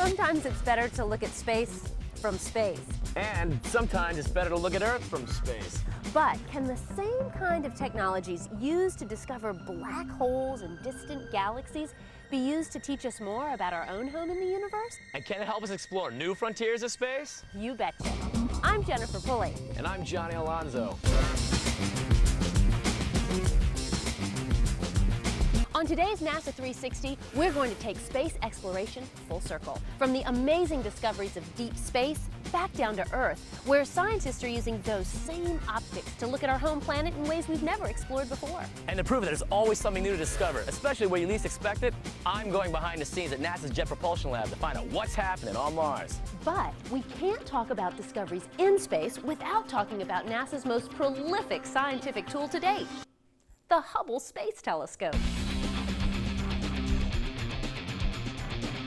Sometimes it's better to look at space from space. And sometimes it's better to look at Earth from space. But can the same kind of technologies used to discover black holes and distant galaxies be used to teach us more about our own home in the universe? And can it help us explore new frontiers of space? You betcha. I'm Jennifer Pulley. And I'm Johnny Alonzo. On today's NASA 360, we're going to take space exploration full circle. From the amazing discoveries of deep space back down to Earth, where scientists are using those same optics to look at our home planet in ways we've never explored before. And to prove that there's always something new to discover, especially where you least expect it, I'm going behind the scenes at NASA's Jet Propulsion Lab to find out what's happening on Mars. But we can't talk about discoveries in space without talking about NASA's most prolific scientific tool to date, the Hubble Space Telescope.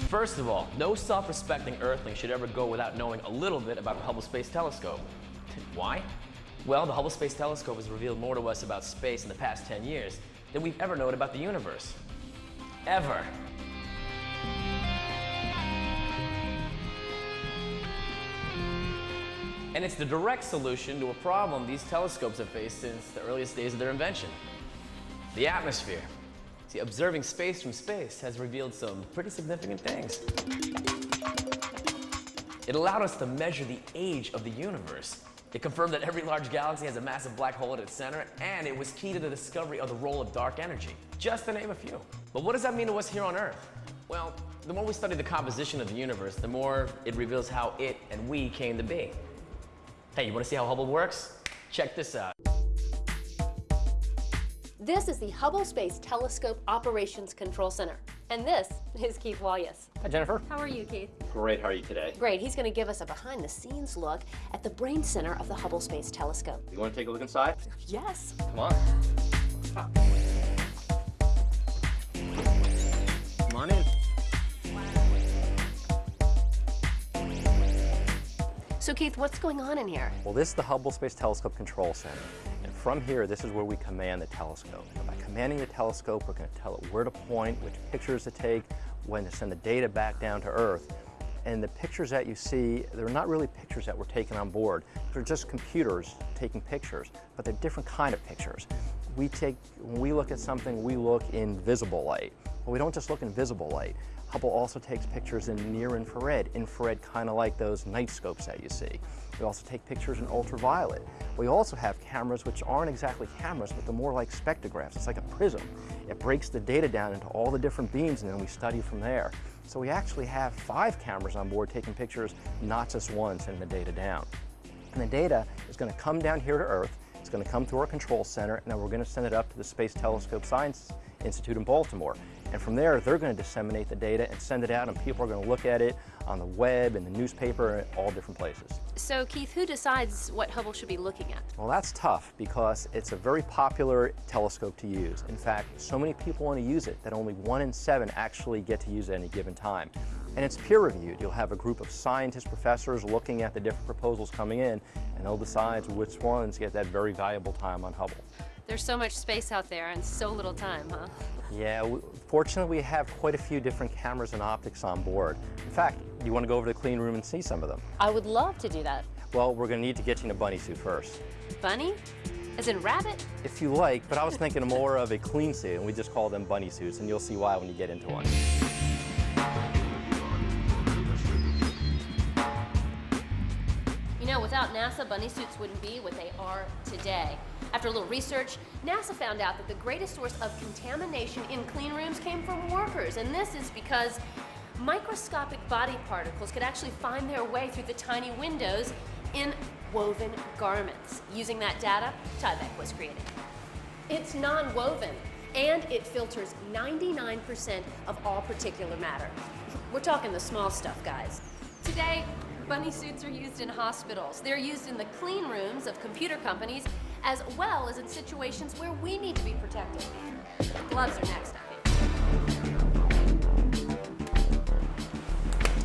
First of all, no self-respecting Earthling should ever go without knowing a little bit about the Hubble Space Telescope. Why? Well, the Hubble Space Telescope has revealed more to us about space in the past 10 years than we've ever known about the universe. Ever. And it's the direct solution to a problem these telescopes have faced since the earliest days of their invention: the atmosphere. See, observing space from space has revealed some pretty significant things. It allowed us to measure the age of the universe. It confirmed that every large galaxy has a massive black hole at its center, and it was key to the discovery of the role of dark energy, just to name a few. But what does that mean to us here on Earth? Well, the more we study the composition of the universe, the more it reveals how it and we came to be. Hey, you want to see how Hubble works? Check this out. This is the Hubble Space Telescope Operations Control Center. And this is Keith Wallace. Hi, Jennifer. How are you, Keith? Great, how are you today? Great. He's going to give us a behind-the-scenes look at the brain center of the Hubble Space Telescope. You want to take a look inside? Yes. Come on. Come on in. So, Keith, what's going on in here? Well, this is the Hubble Space Telescope Control Center. And from here, this is where we command the telescope. And by commanding the telescope, we're going to tell it where to point, which pictures to take, when to send the data back down to Earth. And the pictures that you see, they're not really pictures that we're taking on board. They're just computers taking pictures, but they're different kind of pictures. When we look at something, we look in visible light. But we don't just look in visible light. Hubble also takes pictures in near infrared, kind of like those night scopes that you see. We also take pictures in ultraviolet. We also have cameras which aren't exactly cameras, but they're more like spectrographs. It's like a prism. It breaks the data down into all the different beams, and then we study from there. So we actually have 5 cameras on board taking pictures, not just one, sending the data down. And the data is going to come down here to Earth. It's going to come through our control center, and then we're going to send it up to the Space Telescope Science Institute in Baltimore. And from there, they're going to disseminate the data and send it out, and people are going to look at it on the web and the newspaper and all different places. So, Keith, who decides what Hubble should be looking at? Well, that's tough because it's a very popular telescope to use. In fact, so many people want to use it that only 1 in 7 actually get to use it at any given time. And it's peer-reviewed. You'll have a group of scientists, professors looking at the different proposals coming in, and they'll decide which ones get that very valuable time on Hubble. There's so much space out there and so little time, huh? Yeah, fortunately we have quite a few different cameras and optics on board. In fact, you want to go over to the clean room and see some of them? I would love to do that. Well, we're going to need to get you in a bunny suit first. Bunny? As in rabbit? If you like, but I was thinking more of a clean suit, and we just call them bunny suits, and you'll see why when you get into one. You know, without NASA, bunny suits wouldn't be what they are today. After a little research, NASA found out that the greatest source of contamination in clean rooms came from workers, and this is because microscopic body particles could actually find their way through the tiny windows in woven garments. Using that data, Tyvek was created. It's non-woven, and it filters 99% of all particulate matter. We're talking the small stuff, guys. Today, bunny suits are used in hospitals. They're used in the clean rooms of computer companies, as well as in situations where we need to be protected. Gloves are next, I think.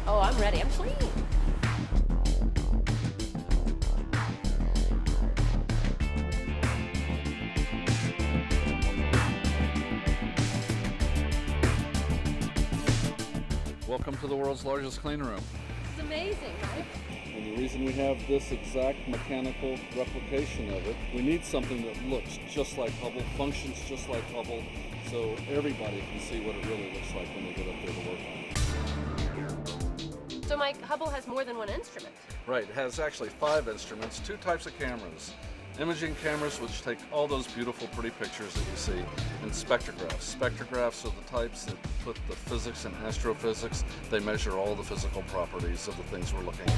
Oh, I'm ready. I'm clean. Welcome to the world's largest clean room. It's amazing, right? And the reason we have this exact mechanical replication of it, we need something that looks just like Hubble, functions just like Hubble, so everybody can see what it really looks like when they get up there to work on it. So Mike, Hubble has more than one instrument. Right, it has actually 5 instruments, 2 types of cameras. Imaging cameras, which take all those beautiful, pretty pictures that you see, and spectrographs. Spectrographs are the types that put the physics and astrophysics. They measure all the physical properties of the things we're looking at.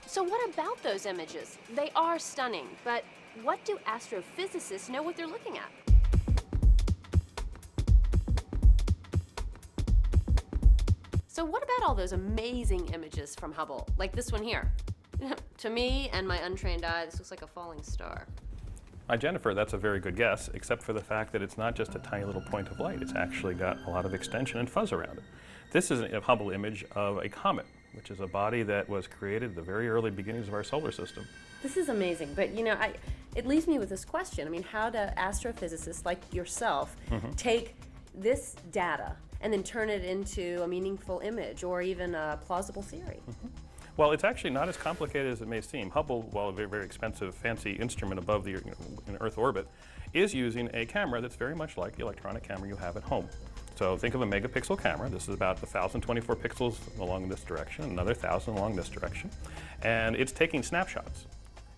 So what about those images? They are stunning, but what do astrophysicists know what they're looking at? So what about all those amazing images from Hubble, like this one here? To me and my untrained eye, this looks like a falling star. Hi, Jennifer, that's a very good guess, except for the fact that it's not just a tiny little point of light. It's actually got a lot of extension and fuzz around it. This is a Hubble image of a comet, which is a body that was created at the very early beginnings of our solar system. This is amazing, but you know, it leaves me with this question. I mean, how do astrophysicists like yourself take this data and then turn it into a meaningful image or even a plausible theory? Well, it's actually not as complicated as it may seem. Hubble, while a very, very expensive, fancy instrument above the in Earth orbit, is using a camera that's very much like the electronic camera you have at home. So think of a megapixel camera. This is about 1,024 pixels along this direction, another 1,000 along this direction. And it's taking snapshots.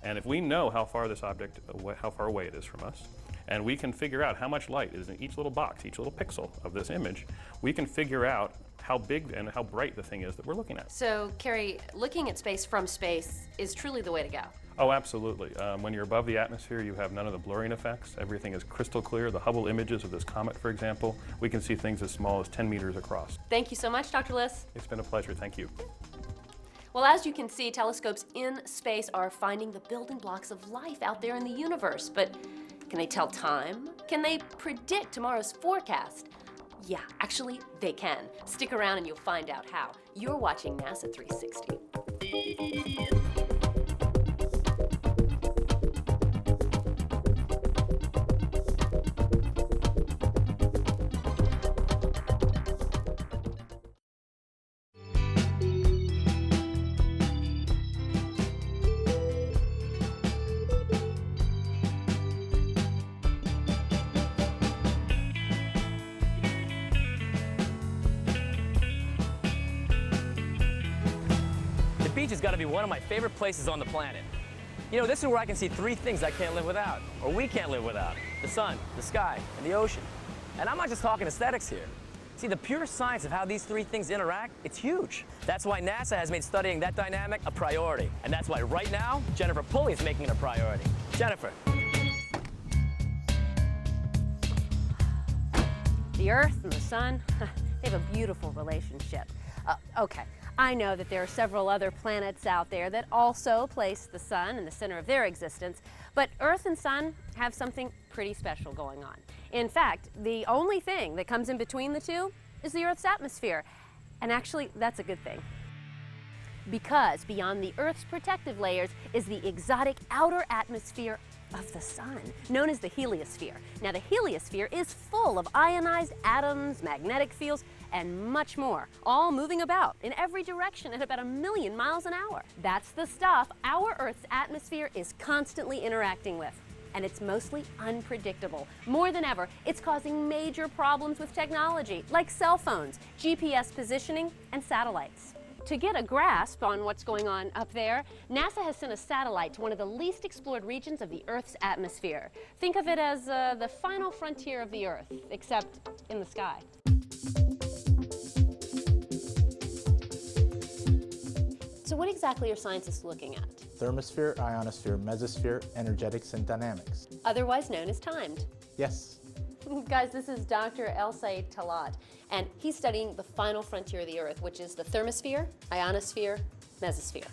And if we know how far this object, how far away it is from us, and we can figure out how much light is in each little box, each little pixel of this image, we can figure out how big and how bright the thing is that we're looking at. So, Kerry, looking at space from space is truly the way to go. Oh, absolutely. When you're above the atmosphere, you have none of the blurring effects. Everything is crystal clear. The Hubble images of this comet, for example, we can see things as small as 10 meters across. Thank you so much, Dr. Liss. It's been a pleasure. Thank you. Well, as you can see, telescopes in space are finding the building blocks of life out there in the universe. But can they tell time? Can they predict tomorrow's forecast? Yeah, actually, they can. Stick around and you'll find out how. You're watching NASA 360. The beach has got to be one of my favorite places on the planet. You know, this is where I can see 3 things I can't live without, or we can't live without: the sun, the sky, and the ocean. And I'm not just talking aesthetics here. See, the pure science of how these 3 things interact, it's huge. That's why NASA has made studying that dynamic a priority. And that's why right now, Jennifer Pulley is making it a priority. Jennifer. The Earth and the Sun, they have a beautiful relationship. Okay, I know that there are several other planets out there that also place the Sun in the center of their existence, but Earth and Sun have something pretty special going on. In fact, the only thing that comes in between the two is the Earth's atmosphere. And actually, that's a good thing. Because beyond the Earth's protective layers is the exotic outer atmosphere of the Sun, known as the heliosphere. Now, the heliosphere is full of ionized atoms, magnetic fields, and much more, all moving about in every direction at about 1,000,000 miles an hour. That's the stuff our Earth's atmosphere is constantly interacting with. And it's mostly unpredictable. More than ever, it's causing major problems with technology, like cell phones, GPS positioning, and satellites. To get a grasp on what's going on up there, NASA has sent a satellite to one of the least explored regions of the Earth's atmosphere. Think of it as the final frontier of the Earth, except in the sky. So what exactly are scientists looking at? Thermosphere, ionosphere, mesosphere, energetics, and dynamics. Otherwise known as timed. Yes. Guys, this is Dr. Elsay Talat, and he's studying the final frontier of the Earth, which is the thermosphere, ionosphere, mesosphere.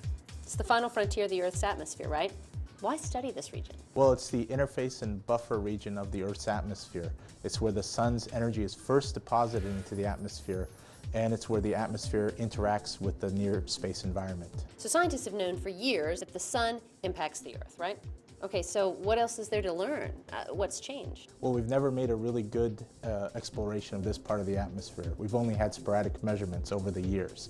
It's the final frontier of the Earth's atmosphere, right? Why study this region? Well, it's the interface and buffer region of the Earth's atmosphere. It's where the sun's energy is first deposited into the atmosphere, and it's where the atmosphere interacts with the near space environment. So scientists have known for years that the sun impacts the Earth, right? Okay, so what else is there to learn? What's changed? Well, we've never made a really good exploration of this part of the atmosphere. We've only had sporadic measurements over the years.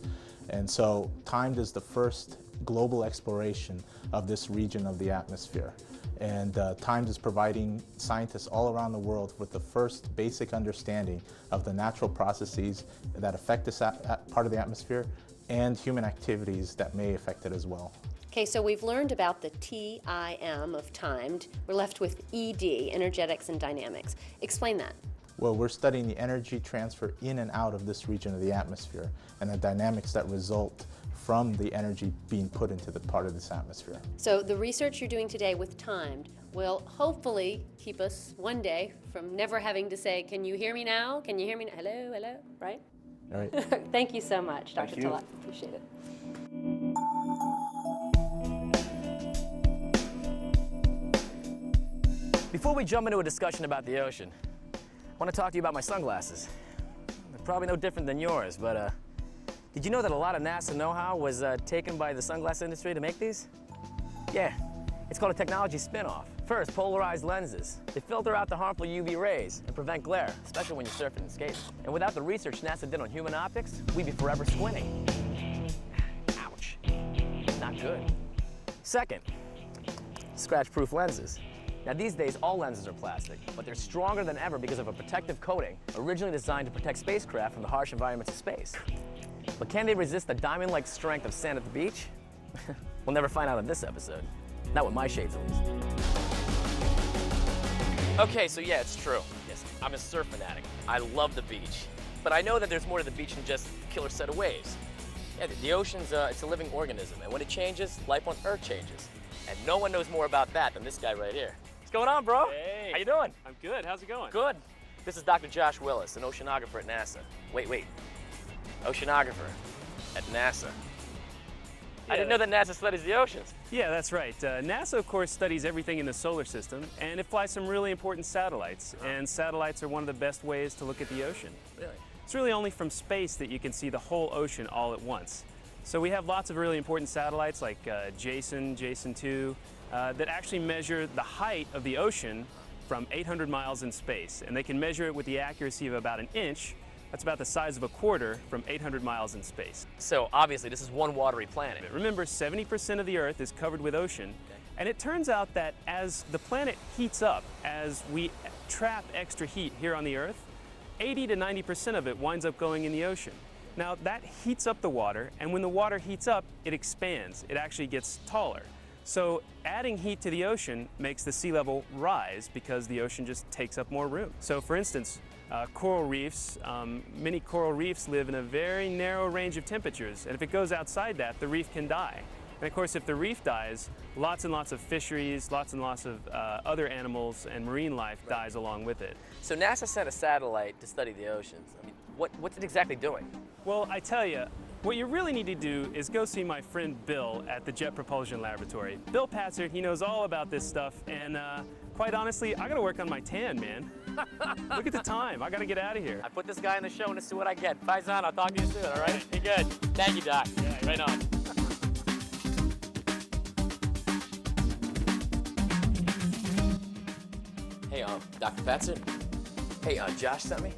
And so TIMED is the first global exploration of this region of the atmosphere. And TIMED is providing scientists all around the world with the first basic understanding of the natural processes that affect this part of the atmosphere and human activities that may affect it as well. Okay, so we've learned about the TIM of timed. We're left with ED, energetics and dynamics. Explain that. Well, we're studying the energy transfer in and out of this region of the atmosphere and the dynamics that result from the energy being put into the part of this atmosphere. So the research you're doing today with timed will hopefully keep us one day from never having to say, can you hear me now? Can you hear me now? Hello, hello, right? All right. Thank you so much, Dr. Thank you. Talat. Appreciate it. Before we jump into a discussion about the ocean, I want to talk to you about my sunglasses. They're probably no different than yours, but did you know that a lot of NASA know-how was taken by the sunglass industry to make these? Yeah, it's called a technology spin-off. First, polarized lenses. They filter out the harmful UV rays and prevent glare, especially when you're surfing and skating. And without the research NASA did on human optics, we'd be forever squinting. Ouch. Not good. Second, scratch-proof lenses. Now these days, all lenses are plastic, but they're stronger than ever because of a protective coating originally designed to protect spacecraft from the harsh environments of space. But can they resist the diamond-like strength of sand at the beach? We'll never find out in this episode. Not with my shades, at least. Okay, so yeah, it's true. Yes, I'm a surf fanatic. I love the beach. But I know that there's more to the beach than just a killer set of waves. Yeah, the ocean's it's a living organism, and when it changes, life on Earth changes. And no one knows more about that than this guy right here. What's going on, bro? Hey. How you doing? I'm good. How's it going? Good. This is Dr. Josh Willis, an oceanographer at NASA. Wait. Oceanographer at NASA. I didn't know that NASA studies the oceans. Yeah, that's right. NASA, of course, studies everything in the solar system, and it flies some really important satellites. And satellites are one of the best ways to look at the ocean. Really? It's really only from space that you can see the whole ocean all at once. So we have lots of really important satellites like Jason 2, that actually measure the height of the ocean from 800 miles in space. And they can measure it with the accuracy of about an inch. That's about the size of a quarter from 800 miles in space. So obviously this is one watery planet. Remember, 70% of the Earth is covered with ocean. And it turns out that as the planet heats up, as we trap extra heat here on the Earth, 80 to 90% of it winds up going in the ocean. Now that heats up the water, and when the water heats up, it expands. It actually gets taller. So adding heat to the ocean makes the sea level rise because the ocean just takes up more room. So for instance, coral reefs, many coral reefs live in a very narrow range of temperatures, and if it goes outside that, the reef can die. And of course, if the reef dies, lots and lots of fisheries, lots and lots of other animals and marine life dies along with it. So NASA sent a satellite to study the oceans. I mean, what's it exactly doing? Well, I tell you, what you really need to do is go see my friend Bill at the Jet Propulsion Laboratory. Bill Patzer, he knows all about this stuff, and quite honestly, I gotta work on my tan, man. Look at the time, I gotta get out of here. I put this guy in the show and let's see what I get. Faizan, I'll talk to you soon, all right? Be good. Thank you, Doc. Yeah, right on. Hey, Dr. Patzer. Hey, Josh sent me.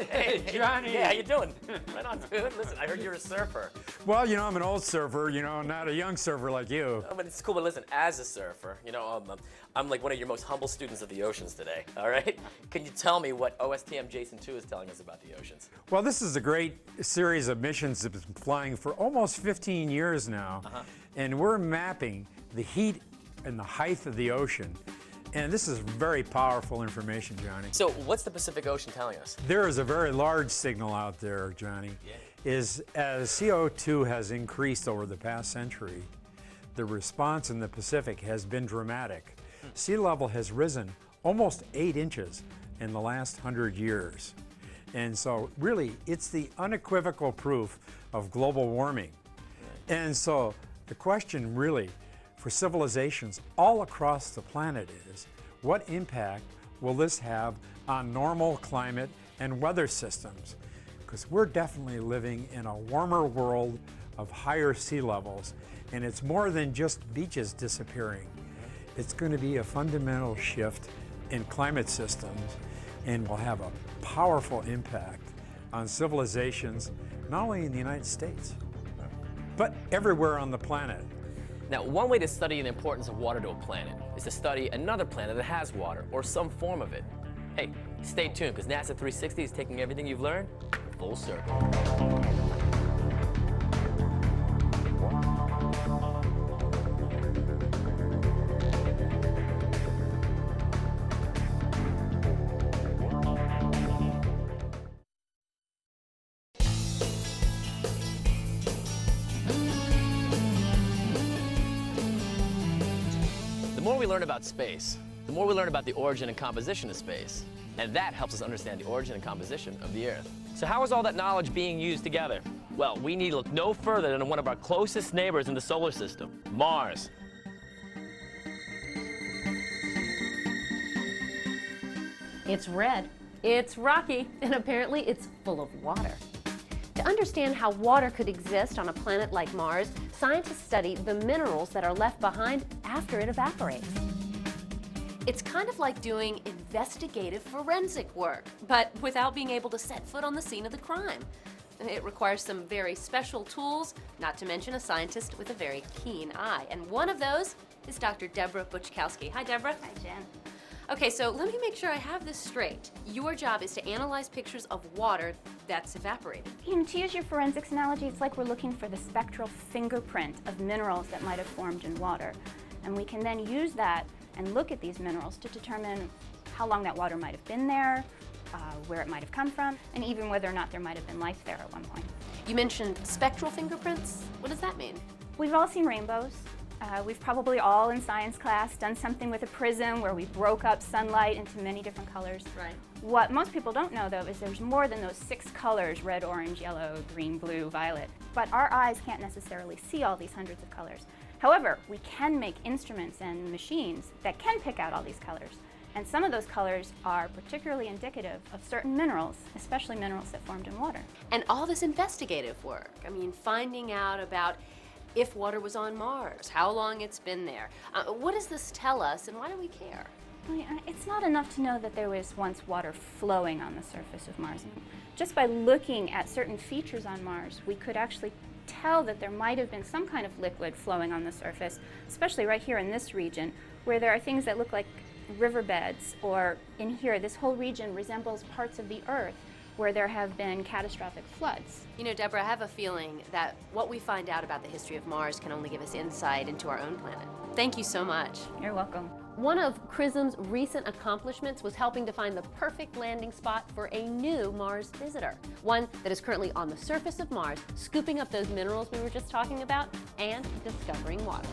Hey, Johnny. Yeah, how you doing? Right on, dude. Listen, I heard you're a surfer. Well, you know, I'm an old surfer, you know, not a young surfer like you. Oh, but it's cool, but listen, as a surfer, you know, I'm like one of your most humble students of the oceans today, all right? Can you tell me what OSTM Jason 2 is telling us about the oceans? Well, this is a great series of missions that's been flying for almost 15 years now, and we're mapping the heat and the height of the ocean. And this is very powerful information, Johnny. So what's the Pacific Ocean telling us? There is a very large signal out there, Johnny. Is as CO2 has increased over the past century, the response in the Pacific has been dramatic. Sea level has risen almost 8 inches in the last 100 years. And so really, it's the unequivocal proof of global warming. And so the question really for civilizations all across the planet is, what impact will this have on normal climate and weather systems? Because we're definitely living in a warmer world of higher sea levels, and it's more than just beaches disappearing. It's going to be a fundamental shift in climate systems and will have a powerful impact on civilizations, not only in the United States, but everywhere on the planet. Now, one way to study the importance of water to a planet is to study another planet that has water, or some form of it. Hey, stay tuned, because NASA 360 is taking everything you've learned full circle. The more we learn about space, the more we learn about the origin and composition of space. And that helps us understand the origin and composition of the Earth. So how is all that knowledge being used together? Well, we need to look no further than one of our closest neighbors in the solar system, Mars. It's red, it's rocky, and apparently it's full of water. To understand how water could exist on a planet like Mars, scientists study the minerals that are left behind after it evaporates. It's kind of like doing investigative forensic work, but without being able to set foot on the scene of the crime. It requires some very special tools, not to mention a scientist with a very keen eye. And one of those is Dr. Deborah Buchkowski. Hi, Deborah. Hi, Jen. Okay, so let me make sure I have this straight. Your job is to analyze pictures of water that's evaporated. You know, to use your forensics analogy, it's like we're looking for the spectral fingerprint of minerals that might have formed in water. And we can then use that and look at these minerals to determine how long that water might have been there, where it might have come from, and even whether or not there might have been life there at one point. You mentioned spectral fingerprints. What does that mean? We've all seen rainbows. We've probably all in science class done something with a prism where we broke up sunlight into many different colors. Right. What most people don't know, though, is there's more than those 6 colors: red, orange, yellow, green, blue, violet. But our eyes can't necessarily see all these hundreds of colors. However, we can make instruments and machines that can pick out all these colors. And some of those colors are particularly indicative of certain minerals, especially minerals that formed in water. And all this investigative work, I mean, finding out about if water was on Mars, how long it's been there. What does this tell us, and why do we care? Well, it's not enough to know that there was once water flowing on the surface of Mars. Just by looking at certain features on Mars, we could actually tell that there might have been some kind of liquid flowing on the surface, especially right here in this region, where there are things that look like riverbeds, or in here, this whole region resembles parts of the Earth where there have been catastrophic floods. You know, Deborah, I have a feeling that what we find out about the history of Mars can only give us insight into our own planet. Thank you so much. You're welcome. One of CRISM's recent accomplishments was helping to find the perfect landing spot for a new Mars visitor. One that is currently on the surface of Mars, scooping up those minerals we were just talking about, and discovering water.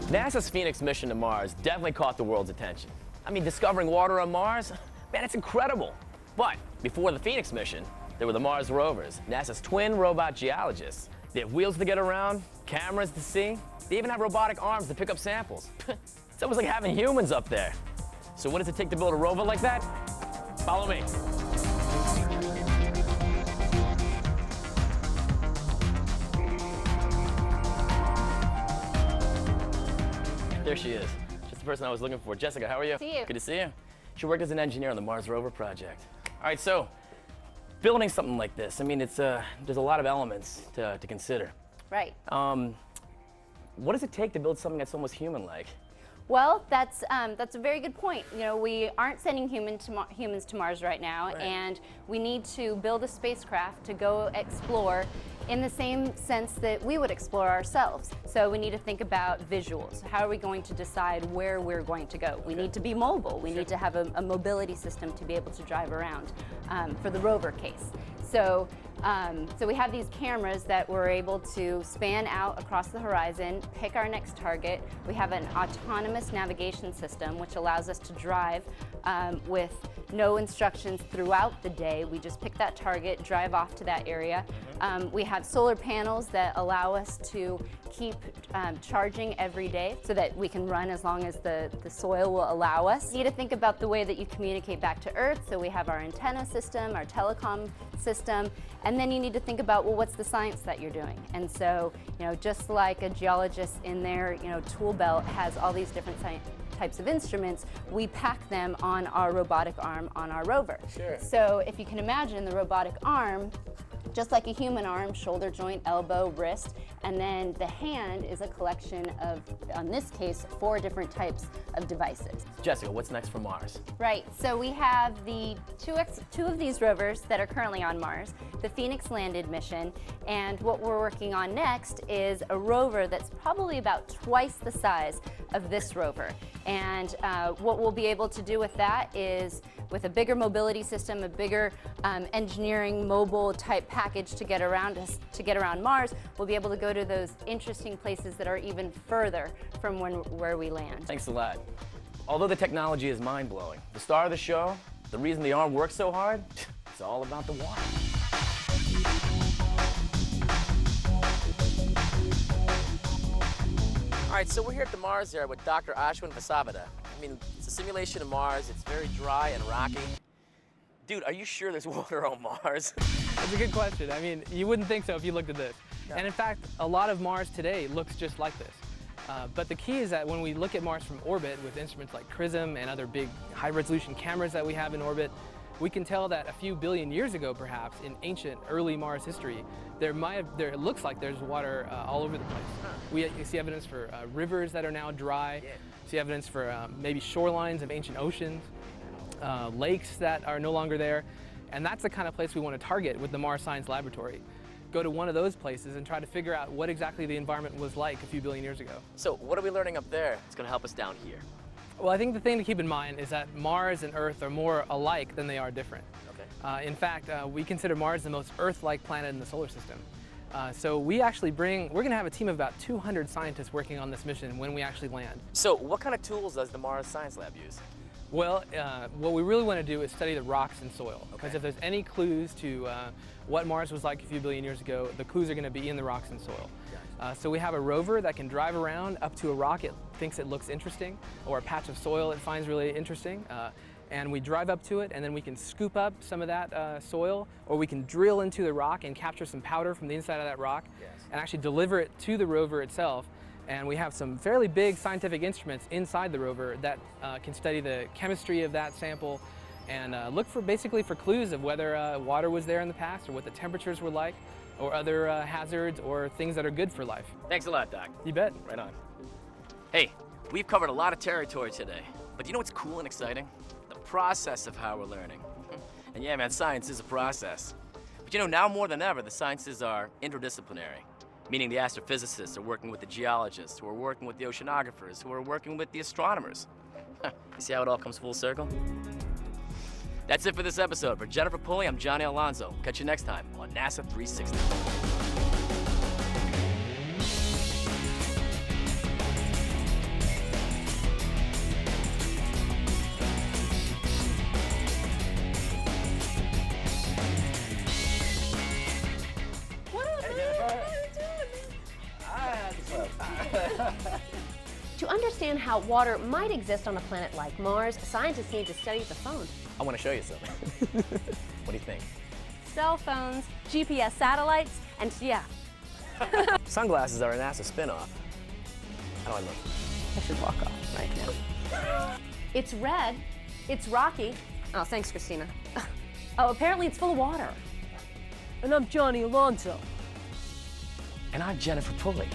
NASA's Phoenix mission to Mars definitely caught the world's attention. I mean, discovering water on Mars, man, it's incredible. But before the Phoenix mission, there were the Mars rovers, NASA's twin robot geologists. They have wheels to get around, cameras to see. They even have robotic arms to pick up samples. It's almost like having humans up there. So what does it take to build a rover like that? Follow me. There she is. Just the person I was looking for. Jessica, how are you? See you. Good to see you. She worked as an engineer on the Mars rover project. All right, so building something like this, I mean, it's there's a lot of elements to consider. Right. What does it take to build something that's almost human-like? Well, that's a very good point. You know, we aren't sending humans to Mars right now, and we need to build a spacecraft to go explore in the same sense that we would explore ourselves. So we need to think about visuals. How are we going to decide where we're going to go? We need to be mobile. We need to have a mobility system to be able to drive around for the rover case. So we have these cameras that we're able to span out across the horizon, pick our next target. We have an autonomous navigation system which allows us to drive with no instructions throughout the day. We just pick that target, drive off to that area. We have solar panels that allow us to keep charging every day so that we can run as long as the soil will allow us. You need to think about the way that you communicate back to Earth. So we have our antenna system, our telecom system, and then you need to think about, well, what's the science that you're doing? And so, just like a geologist in their, tool belt has all these different types of instruments, we pack them on our robotic arm on our rover. Sure. So if you can imagine the robotic arm, just like a human arm, shoulder joint, elbow, wrist, and then the hand is a collection of, in this case, 4 different types of devices. Jessica, what's next for Mars? Right, so we have the two of these rovers that are currently on Mars, the Phoenix landed mission, and what we're working on next is a rover that's probably about twice the size of this rover. And what we'll be able to do with that is, with a bigger mobility system, a bigger engineering mobile type package to get around Mars, we'll be able to go to those interesting places that are even further from where we land. Thanks a lot. Although the technology is mind-blowing, the star of the show, the reason the arm works so hard, it's all about the water. All right, so we're here at the Mars Area with Dr. Ashwin Vasavada. I mean, it's a simulation of Mars. It's very dry and rocky. Dude, are you sure there's water on Mars? That's a good question. I mean, you wouldn't think so if you looked at this. No. And in fact, a lot of Mars today looks just like this. But the key is that when we look at Mars from orbit with instruments like XRISM and other big high-resolution cameras that we have in orbit, we can tell that a few billion years ago, perhaps, in ancient, early Mars history, it looks like there's water all over the place. We see evidence for rivers that are now dry, see evidence for maybe shorelines of ancient oceans, lakes that are no longer there, and that's the kind of place we want to target with the Mars Science Laboratory. Go to one of those places and try to figure out what exactly the environment was like a few billion years ago. So what are we learning up there that's going to help us down here? Well, I think the thing to keep in mind is that Mars and Earth are more alike than they are different. Okay. In fact, we consider Mars the most Earth-like planet in the solar system. So we're going to have a team of about 200 scientists working on this mission when we actually land. So what kind of tools does the Mars Science Lab use? Well, what we really want to do is study the rocks and soil. Because if there's any clues to what Mars was like a few billion years ago, the clues are going to be in the rocks and soil. So we have a rover that can drive around up to a rock it thinks it looks interesting, or a patch of soil it finds really interesting. And we drive up to it, and then we can scoop up some of that soil, or we can drill into the rock and capture some powder from the inside of that rock, and actually deliver it to the rover itself. And we have some fairly big scientific instruments inside the rover that can study the chemistry of that sample and look for basically for clues of whether water was there in the past, or what the temperatures were like, or other hazards or things that are good for life. Thanks a lot, Doc. You bet. Right on. Hey, we've covered a lot of territory today, but you know what's cool and exciting? The process of how we're learning. And yeah, man, science is a process. But you know, now more than ever, the sciences are interdisciplinary, meaning the astrophysicists are working with the geologists, who are working with the oceanographers, who are working with the astronomers. You see how it all comes full circle? That's it for this episode. For Jennifer Pulley, I'm Johnny Alonso. Catch you next time on NASA 360. To understand how water might exist on a planet like Mars, scientists need to study the phone. I want to show you something. What do you think? Cell phones, GPS satellites, and yeah. Sunglasses are a NASA spin-off. How do I look? I should walk off right now. It's red. It's rocky. Oh, thanks, Christina. Oh, apparently it's full of water. And I'm Johnny Alonso. And I'm Jennifer Pulley.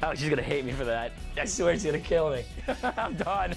Oh, she's gonna hate me for that. I swear she's gonna kill me. I'm done.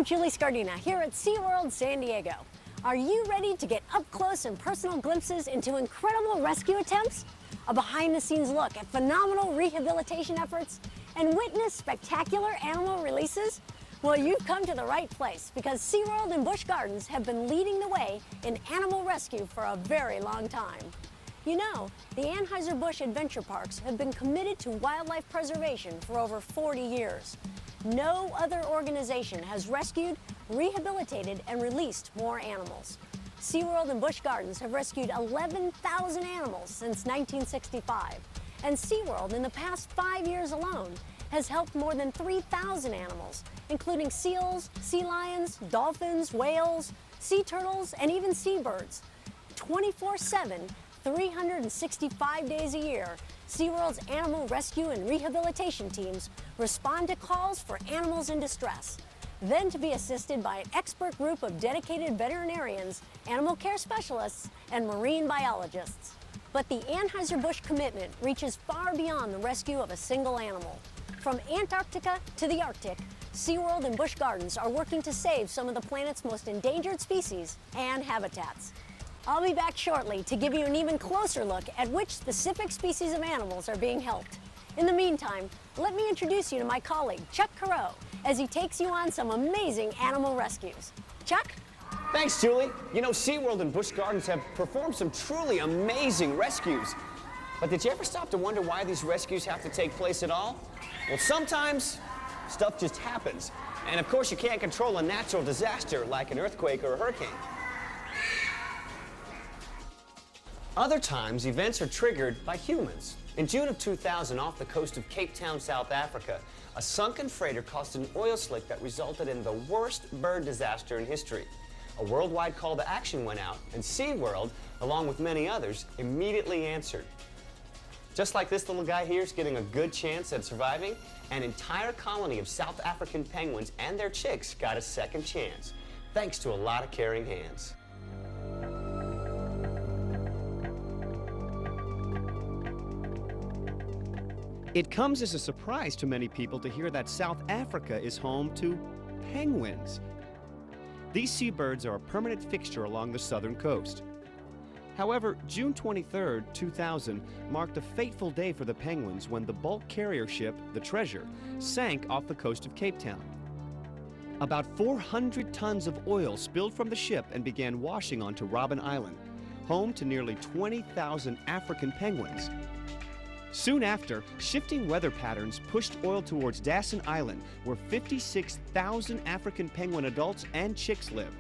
I'm Julie Scardina here at SeaWorld San Diego. Are you ready to get up close and personal glimpses into incredible rescue attempts? A behind-the-scenes look at phenomenal rehabilitation efforts and witness spectacular animal releases? Well, you've come to the right place because SeaWorld and Busch Gardens have been leading the way in animal rescue for a very long time. You know, the Anheuser-Busch Adventure Parks have been committed to wildlife preservation for over 40 years. No other organization has rescued, rehabilitated, and released more animals. SeaWorld and Busch Gardens have rescued 11,000 animals since 1965. And SeaWorld, in the past 5 years alone, has helped more than 3,000 animals, including seals, sea lions, dolphins, whales, sea turtles, and even seabirds. 24/7, 365 days a year, SeaWorld's animal rescue and rehabilitation teams respond to calls for animals in distress, then to be assisted by an expert group of dedicated veterinarians, animal care specialists, and marine biologists. But the Anheuser-Busch commitment reaches far beyond the rescue of a single animal. From Antarctica to the Arctic, SeaWorld and Busch Gardens are working to save some of the planet's most endangered species and habitats. I'll be back shortly to give you an even closer look at which specific species of animals are being helped. In the meantime, let me introduce you to my colleague, Chuck Carreau, as he takes you on some amazing animal rescues. Chuck? Thanks, Julie. You know, SeaWorld and Busch Gardens have performed some truly amazing rescues. But did you ever stop to wonder why these rescues have to take place at all? Well, sometimes stuff just happens. And of course, you can't control a natural disaster like an earthquake or a hurricane. Other times, events are triggered by humans. In June of 2000, off the coast of Cape Town, South Africa, a sunken freighter caused an oil slick that resulted in the worst bird disaster in history. A worldwide call to action went out, and SeaWorld, along with many others, immediately answered. Just like this little guy here is getting a good chance at surviving, an entire colony of South African penguins and their chicks got a second chance, thanks to a lot of caring hands. It comes as a surprise to many people to hear that South Africa is home to penguins. These seabirds are a permanent fixture along the southern coast. However, June 23, 2000 marked a fateful day for the penguins when the bulk carrier ship, the Treasure, sank off the coast of Cape Town. About 400 tons of oil spilled from the ship and began washing onto Robben Island, home to nearly 20,000 African penguins. Soon after, shifting weather patterns pushed oil towards Dasson Island, where 56,000 African penguin adults and chicks live.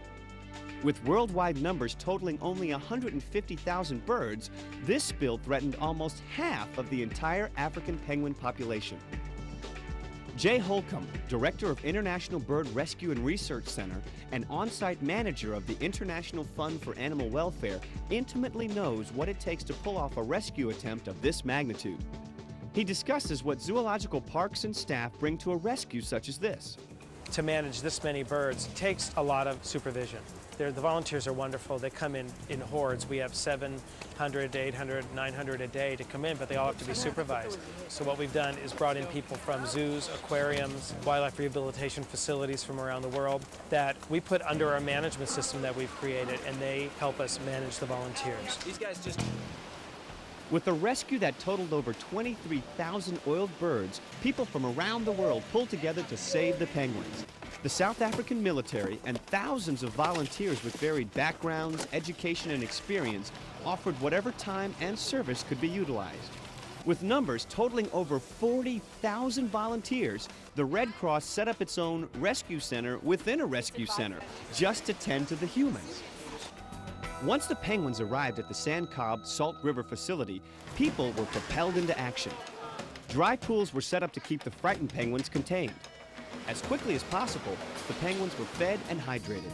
With worldwide numbers totaling only 150,000 birds, this spill threatened almost half of the entire African penguin population. Jay Holcomb, Director of International Bird Rescue and Research Center and on-site manager of the International Fund for Animal Welfare, intimately knows what it takes to pull off a rescue attempt of this magnitude. He discusses what zoological parks and staff bring to a rescue such as this. To manage this many birds takes a lot of supervision. The volunteers are wonderful. They come in hordes. We have 700, 800, 900 a day to come in, but they all have to be supervised. So what we've done is brought in people from zoos, aquariums, wildlife rehabilitation facilities from around the world that we put under our management system that we've created, and they help us manage the volunteers. These guys just... With a rescue that totaled over 23,000 oiled birds, people from around the world pulled together to save the penguins. The South African military and thousands of volunteers with varied backgrounds, education, and experience offered whatever time and service could be utilized. With numbers totaling over 40,000 volunteers, the Red Cross set up its own rescue center within a rescue center just to tend to the humans. Once the penguins arrived at the Sand-Cobb Salt River facility, people were propelled into action. Dry pools were set up to keep the frightened penguins contained. As quickly as possible, the penguins were fed and hydrated.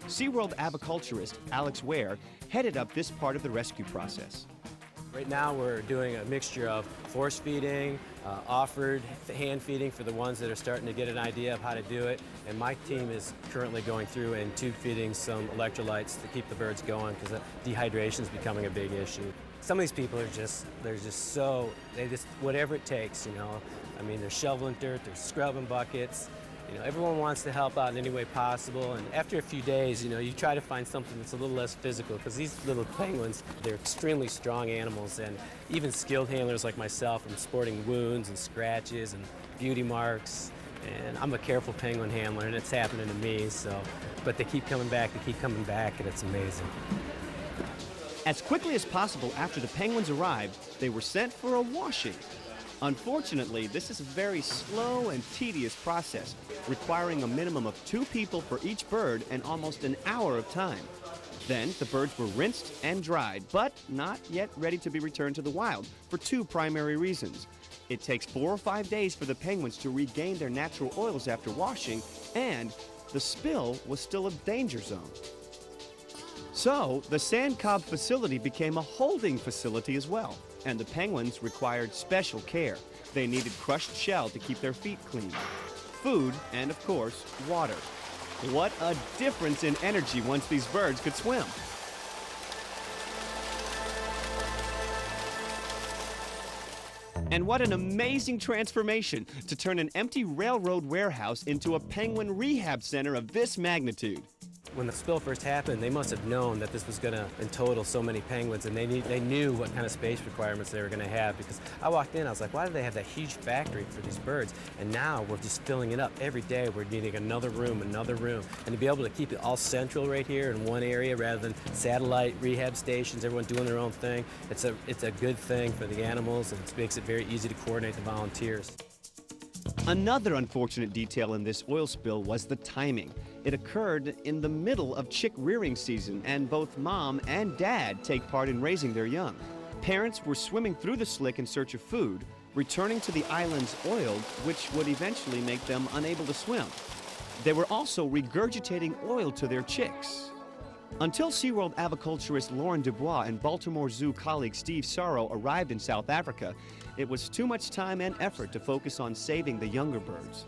SeaWorld aviculturist Alex Ware headed up this part of the rescue process. Right now we're doing a mixture of force feeding, offered hand feeding for the ones that are starting to get an idea of how to do it, and my team is currently going through and tube feeding some electrolytes to keep the birds going because dehydration is becoming a big issue. Some of these people are they're just whatever it takes, you know. I mean, they're shoveling dirt, they're scrubbing buckets, You know, everyone wants to help out in any way possible, and after a few days, you know, you try to find something that's a little less physical, because these little penguins, they're extremely strong animals, and even skilled handlers like myself are sporting wounds and scratches and beauty marks, and I'm a careful penguin handler, and it's happening to me, so, but they keep coming back, and it's amazing. As quickly as possible after the penguins arrived, they were sent for a washing. Unfortunately, this is a very slow and tedious process, requiring a minimum of 2 people for each bird and almost an hour of time. Then, the birds were rinsed and dried, but not yet ready to be returned to the wild for 2 primary reasons. It takes 4 or 5 days for the penguins to regain their natural oils after washing, and the spill was still a danger zone. So, the sand cob facility became a holding facility as well, and the penguins required special care. They needed crushed shell to keep their feet clean, food, and of course, water. What a difference in energy once these birds could swim. And what an amazing transformation to turn an empty railroad warehouse into a penguin rehab center of this magnitude. When the spill first happened, they must have known that this was going to entitle so many penguins, and they knew what kind of space requirements they were going to have, because I walked in, I was like, why do they have that huge factory for these birds? And now we're just filling it up. Every day we're needing another room, and to be able to keep it all central right here in one area rather than satellite rehab stations, everyone doing their own thing, it's a good thing for the animals, and it makes it very easy to coordinate the volunteers. Another unfortunate detail in this oil spill was the timing. It occurred in the middle of chick rearing season, and both mom and dad take part in raising their young. Parents were swimming through the slick in search of food, returning to the islands oiled, which would eventually make them unable to swim. They were also regurgitating oil to their chicks. Until SeaWorld aviculturist Lauren Dubois and Baltimore Zoo colleague Steve Sorrow arrived in South Africa, it was too much time and effort to focus on saving the younger birds.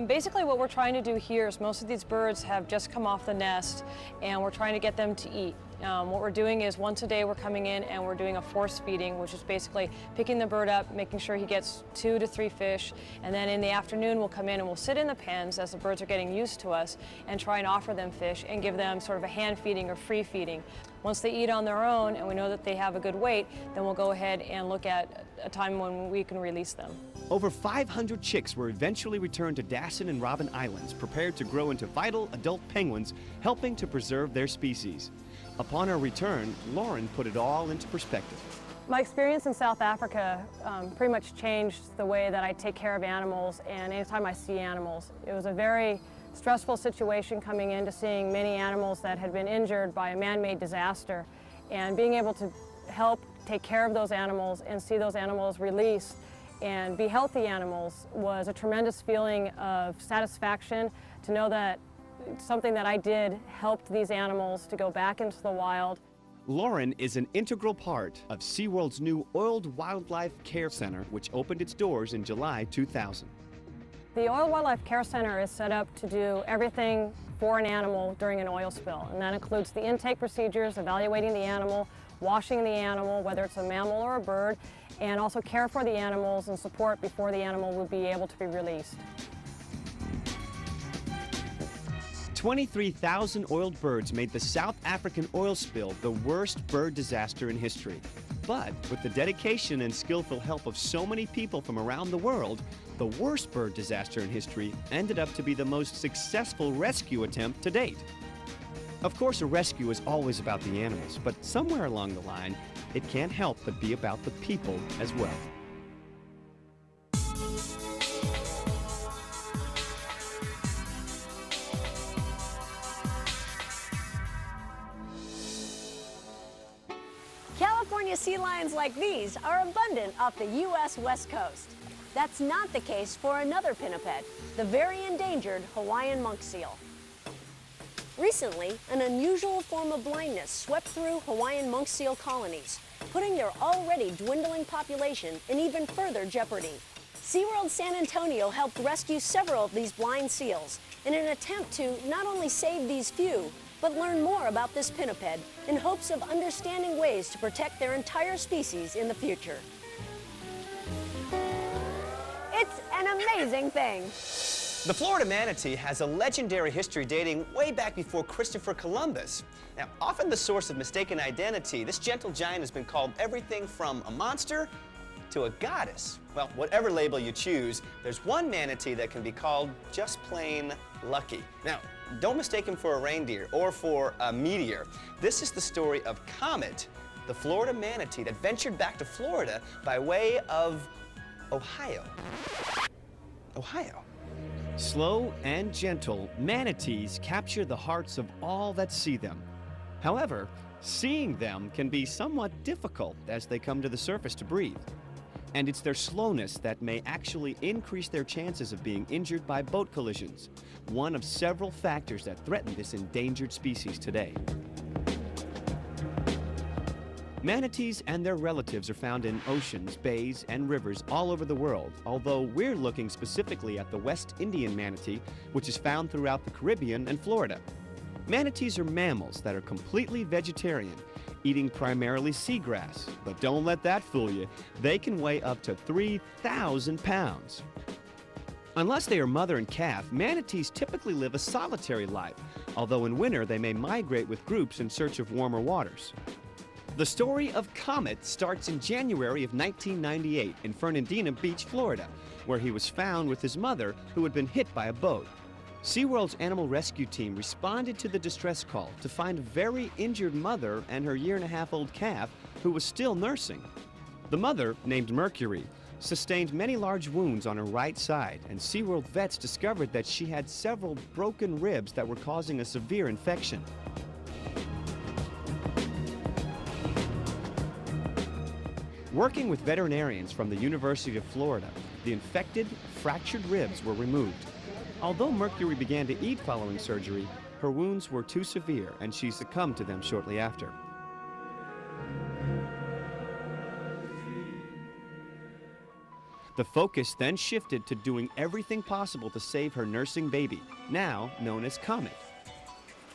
Basically what we're trying to do here is most of these birds have just come off the nest, and we're trying to get them to eat. What we're doing is once a day we're coming in and we're doing a force feeding, which is basically picking the bird up, making sure he gets 2 to 3 fish, and then in the afternoon we'll come in and we'll sit in the pens as the birds are getting used to us and try and offer them fish and give them sort of a hand feeding or free feeding. Once they eat on their own and we know that they have a good weight, then we'll go ahead and look at a time when we can release them. Over 500 chicks were eventually returned to Dassin and Robben Islands, prepared to grow into vital adult penguins, helping to preserve their species. Upon her return, Lauren put it all into perspective. My experience in South Africa pretty much changed the way that I take care of animals, and anytime I see animals. It was a very stressful situation coming into seeing many animals that had been injured by a man-made disaster, and being able to help take care of those animals and see those animals release and be healthy animals was a tremendous feeling of satisfaction to know that something that I did helped these animals to go back into the wild. Lauren is an integral part of SeaWorld's new Oiled Wildlife Care Center, which opened its doors in July 2000. The Oiled Wildlife Care Center is set up to do everything for an animal during an oil spill, and that includes the intake procedures, evaluating the animal, washing the animal, whether it's a mammal or a bird, and also care for the animals and support before the animal will be able to be released. 23,000 oiled birds made the South African oil spill the worst bird disaster in history. But with the dedication and skillful help of so many people from around the world, the worst bird disaster in history ended up to be the most successful rescue attempt to date. Of course, a rescue is always about the animals, but somewhere along the line, it can't help but be about the people as well. California sea lions like these are abundant off the U.S. West Coast. That's not the case for another pinniped, the very endangered Hawaiian monk seal. Recently, an unusual form of blindness swept through Hawaiian monk seal colonies, putting their already dwindling population in even further jeopardy. SeaWorld San Antonio helped rescue several of these blind seals in an attempt to not only save these few, but learn more about this pinniped in hopes of understanding ways to protect their entire species in the future. It's an amazing thing. The Florida manatee has a legendary history dating way back before Christopher Columbus. Now, often the source of mistaken identity, this gentle giant has been called everything from a monster to a goddess. Well, whatever label you choose, there's one manatee that can be called just plain lucky. Now, don't mistake him for a reindeer or for a meteor. This is the story of Comet, the Florida manatee that ventured back to Florida by way of Ohio. Ohio. Slow and gentle, manatees capture the hearts of all that see them. However, seeing them can be somewhat difficult as they come to the surface to breathe. And it's their slowness that may actually increase their chances of being injured by boat collisions, one of several factors that threaten this endangered species today. Manatees and their relatives are found in oceans, bays, and rivers all over the world, although we're looking specifically at the West Indian manatee, which is found throughout the Caribbean and Florida. Manatees are mammals that are completely vegetarian, eating primarily seagrass. But don't let that fool you. They can weigh up to 3,000 pounds. Unless they are mother and calf, manatees typically live a solitary life, although in winter they may migrate with groups in search of warmer waters. The story of Comet starts in January of 1998 in Fernandina Beach, Florida, where he was found with his mother who had been hit by a boat. SeaWorld's animal rescue team responded to the distress call to find a very injured mother and her year-and-a-half-old calf who was still nursing. The mother, named Mercury, sustained many large wounds on her right side, and SeaWorld vets discovered that she had several broken ribs that were causing a severe infection. Working with veterinarians from the University of Florida, the infected, fractured ribs were removed. Although Mercury began to eat following surgery, her wounds were too severe and she succumbed to them shortly after. The focus then shifted to doing everything possible to save her nursing baby, now known as Comet.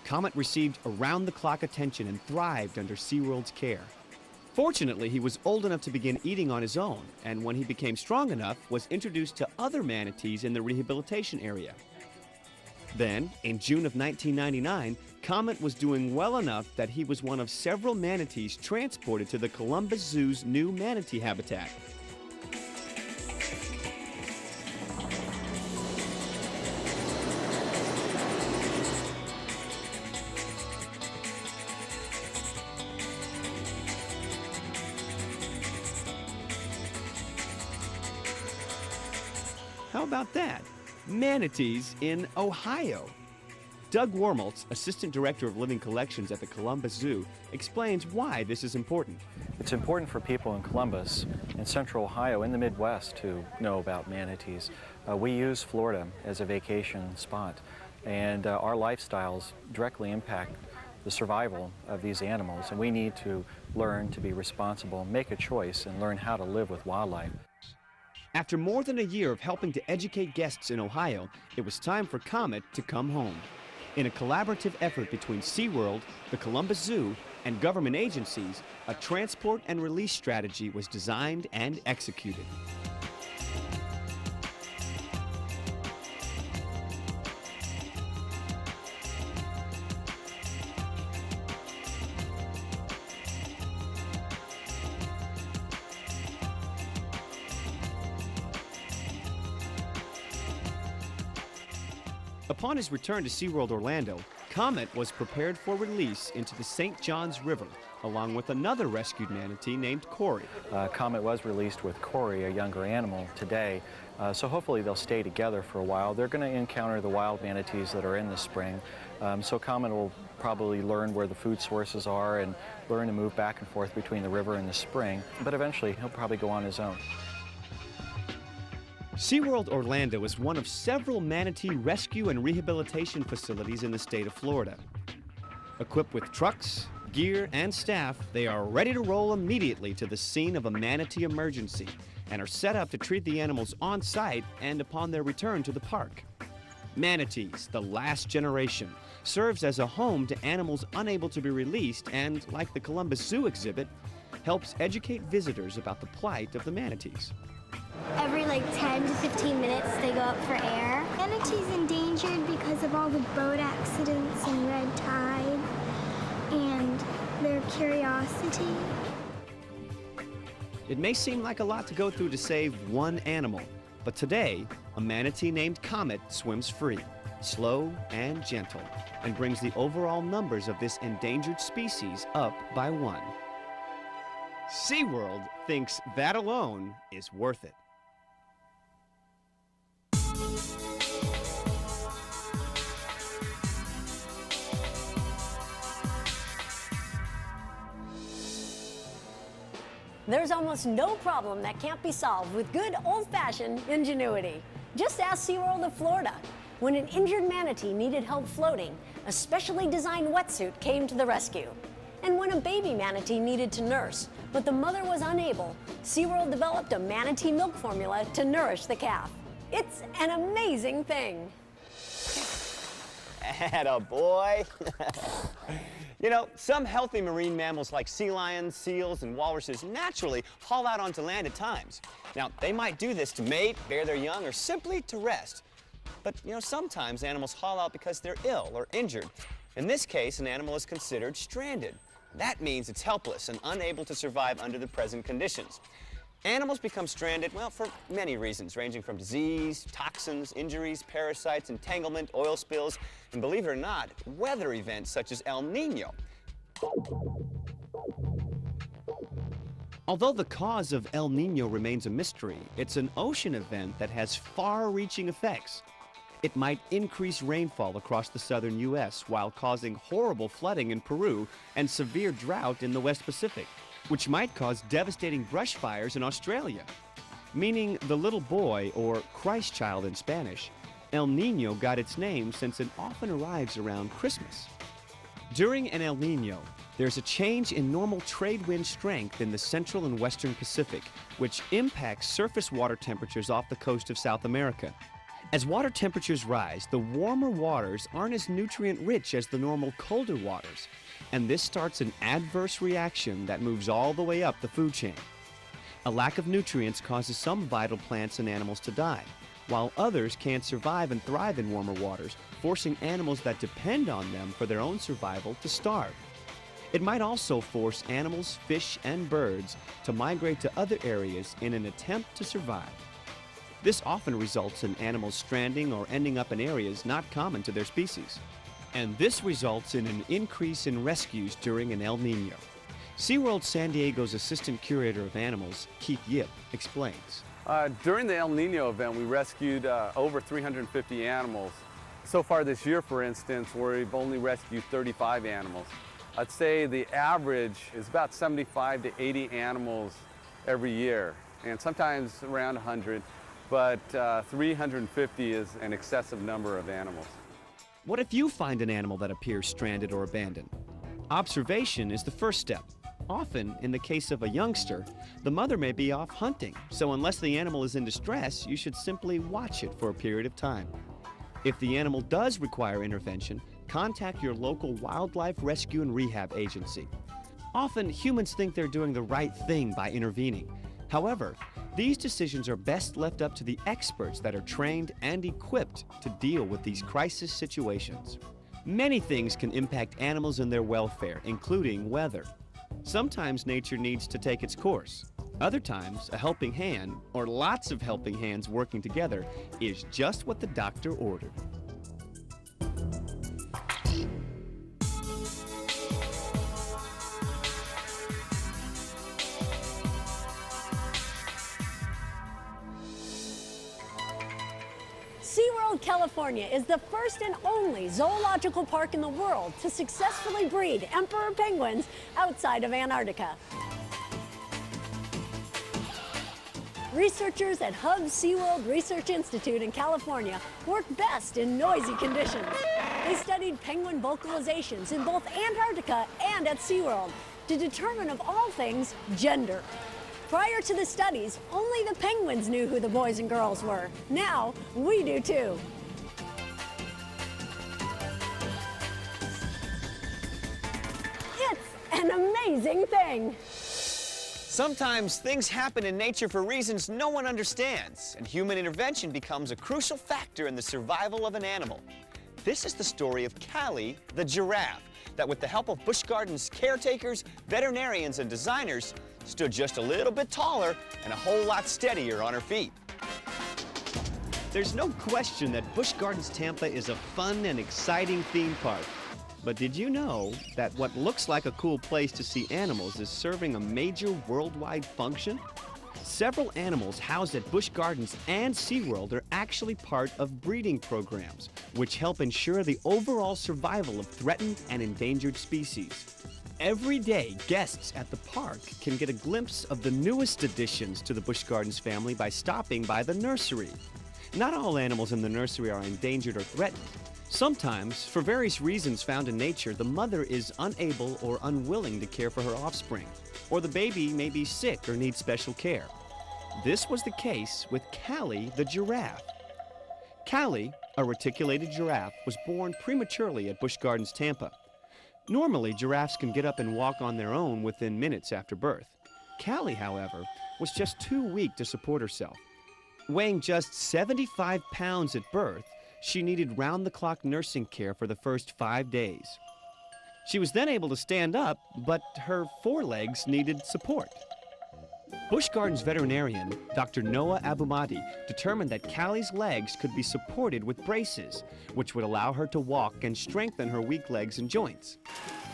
Comet received around-the-clock attention and thrived under SeaWorld's care. Fortunately, he was old enough to begin eating on his own, and when he became strong enough, was introduced to other manatees in the rehabilitation area. Then, in June of 1999, Comet was doing well enough that he was one of several manatees transported to the Columbus Zoo's new manatee habitat. How about that? Manatees in Ohio. Doug Wormeltz, Assistant Director of Living Collections at the Columbus Zoo, explains why this is important. It's important for people in Columbus, in central Ohio, in the Midwest to know about manatees. We use Florida as a vacation spot, and our lifestyles directly impact the survival of these animals, and we need to learn to be responsible, make a choice, and learn how to live with wildlife. After more than a year of helping to educate guests in Ohio, it was time for Comet to come home. In a collaborative effort between SeaWorld, the Columbus Zoo, and government agencies, a transport and release strategy was designed and executed. Upon his return to SeaWorld Orlando, Comet was prepared for release into the St. Johns River, along with another rescued manatee named Corey. Comet was released with Corey, a younger animal, today, so hopefully they'll stay together for a while. They're going to encounter the wild manatees that are in the spring, so Comet will probably learn where the food sources are and learn to move back and forth between the river and the spring, but eventually he'll probably go on his own. SeaWorld Orlando is one of several manatee rescue and rehabilitation facilities in the state of Florida. Equipped with trucks, gear, and staff, they are ready to roll immediately to the scene of a manatee emergency and are set up to treat the animals on site and upon their return to the park. Manatees, the last generation, serves as a home to animals unable to be released and, like the Columbus Zoo exhibit, helps educate visitors about the plight of the manatees. Every like 10 to 15 minutes they go up for air. Manatee's endangered because of all the boat accidents and red tide and their curiosity. It may seem like a lot to go through to save one animal, but today, a manatee named Comet swims free, slow and gentle, and brings the overall numbers of this endangered species up by 1. SeaWorld thinks that alone is worth it. There's almost no problem that can't be solved with good old-fashioned ingenuity. Just ask SeaWorld of Florida. When an injured manatee needed help floating, a specially designed wetsuit came to the rescue. And when a baby manatee needed to nurse, but the mother was unable, SeaWorld developed a manatee milk formula to nourish the calf. It's an amazing thing. Attaboy. You know, some healthy marine mammals like sea lions, seals, and walruses naturally haul out onto land at times. Now, they might do this to mate, bear their young, or simply to rest. But, you know, sometimes animals haul out because they're ill or injured. In this case, an animal is considered stranded. That means it's helpless and unable to survive under the present conditions. Animals become stranded, well, for many reasons, ranging from disease, toxins, injuries, parasites, entanglement, oil spills, and believe it or not, weather events such as El Nino. Although the cause of El Nino remains a mystery, it's an ocean event that has far-reaching effects. It might increase rainfall across the southern U.S. while causing horrible flooding in Peru and severe drought in the West Pacific, which might cause devastating brush fires in Australia. Meaning the little boy, or Christ child in Spanish, El Nino got its name since it often arrives around Christmas. During an El Nino, there's a change in normal trade wind strength in the central and western Pacific, which impacts surface water temperatures off the coast of South America. As water temperatures rise, the warmer waters aren't as nutrient-rich as the normal colder waters, and this starts an adverse reaction that moves all the way up the food chain. A lack of nutrients causes some vital plants and animals to die, while others can't survive and thrive in warmer waters, forcing animals that depend on them for their own survival to starve. It might also force animals, fish, and birds to migrate to other areas in an attempt to survive. This often results in animals stranding or ending up in areas not common to their species. And this results in an increase in rescues during an El Nino. SeaWorld San Diego's Assistant Curator of Animals, Keith Yip, explains. During the El Nino event, we rescued over 350 animals. So far this year, for instance, we've only rescued 35 animals. I'd say the average is about 75 to 80 animals every year, and sometimes around 100, but 350 is an excessive number of animals. What if you find an animal that appears stranded or abandoned? Observation is the first step. Often, in the case of a youngster, the mother may be off hunting, so unless the animal is in distress, you should simply watch it for a period of time. If the animal does require intervention, contact your local wildlife rescue and rehab agency. Often, humans think they're doing the right thing by intervening. However, these decisions are best left up to the experts that are trained and equipped to deal with these crisis situations. Many things can impact animals and their welfare, including weather. Sometimes nature needs to take its course. Other times, a helping hand, or lots of helping hands working together, is just what the doctor ordered. SeaWorld California is the first and only zoological park in the world to successfully breed emperor penguins outside of Antarctica. Researchers at Hub SeaWorld Research Institute in California work best in noisy conditions. They studied penguin vocalizations in both Antarctica and at SeaWorld to determine, of all things, gender. Prior to the studies, only the penguins knew who the boys and girls were. Now, we do too. It's an amazing thing. Sometimes things happen in nature for reasons no one understands, and human intervention becomes a crucial factor in the survival of an animal. This is the story of Callie, the giraffe, that with the help of Busch Gardens caretakers, veterinarians, and designers, stood just a little bit taller and a whole lot steadier on her feet. There's no question that Busch Gardens Tampa is a fun and exciting theme park. But did you know that what looks like a cool place to see animals is serving a major worldwide function? Several animals housed at Busch Gardens and SeaWorld are actually part of breeding programs, which help ensure the overall survival of threatened and endangered species. Every day, guests at the park can get a glimpse of the newest additions to the Busch Gardens family by stopping by the nursery. Not all animals in the nursery are endangered or threatened. Sometimes, for various reasons found in nature, the mother is unable or unwilling to care for her offspring, or the baby may be sick or need special care. This was the case with Callie the giraffe. Callie, a reticulated giraffe, was born prematurely at Busch Gardens Tampa. Normally, giraffes can get up and walk on their own within minutes after birth. Callie, however, was just too weak to support herself. Weighing just 75 pounds at birth, she needed round-the-clock nursing care for the first 5 days. She was then able to stand up, but her forelegs needed support. Busch Gardens veterinarian Dr. Noah Abumadi determined that Callie's legs could be supported with braces, which would allow her to walk and strengthen her weak legs and joints.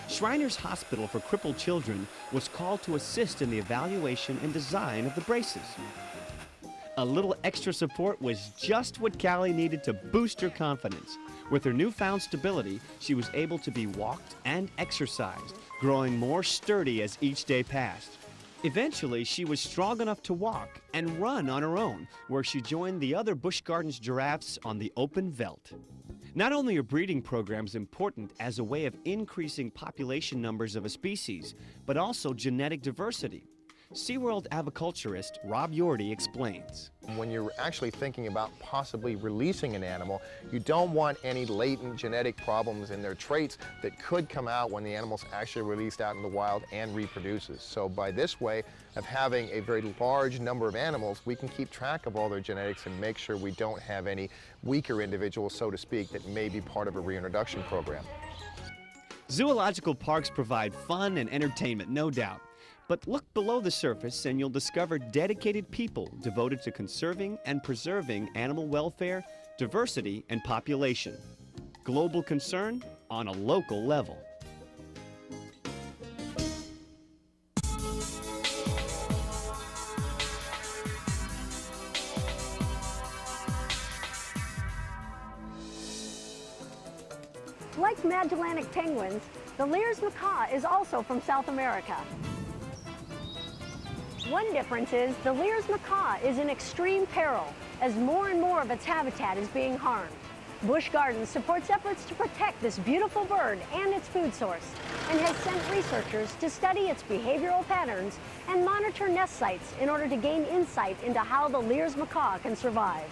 Shriners Hospital for Crippled Children was called to assist in the evaluation and design of the braces. A little extra support was just what Callie needed to boost her confidence. With her newfound stability, she was able to be walked and exercised, growing more sturdy as each day passed. Eventually, she was strong enough to walk and run on her own, where she joined the other Busch Gardens giraffes on the open veldt. Not only are breeding programs important as a way of increasing population numbers of a species, but also genetic diversity. SeaWorld aviculturist Rob Yorty explains. When you're actually thinking about possibly releasing an animal, you don't want any latent genetic problems in their traits that could come out when the animal's actually released out in the wild and reproduces. So by this way of having a very large number of animals, we can keep track of all their genetics and make sure we don't have any weaker individuals, so to speak, that may be part of a reintroduction program. Zoological parks provide fun and entertainment, no doubt. But look below the surface and you'll discover dedicated people devoted to conserving and preserving animal welfare, diversity, and population. Global concern on a local level. Like Magellanic penguins, the Lear's macaw is also from South America. One difference is the Lear's macaw is in extreme peril as more and more of its habitat is being harmed. Busch Gardens supports efforts to protect this beautiful bird and its food source and has sent researchers to study its behavioral patterns and monitor nest sites in order to gain insight into how the Lear's macaw can survive.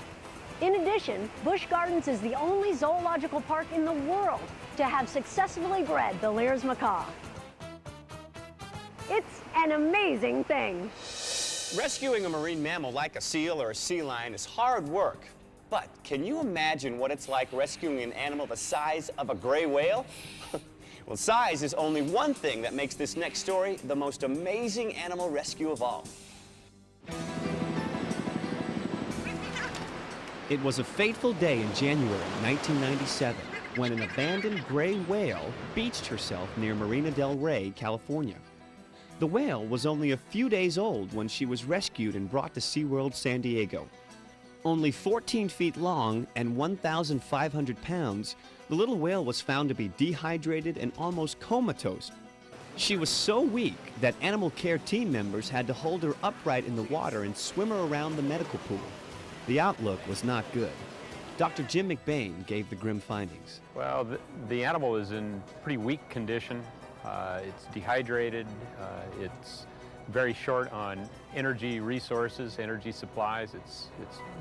In addition, Busch Gardens is the only zoological park in the world to have successfully bred the Lear's macaw. It's an amazing thing. Rescuing a marine mammal like a seal or a sea lion is hard work. But can you imagine what it's like rescuing an animal the size of a gray whale? Well, size is only one thing that makes this next story the most amazing animal rescue of all. It was a fateful day in January 1997 when an abandoned gray whale beached herself near Marina del Rey, California. The whale was only a few days old when she was rescued and brought to SeaWorld San Diego. Only 14 feet long and 1,500 pounds, the little whale was found to be dehydrated and almost comatose. She was so weak that animal care team members had to hold her upright in the water and swim her around the medical pool. The outlook was not good. Dr. Jim McBain gave the grim findings. Well, the animal is in pretty weak condition. It's dehydrated, it's very short on energy resources, energy supplies, it's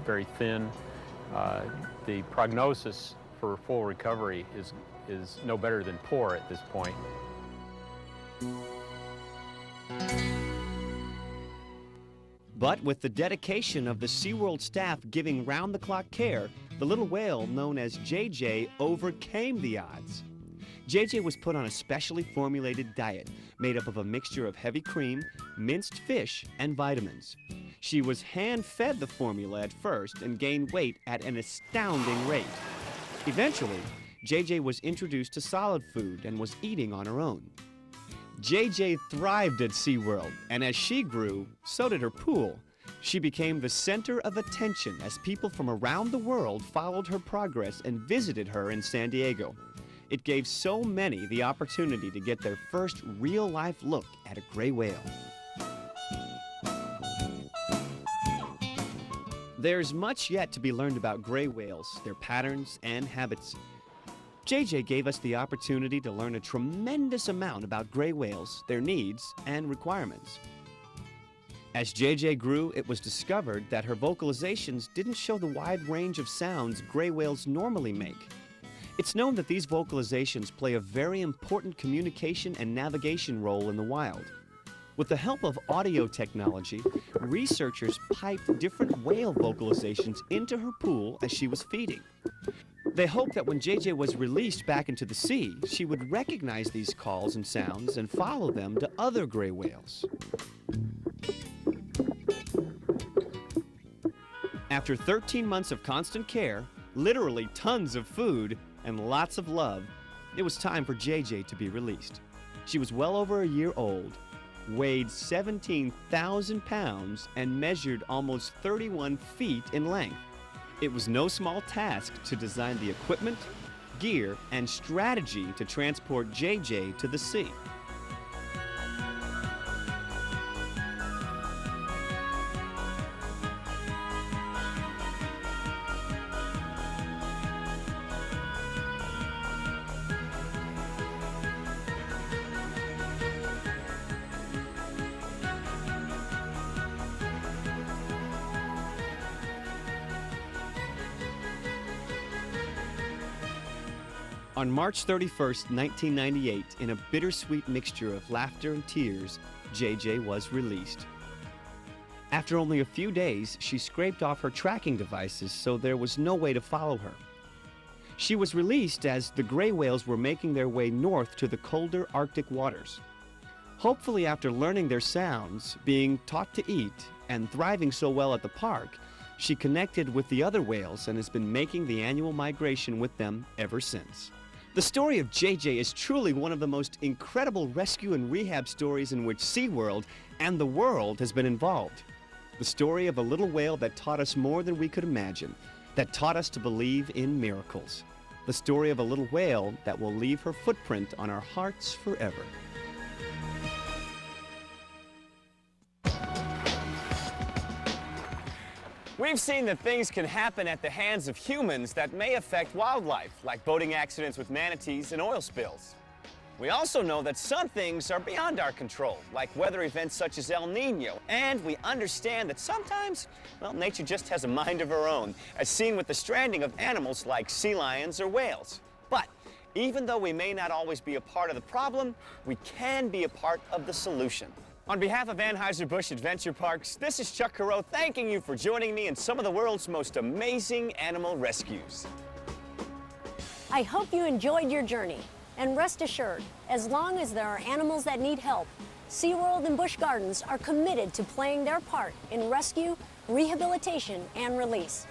very thin. The prognosis for full recovery is no better than poor at this point. But with the dedication of the SeaWorld staff giving round-the-clock care, the little whale known as JJ overcame the odds. JJ was put on a specially formulated diet made up of a mixture of heavy cream, minced fish, and vitamins. She was hand-fed the formula at first and gained weight at an astounding rate. Eventually, JJ was introduced to solid food and was eating on her own. JJ thrived at SeaWorld, and as she grew, so did her pool. She became the center of attention as people from around the world followed her progress and visited her in San Diego. It gave so many the opportunity to get their first real-life look at a gray whale. There's much yet to be learned about gray whales, their patterns and habits. JJ gave us the opportunity to learn a tremendous amount about gray whales, their needs, and requirements. As JJ grew, it was discovered that her vocalizations didn't show the wide range of sounds gray whales normally make. It's known that these vocalizations play a very important communication and navigation role in the wild. With the help of audio technology, researchers piped different whale vocalizations into her pool as she was feeding. They hoped that when JJ was released back into the sea, she would recognize these calls and sounds and follow them to other gray whales. After 13 months of constant care, literally tons of food, and lots of love, it was time for JJ to be released. She was well over a year old, weighed 17,000 pounds, and measured almost 31 feet in length. It was no small task to design the equipment, gear, and strategy to transport JJ to the sea. On March 31st, 1998, in a bittersweet mixture of laughter and tears, JJ was released. After only a few days, she scraped off her tracking devices, so there was no way to follow her. She was released as the gray whales were making their way north to the colder Arctic waters. Hopefully, after learning their sounds, being taught to eat, and thriving so well at the park, she connected with the other whales and has been making the annual migration with them ever since. The story of JJ is truly one of the most incredible rescue and rehab stories in which SeaWorld and the world has been involved. The story of a little whale that taught us more than we could imagine, that taught us to believe in miracles. The story of a little whale that will leave her footprint on our hearts forever. We've seen that things can happen at the hands of humans that may affect wildlife, like boating accidents with manatees and oil spills. We also know that some things are beyond our control, like weather events such as El Nino. And we understand that sometimes, well, nature just has a mind of her own, as seen with the stranding of animals like sea lions or whales. But even though we may not always be a part of the problem, we can be a part of the solution. On behalf of Anheuser-Busch Adventure Parks, this is Chuck Carreau thanking you for joining me in some of the world's most amazing animal rescues. I hope you enjoyed your journey. And rest assured, as long as there are animals that need help, SeaWorld and Busch Gardens are committed to playing their part in rescue, rehabilitation, and release.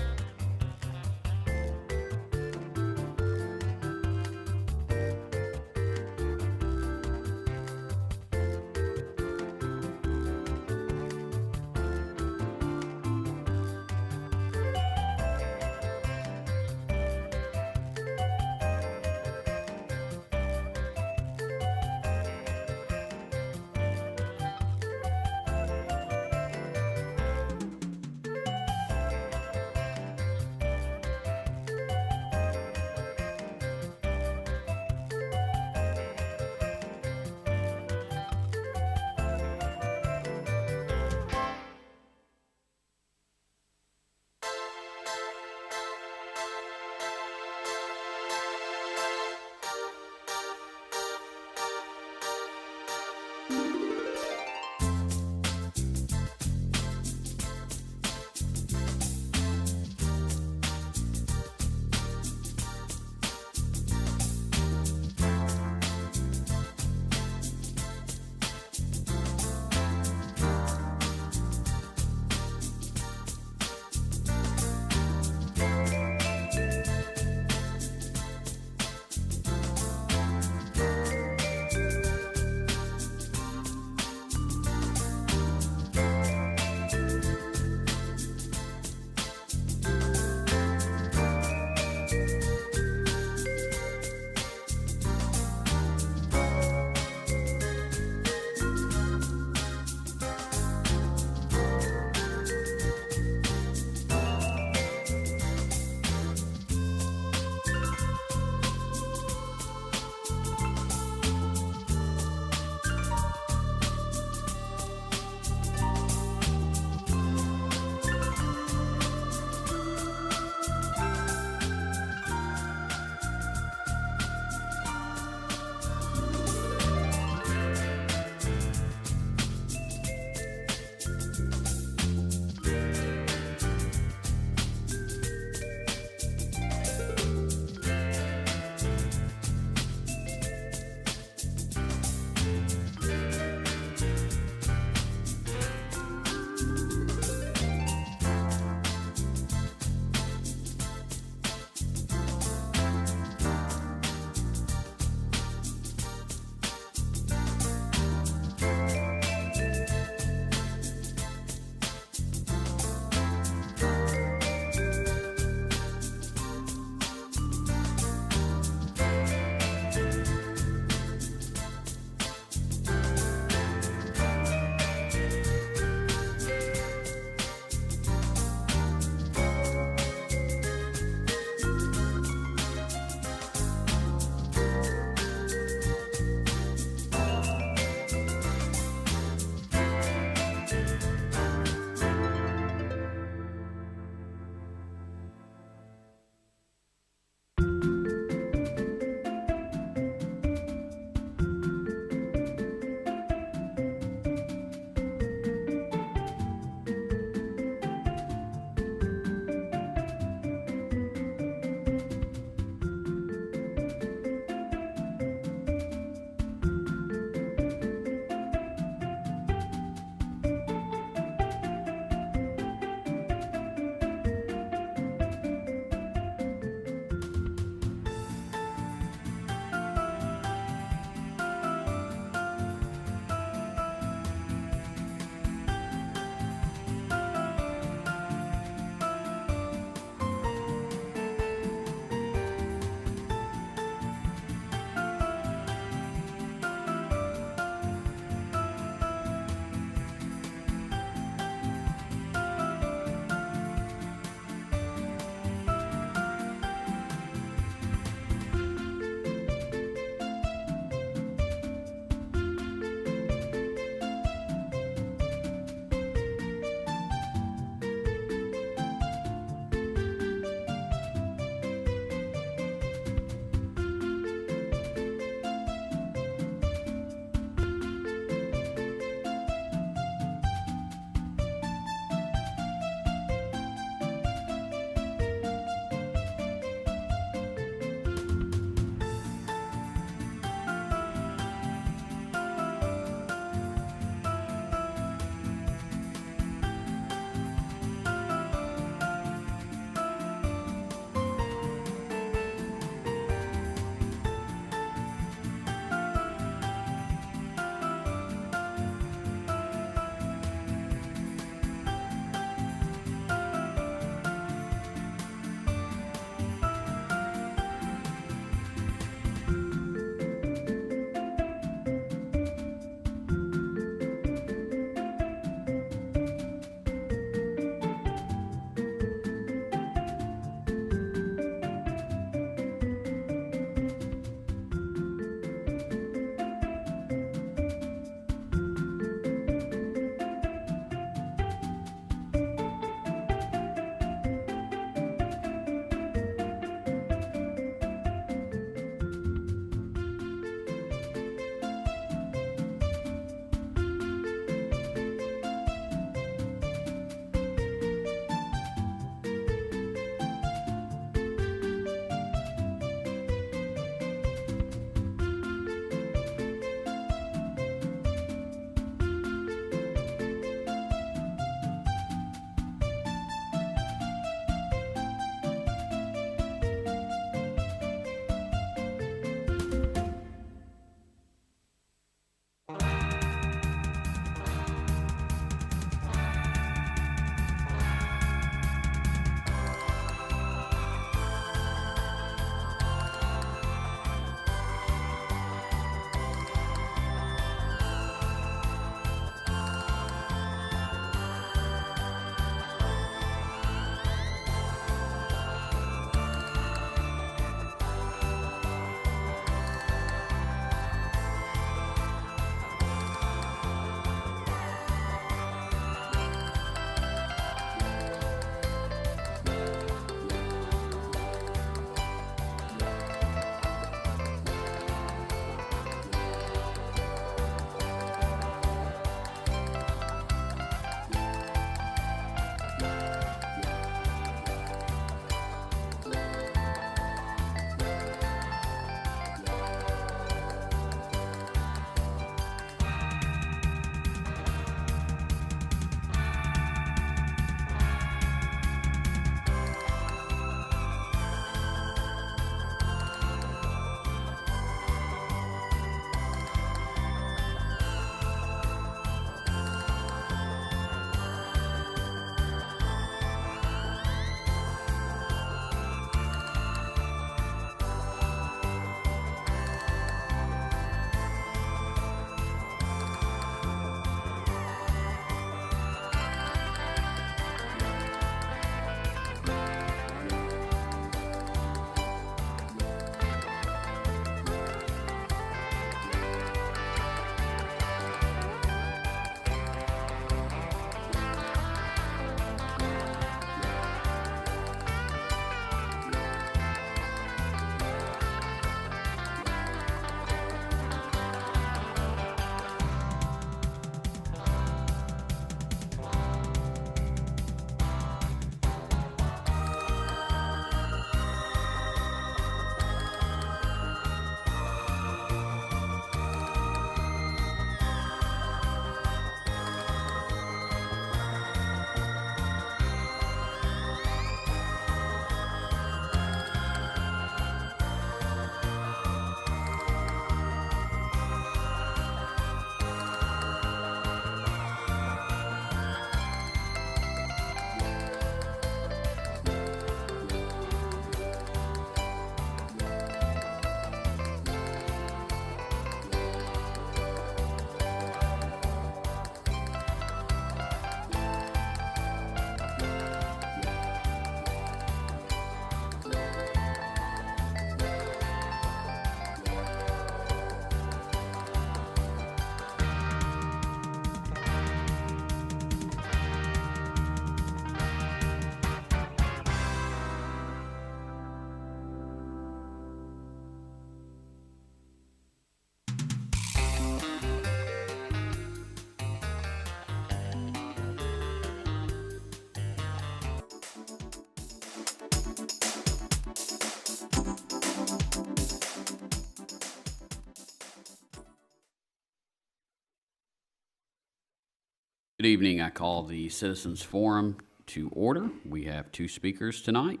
Good evening. I call the Citizens Forum to order. We have two speakers tonight.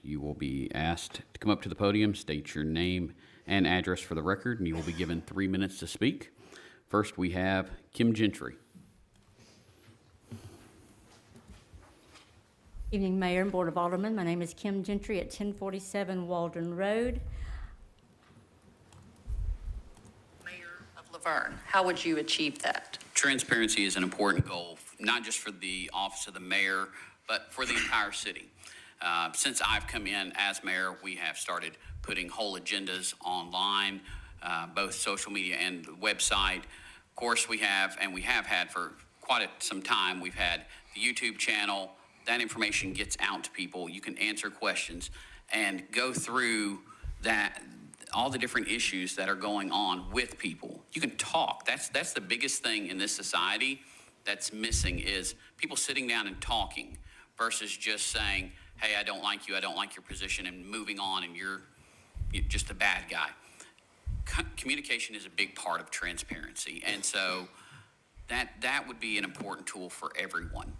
You will be asked to come up to the podium, state your name and address for the record, and you will be given 3 minutes to speak. First, we have Kim Gentry. Evening, Mayor and Board of Aldermen. My name is Kim Gentry at 1047 Waldron Road. Mayor of LaVergne, how would you achieve that? Transparency is an important goal, not just for the office of the mayor, but for the entire city. Since I've come in as mayor, we have started putting whole agendas online, both social media and the website. Of course, we have had for quite some time, we've had the YouTube channel. That information gets out to people. You can answer questions and go through that, all the different issues that are going on with people. You can talk. That's the biggest thing in this society that's missing, is people sitting down and talking versus just saying, hey, I don't like you, I don't like your position, and moving on, and you're just a bad guy. Communication is a big part of transparency, and so that would be an important tool for everyone,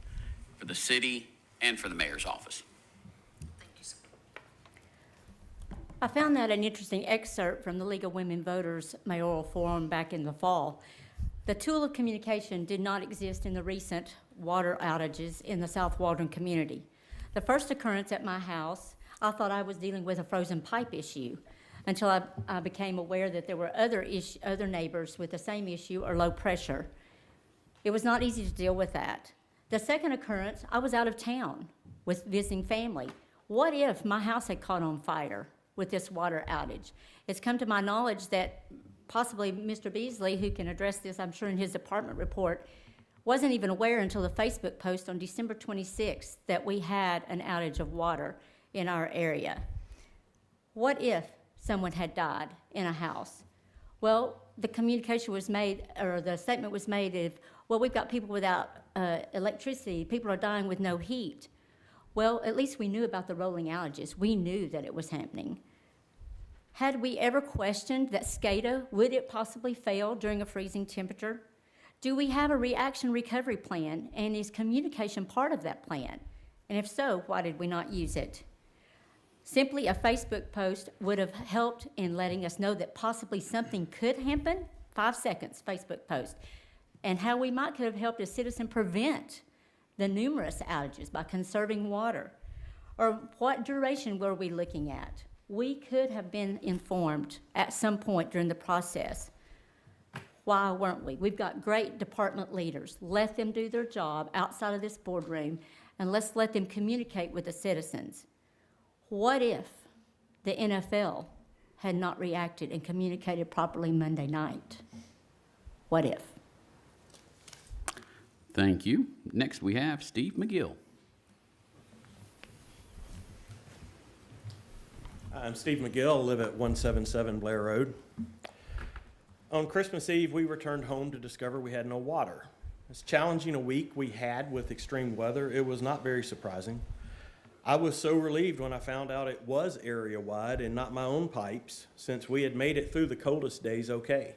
for the city and for the mayor's office. I found that an interesting excerpt from the League of Women Voters mayoral forum back in the fall. The tool of communication did not exist in the recent water outages in the South Waldron community. The first occurrence at my house, I thought I was dealing with a frozen pipe issue until I became aware that there were other neighbors with the same issue or low pressure. It was not easy to deal with that. The second occurrence, I was out of town with visiting family. What if my house had caught on fire with this water outage? It's come to my knowledge that possibly Mr. Beasley, who can address this, I'm sure, in his department report, wasn't even aware until the Facebook post on December 26th that we had an outage of water in our area. What if someone had died in a house? Well, the communication was made, or the statement was made of, well, we've got people without electricity, people are dying with no heat. Well, at least we knew about the rolling outages. We knew that it was happening. Had we ever questioned that SCADA, would it possibly fail during a freezing temperature? Do we have a reaction recovery plan, and is communication part of that plan? And if so, why did we not use it? Simply a Facebook post would have helped in letting us know that possibly something could happen. 5 seconds, Facebook post. And how we might could have helped a citizen prevent the numerous outages by conserving water. Or what duration were we looking at? We could have been informed at some point during the process. Why weren't we? We've got great department leaders. Let them do their job outside of this boardroom, and let's let them communicate with the citizens. What if the NFL had not reacted and communicated properly Monday night? What if? Thank you. Next, we have Steve McGill. I'm Steve McGill, live at 177 Blair Road. On Christmas Eve, we returned home to discover we had no water. As challenging a week we had with extreme weather, it was not very surprising. I was so relieved when I found out it was area-wide and not my own pipes, since we had made it through the coldest days okay.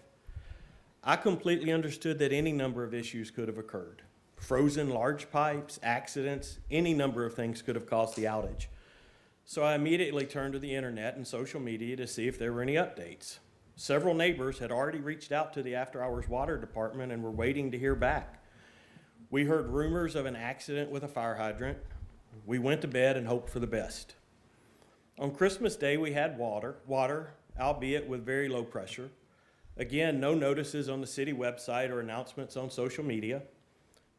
I completely understood that any number of issues could have occurred. Frozen large pipes, accidents, any number of things could have caused the outage. So I immediately turned to the internet and social media to see if there were any updates. Several neighbors had already reached out to the after-hours water department and were waiting to hear back. We heard rumors of an accident with a fire hydrant. We went to bed and hoped for the best. On Christmas Day, we had water, albeit with very low pressure. Again, no notices on the city website or announcements on social media.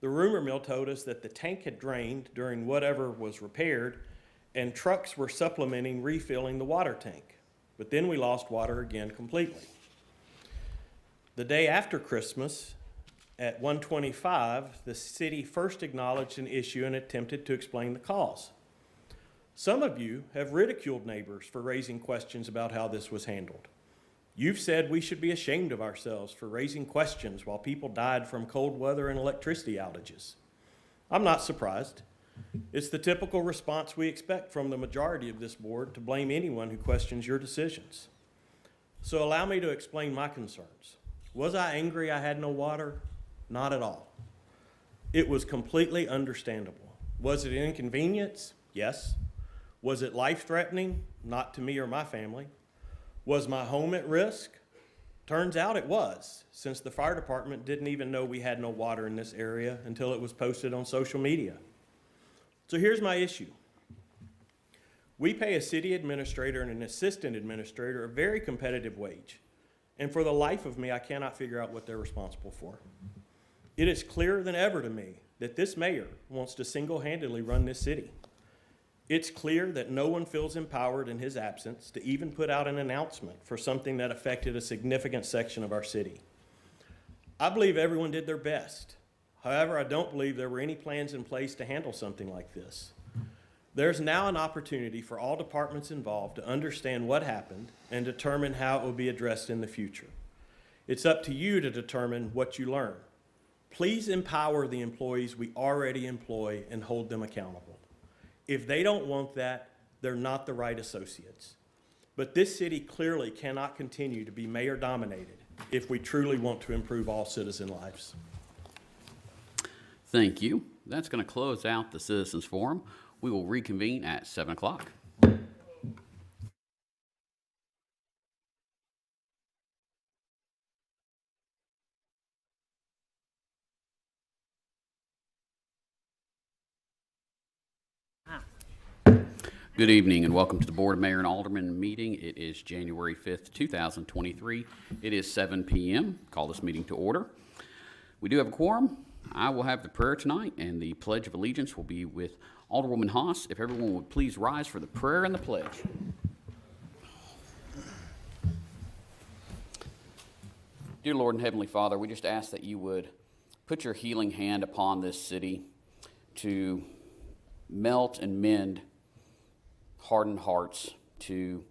The rumor mill told us that the tank had drained during whatever was repaired, and trucks were supplementing refilling the water tank. But then we lost water again completely. The day after Christmas, at 1:25, the city first acknowledged an issue and attempted to explain the cause. Some of you have ridiculed neighbors for raising questions about how this was handled. You've said we should be ashamed of ourselves for raising questions while people died from cold weather and electricity outages. I'm not surprised. It's the typical response we expect from the majority of this board to blame anyone who questions your decisions. So allow me to explain my concerns. Was I angry I had no water? Not at all. It was completely understandable. Was it an inconvenience? Yes. Was it life-threatening? Not to me or my family. Was my home at risk? Turns out it was, since the fire department didn't even know we had no water in this area until it was posted on social media. So here's my issue. We pay a city administrator and an assistant administrator a very competitive wage, and for the life of me, I cannot figure out what they're responsible for. It is clearer than ever to me that this mayor wants to single-handedly run this city. It's clear that no one feels empowered in his absence to even put out an announcement for something that affected a significant section of our city. I believe everyone did their best. However, I don't believe there were any plans in place to handle something like this. There's now an opportunity for all departments involved to understand what happened and determine how it will be addressed in the future. It's up to you to determine what you learn. Please empower the employees we already employ and hold them accountable. If they don't want that, they're not the right associates. But this city clearly cannot continue to be mayor-dominated if we truly want to improve all citizen lives. Thank you. That's going to close out the Citizens Forum. We will reconvene at 7 o'clock. Good evening and welcome to the Board of Mayor and Alderman meeting. It is January 5th, 2023. It is 7 p.m. Call this meeting to order. We do have a quorum. I will have the prayer tonight, and the Pledge of Allegiance will be with Alderwoman Haas. If everyone would please rise for the prayer and the pledge. Dear Lord and Heavenly Father, we just ask that you would put your healing hand upon this city to melt and mend hardened hearts, to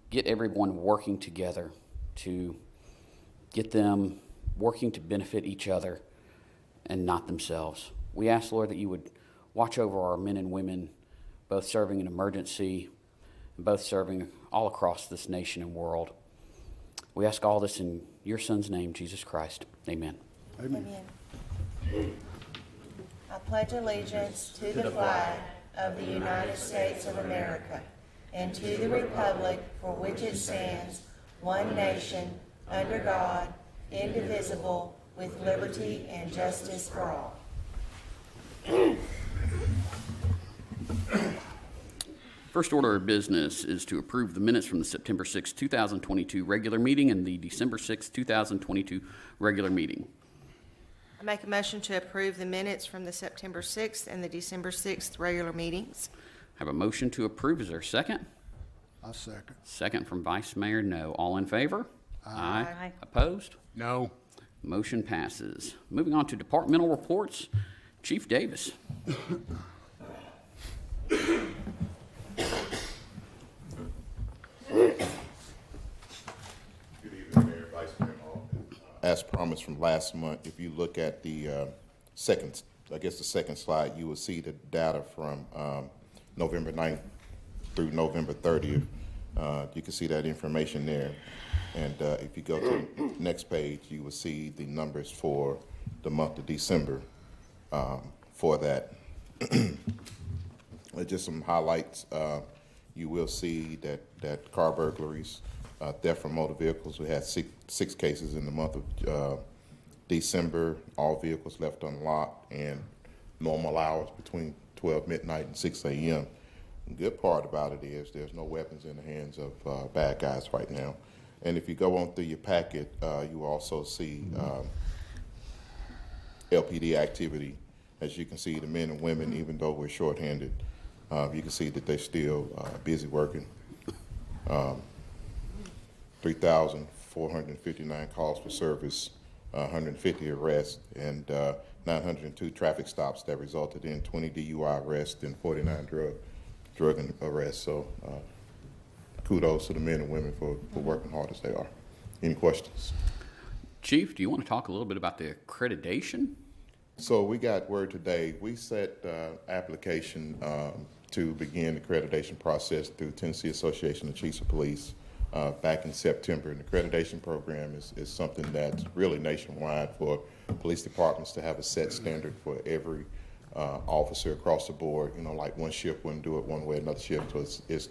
get everyone working together, to get them working to benefit each other and not themselves. We ask, Lord, that you would watch over our men and women, both serving in emergency and both serving all across this nation and world. We ask all this in your Son's name, Jesus Christ. Amen. Amen. I pledge allegiance to the flag of the United States of America and to the republic for which it stands, one nation, under God, indivisible, with liberty and justice for all. First order of business is to approve the minutes from the September 6, 2022 regular meeting and the December 6, 2022 regular meeting. I make a motion to approve the minutes from the September 6th and the December 6th regular meetings. I have a motion to approve. Is there a second? I'll second. Second from Vice Mayor No. All in favor? Aye. Aye. Opposed? No. Motion passes. Moving on to departmental reports. Chief Davis. As promised from last month, if you look at the second slide, you will see the data from November 9th through November 30th. You can see that information there. And if you go to the next page, you will see the numbers for the month of December for that. Just some highlights. You will see that car burglaries, theft from motor vehicles. We had six cases in the month of December. All vehicles left unlocked and normal hours between 12 midnight and 6 a.m. The good part about it is there's no weapons in the hands of bad guys right now. And if you go on through your packet, you also see LPD activity. As you can see, the men and women, even though we're shorthanded, you can see that they're still busy working. 3,459 calls for service, 150 arrests, and 902 traffic stops that resulted in 20 DUI arrests and 49 drug arrests. So kudos to the men and women for working hard as they are. Any questions? Chief, do you want to talk a little bit about the accreditation? So we got word today. We set application to begin the accreditation process through Tennessee Association of Chiefs of Police. back in September. And the accreditation program is something that's really nationwide for police departments to have a set standard for every officer across the board. You know, like one shift wouldn't do it one way, another shift. So it's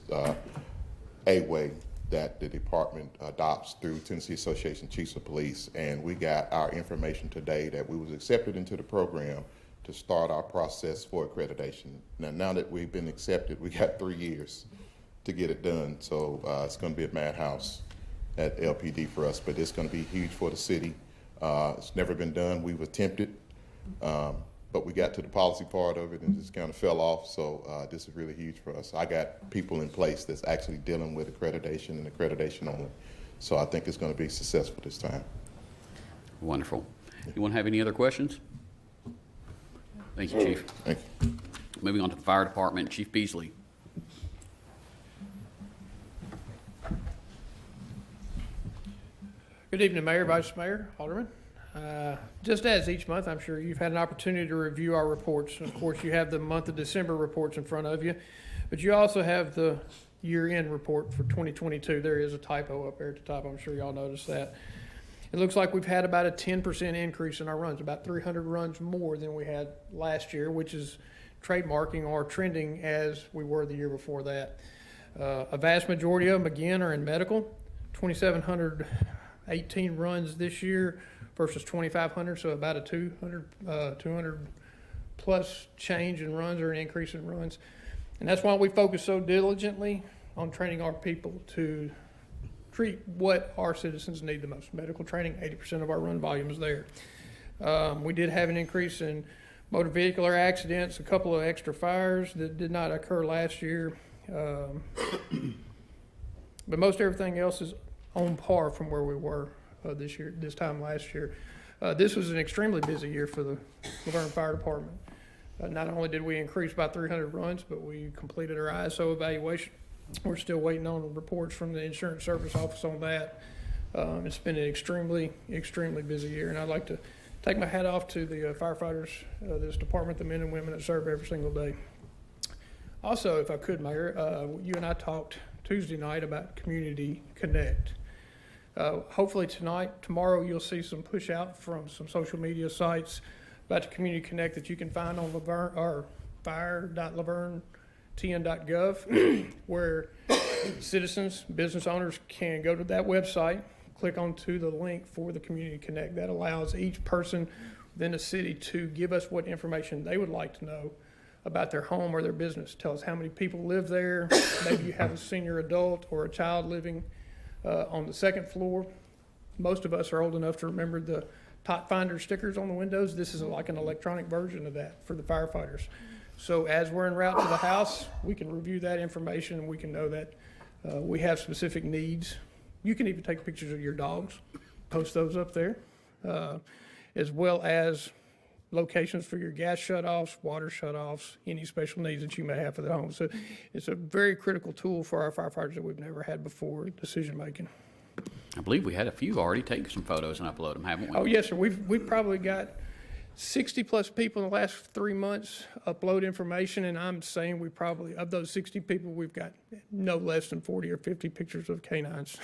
a way that the department adopts through Tennessee Association of Chiefs of Police. And we got our information today that we was accepted into the program to start our process for accreditation. Now that we've been accepted, we got 3 years to get it done. So it's going to be a madhouse at LPD for us, but it's going to be huge for the city. It's never been done. We've attempted, but we got to the policy part of it and just kind of fell off. So this is really huge for us. I got people in place that's actually dealing with accreditation and accreditation only. So I think it's going to be successful this time. Wonderful. You want to have any other questions? Thank you, Chief. Thank you. Moving on to the Fire Department, Chief Beasley. Good evening, Mayor, Vice Mayor, Alderman. Just as each month, I'm sure you've had an opportunity to review our reports. Of course, you have the month of December reports in front of you, but you also have the year-end report for 2022. There is a typo up there at the top. I'm sure y'all noticed that. It looks like we've had about a 10% increase in our runs, about 300 runs more than we had last year, which is trademarking or trending as we were the year before that. A vast majority of them, again, are in medical. 2,718 runs this year versus 2,500, so about a 200 plus change in runs or an increase in runs. And that's why we focus so diligently on training our people to treat what our citizens need the most. Medical training, 80% of our run volume is there. We did have an increase in motor vehicular accidents, a couple of extra fires that did not occur last year. But most everything else is on par from where we were this time last year. This was an extremely busy year for the LaVergne Fire Department. Not only did we increase by 300 runs, but we completed our ISO evaluation. We're still waiting on reports from the Insurance Service Office on that. It's been an extremely busy year, and I'd like to take my hat off to the firefighters, this department, the men and women that serve every single day. Also, if I could, Mayor, you and I talked Tuesday night about Community Connect. Hopefully tomorrow you'll see some push out from some social media sites about the Community Connect that you can find on LaVergne or fire.laverne.tn.gov, where citizens, business owners can go to that website, click onto the link for the Community Connect. That allows each person within the city to give us what information they would like to know about their home or their business. Tell us how many people live there. Maybe you have a senior adult or a child living on the second floor. Most of us are old enough to remember the Tot Finder stickers on the windows. This is like an electronic version of that for the firefighters. So as we're en route to the house, we can review that information and we can know that we have specific needs. You can even take pictures of your dogs, post those up there, as well as locations for your gas shutoffs, water shutoffs, any special needs that you may have for the home. So it's a very critical tool for our firefighters that we've never had before, decision making. I believe we had a few already take some photos and upload them, haven't we? Oh, yes, sir. We've probably got 60 plus people in the last 3 months upload information, and I'm saying we probably, of those 60 people, we've got no less than 40 or 50 pictures of canines.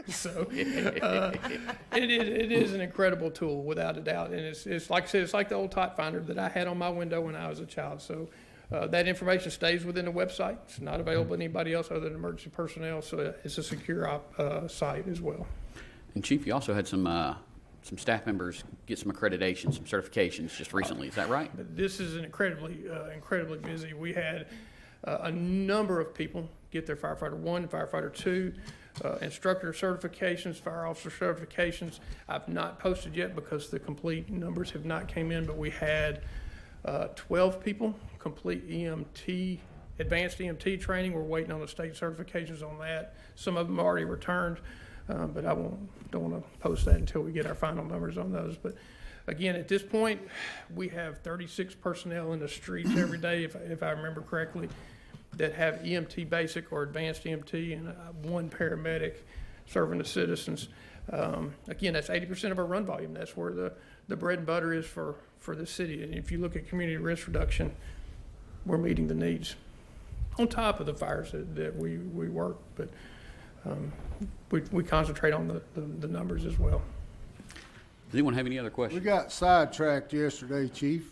So it is an incredible tool, without a doubt. And it's like I said, it's like the old Tot Finder that I had on my window when I was a child. So that information stays within the website. It's not available to anybody else other than emergency personnel, so it's a secure site as well. And Chief, you also had some staff members get some accreditation, some certifications just recently. Is that right? But this is an incredibly busy. We had a number of people get their Firefighter 1, Firefighter 2, instructor certifications, fire officer certifications. I've not posted yet because the complete numbers have not came in, but we had 12 people complete EMT, advanced EMT training. We're waiting on the state certifications on that. Some of them already returned. But I don't want to post that until we get our final numbers on those. But again, at this point, we have 36 personnel in the streets every day, if I remember correctly, that have EMT basic or advanced EMT, and 1 paramedic serving the citizens. Again, that's 80% of our run volume. That's where the bread and butter is for the city. And if you look at community risk reduction, we're meeting the needs on top of the fires that we work. But we concentrate on the numbers as well. Does anyone have any other questions? We got sidetracked yesterday, Chief,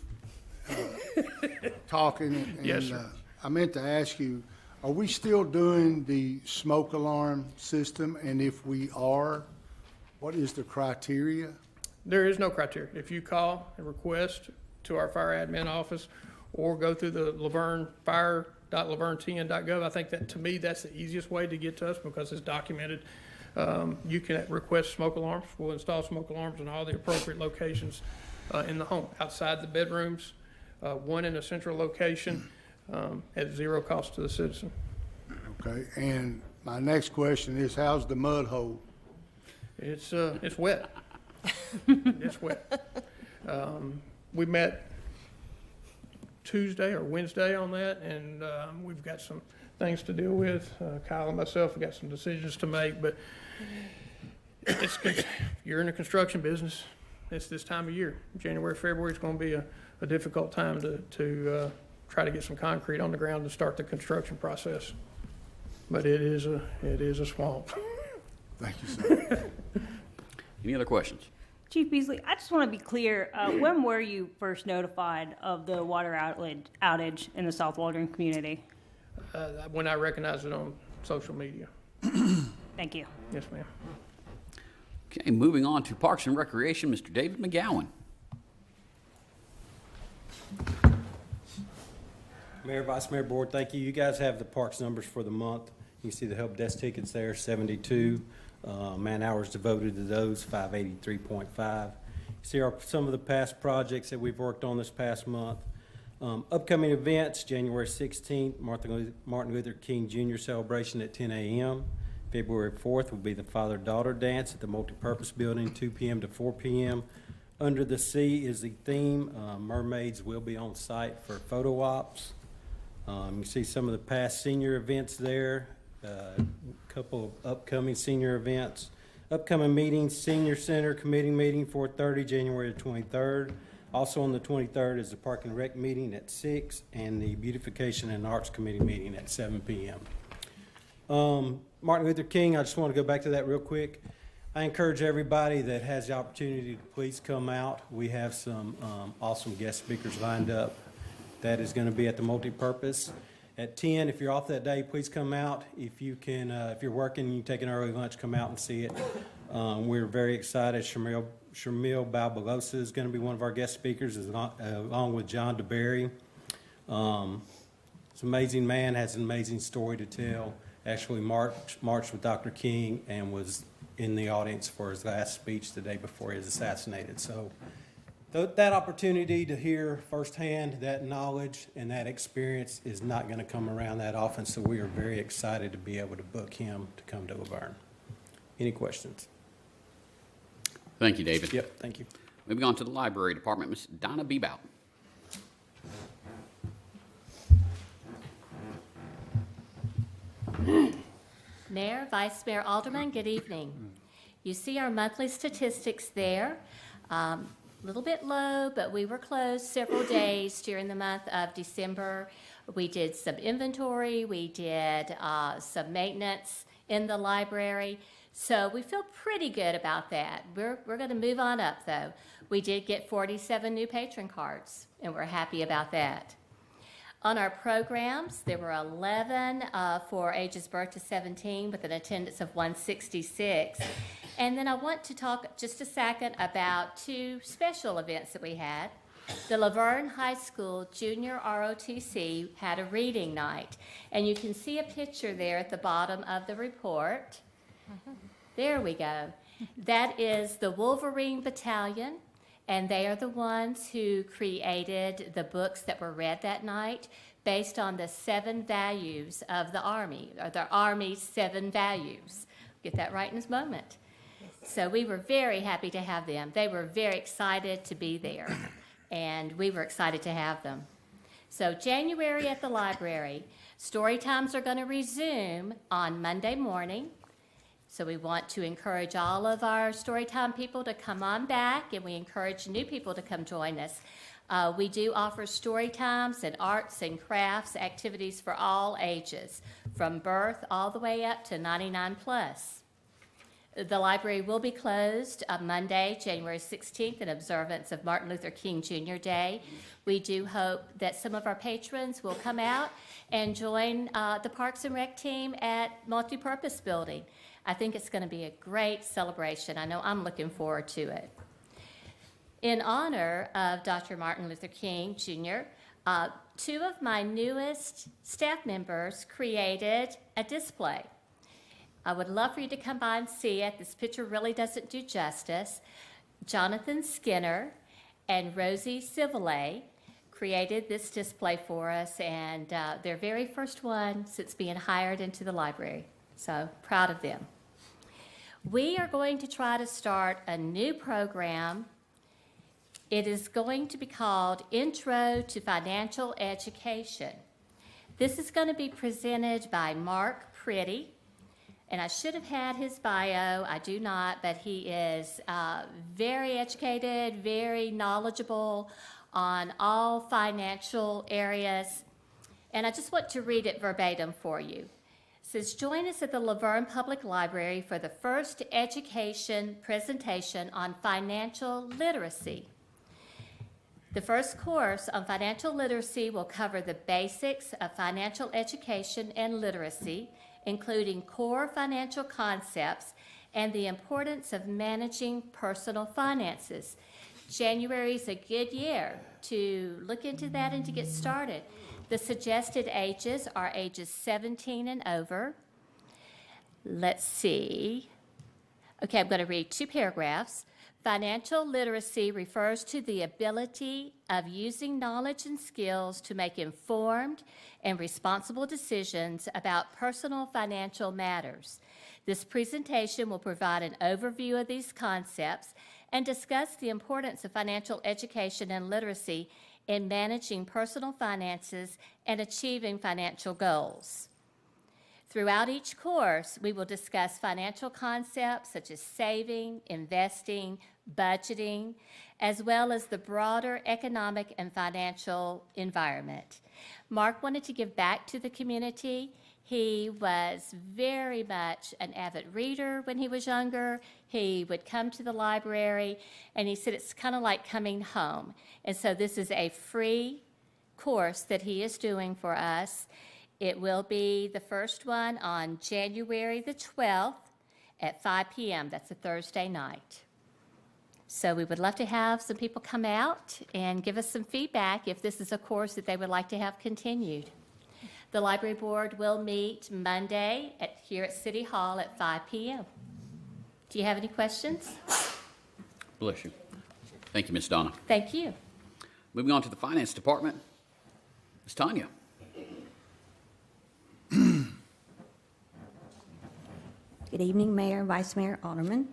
talking, and Yes, sir. I meant to ask you, are we still doing the smoke alarm system? And if we are, what is the criteria? There is no criteria. If you call and request to our fire admin office or go through the LaVergne fire.laverne370.gov, I think that, to me, that's the easiest way to get to us because it's documented. You can request smoke alarms. We'll install smoke alarms in all the appropriate locations in the home, outside the bedrooms, one in a central location at zero cost to the citizen. Okay, and my next question is, how's the mud hole? It's wet. It's wet. We met Tuesday or Wednesday on that, and we've got some things to deal with. Kyle and myself have got some decisions to make, but you're in the construction business. It's this time of year. January, February is going to be a difficult time to try to get some concrete on the ground to start the construction process. But it is a swamp. Thank you, sir. Any other questions? Chief Beasley, I just want to be clear. When were you first notified of the water outage in the South Waldron community? When I recognized it on social media. Thank you. Yes, ma'am. Okay, moving on to Parks and Recreation, Mr. David McGowan. Mayor, Vice Mayor, Board, thank you. You guys have the parks numbers for the month. You can see the help desk tickets there, 72. Man hours devoted to those, 583.5. See some of the past projects that we've worked on this past month. Upcoming events, January 16th, Martin Luther King Jr. celebration at 10 a.m. February 4th will be the father-daughter dance at the Multipurpose Building, 2 p.m. to 4 p.m. Under the Sea is the theme. Mermaids will be on site for photo ops. You can see some of the past senior events there. A couple of upcoming senior events. Upcoming meetings, Senior Center Committee meeting, 4:30, January 23rd. Also on the 23rd is the Park and Rec meeting at 6 and the Beautification and Arts Committee meeting at 7 p.m. Martin Luther King, I just want to go back to that real quick. I encourage everybody that has the opportunity to please come out. We have some awesome guest speakers lined up. That is going to be at the Multipurpose at 10. If you're off that day, please come out. If you can, if you're working and you take an early lunch, come out and see it. We're very excited. Shamil Balbalosa is going to be one of our guest speakers, along with John DeBerry. He's an amazing man, has an amazing story to tell. Actually marched with Dr. King and was in the audience for his last speech the day before he was assassinated. So that opportunity to hear firsthand that knowledge and that experience is not going to come around that often, so we are very excited to be able to book him to come to LaVergne. Any questions? Thank you, David. Yep, thank you. Moving on to the Library Department, Ms. Donna Bebout. Mayor, Vice Mayor, Alderman, good evening. You see our monthly statistics there. Little bit low, but we were closed several days during the month of December. We did some inventory, we did some maintenance in the library, so we feel pretty good about that. We're going to move on up, though. We did get 47 new patron cards, and we're happy about that. On our programs, there were 11 for ages birth to 17 with an attendance of 166. And then I want to talk just a second about two special events that we had. The LaVergne High School Junior ROTC had a reading night. And you can see a picture there at the bottom of the report. There we go. That is the Wolverine Battalion. And they are the ones who created the books that were read that night based on the 7 values of the Army, or the Army's 7 values. Get that right in this moment. So we were very happy to have them. They were very excited to be there, and we were excited to have them. So January at the library, story times are going to resume on Monday morning. So we want to encourage all of our Storytime people to come on back, and we encourage new people to come join us. We do offer story times and arts and crafts activities for all ages, from birth all the way up to 99 plus. The library will be closed on Monday, January 16th, in observance of Martin Luther King Jr. Day. We do hope that some of our patrons will come out and join the Parks and Rec team at Multipurpose Building. I think it's going to be a great celebration. I know I'm looking forward to it. In honor of Dr. Martin Luther King Jr., two of my newest staff members created a display. I would love for you to come by and see it. This picture really doesn't do justice. Jonathan Skinner and Rosie Civilay created this display for us, and their very first one since being hired into the library. So proud of them. We are going to try to start a new program. It is going to be called Intro to Financial Education. This is going to be presented by Mark Pretty. And I should have had his bio. I do not, but he is very educated, very knowledgeable on all financial areas. And I just want to read it verbatim for you. It says, join us at the LaVergne Public Library for the first education presentation on financial literacy. The first course on financial literacy will cover the basics of financial education and literacy, including core financial concepts and the importance of managing personal finances. January is a good year to look into that and to get started. The suggested ages are ages 17 and over. Let's see. Okay, I'm going to read two paragraphs. Financial literacy refers to the ability of using knowledge and skills to make informed and responsible decisions about personal financial matters. This presentation will provide an overview of these concepts and discuss the importance of financial education and literacy in managing personal finances and achieving financial goals. Throughout each course, we will discuss financial concepts such as saving, investing, budgeting, as well as the broader economic and financial environment. Mark wanted to give back to the community. He was very much an avid reader when he was younger. He would come to the library, and he said it's kind of like coming home. And so this is a free course that he is doing for us. It will be the first one on January the 12th at 5 p.m. That's a Thursday night. So we would love to have some people come out and give us some feedback if this is a course that they would like to have continued. The library board will meet Monday here at City Hall at 5 p.m. Do you have any questions? Bless you. Thank you, Ms. Donna. Thank you. Moving on to the Finance Department, Ms. Tanya. Good evening, Mayor, Vice Mayor, Alderman.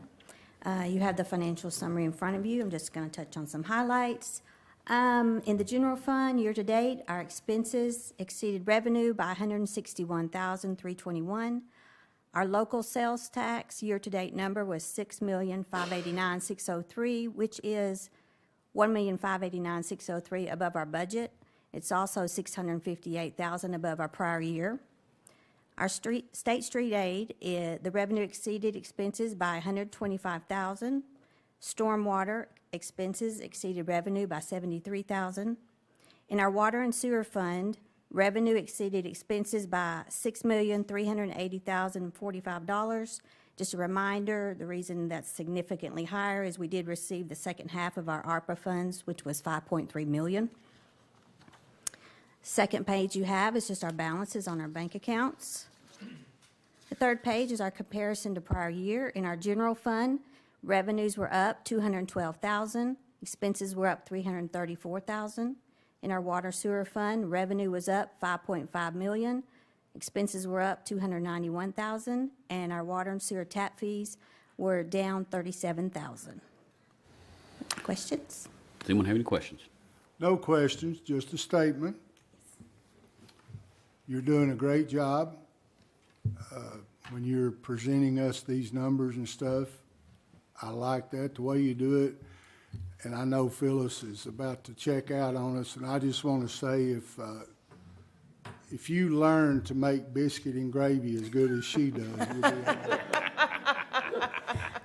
You have the financial summary in front of you. I'm just going to touch on some highlights. In the general fund, year-to-date, our expenses exceeded revenue by $161,321. Our local sales tax year-to-date number was $6,589,603, which is $1,589,603 above our budget. It's also $658,000 above our prior year. Our state street aid, the revenue exceeded expenses by $125,000. Stormwater expenses exceeded revenue by $73,000. In our water and sewer fund, revenue exceeded expenses by $6,380,045. Just a reminder, the reason that's significantly higher is we did receive the second half of our ARPA funds, which was $5.3 million. Second page you have is just our balances on our bank accounts. The third page is our comparison to prior year. In our general fund, revenues were up $212,000. Expenses were up $334,000. In our water sewer fund, revenue was up $5.5 million. Expenses were up $291,000. And our water and sewer tap fees were down $37,000. Questions? Does anyone have any questions? No questions, just a statement. You're doing a great job when you're presenting us these numbers and stuff. I like that, the way you do it. And I know Phyllis is about to check out on us, and I just want to say if you learn to make biscuit and gravy as good as she does, you'll be all right.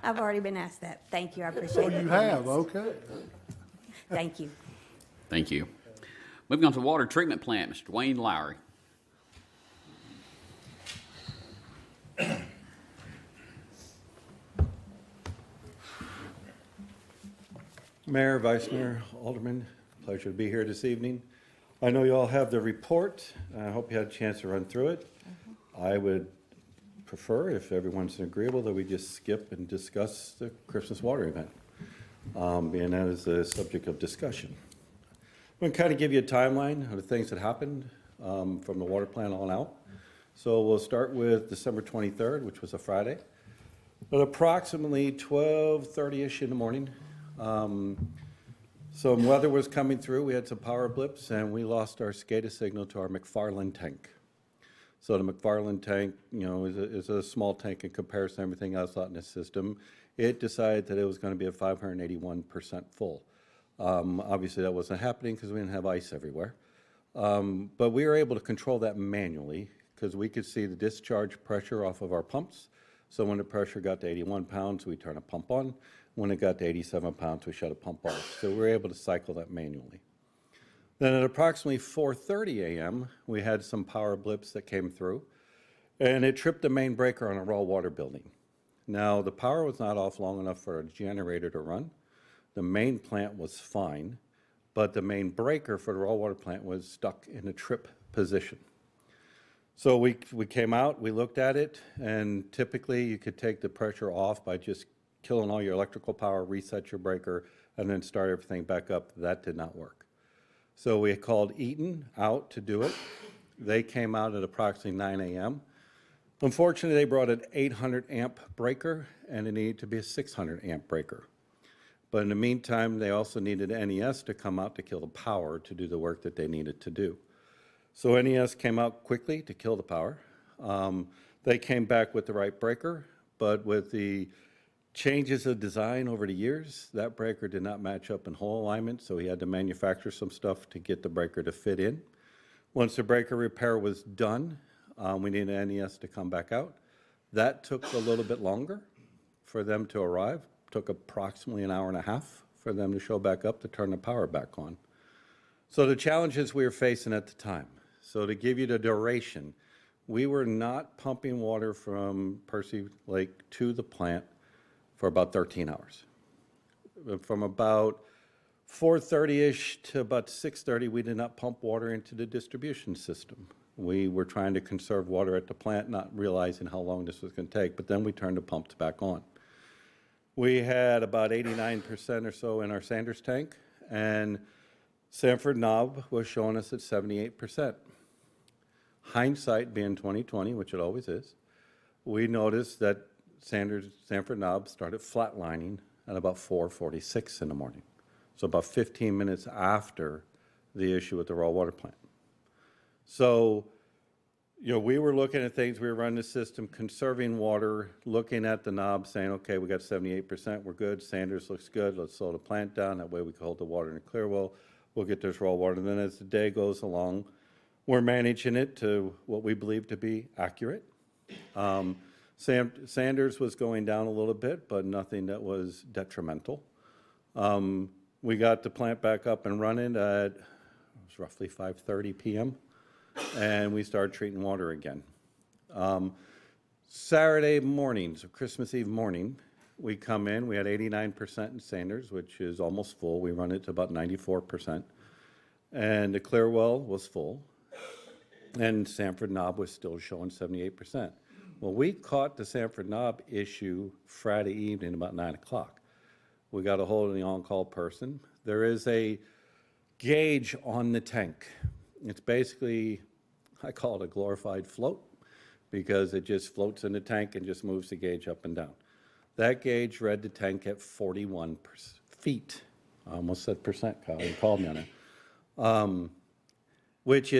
I've already been asked that. Thank you, I appreciate Oh, the you have, comments. okay. Thank you. Thank you. Moving on to the water treatment plant, Mr. Dwayne Lowry. Mayor, Vice Mayor, Alderman, pleasure to be here this evening. I know you all have the report. I hope you had a chance to run through it. I would prefer, if everyone's agreeable, that we just skip and discuss the Christmas water event, being that is the subject of discussion. I'm going to kind of give you a timeline of the things that happened from the water plant on out. So we'll start with December 23rd, which was a Friday. At approximately 12:30-ish in the morning, some weather was coming through. We had some power blips, and we lost our SCADA signal to our McFarland tank. So the McFarland tank, you know, is a small tank in comparison to everything else out in the system. It decided that it was going to be at 581% full. Obviously, that wasn't happening because we didn't have ice everywhere. But we were able to control that manually because we could see the discharge pressure off of our pumps. So when the pressure got to 81 pounds, we turn a pump on. When it got to 87 pounds, we shut a pump off. So we were able to cycle that manually. Then at approximately 4:30 a.m., we had some power blips that came through, and it tripped the main breaker on a raw water building. Now, the power was not off long enough for a generator to run. The main plant was fine, but the main breaker for the raw water plant was stuck in a trip position. So we came out, we looked at it, and typically you could take the pressure off by just killing all your electrical power, reset your breaker, and then start everything back up. That did not work. So we called Eaton out to do it. They came out at approximately 9 a.m. Unfortunately, they brought an 800 amp breaker, and it needed to be a 600 amp breaker. But in the meantime, they also needed NES to come out to kill the power to do the work that they needed to do. So NES came out quickly to kill the power. They came back with the right breaker, but with the changes of design over the years, that breaker did not match up in hole alignment, so he had to manufacture some stuff to get the breaker to fit in. Once the breaker repair was done, we needed NES to come back out. That took a little bit longer for them to arrive. Took approximately an hour and a half for them to show back up to turn the power back on. So the challenges we were facing at the time. So to give you the duration, we were not pumping water from Percy Lake to the plant for about 13 hours. From about 4:30-ish to about 6:30, we did not pump water into the distribution system. We were trying to conserve water at the plant, not realizing how long this was going to take, but then we turned the pumps back on. We had about 89% or so in our Sanders tank, and Sanford Knob was showing us at 78%. Hindsight being 2020, which it always is, we noticed that Sanford Knob started flatlining at about 4:46 in the morning. So about 15 minutes after the issue with the raw water plant. So, you know, we were looking at things, we were running the system, conserving water, looking at the knob, saying, okay, we got 78%, we're good, Sanders looks good, let's slow the plant down, that way we can hold the water in a clear well, we'll get this raw water. And then as the day goes along, we're managing it to what we believe to be accurate. Sanders was going down a little bit, but nothing that was detrimental. We got the plant back up and running at, it was roughly 5:30 p.m., and we started treating water again. Saturday morning, so Christmas Eve morning, we come in, we had 89% in Sanders, which is almost full. We run it to about 94%. And the clear well was full, and Sanford Knob was still showing 78%. Well, we caught the Sanford Knob issue Friday evening about 9 o'clock. We got a hold of the on-call person. There is a gauge on the tank. It's basically, I call it a glorified float, because it just floats in the tank and just moves the gauge up and down. That gauge read the tank at 41 feet. I almost said percent, Kyle, you called me on it. Which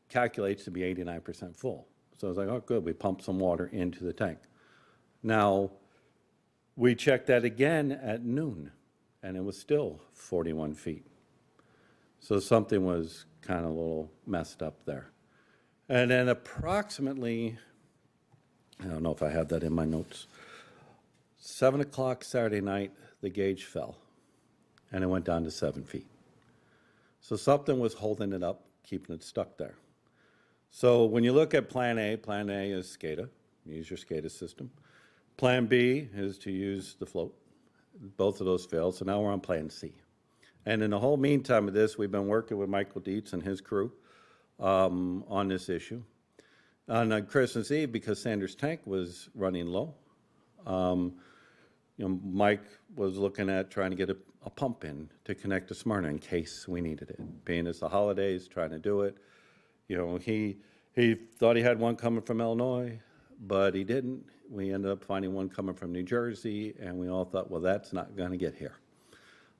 calculates to be 89% full. So I was like, oh, good, we pumped some water into the tank. Now, we checked that again at noon, and it was still 41 feet. So something was kind of a little messed up there. And then approximately, I don't know if I have that in my notes, 7 o'clock Saturday night, the gauge fell, and it went down to 7 feet. So something was holding it up, keeping it stuck there. So when you look at Plan A is SCADA, use your SCADA system. Plan B is to use the float. Both of those failed, so now we're on Plan C. And in the whole meantime of this, we've been working with Michael Dietz and his crew on this issue. On Christmas Eve, because Sanders' tank was running low, Mike was looking at trying to get a pump in to connect to Smyrna in case we needed it. Being it's the holidays, trying to do it. He thought he had one coming from Illinois, but he didn't. We ended up finding one coming from New Jersey, and we all thought, well, that's not going to get here.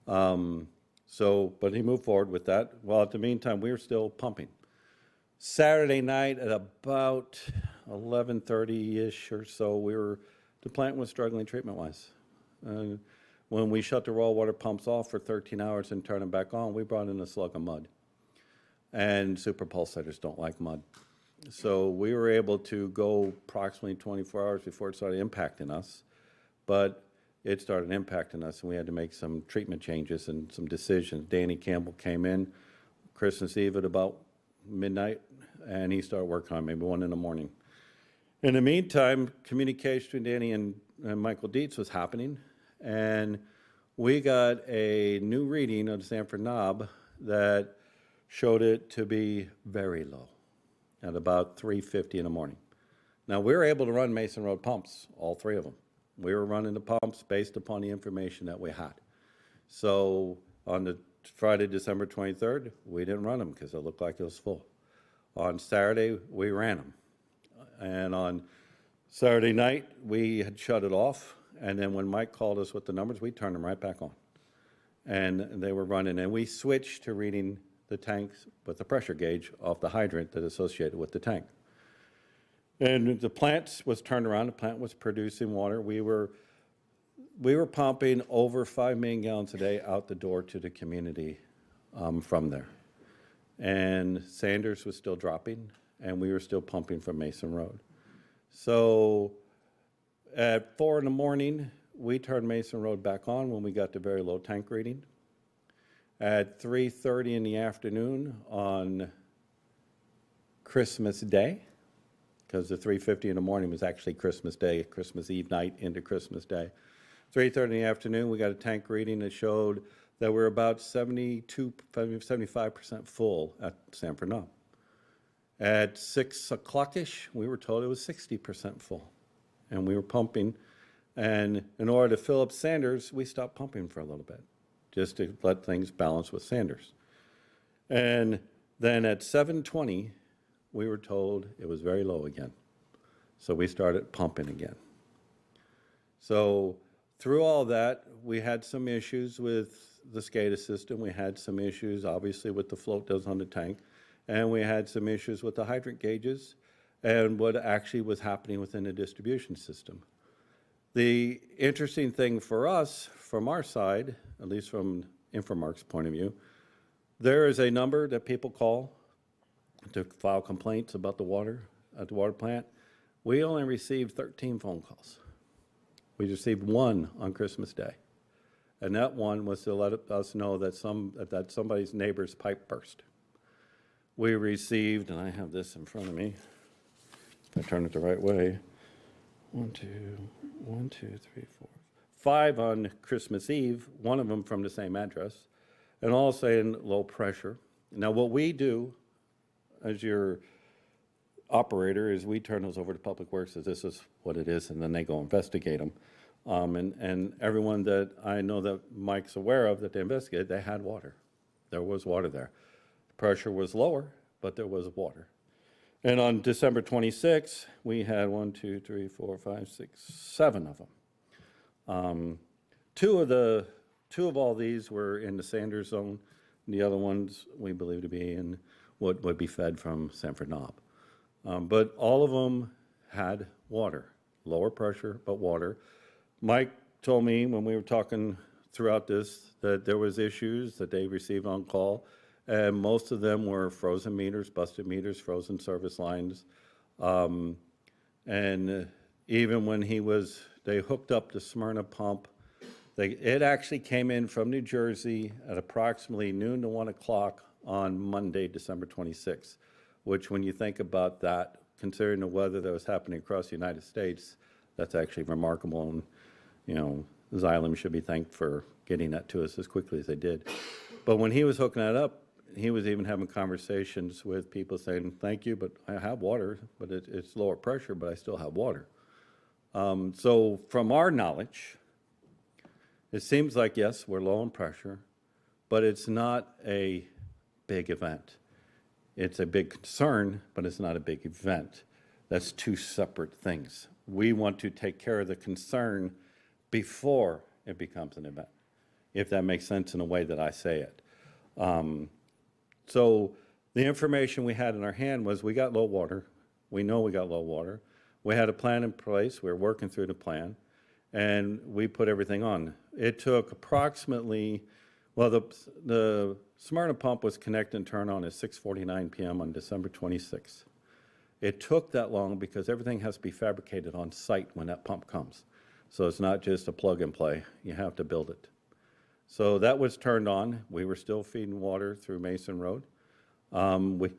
But he moved forward with that. Well, at the meantime, we were still pumping. Saturday night at about 11:30-ish or so, the plant was struggling treatment-wise. When we shut the raw water pumps off for 13 hours and turned them back on, we brought in a slug of mud. And super pulsators don't like mud. So we were able to go approximately 24 hours before it started impacting us. But it started impacting us, and we had to make some treatment changes and some decisions. Danny Campbell came in Christmas Eve at about midnight, and he started working on maybe 1 in the morning. In the meantime, communication between Danny and Michael Dietz was happening, and we got a new reading of the Sanford knob that showed it to be very low at about 3:50 in the morning. Now, we were able to run Mason Road pumps, all 3 of them. We were running the pumps based upon the information that we had. So on the Friday, December 23rd, we didn't run them because it looked like it was full. On Saturday, we ran them. And on Saturday night, we had shut it off. And then when Mike called us with the numbers, we turned them right back on. And they were running. And we switched to reading the tanks with the pressure gauge off the hydrant that associated with the tank. And the plant was turned around. The plant was producing water. We were pumping over 5 million gallons a day out the door to the community from there. And Sanders was still dropping, and we were still pumping from Mason Road. So at 4 in the morning, we turned Mason Road back on when we got the very low tank reading. At 3:30 in the afternoon on Christmas Day, because the 3:50 in the morning was actually Christmas Day, Christmas Eve night into Christmas Day. 3:30 in the afternoon, we got a tank reading that showed that we're about 75% full at Sanford Knob. At 6 o'clock-ish, we were told it was 60% full, and we were pumping. And in order to fill up Sanders, we stopped pumping for a little bit, just to let things balance with Sanders. And then at 7:20, we were told it was very low again. So we started pumping again. So through all that, we had some issues with the SCADA system. We had some issues, obviously, with the float that was on the tank. And we had some issues with the hydrant gauges and what actually was happening within the distribution system. The interesting thing for us, from our side, at least from Infomark's point of view, there is a number that people call to file complaints about the water at the water plant. We only received 13 phone calls. We received 1 on Christmas Day. And that one was to let us know that somebody's neighbor's pipe burst. We received, and I have this in front of me, if I turn it the right way, 5 on Christmas Eve, 1 of them from the same address, and all saying low pressure. Now, what we do as your operator is we turn those over to Public Works as this is what it is, and then they go investigate them. And everyone that I know that Mike's aware of that they investigated, they had water. There was water there. Pressure was lower, but there was water. And on December 26th, we had 7 of them. Two of all these were in the Sanders zone. The other ones we believe to be in what would be fed from Sanford Knob. But all of them had water, lower pressure, but water. Mike told me when we were talking throughout this that there was issues that they received on call, and most of them were frozen meters, busted meters, frozen service lines. And even when they hooked up the Smyrna pump, it actually came in from New Jersey at approximately noon to 1 o'clock on Monday, December 26th, which when you think about that, considering the weather that was happening across the United States, that's actually remarkable. And, Xylem should be thanked for getting that to us as quickly as they did. But when he was hooking that up, he was even having conversations with people saying, thank you, but I have water, but it's lower pressure, but I still have water. So from our knowledge, it seems like, yes, we're low on pressure, but it's not a big event. It's a big concern, but it's not a big event. That's two separate things. We want to take care of the concern before it becomes an event, if that makes sense in a way that I say it. So the information we had in our hand was we got low water. We know we got low water. We had a plan in place. We were working through the plan, and we put everything on. It took approximately, well, the Smyrna pump was connect and turn on at 6:49 p.m. on December 26th. It took that long because everything has to be fabricated on site when that pump comes. So it's not just a plug and play. You have to build it. So that was turned on. We were still feeding water through Mason Road. We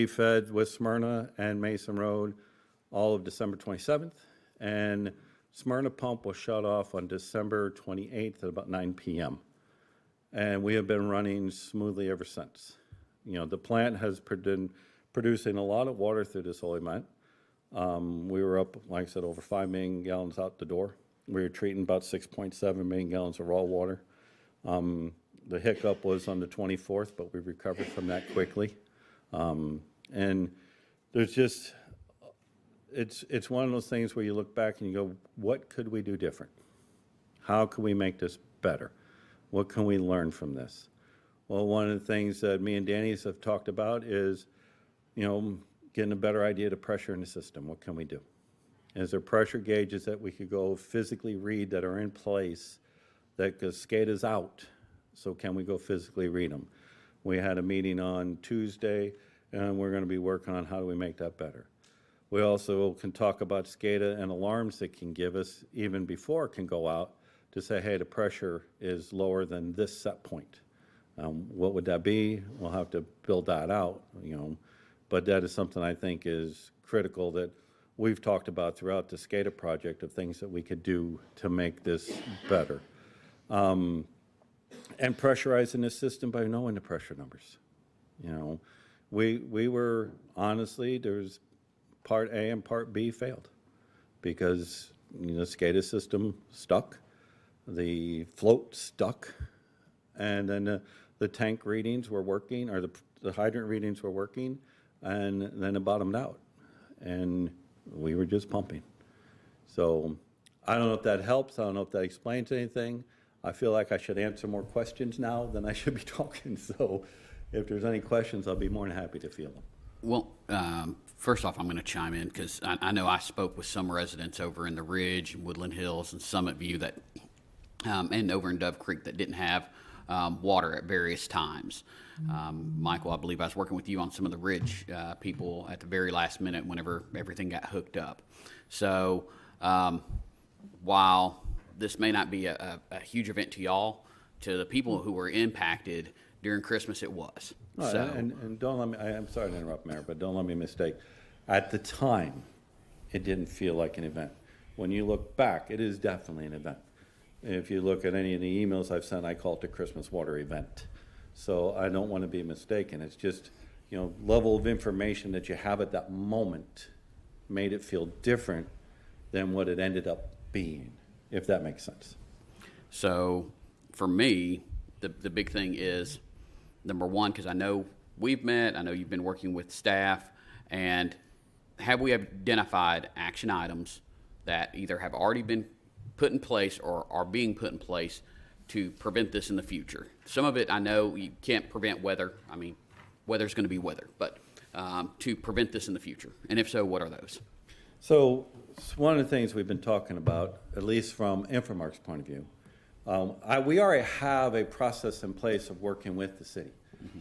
fed with Smyrna and Mason Road all of December 27th, and Smyrna pump was shut off on December 28th at about 9 p.m. And we have been running smoothly ever since. The plant has been producing a lot of water through this whole event. We were up, like I said, over 5 million gallons out the door. We were treating about 6.7 million gallons of raw water. The hiccup was on the 24th, but we recovered from that quickly. And there's just, it's one of those things where you look back and you go, what could we do different? How can we make this better? What can we learn from this? Well, one of the things that me and Danny have talked about is, getting a better idea of the pressure in the system. What can we do? Is there pressure gauges that we could go physically read that are in place that, because SCADA's out, so can we go physically read them? We had a meeting on Tuesday, and we're going to be working on how do we make that better. We also can talk about SCADA and alarms that can give us, even before it can go out, to say, hey, the pressure is lower than this set point. What would that be? We'll have to build that out, but that is something I think is critical that we've talked about throughout the SCADA project of things that we could do to make this better. And pressurizing this system by knowing the pressure numbers. We were, honestly, there's part A and part B failed because, the SCADA system stuck, the float stuck, and then the tank readings were working, or the hydrant readings were working, and then it bottomed out, and we were just pumping. So I don't know if that helps. I don't know if that explains anything. I feel like I should answer more questions now than I should be talking. So if there's any questions, I'll be more than happy to field them. Well, first off, I'm going to chime in because I know I spoke with some residents over in the Ridge, Woodland Hills, and Summit View that, and over in Dove Creek that didn't have water at various times. Michael, I believe I was working with you on some of the Ridge people at the very last minute whenever everything got hooked up. So while this may not be a huge event to y'all, to the people who were impacted during Christmas, it was. No, and don't let me, I'm sorry to interrupt, Mayor, but don't let me mistake. At the time, it didn't feel like an event. When you look back, it is definitely an event. If you look at any of the emails I've sent, I call it the Christmas water event. So I don't want to be mistaken. It's just, level of information that you have at that moment made it feel different than what it ended up being, if that makes sense. So for me, the big thing is, number one, because I know we've met, I know you've been working with staff, and have we identified action items that either have already been put in place or are being put in place to prevent this in the future? Some of it, I know you can't prevent weather. I mean, weather's going to be weather, but to prevent this in the future. And if so, what are those? So one of the things we've been talking about, at least from Infomark's point of view, We already have a process in place of working with the city.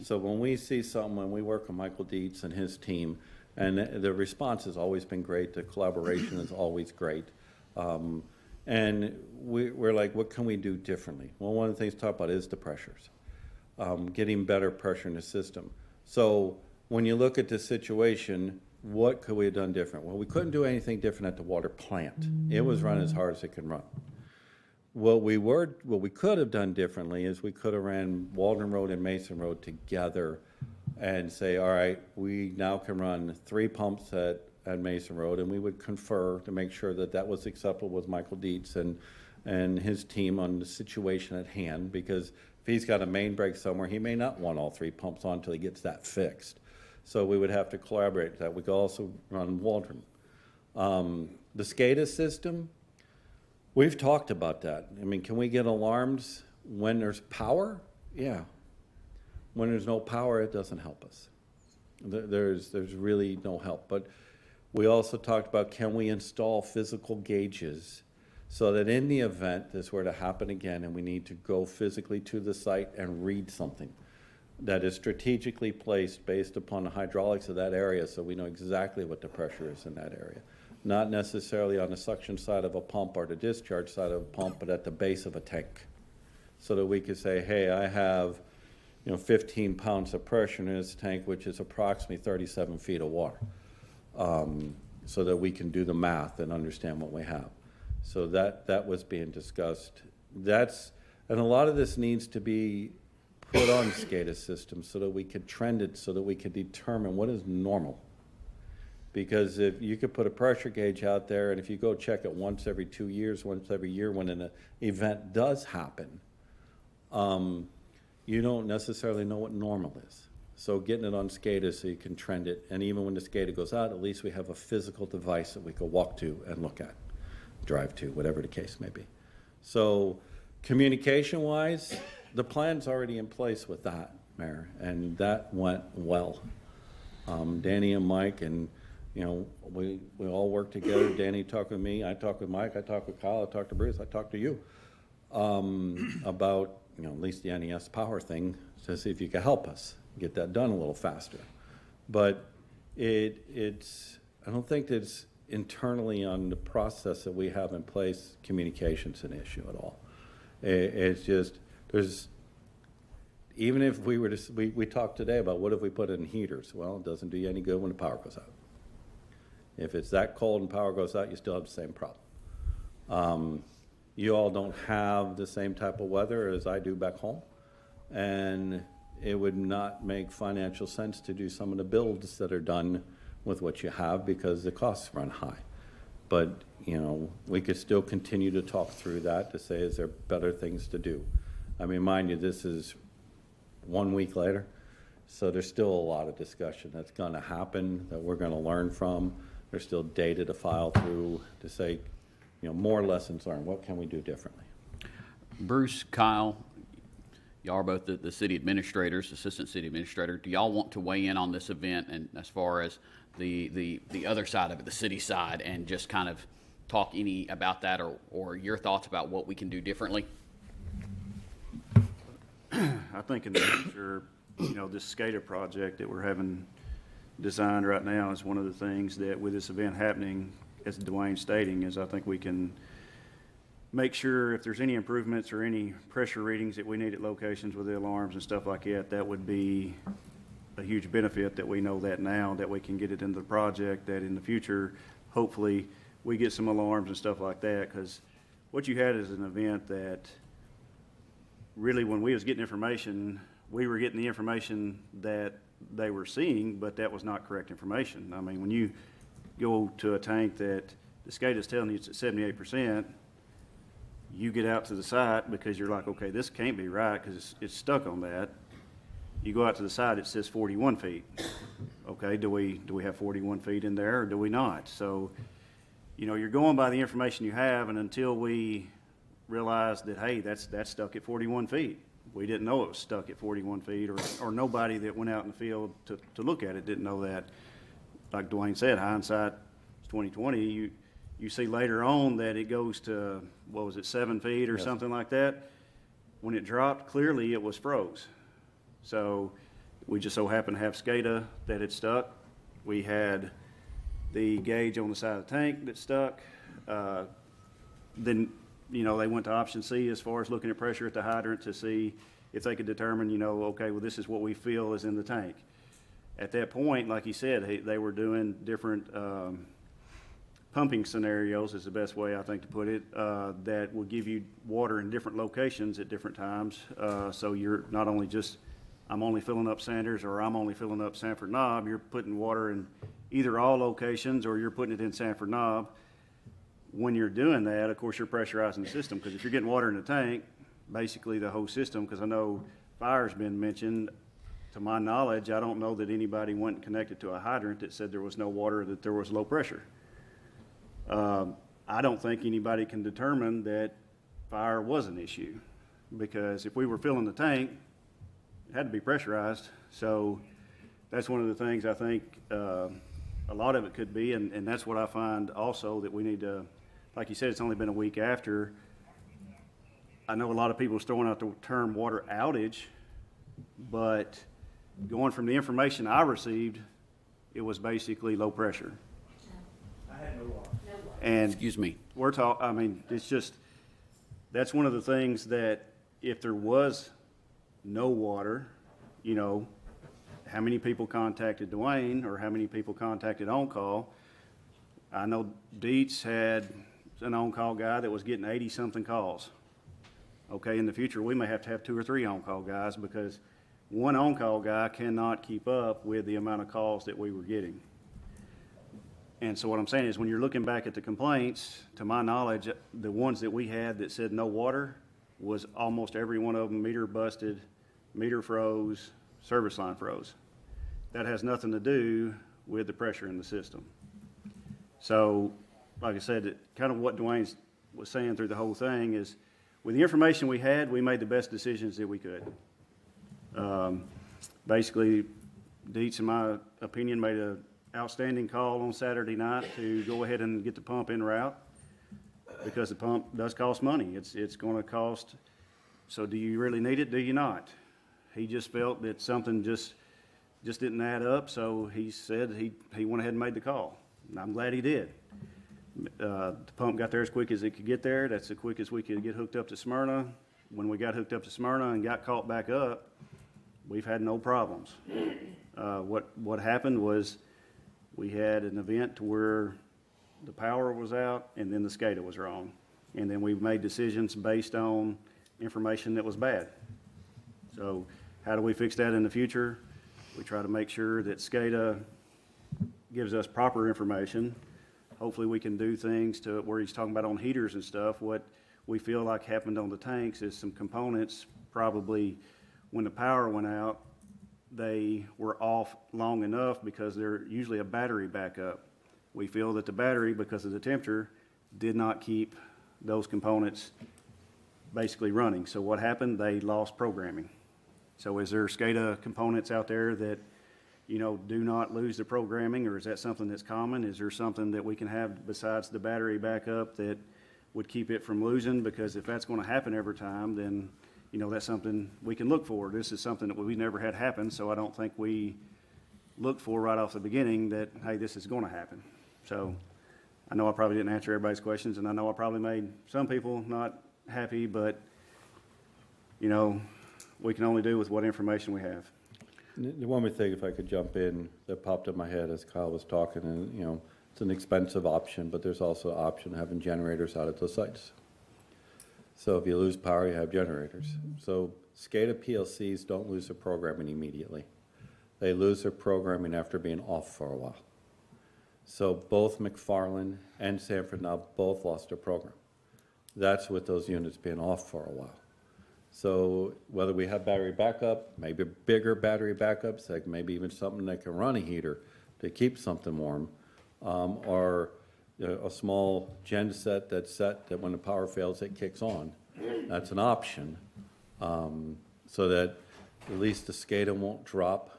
So when we see something, when we work with Michael Dietz and his team, and the response has always been great, the collaboration is always great. And we're like, what can we do differently? Well, one of the things to talk about is the pressures, getting better pressure in the system. So when you look at the situation, what could we have done different? Well, we couldn't do anything different at the water plant. It was run as hard as it can run. What we could have done differently is we could have ran Waldron Road and Mason Road together and say, all right, we now can run 3 pumps at Mason Road, and we would confer to make sure that that was acceptable with Michael Dietz and his team on the situation at hand, because if he's got a main break somewhere, he may not want all 3 pumps on until he gets that fixed. So we would have to collaborate with that. We could also run Waldron. The SCADA system, we've talked about that. I mean, can we get alarms when there's power? Yeah. When there's no power, it doesn't help us. There's really no help. But we also talked about, can we install physical gauges so that in the event this were to happen again and we need to go physically to the site and read something, that is strategically placed based upon the hydraulics of that area, so we know exactly what the pressure is in that area. Not necessarily on the suction side of a pump or the discharge side of a pump, but at the base of a tank. So that we could say, hey, I have 15 pounds of pressure in this tank, which is approximately 37 feet of water. So that we can do the math and understand what we have. So that was being discussed. And a lot of this needs to be put on SCADA systems so that we could trend it, so that we could determine what is normal. Because if you could put a pressure gauge out there, and if you go check it once every 2 years, once every year when an event does happen, you don't necessarily know what normal is. So getting it on SCADA so you can trend it, and even when the SCADA goes out, at least we have a physical device that we could walk to and look at, drive to, whatever the case may be. So communication-wise, the plan's already in place with that, Mayor, and that went well. Danny and Mike, and we all work together. Danny talked with me, I talked with Mike, I talked with Kyle, I talked to Bruce, I talked to you about at least the NES power thing, to see if you could help us get that done a little faster. But I don't think that it's internally on the process that we have in place, communication's an issue at all. It's just, even if we were to, we talked today about what if we put in heaters? Well, it doesn't do you any good when the power goes out. If it's that cold and power goes out, you still have the same problem. You all don't have the same type of weather as I do back home, and it would not make financial sense to do some of the builds that are done with what you have because the costs run high. But, we could still continue to talk through that to say, is there better things to do? I mean, mind you, this is 1 week later, so there's still a lot of discussion that's gonna happen that we're gonna learn from. There's still data to file through to say, more lessons learned. What can we do differently? Bruce, Kyle, y'all are both the city administrators, assistant city administrator. Do y'all want to weigh in on this event, and as far as the other side of it, the city side, and just kind of talk any about that, or your thoughts about what we can do differently? I think in the future, this SCADA project that we're having designed right now is one of the things that, with this event happening, as Dwayne's stating, is I think we can make sure if there's any improvements or any pressure readings that we need at locations with the alarms and stuff like that, that would be a huge benefit that we know that now, that we can get it into the project, that in the future, hopefully, we get some alarms and stuff like that, because what you had is an event that really, when we was getting information, we were getting the information that they were seeing, but that was not correct information. I mean, when you go to a tank that the SCADA is telling you it's at 78%, you get out to the site because you're like, okay, this can't be right because it's stuck on that. You go out to the site, it says 41 feet. Okay, do we have 41 feet in there or do we not? So, you're going by the information you have, and until we realize that, hey, that's stuck at 41 feet. We didn't know it was stuck at 41 feet, or nobody that went out in the field to look at it didn't know that. Like Dwayne said, hindsight is 20/20. You see later on that it goes to, 7 feet or something like that. When it dropped, clearly it was froze. So we just so happened to have SCADA that had stuck. We had the gauge on the side of the tank that stuck. Then, you know, they went to option C as far as looking at pressure at the hydrant to see if they could determine, you know, okay, well, this is what we feel is in the tank. At that point, like you said, they were doing different pumping scenarios is the best way I think to put it, that will give you water in different locations at different times. So you're not only just, I'm only filling up Sanders or I'm only filling up Sanford Knob, you're putting water in either all locations or you're putting it in Sanford Knob. When you're doing that, of course, you're pressurizing the system, because if you're getting water in the tank, basically the whole system, because I know fire's been mentioned. To my knowledge, I don't know that anybody went and connected to a hydrant that said there was no water, that there was low pressure. I don't think anybody can determine that fire was an issue, because if we were filling the tank, it had to be pressurized. So that's one of the things I think a lot of it could be, and that's what I find also that we need to, like you said, it's only been a week after. I know a lot of people are throwing out the term water outage, but going from the information I received, it was basically low pressure. I had no water. And Excuse me. we're talking, I mean, it's just, that's one of the things that if there was no water, you know, how many people contacted Dwayne or how many people contacted on-call? I know Dietz had an on-call guy that was getting 80-something calls. Okay, in the future, we may have to have 2 or 3 on-call guys, because one on-call guy cannot keep up with the amount of calls that we were getting. And so what I'm saying is, when you're looking back at the complaints, to my knowledge, the ones that we had that said no water was almost every one of them meter busted, meter froze, service line froze. That has nothing to do with the pressure in the system. So, like I said, kind of what Dwayne was saying through the whole thing is, with the information we had, we made the best decisions that we could. Basically, Dietz, in my opinion, made an outstanding call on Saturday night to go ahead and get the pump en route, because the pump does cost money. It's going to cost. So do you really need it? Do you not? He just felt that something just didn't add up, so he said he went ahead and made the call. And I'm glad he did. The pump got there as quick as it could get there. That's the quickest we could get hooked up to Smyrna. When we got hooked up to Smyrna and got caught back up, we've had no problems. What happened was we had an event to where the power was out and then the SCADA was wrong. And then we made decisions based on information that was bad. So how do we fix that in the future? We try to make sure that SCADA gives us proper information. Hopefully we can do things to where he's talking about on heaters and stuff. What we feel like happened on the tanks is some components, probably when the power went out, they were off long enough because they're usually a battery backup. We feel that the battery, because of the temperature, did not keep those components basically running. So what happened? They lost programming. So is there SCADA components out there that, you know, do not lose the programming, or is that something that's common? Is there something that we can have besides the battery backup that would keep it from losing? Because if that's going to happen every time, then, you know, that's something we can look for. This is something that we never had happen, so I don't think we look for right off the beginning that, hey, this is going to happen. So I know I probably didn't answer everybody's questions, and I know I probably made some people not happy, but, you know, we can only do with what information we have. The one more thing, if I could jump in, that popped in my head as Kyle was talking, and, you know, it's an expensive option, but there's also an option of having generators out at those sites. So if you lose power, you have generators. So SCADA PLCs don't lose their programming immediately. They lose their programming after being off for a while. So both McFarland and Sanford now both lost their program. That's with those units being off for a while. So whether we have battery backup, maybe bigger battery backups, like maybe even something that can run a heater to keep something warm, or a small gen set that's set that when the power fails, it kicks on. That's an option, so that at least the SCADA won't drop,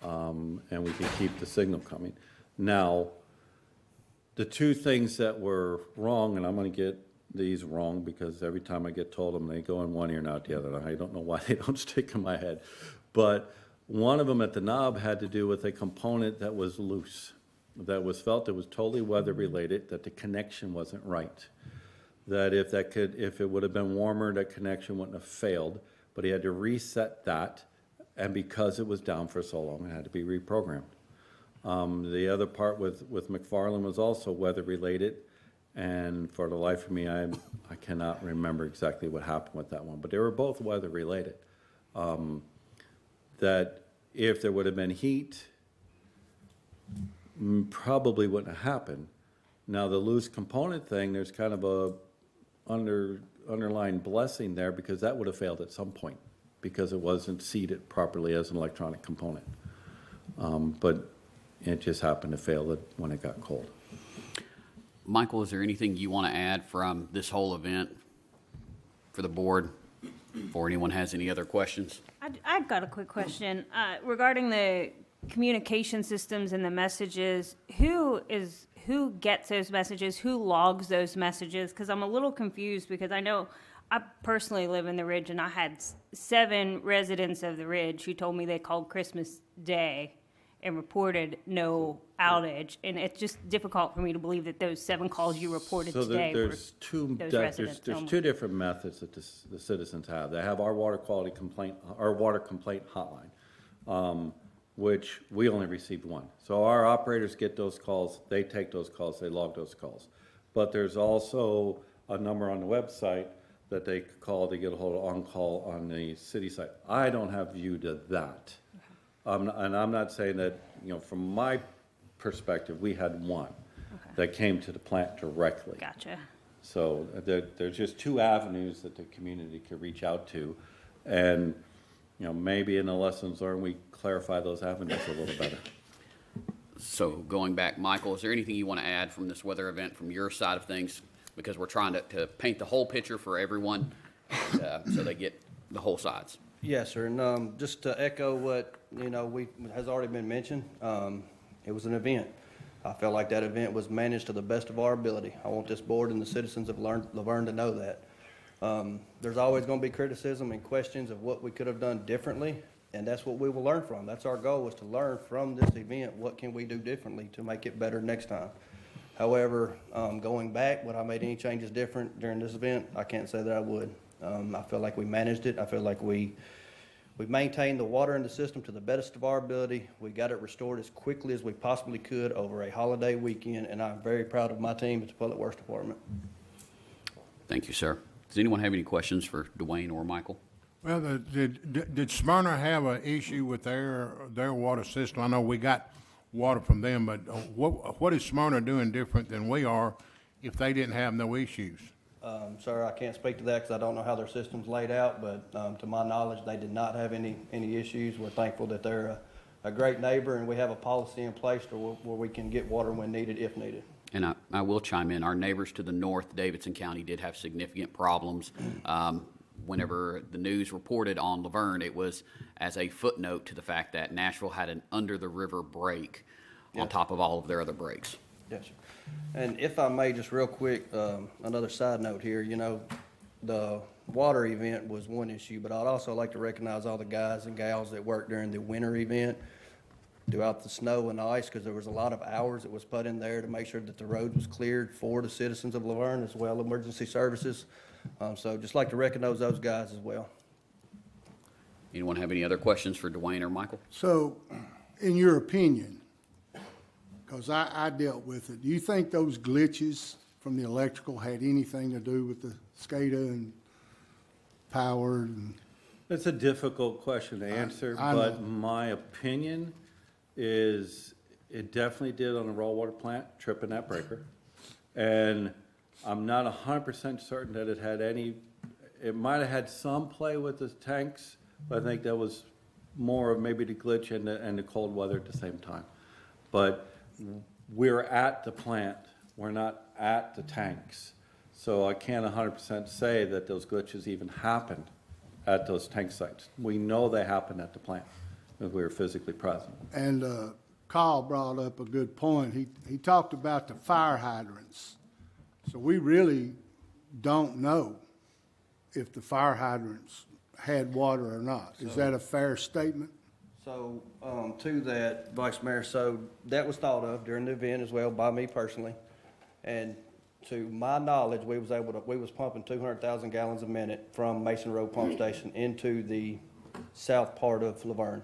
and we can keep the signal coming. Now, the two things that were wrong, and I'm going to get these wrong because every time I get told them, they go in one ear and out the other. And I don't know why they don't stick in my head. But one of them at the knob had to do with a component that was loose, that was felt it was totally weather related, that the connection wasn't right. That if it would have been warmer, that connection wouldn't have failed, but he had to reset that, and because it was down for so long, it had to be reprogrammed. The other part with McFarland was also weather related, and for the life of me, I cannot remember exactly what happened with that one, but they were both weather related. That if there would have been heat, probably wouldn't have happened. Now, the loose component thing, there's kind of a underlying blessing there because that would have failed at some point because it wasn't seated properly as an electronic component. But it just happened to fail when it got cold. Michael, is there anything you want to add from this whole event for the board before anyone has any other questions? I've got a quick question regarding the communication systems and the messages. Who gets those messages? Who logs those messages? Because I'm a little confused because I know I personally live in the Ridge and I had 7 residents of the Ridge who told me they called Christmas Day and reported no outage, and it's just difficult for me to believe that those 7 calls you reported today were those residents. There's 2 different methods that the citizens have. They have our water complaint hotline, which we only received 1. So our operators get those calls, they take those calls, they log those calls. But there's also a number on the website that they could call to get a hold of on-call on the city site. I don't have view to that. And I'm not saying that, from my perspective, we had 1 that came to the plant directly. Gotcha. So there's just 2 avenues that the community could reach out to. And, maybe in the lessons learned, we clarify those avenues a little better. So going back, Michael, is there anything you want to add from this weather event from your side of things? Because we're trying to paint the whole picture for everyone so they get the whole sides. Yes, sir. And just to echo what has already been mentioned, it was an event. I felt like that event was managed to the best of our ability. I want this board and the citizens of LaVergne to know that. There's always going to be criticism and questions of what we could have done differently, and that's what we will learn from. That's our goal, is to learn from this event what can we do differently to make it better next time. However, going back, would I made any changes different during this event? I can't say that I would. I feel like we managed it. I feel like we maintained the water in the system to the best of our ability. We got it restored as quickly as we possibly could over a holiday weekend, and I'm very proud of my team at the Public Works Department. Thank you, sir. Does anyone have any questions for Dwayne or Michael? Well, did Smyrna have an issue with their water system? I know we got water from them, but what is Smyrna doing different than we are if they didn't have no issues? Sir, I can't speak to that because I don't know how their system's laid out, but to my knowledge, they did not have any issues. We're thankful that they're a great neighbor, and we have a policy in place where we can get water when needed, if needed. And I will chime in. Our neighbors to the north, Davidson County, did have significant problems. Whenever the news reported on LaVergne, it was as a footnote to the fact that Nashville had an under-the-river break on top of all of their other breaks. Yes, sir. And if I may, just real quick, another side note here, the water event was one issue, but I'd also like to recognize all the guys and gals that worked during the winter event throughout the snow and ice, because there was a lot of hours that was put in there to make sure that the road was cleared for the citizens of LaVergne as well, emergency services. So just like to recognize those guys as well. Anyone have any other questions for Dwayne or Michael? So, in your opinion, because I dealt with it, do you think those glitches from the electrical had anything to do with the SCADA and power? And It's a difficult question to answer, but my opinion is it definitely did on the raw water plant, tripping that breaker. And I'm not 100% certain that it had it might have had some play with the tanks, but I think that was more of maybe the glitch and the cold weather at the same time. But we're at the plant, we're not at the tanks. So I can't 100% say that those glitches even happened at those tank sites. We know they happened at the plant because we were physically present. And Carl brought up a good point. He talked about the fire hydrants. So we really don't know if the fire hydrants had water or not. Is that a fair statement? So, to that, Vice Mayor, so that was thought of during the event as well by me personally. And to my knowledge, we was pumping 200,000 gallons a minute from Mason Road Pump Station into the south part of LaVergne,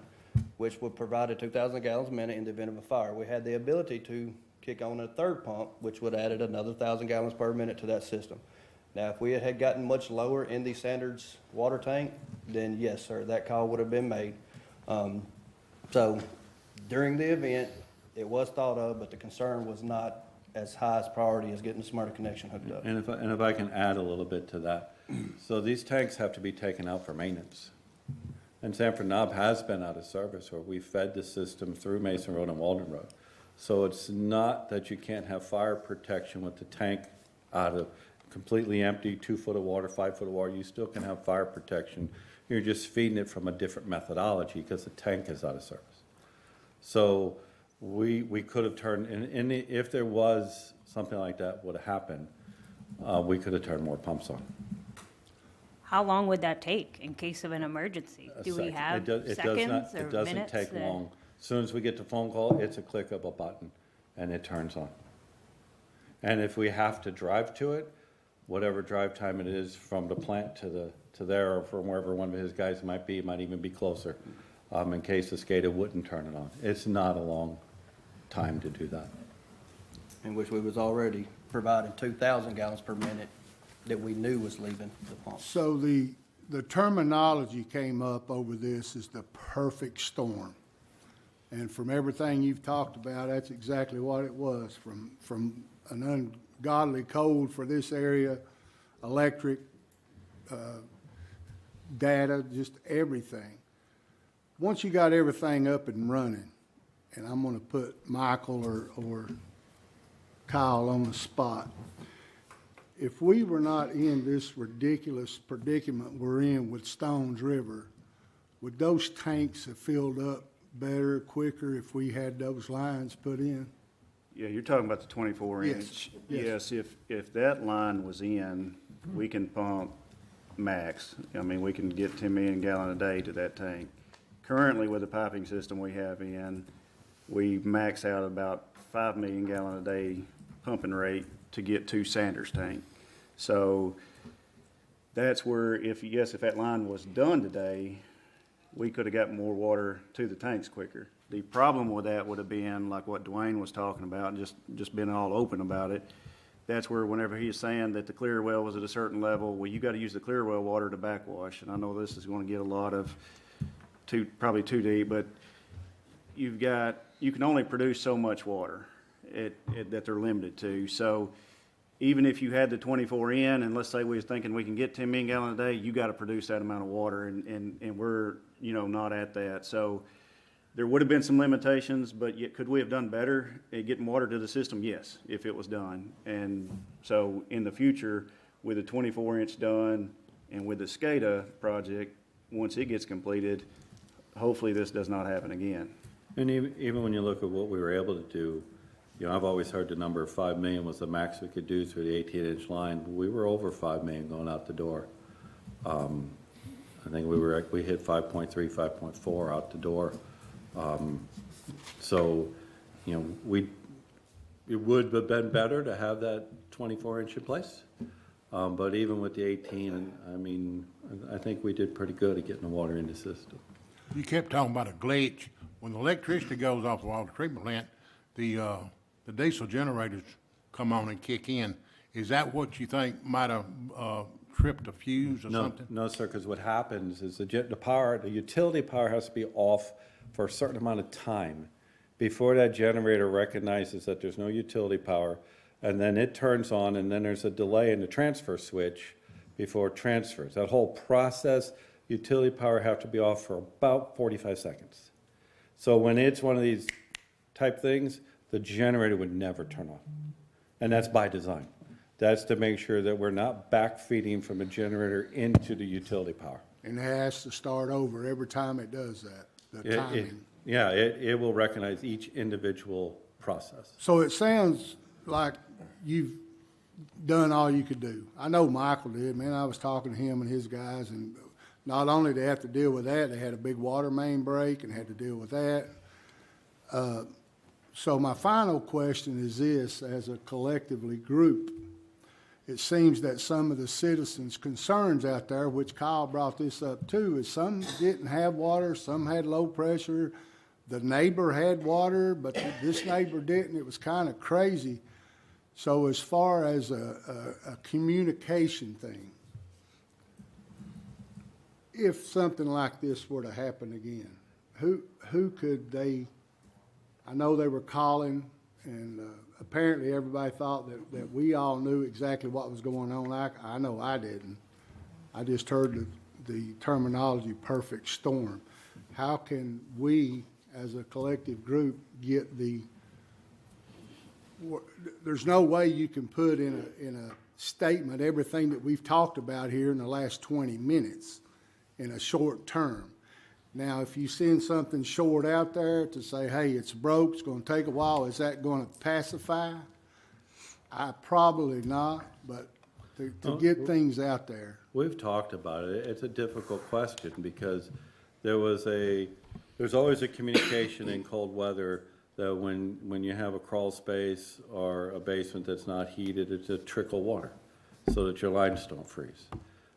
which would provide 2,000 gallons a minute in the event of a fire. We had the ability to kick on a third pump, which would added another 1,000 gallons per minute to that system. Now, if we had gotten much lower in the Sanders water tank, then yes, sir, that call would have been made. So during the event, it was thought of, but the concern was not as high as priority as getting the Smyrna connection hooked up. And if I can add a little bit to that. So these tanks have to be taken out for maintenance. And Sanford Knob has been out of service, or we fed the system through Mason Road and Walden Road. So it's not that you can't have fire protection with the tank out of completely empty, 2 foot of water, 5 foot of water. You still can have fire protection. You're just feeding it from a different methodology because the tank is out of service. So we could have turned, if there was something like that would have happened, we could have turned more pumps on. How long would that take in case of an emergency? Do we have seconds or It doesn't minutes? take long. As soon as we get the phone call, it's a click of a button and it turns on. And if we have to drive to it, whatever drive time it is from the plant to there, or from wherever one of his guys might be, it might even be closer, in case the SCADA wouldn't turn it on. It's not a long time to do that. In which we was already providing 2,000 gallons per minute that we knew was leaving the pump. So the terminology came up over this is the perfect storm. And from everything you've talked about, that's exactly what it was, from an ungodly cold for this area, electric, data, just everything. Once you got everything up and running, and I'm gonna put Michael or Kyle on the spot, if we were not in this ridiculous predicament we're in with Stones River, would those tanks have filled up better, quicker if we had those lines put in? Yeah, you're talking about the 24 Yes, inch. yes. Yes, if that line was in, we can pump max. I mean, we can get 10 million gallon a day to that tank. Currently, with the piping system we have in, we max out about 5 million gallon a day pumping rate to get to Sanders tank. So that's where, if that line was done today, we could have got more water to the tanks quicker. The problem with that would have been like what Dwayne was talking about, just being all open about it. That's where whenever he was saying that the clear well was at a certain level, well, you got to use the clear well water to backwash. And I know this is going to get a lot of, probably too deep, but you can only produce so much water that they're limited to. So even if you had the 24 in, and let's say we was thinking we can get 10 million gallons a day, you got to produce that amount of water, and we're, not at that. So there would have been some limitations, but yet could we have done better at getting water to the system? Yes, if it was done. And so in the future, with the 24-inch done and with the SCADA project, once it gets completed, hopefully this does not happen again. And even when you look at what we were able to do, I've always heard the number of 5 million was the max we could do through the 18-inch line. We were over 5 million going out the door. I think we hit 5.3, 5.4 out the door. So, it would have been better to have that 24-inch in place. But even with the 18, I think we did pretty good at getting the water in the system. You kept talking about a glitch. When the electricity goes off the water treatment plant, the diesel generators come on and kick in. Is that what you think might have tripped a fuse or something? No, sir, because what happens is the utility power has to be off for a certain amount of time before that generator recognizes that there's no utility power, and then it turns on, and then there's a delay in the transfer switch before it transfers. That whole process, utility power have to be off for about 45 seconds. So when it's one of these type things, the generator would never turn on. And that's by design. That's to make sure that we're not backfeeding from a generator into the utility power. And it has to start over every time it does that, the timing. It will recognize each individual process. So it sounds like you've done all you could do. I know Michael did, man. I was talking to him and his guys, and not only did they have to deal with that, they had a big water main break and had to deal with that. So my final question is this: as a collectively group, it seems that some of the citizens' concerns out there, which Kyle brought this up too, is some didn't have water, some had low pressure. The neighbor had water, but this neighbor didn't. It was kind of crazy. So as far as a communication thing, if something like this were to happen again, who could they, I know they were calling, and apparently everybody thought that we all knew exactly what was going on. I know I didn't. I just heard the terminology perfect storm. How can we, as a collective group, get there's no way you can put in a statement everything that we've talked about here in the last 20 minutes in a short term. Now, if you send something short out there to say, hey, it's broke, it's going to take a while, is that going to pacify? Probably not, but to get things out there. We've talked about it. It's a difficult question because there's always a communication in cold weather that when you have a crawl space or a basement that's not heated, it's a trickle water so that your lines don't freeze.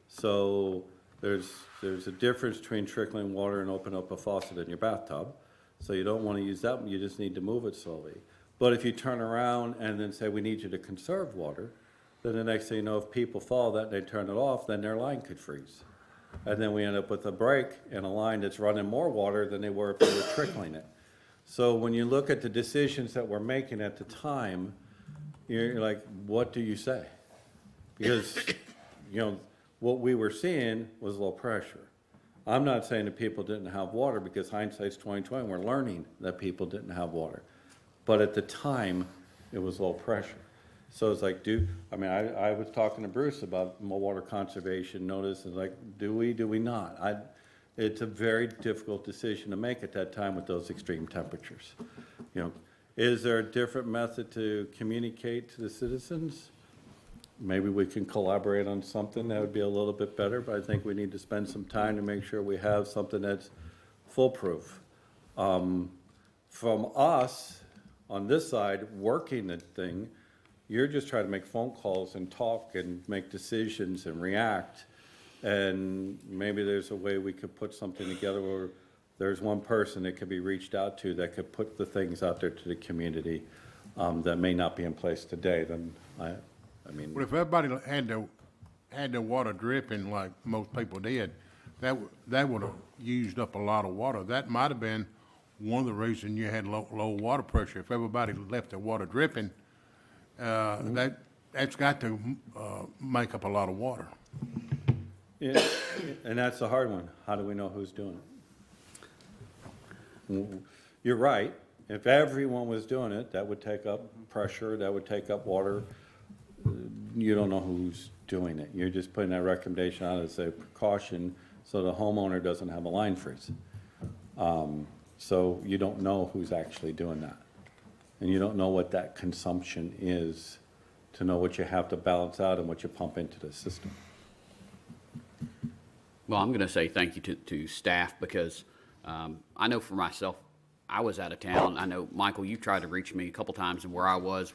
So there's a difference between trickling water and open up a faucet in your bathtub. So you don't want to use that one, you just need to move it slowly. But if you turn around and then say, we need you to conserve water, then the next thing you know, if people follow that and they turn it off, then their line could freeze. And then we end up with a break in a line that's running more water than they were if they were trickling it. So when you look at the decisions that we're making at the time, you're like, what do you say? Because, what we were seeing was low pressure. I'm not saying that people didn't have water because hindsight's 20/20. We're learning that people didn't have water. But at the time, it was low pressure. So it's like, I was talking to Bruce about water conservation notice, and like, do we not? It's a very difficult decision to make at that time with those extreme temperatures. Is there a different method to communicate to the citizens? Maybe we can collaborate on something that would be a little bit better, but I think we need to spend some time to make sure we have something that's foolproof. From us, on this side, working the thing, you're just trying to make phone calls and talk and make decisions and react. And maybe there's a way we could put something together where there's one person that could be reached out to that could put the things out there to the community that may not be in place today. Then Well, if everybody had their water dripping like most people did, that would have used up a lot of water. That might have been one of the reasons you had low water pressure. If everybody left their water dripping, that's got to make up a lot of water. Yeah, and that's the hard one. How do we know who's doing it? You're right. If everyone was doing it, that would take up pressure, that would take up water. You don't know who's doing it. You're just putting that recommendation out as a precaution so the homeowner doesn't have a line freeze. So you don't know who's actually doing that. And you don't know what that consumption is to know what you have to balance out and what you pump into the system. Well, I'm going to say thank you to staff because I know for myself, I was out of town. I know, Michael, you tried to reach me a couple times, and where I was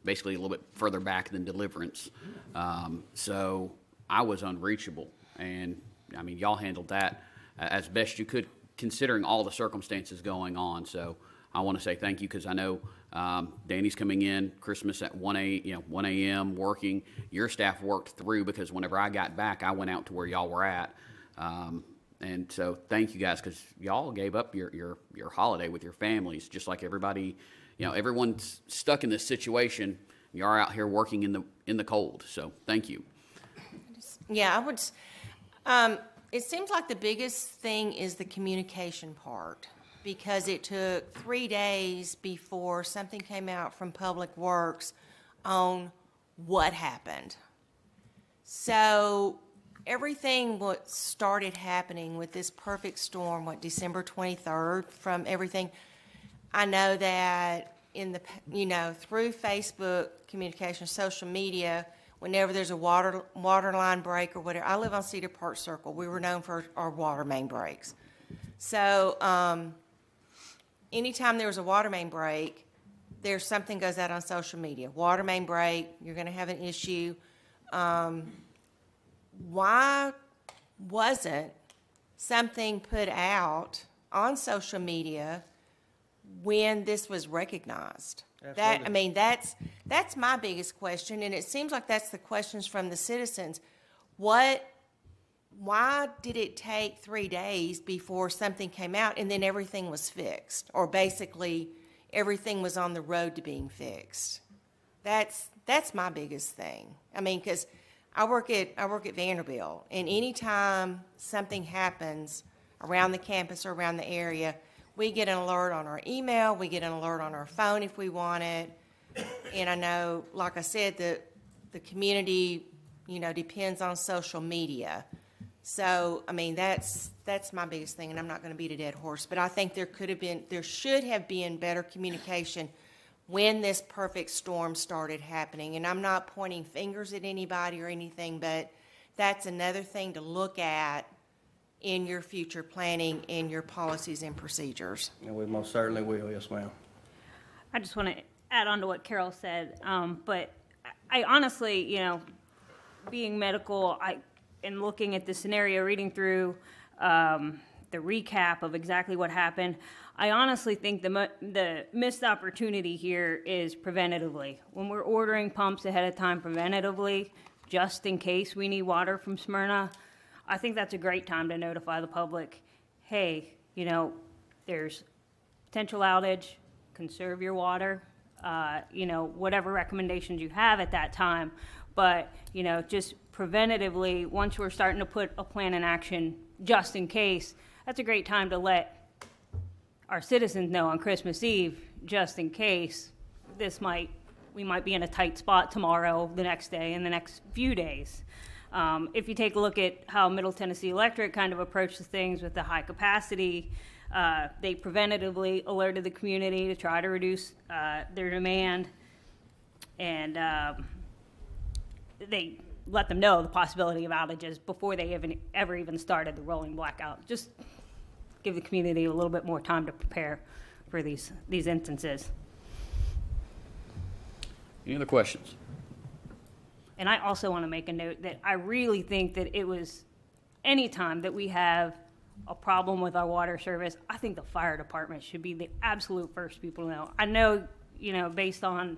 basically a little bit further back than Deliverance. So I was unreachable. And, y'all handled that as best you could, considering all the circumstances going on. So I want to say thank you because I know Danny's coming in Christmas at 1 a.m. working. Your staff worked through because whenever I got back, I went out to where y'all were at. And so thank you guys because y'all gave up your holiday with your families, just like everybody. Everyone's stuck in this situation. You're out here working in the cold. So thank you. Yeah, I would. It seems like the biggest thing is the communication part, because it took 3 days before something came out from Public Works on what happened. So everything what started happening with this perfect storm, December 23rd, from everything, I know that through Facebook communication, social media, whenever there's a water line break or whatever. I live on Cedar Park Circle. We were known for our water main breaks. So anytime there was a water main break, there's something goes out on social media. Water main break, you're going to have an issue. Why wasn't something put out on social media when this was recognized? That's my biggest question, and it seems like that's the questions from the citizens. Why did it take 3 days before something came out and then everything was fixed, or basically everything was on the road to being fixed? That's my biggest thing. I mean, because I work at Vanderbilt, and anytime something happens around the campus or around the area, we get an alert on our email, we get an alert on our phone if we want it. And I know, like I said, the community, depends on social media. So, I mean, that's my biggest thing, and I'm not going to beat a dead horse, but I think there should have been better communication when this perfect storm started happening. And I'm not pointing fingers at anybody or anything, but that's another thing to look at in your future planning and your policies and procedures. And we most certainly will, yes, ma'am. I just want to add on to what Carol said, but I honestly, being medical, and looking at the scenario, reading through the recap of exactly what happened, I honestly think the missed opportunity here is preventatively. When we're ordering pumps ahead of time preventatively, just in case we need water from Smyrna, I think that's a great time to notify the public, hey, there's potential outage, conserve your water, whatever recommendations you have at that time. But, just preventatively, once we're starting to put a plan in action just in case, that's a great time to let our citizens know on Christmas Eve, just in case we might be in a tight spot tomorrow, the next day, and the next few days. If you take a look at how Middle Tennessee Electric kind of approaches things with the high capacity, they preventatively alerted the community to try to reduce their demand, and they let them know the possibility of outages before they ever even started the rolling blackout. Just give the community a little bit more time to prepare for these instances. Any other questions? And I also want to make a note that I really think that any time that we have a problem with our water service, I think the fire department should be the absolute first people to know. I know, based on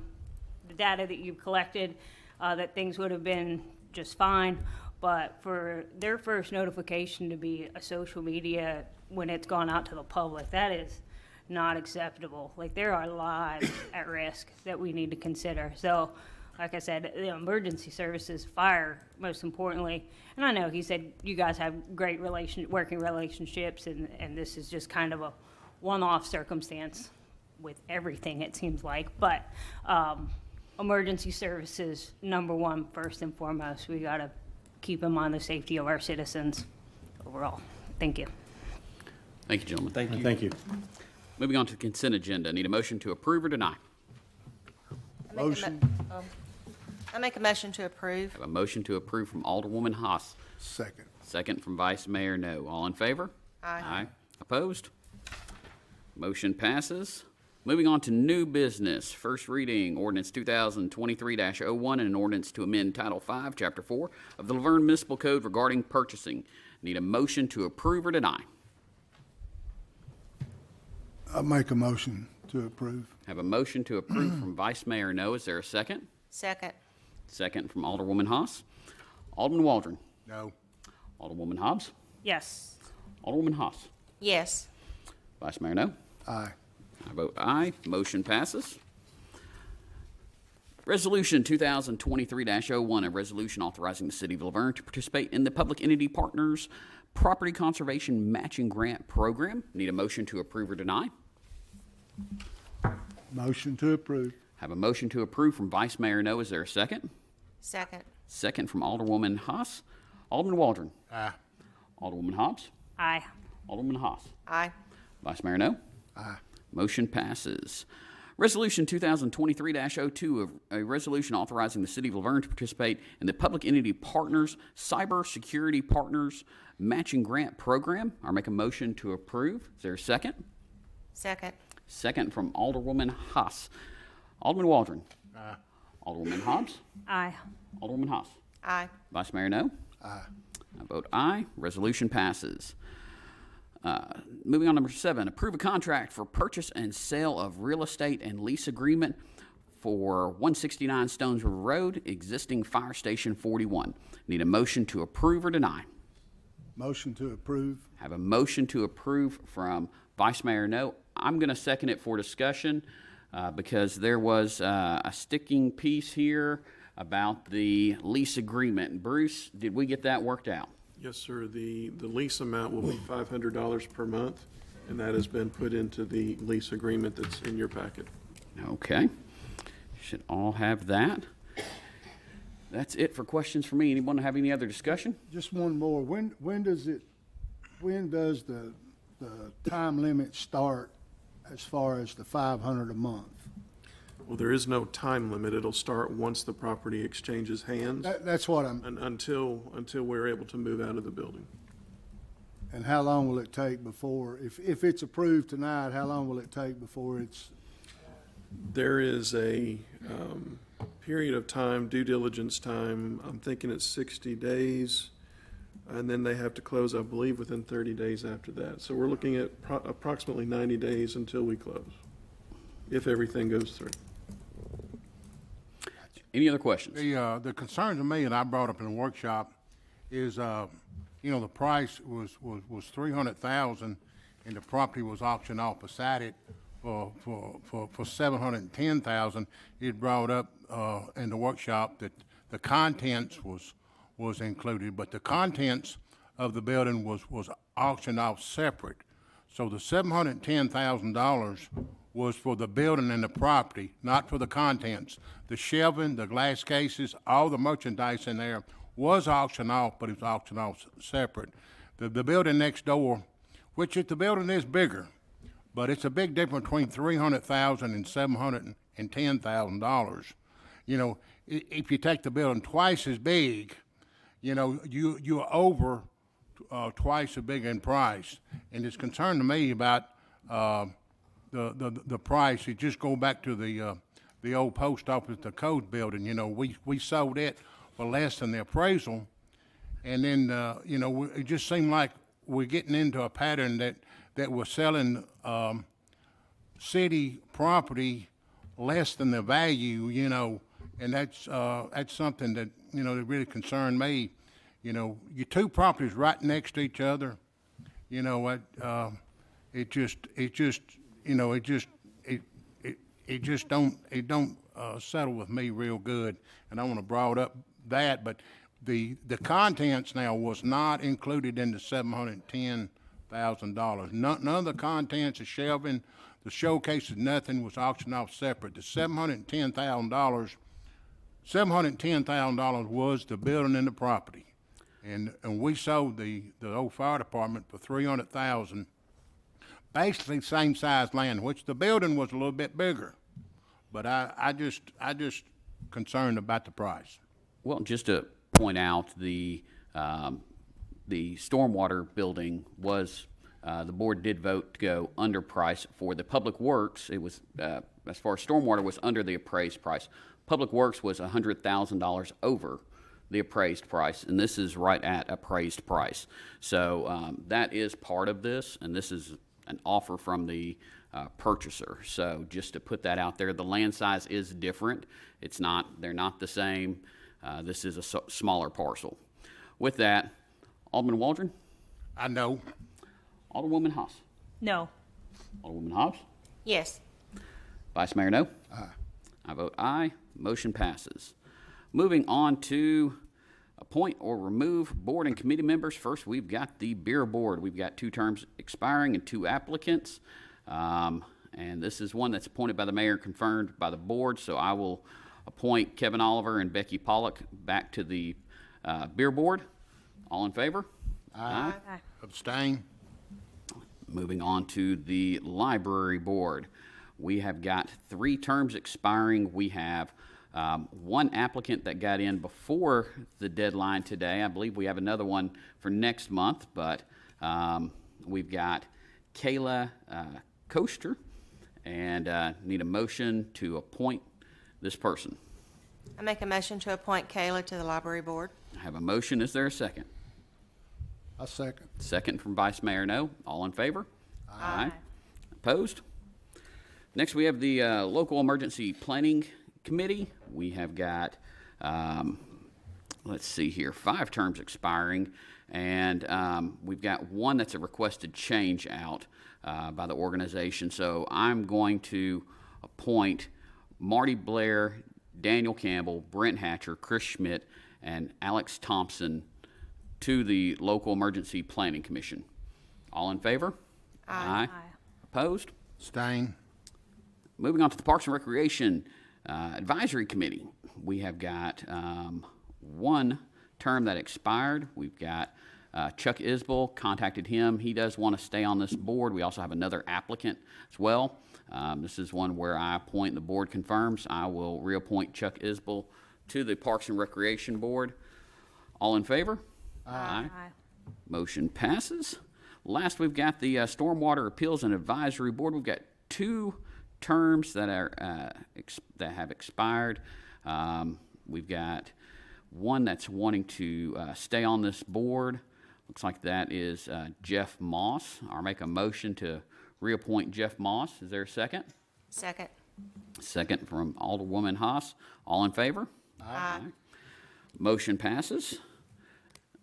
the data that you've collected, that things would have been just fine, but for their first notification to be a social media when it's gone out to the public, that is not acceptable. Like, there are lives at risk that we need to consider. So, like I said, the emergency services, fire, most importantly. And I know he said you guys have great working relationships, and this is just kind of a one-off circumstance with everything, it seems like. But emergency services, number one, first and foremost. We got to keep in mind the safety of our citizens overall. Thank you. Thank you, gentlemen. Thank you. Thank you. Moving on to the consent agenda. Need a motion to approve or deny? Motion. I make a motion to approve. Have a motion to approve from Alderwoman Haas. Second. Second from Vice Mayor No. All in favor? Aye. Opposed? Motion passes. Moving on to new business. First reading, ordinance 2023-01, and an ordinance to amend Title 5, Chapter 4 of the LaVergne Municipal Code regarding purchasing. Need a motion to approve or deny? I make a motion to approve. Have a motion to approve from Vice Mayor No. Is there a second? Second. Second from Alderwoman Haas. Alderman Waldron. No. Alderwoman Hobbs. Yes. Alderwoman Haas. Yes. Vice Mayor No. Aye. I vote aye. Motion passes. Resolution 2023-01, a resolution authorizing the City of LaVergne to participate in the Public Entity Partners Property Conservation Matching Grant Program. Need a motion to approve or deny? Motion to approve. Have a motion to approve from Vice Mayor No. Is there a second? Second. Second from Alderwoman Haas. Alderman Waldron. Aye. Alderwoman Hobbs. Aye. Alderman Haas. Aye. Vice Mayor No. Aye. Motion passes. Resolution 2023-02, a resolution authorizing the City of LaVergne to participate in the Public Entity Partners Cyber Security Partners Matching Grant Program. I'll make a motion to approve. Is there a second? Second. Second from Alderwoman Haas. Alderman Waldron. Aye. Alderwoman Hobbs. Aye. Alderwoman Haas. Aye. Vice Mayor No. Aye. I vote aye. Resolution passes. Moving on, number 7, approve a contract for purchase and sale of real estate and lease agreement for 169 Stones River Road, existing Fire Station 41. Need a motion to approve or deny? Motion to approve. Have a motion to approve from Vice Mayor No. I'm going to second it for discussion because there was a sticking piece here about the lease agreement. Bruce, did we get that worked out? Yes, sir. The lease amount will be $500 per month, and that has been put into the lease agreement that's in your packet. Okay. Should all have that. That's it for questions for me. Anyone have any other discussion? Just one more. When does the time limit start as far as the 500 a month? Well, there is no time limit. It'll start once the property exchanges hands. That's what I'm. And until we're able to move out of the building. And how long will it take before, if it's approved tonight, how long will it take before it's? There is a period of time, due diligence time. I'm thinking it's 60 days, and then they have to close, I believe, within 30 days after that. So we're looking at approximately 90 days until we close, if everything goes through. Any other questions? The concern to me, and I brought up in the workshop, is, the price was $300,000, and the property was auctioned off beside it for $710,000. It brought up in the workshop that the contents was included, but the contents of the building was auctioned off separate. So the $710,000 was for the building and the property, not for the contents. The shelving, the glass cases, all the merchandise in there was auctioned off, but it was auctioned off separate. The building next door, which the building is bigger, but it's a big difference between $300,000 and $710,000. If you take the building twice as big, you're over twice as big in price. And it's concerned to me about the price. You just go back to the old post office, the code building. We sold it for less than the appraisal, and then it just seemed like we're getting into a pattern that we're selling city property less than the value. And that's something that that really concerned me. Your two properties right next to each other. It don't settle with me real good, and I want to broad up that. But the contents now was not included in the $710,000. None of the contents, the shelving, the showcases, nothing was auctioned off separate. The $710,000 was the building and the property, and we sold the old fire department for $300,000. Basically same size land, which the building was a little bit bigger, but I just concerned about the price. Well, just to point out, the stormwater building was, the board did vote to go under price. For the public works, it was, as far as stormwater, was under the appraised price. Public works was $100,000 over the appraised price, and this is right at appraised price. So that is part of this, and this is an offer from the purchaser. So just to put that out there, the land size is different. They're not the same. This is a smaller parcel. With that, Alderman Waldron? I know. Alderwoman Haas? No. Alderwoman Hobbs? Yes. Vice Mayor No? Aye. I vote aye. Motion passes. Moving on to appoint or remove board and committee members. First, we've got the beer board. We've got 2 terms expiring and 2 applicants. And this is one that's appointed by the mayor and confirmed by the board. So I will appoint Kevin Oliver and Becky Pollock back to the beer board. All in favor? Aye. Aye. Abstain. Moving on to the library board. We have got 3 terms expiring. We have one applicant that got in before the deadline today. I believe we have another one for next month, but we've got Kayla Koester, and need a motion to appoint this person. I make a motion to appoint Kayla to the library board. I have a motion. Is there a second? I second. Second from Vice Mayor No. All in favor? Aye. Opposed? Next, we have the Local Emergency Planning Committee. We have got, let's see here, 5 terms expiring, and we've got one that's a requested change out by the organization. So I'm going to appoint Marty Blair, Daniel Campbell, Brent Hatcher, Chris Schmidt, and Alex Thompson to the Local Emergency Planning Commission. All in favor? Aye. Opposed? Stain. Moving on to the Parks and Recreation Advisory Committee. We have got one term that expired. We've got Chuck Isbell, contacted him. He does want to stay on this board. We also have another applicant as well. This is one where I appoint and the board confirms. I will reappoint Chuck Isbell to the Parks and Recreation Board. All in favor? Aye. Motion passes. Last, we've got the Stormwater Appeals and Advisory Board. We've got 2 terms that are that have expired. We've got one that's wanting to stay on this board. Looks like that is Jeff Moss. I'll make a motion to reappoint Jeff Moss. Is there a second? Second. Second from Alderwoman Haas. All in favor? Aye. Motion passes.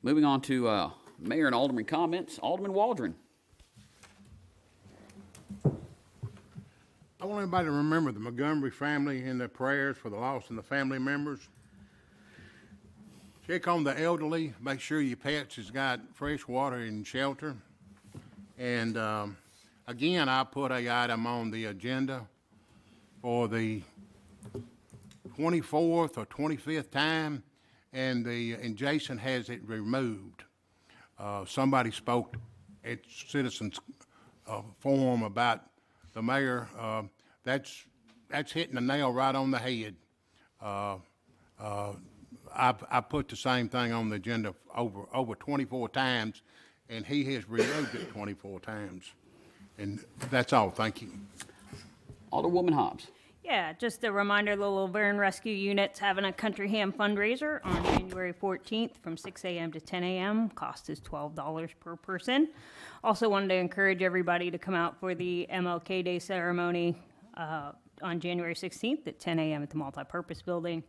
Moving on to Mayor and Alderman comments. Alderman Waldron. I want everybody to remember the Montgomery family in their prayers for the loss and the family members. Check on the elderly. Make sure your pets has got fresh water and shelter. And again, I put a item on the agenda for the 24th or 25th time, and Jason has it removed. Somebody spoke at Citizens Forum about the mayor. That's hitting the nail right on the head. I put the same thing on the agenda over 24 times, and he has removed it 24 times. And that's all. Thank you. Alderwoman Hobbs. Yeah, just a reminder, the LaVergne Rescue Unit's having a Country Ham fundraiser on January 14th from 6 a.m. to 10 a.m. Cost is $12 per person. Also wanted to encourage everybody to come out for the MLK Day ceremony on January 16th at 10 a.m. at the Multipurpose Building.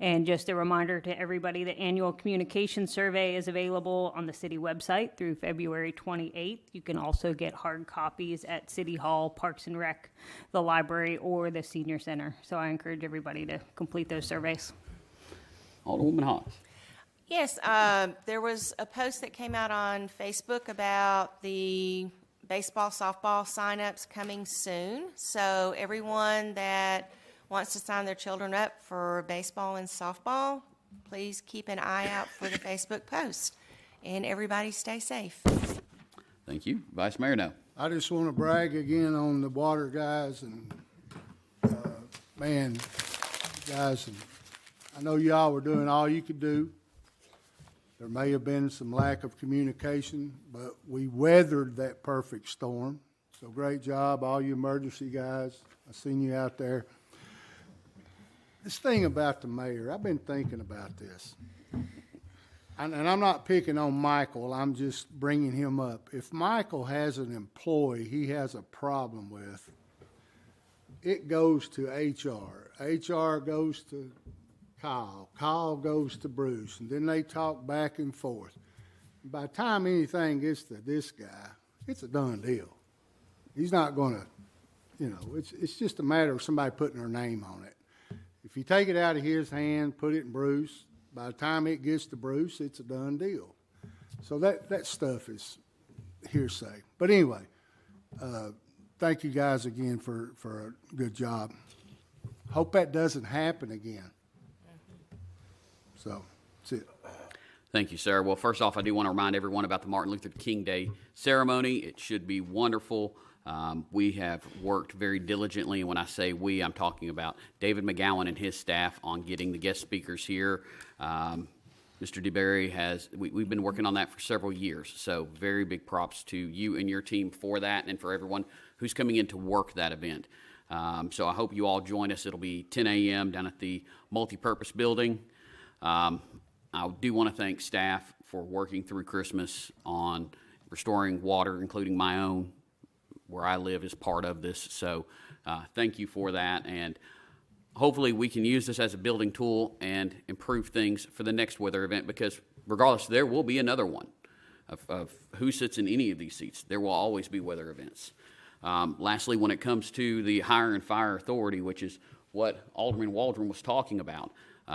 And just a reminder to everybody, the annual communication survey is available on the city website through February 28th. You can also get hard copies at City Hall, Parks and Rec, the library, or the Senior Center. So I encourage everybody to complete those surveys. Alderwoman Hawes. Yes, there was a post that came out on Facebook about the baseball, softball signups coming soon. So everyone that wants to sign their children up for baseball and softball, please keep an eye out for the Facebook post. And everybody stay safe. Thank you. Vice Mayor No. I just want to brag again on the water guys and, man, guys, I know y'all were doing all you could do. There may have been some lack of communication, but we weathered that perfect storm. So great job, all you emergency guys. I seen you out there. This thing about the mayor, I've been thinking about this. And I'm not picking on Michael, I'm just bringing him up. If Michael has an employee he has a problem with, it goes to HR. HR goes to Kyle goes to Bruce, and then they talk back and forth. By the time anything gets to this guy, it's a done deal. He's not going to, it's just a matter of somebody putting their name on it. If you take it out of his hand, put it in Bruce, by the time it gets to Bruce, it's a done deal. So that stuff is hearsay. But anyway, thank you guys again for a good job. Hope that doesn't happen again. So, that's it. Thank you, sir. Well, first off, I do want to remind everyone about the Martin Luther King Day ceremony. It should be wonderful. We have worked very diligently, and when I say we, I'm talking about David McGowan and his staff on getting the guest speakers here. Mr. DeBerry we've been working on that for several years, so very big props to you and your team for that and for everyone who's coming in to work that event. So I hope you all join us. It'll be 10 a.m. down at the multipurpose building. I do want to thank staff for working through Christmas on restoring water, including my own, where I live is part of this. So thank you for that. And hopefully we can use this as a building tool and improve things for the next weather event, because regardless, there will be another one of who sits in any of these seats. There will always be weather events. Lastly, when it comes to the Hire and Fire Authority, which is what Alderman Waldron was talking about,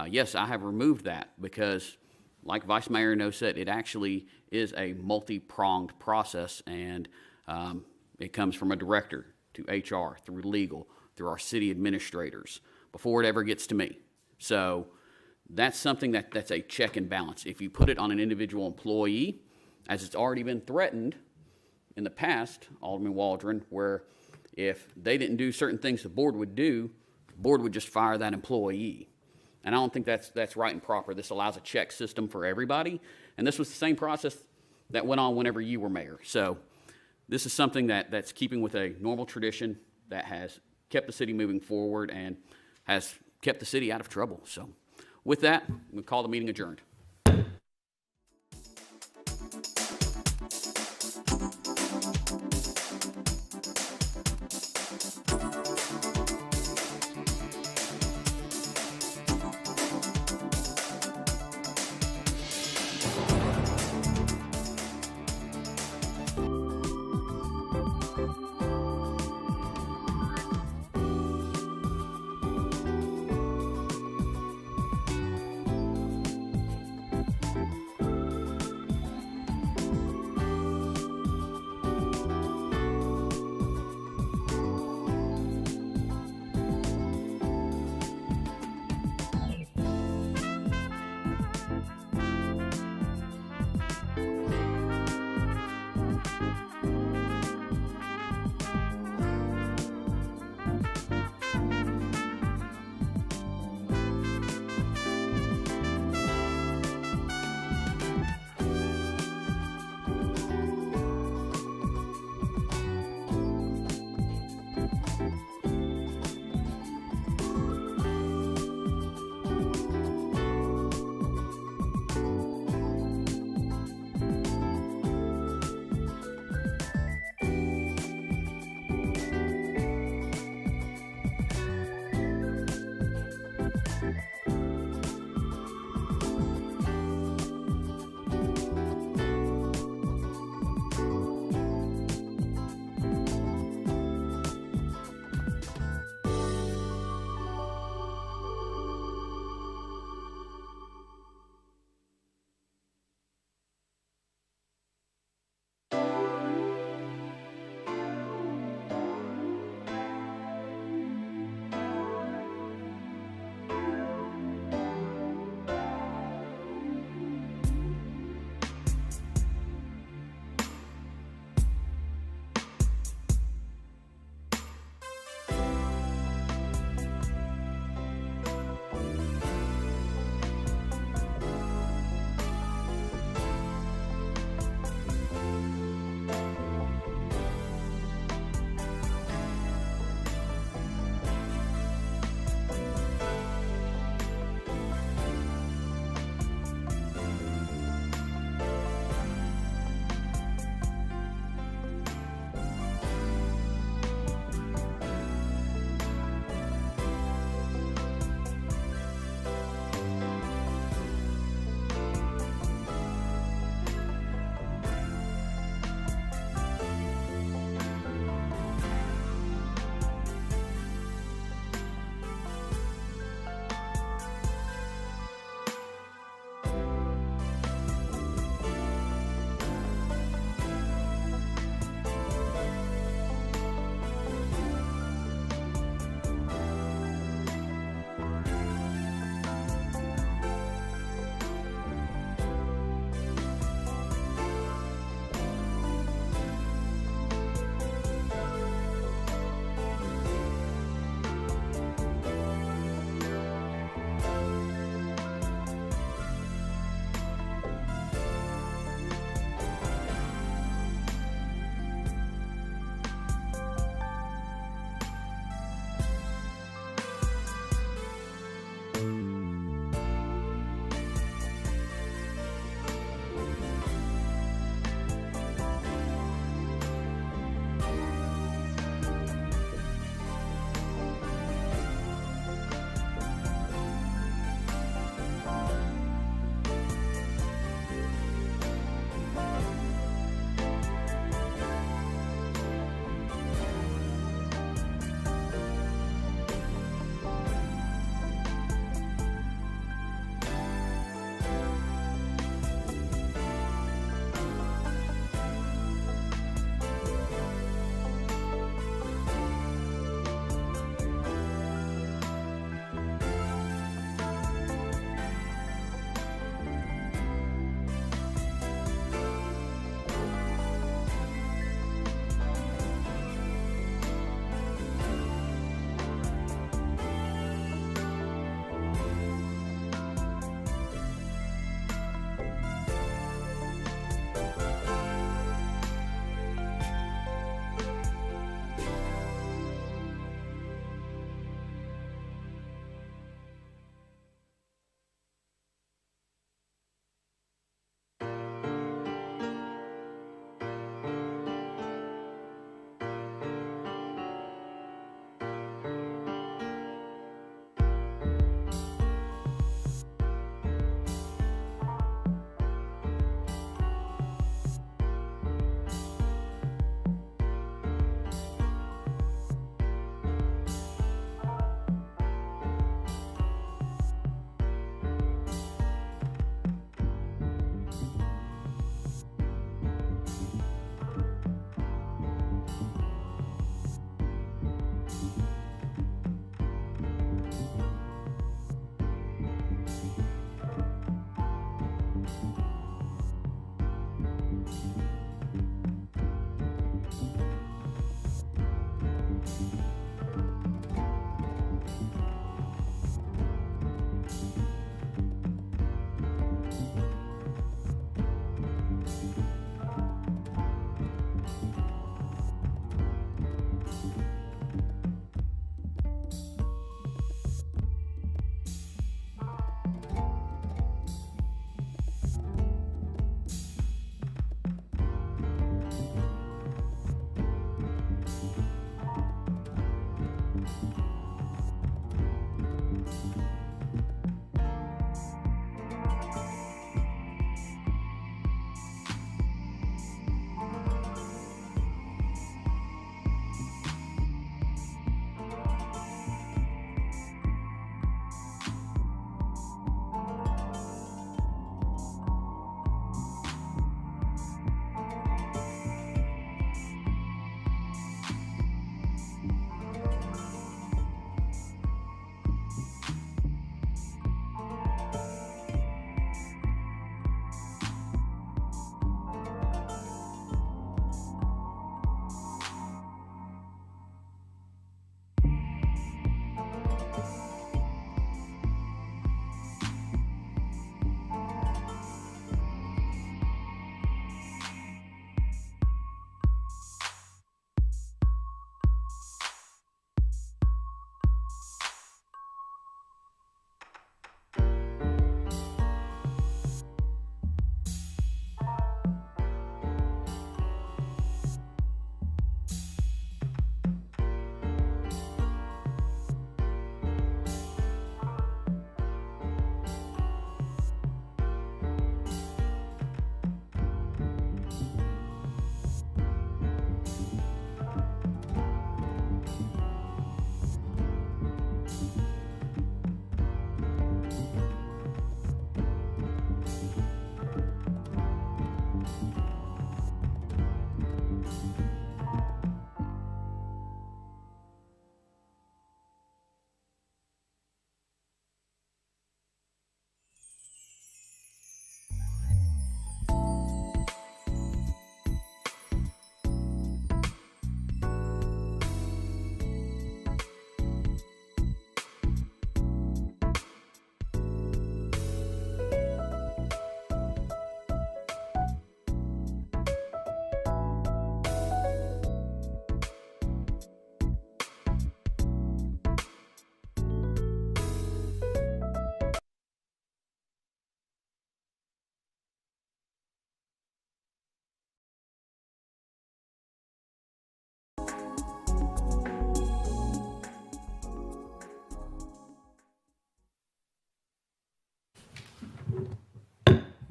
yes, I have removed that because, like Vice Mayor No said, it actually is a multi-pronged process, and it comes from a director to HR, through legal, through our city administrators, before it ever gets to me. So that's something that's a check and balance. If you put it on an individual employee, as it's already been threatened in the past, Alderman Waldron, where if they didn't do certain things the board would do, the board would just fire that employee. And I don't think that's right and proper. This allows a check system for everybody, and this was the same process that went on whenever you were mayor. So this is something that's keeping with a normal tradition that has kept the city moving forward and has kept the city out of trouble. So with that, we call the meeting adjourned.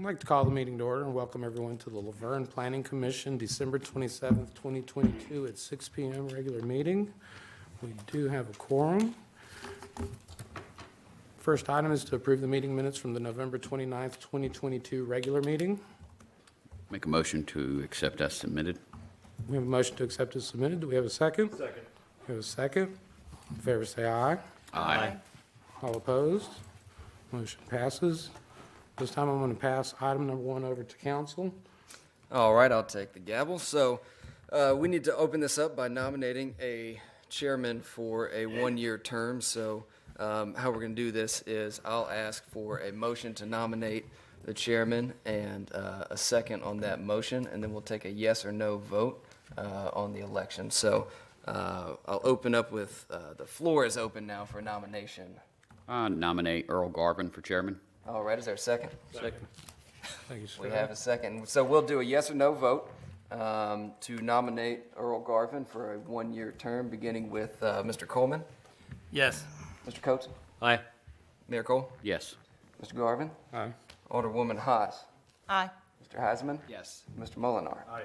I'd like to call the meeting to order and welcome everyone to the LaVergne Planning Commission, December 27th, 2022 at 6 p.m. regular meeting. We do have a quorum. First item is to approve the meeting minutes from the November 29th, 2022 regular meeting. Make a motion to accept as submitted. We have a motion to accept as submitted. Do we have a second? Second. We have a second. All in favor, say aye. Aye. All opposed? Motion passes. This time I'm going to pass item number 1 over to council. All right, I'll take the gavel. So we need to open this up by nominating a chairman for a 1-year term. So how we're going to do this is I'll ask for a motion to nominate the chairman and a second on that motion, and then we'll take a yes or no vote on the election. So I'll open up with, the floor is open now for nomination. Nominate Earl Garvin for chairman. All right, is there a second? Second. Thank you, sir. We have a second. So we'll do a yes or no vote to nominate Earl Garvin for a 1-year term, beginning with Mr. Coleman. Yes. Mr. Coates? Aye. Mayor Cole? Yes. Mr. Garvin? Aye. Alderwoman Haas? Aye. Mr. Heisman? Yes. Mr. Molinar? Aye.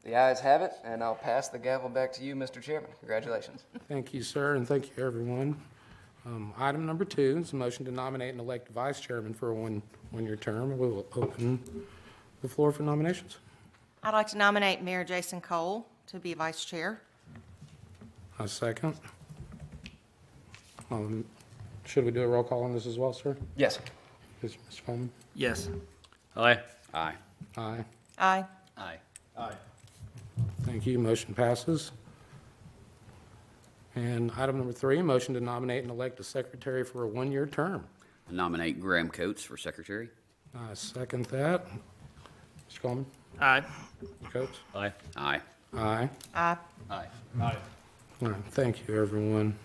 The ayes have it, and I'll pass the gavel back to you, Mr. Chairman. Congratulations. Thank you, sir, and thank you, everyone. Item number 2 is a motion to nominate and elect vice chairman for a one-year term. We will open the floor for nominations. I'd like to nominate Mayor Jason Cole to be vice chair. A second. Should we do a roll call on this as well, sir? Yes. Yes, Mr. Coleman? Yes. Aye. Aye. Aye. Aye. Aye. Aye. Thank you. Motion passes. And item number 3, motion to nominate and elect a secretary for a 1-year term. Nominate Graham Coates for secretary. I second that. Mr. Coleman? Aye. Mr. Coates? Aye. Aye. Aye. Aye. Aye. Aye. All right, thank you, everyone,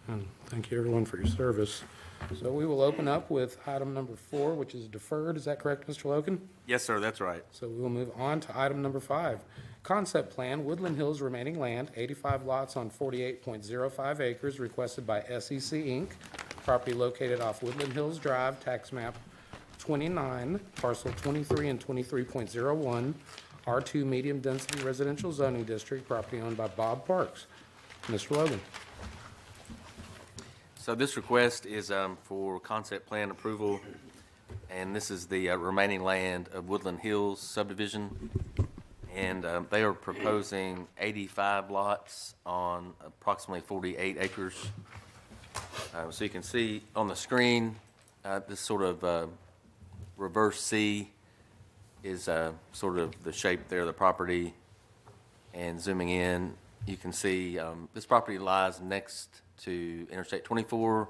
and thank you, everyone, for your service. So we will open up with item number 4, which is deferred. Is that correct, Mr. Logan? Yes, sir, that's right. So we will move on to item number 5. Concept plan, Woodland Hills remaining land, 85 lots on 48.05 acres, requested by SEC Inc., property located off Woodland Hills Drive, tax map 29, parcel 23 and 23.01, R2 medium density residential zoning district, property owned by Bob Parks. Mr. Logan. So this request is for concept plan approval, and this is the remaining land of Woodland Hills subdivision. And they are proposing 85 lots on approximately 48 acres. So you can see on the screen, this sort of reverse C is sort of the shape there of the property. And zooming in, you can see this property lies next to Interstate 24.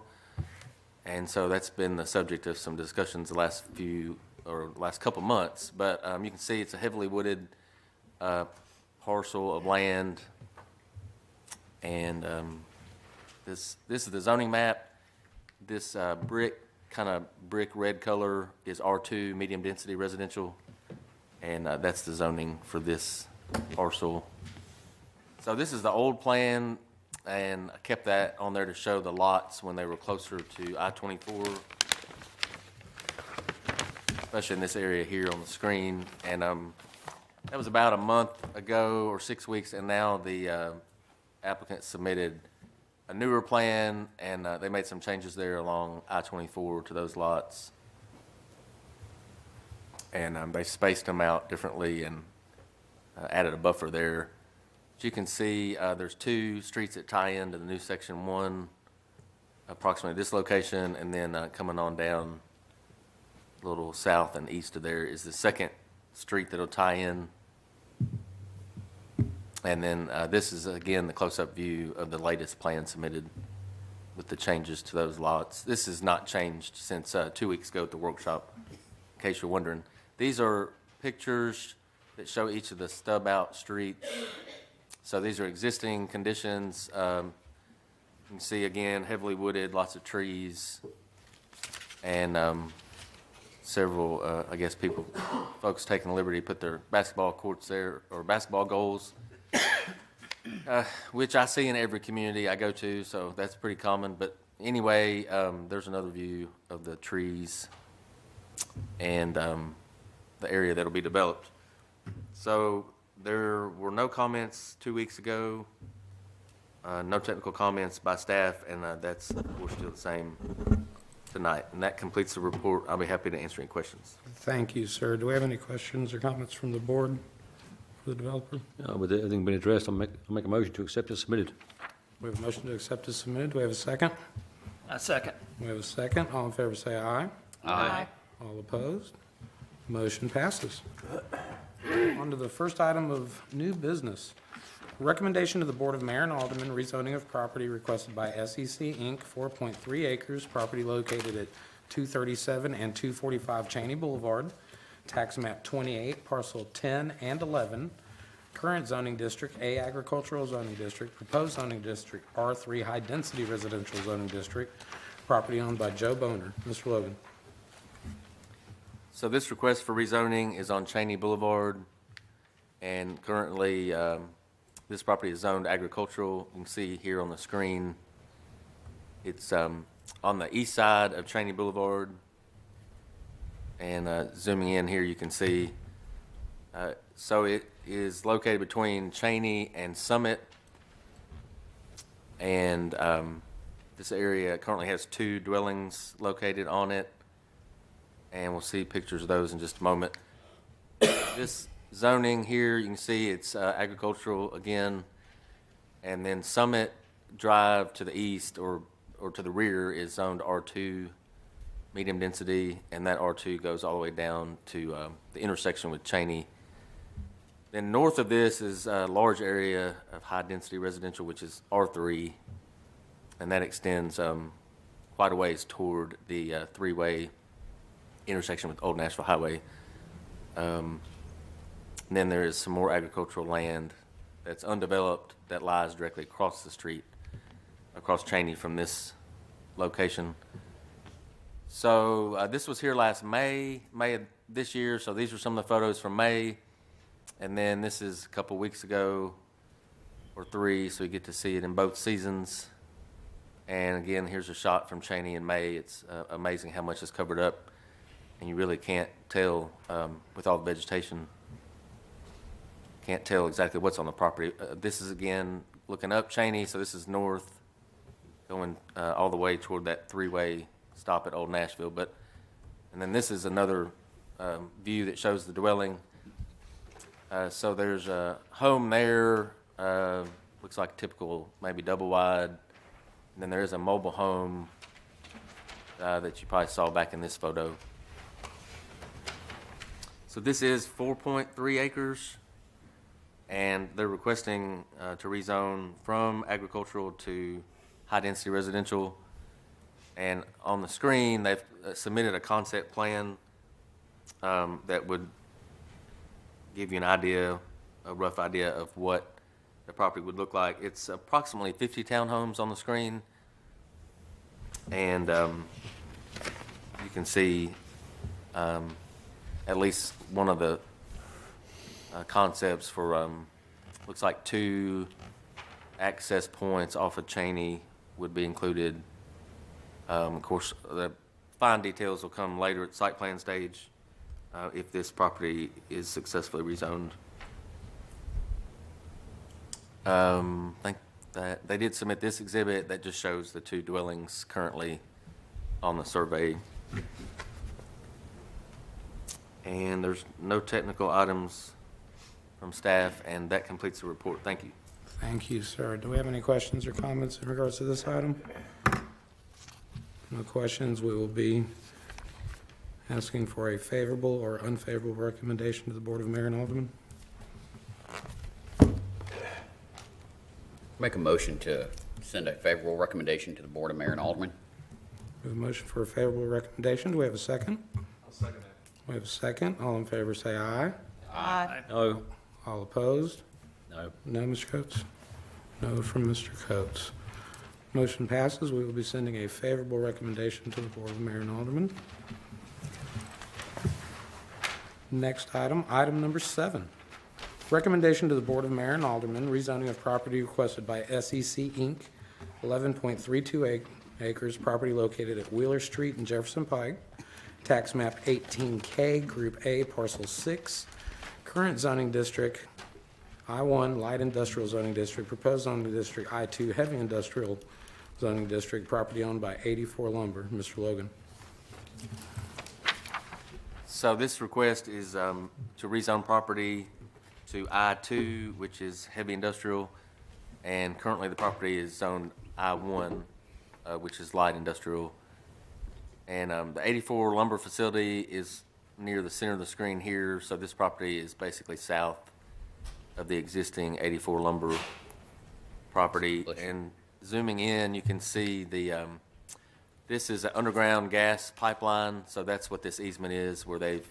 And so that's been the subject of some discussions the last couple months. But you can see it's a heavily wooded parcel of land, and this is the zoning map. This brick red color is R2 medium density residential, and that's the zoning for this parcel. So this is the old plan, and I kept that on there to show the lots when they were closer to I-24, especially in this area here on the screen. And that was about a month ago or 6 weeks, and now the applicant submitted a newer plan, and they made some changes there along I-24 to those lots. And they spaced them out differently and added a buffer there. As you can see, there's 2 streets that tie into the new Section 1, approximately this location, and then coming on down a little south and east of there is the second street that'll tie in. And then this is, again, the close-up view of the latest plan submitted with the changes to those lots. This has not changed since 2 weeks ago at the workshop, in case you're wondering. These are pictures that show each of the stub-out streets. So these are existing conditions. You can see, again, heavily wooded, lots of trees, and several, I guess, folks taking the liberty to put their basketball courts there, or basketball goals, which I see in every community I go to, so that's pretty common. But anyway, there's another view of the trees and the area that'll be developed. So there were no comments 2 weeks ago, no technical comments by staff, and that's, of course, still the same tonight. And that completes the report. I'll be happy to answer any questions. Thank you, sir. Do we have any questions or comments from the board for the developer? With everything being addressed, I'll make a motion to accept as submitted. We have a motion to accept as submitted. Do we have a second? A second. We have a second. All in favor say aye. Aye. All opposed? Motion passes. On to the first item of new business. Recommendation to the Board of Mayor and Aldermen rezoning of property requested by SEC Inc., 4.3 acres, property located at 237 and 245 Cheney Boulevard, tax map 28, parcel 10 and 11, current zoning district, A agricultural zoning district, proposed zoning district, R3 high-density residential zoning district, property owned by Joe Boner. Mr. Logan. So this request for rezoning is on Cheney Boulevard, and currently this property is zoned agricultural. You can see here on the screen, it's on the east side of Cheney Boulevard, and zooming in here you can see, so it is located between Cheney and Summit, and this area currently has 2 dwellings located on it, and we'll see pictures of those in just a moment. This zoning here, you can see it's agricultural again, and then Summit Drive to the east or to the rear is zoned R2, medium density, and that R2 goes all the way down to the intersection with Cheney. Then north of this is a large area of high-density residential, which is R3, and that extends quite a ways toward the 3-way intersection with Old Nashville Highway. And then there is some more agricultural land that's undeveloped that lies directly across the street, across Cheney from this location. So this was here last May of this year, so these are some of the photos from May. And then this is a couple weeks ago, or 3, so you get to see it in both seasons. And again, here's a shot from Cheney in May. It's amazing how much is covered up, and you really can't tell with all the vegetation. Can't tell exactly what's on the property. This is again looking up Cheney, so this is north, going all the way toward that 3-way stop at Old Nashville. And then this is another view that shows the dwelling. So there's a home there, looks like a typical maybe double wide. And then there is a mobile home that you probably saw back in this photo. So this is 4.3 acres, and they're requesting to rezone from agricultural to high-density residential. And on the screen, they've submitted a concept plan that would give you an idea, a rough idea of what the property would look like. It's approximately 50 townhomes on the screen, and you can see at least one of the concepts for looks like 2 access points off of Cheney would be included. Of course, the fine details will come later at site plan stage if this property is successfully rezoned. I think that they did submit this exhibit that just shows the 2 dwellings currently on the survey. And there's no technical items from staff, and that completes the report. Thank you. Thank you, sir. Do we have any questions or comments in regards to this item? No questions. We will be asking for a favorable or unfavorable recommendation to the Board of Mayor and Aldermen. Make a motion to send a favorable recommendation to the Board of Mayor and Aldermen. We have a motion for a favorable recommendation. Do we have a second? I'll second that. We have a second. All in favor say aye. Aye. No. All opposed? No. No, Mr. Coates? No from Mr. Coates. Motion passes. We will be sending a favorable recommendation to the Board of Mayor and Aldermen. Next item, item number 7. Recommendation to the Board of Mayor and Aldermen, rezoning of property requested by SEC Inc., 11.32 acres, property located at Wheeler Street and Jefferson Pike, Tax map 18K, Group A, Parcel 6, current zoning district, I-1 Light Industrial Zoning District, proposed zoning district, I-2 Heavy Industrial Zoning District, property owned by 84 Lumber. Mr. Logan. So this request is to rezone property to I-2, which is heavy industrial, and currently the property is zoned I-1, which is light industrial. And the 84 lumber facility is near the center of the screen here, so this property is basically south of the existing 84 lumber property. And zooming in, you can see this is an underground gas pipeline, so that's what this easement is, where they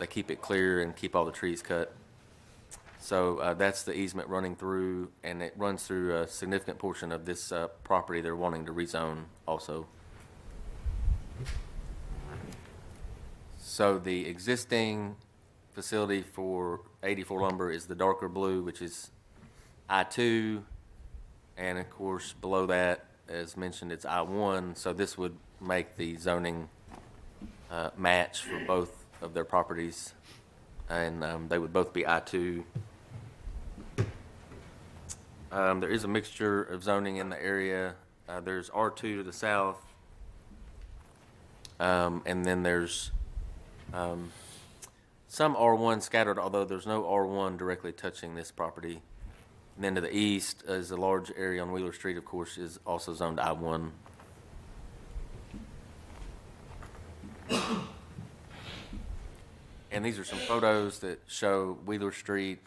keep it clear and keep all the trees cut. So that's the easement running through, and it runs through a significant portion of this property they're wanting to rezone also. So the existing facility for 84 lumber is the darker blue, which is I-2, and of course below that, as mentioned, it's I-1, so this would make the zoning match for both of their properties, and they would both be I-2. There is a mixture of zoning in the area. There's R2 to the south, and then there's some R1 scattered, although there's no R1 directly touching this property. And then to the east is a large area on Wheeler Street, of course, is also zoned I-1. And these are some photos that show Wheeler Street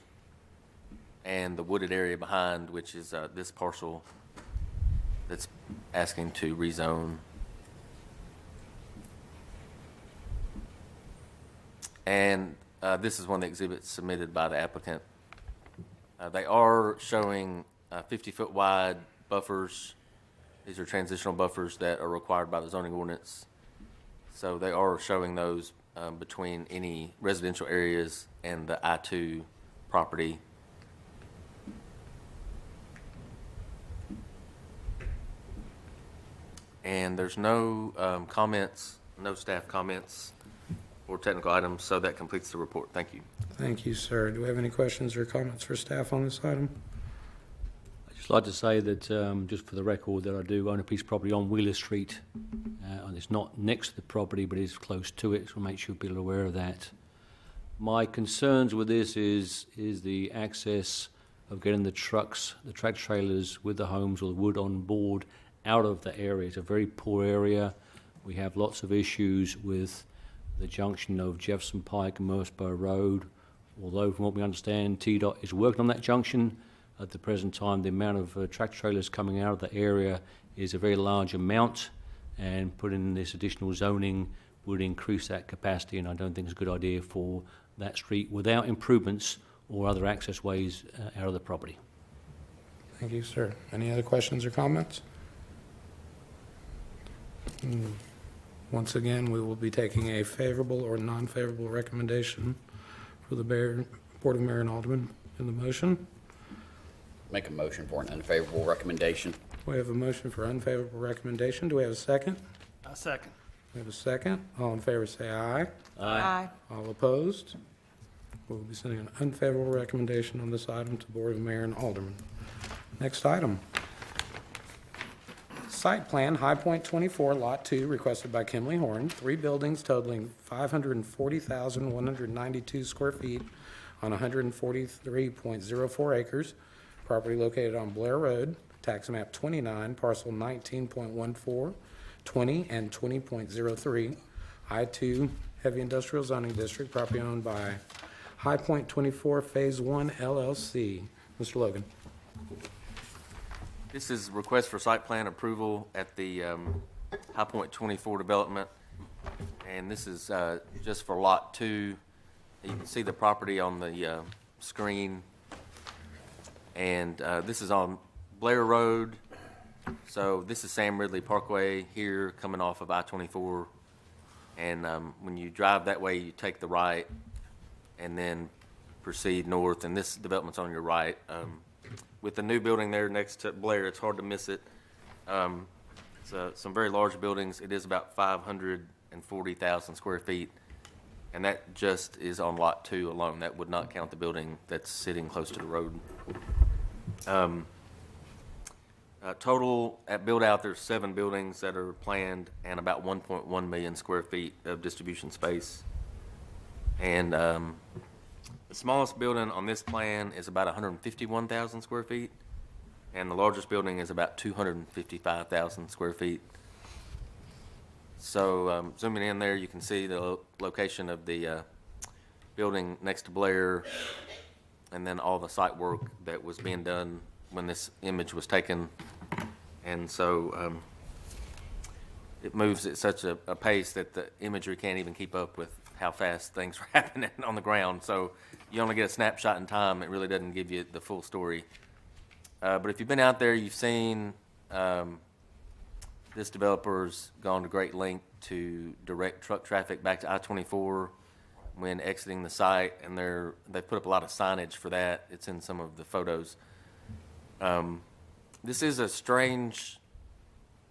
and the wooded area behind, which is this parcel that's asking to rezone. And this is one of the exhibits submitted by the applicant. They are showing 50-foot wide buffers. These are transitional buffers that are required by the zoning ordinance. So they are showing those between any residential areas and the I-2 property. And there's no comments, no staff comments or technical items, so that completes the report. Thank you. Thank you, sir. Do we have any questions or comments for staff on this item? I'd just like to say that, just for the record, that I do own a piece of property on Wheeler Street, and it's not next to the property, but it's close to it, so make sure people are aware of that. My concerns with this is the access of getting the trucks, the track trailers with the homes or the wood on board out of the area. It's a very poor area. We have lots of issues with the junction of Jefferson Pike and Merceborough Road. Although from what we understand, TDOT is working on that junction. At the present time, the amount of tractor trailers coming out of the area is a very large amount, and putting in this additional zoning would increase that capacity, and I don't think it's a good idea for that street without improvements or other access ways out of the property. Thank you, sir. Any other questions or comments? Once again, we will be taking a favorable or non-favorable recommendation for the Board of Mayor and Aldermen in the motion. Make a motion for an unfavorable recommendation. We have a motion for unfavorable recommendation. Do we have a second? A second. We have a second. All in favor say aye. Aye. All opposed? We will be sending an unfavorable recommendation on this item to Board of Mayor and Aldermen. Next item. Site plan, High Point 24, Lot 2, requested by Kimley Horn. 3 buildings totaling 540,192 square feet on 143.04 acres. Property located on Blair Road, tax map 29, parcel 19.14, 20, and 20.03. I-2 Heavy Industrial Zoning District, property owned by High Point 24 Phase 1 LLC. Mr. Logan. This is a request for site plan approval at the High Point 24 development, and this is just for Lot 2. You can see the property on the screen, and this is on Blair Road. So this is Sam Ridley Parkway here coming off of I-24, and when you drive that way, you take the right and then proceed north, and this development's on your right. With the new building there next to Blair, it's hard to miss it. Some very large buildings. It is about 500 240,000 square feet. And that just is on Lot 2 alone. That would not count the building that's sitting close to the road. Total at build-out, there's 7 buildings that are planned and about 1.1 million square feet of distribution space. And the smallest building on this plan is about 151,000 square feet, and the largest building is about 255,000 square feet. So zooming in there, you can see the location of the building next to Blair, and then all the site work that was being done when this image was taken. And so it moves at such a pace that the imagery can't even keep up with how fast things are happening on the ground. So you only get a snapshot in time. It really doesn't give you the full story. But if you've been out there, you've seen this developer's gone to great length to direct truck traffic back to I-24 when exiting the site, and they've put up a lot of signage for that. It's in some of the photos. This is a strange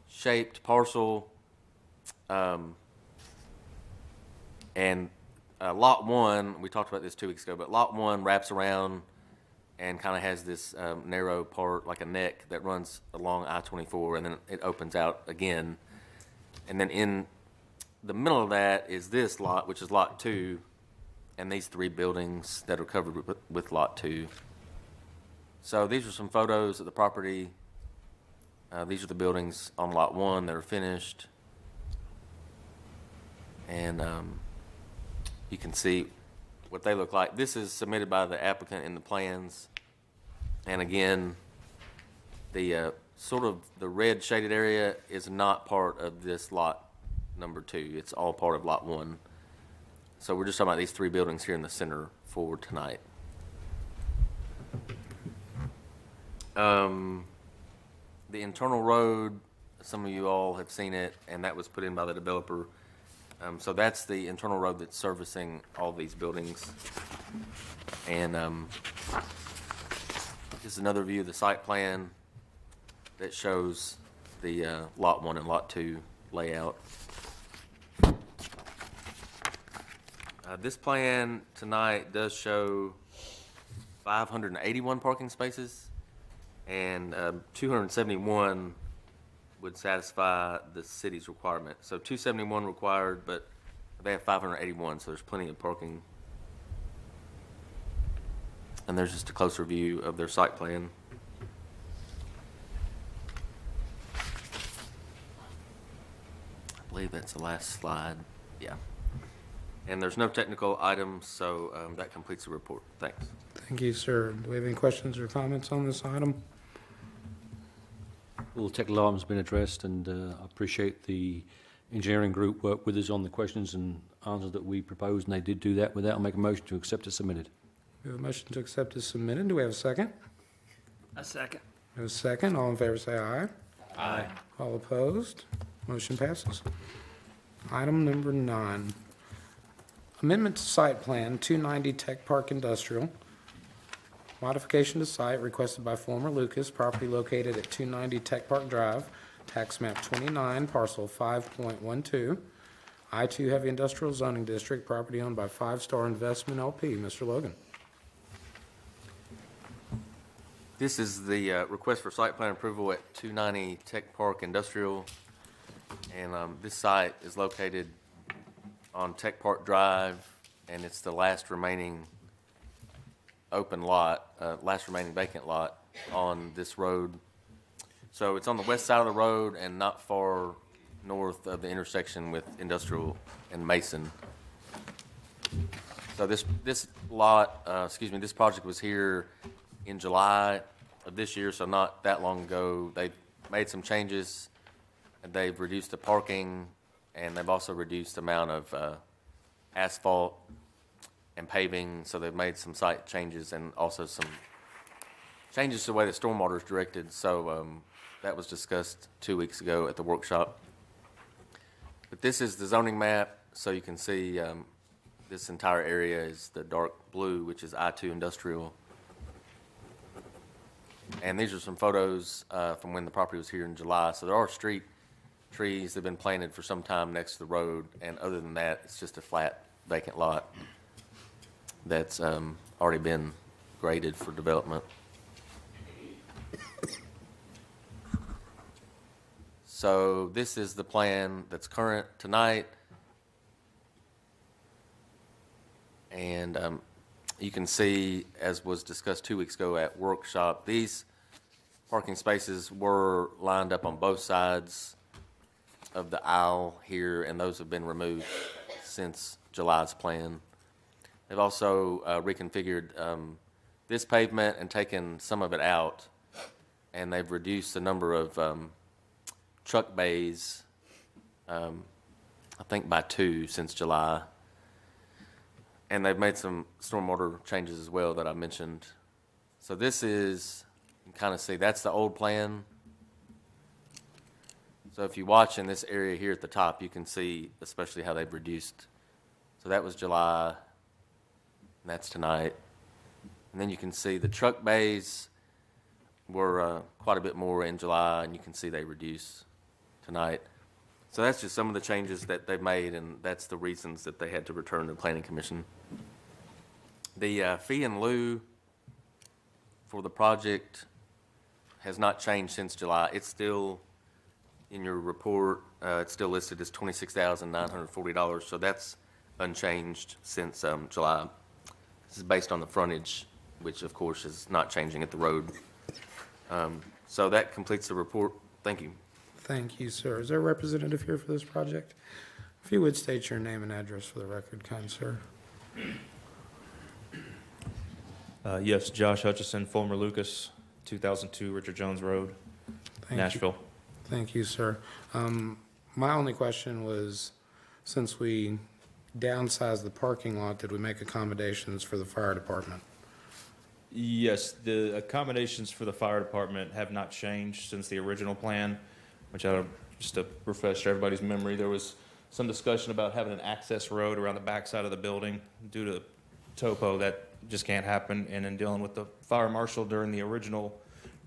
shaped parcel, and Lot 1, we talked about this 2 weeks ago, but Lot 1 wraps around and kind of has this narrow part, like a neck, that runs along I-24, and then it opens out again. And then in the middle of that is this lot, which is Lot 2, and these 3 buildings that are covered with Lot 2. So these are some photos of the property. These are the buildings on Lot 1 that are finished. And you can see what they look like. This is submitted by the applicant in the plans. And again, the sort of the red shaded area is not part of this lot number 2. It's all part of Lot 1. So we're just talking about these 3 buildings here in the center for tonight. The internal road, some of you all have seen it, and that was put in by the developer. So that's the internal road that's servicing all these buildings. And this is another view of the site plan that shows the Lot 1 and Lot 2 layout. This plan tonight does show 581 parking spaces, and 271 would satisfy the city's requirement. So 271 required, but they have 581, so there's plenty of parking. And there's just a closer view of their site plan. I believe that's the last slide. Yeah. And there's no technical items, so that completes the report. Thanks. Thank you, sir. Do we have any questions or comments on this item? All the technical items have been addressed, and I appreciate the engineering group worked with us on the questions and answers that we proposed, and they did do that. With that, I'll make a motion to accept as submitted. We have a motion to accept as submitted. Do we have a second? A second. We have a second. All in favor say aye. Aye. All opposed? Motion passes. Item number 9. Amendment to site plan, 290 Tech Park Industrial. Modification to site requested by former Lucas, property located at 290 Tech Park Drive, tax map 29, parcel 5.12, I-2 Heavy Industrial Zoning District, property owned by 5 Star Investment LP. Mr. Logan. This is the request for site plan approval at 290 Tech Park Industrial. And this site is located on Tech Park Drive, and it's the last remaining open lot, last remaining vacant lot on this road. So it's on the west side of the road and not far north of the intersection with Industrial and Mason. So this lot, this project was here in July of this year, so not that long ago. They've made some changes, and they've reduced the parking, and they've also reduced the amount of asphalt and paving, so they've made some site changes and also some changes to the way that stormwater is directed. So that was discussed 2 weeks ago at the workshop. But this is the zoning map, so you can see this entire area is the dark blue, which is I-2 Industrial. And these are some photos from when the property was here in July. So there are street trees that have been planted for some time next to the road, and other than that, it's just a flat vacant lot that's already been graded for development. So this is the plan that's current tonight. And you can see, as was discussed 2 weeks ago at workshop, these parking spaces were lined up on both sides of the aisle here, and those have been removed since July's plan. They've also reconfigured this pavement and taken some of it out, and they've reduced the number of truck bays, I think by 2 since July. And they've made some stormwater changes as well that I mentioned. So this is, you can kind of see, that's the old plan. So if you watch in this area here at the top, you can see especially how they've reduced. So that was July, and that's tonight. And then you can see the truck bays were quite a bit more in July, and you can see they reduced tonight. So that's just some of the changes that they've made, and that's the reasons that they had to return to the Planning Commission. The fee in lieu for the project has not changed since July. It's still in your report. It's still listed as $26,940, so that's unchanged since July. This is based on the frontage, which of course is not changing at the road. So that completes the report. Thank you. Thank you, sir. Is there a representative here for this project? If you would state your name and address for the record, kind sir. Yes, Josh Hutchison, former Lucas, 2002 Richard Jones Road, Thank you. Nashville. Thank you, sir. My only question was, since we downsized the parking lot, did we make accommodations for the fire department? Yes, the accommodations for the fire department have not changed since the original plan, which just to refresh everybody's memory, there was some discussion about having an access road around the backside of the building due to topo. That just can't happen. And in dealing with the fire marshal during the original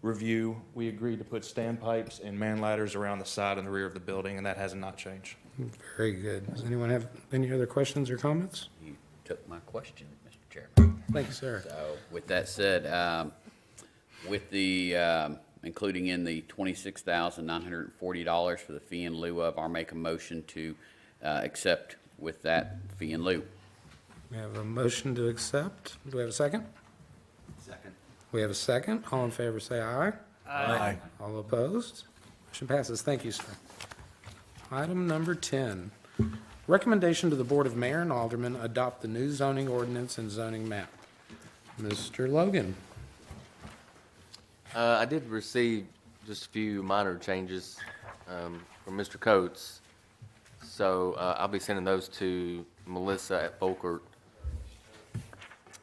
review, we agreed to put standpipes and man ladders around the side and the rear of the building, and that has not changed. Very good. Does anyone have any other questions or comments? You took my question, Mr. Chairman. Thank you, sir. So with that said, with the, including in the $26,940 for the fee in lieu of, I'll make a motion to accept with that fee in lieu. We have a motion to accept. Do we have a second? Second. We have a second. All in favor, say aye. Aye. All opposed? Motion passes. Thank you, sir. Item number 10, recommendation to the Board of Mayor and Aldermen adopt the new zoning ordinance and zoning map. Mr. Logan. I did receive just a few minor changes from Mr. Coates. So I'll be sending those to Melissa at Volkert.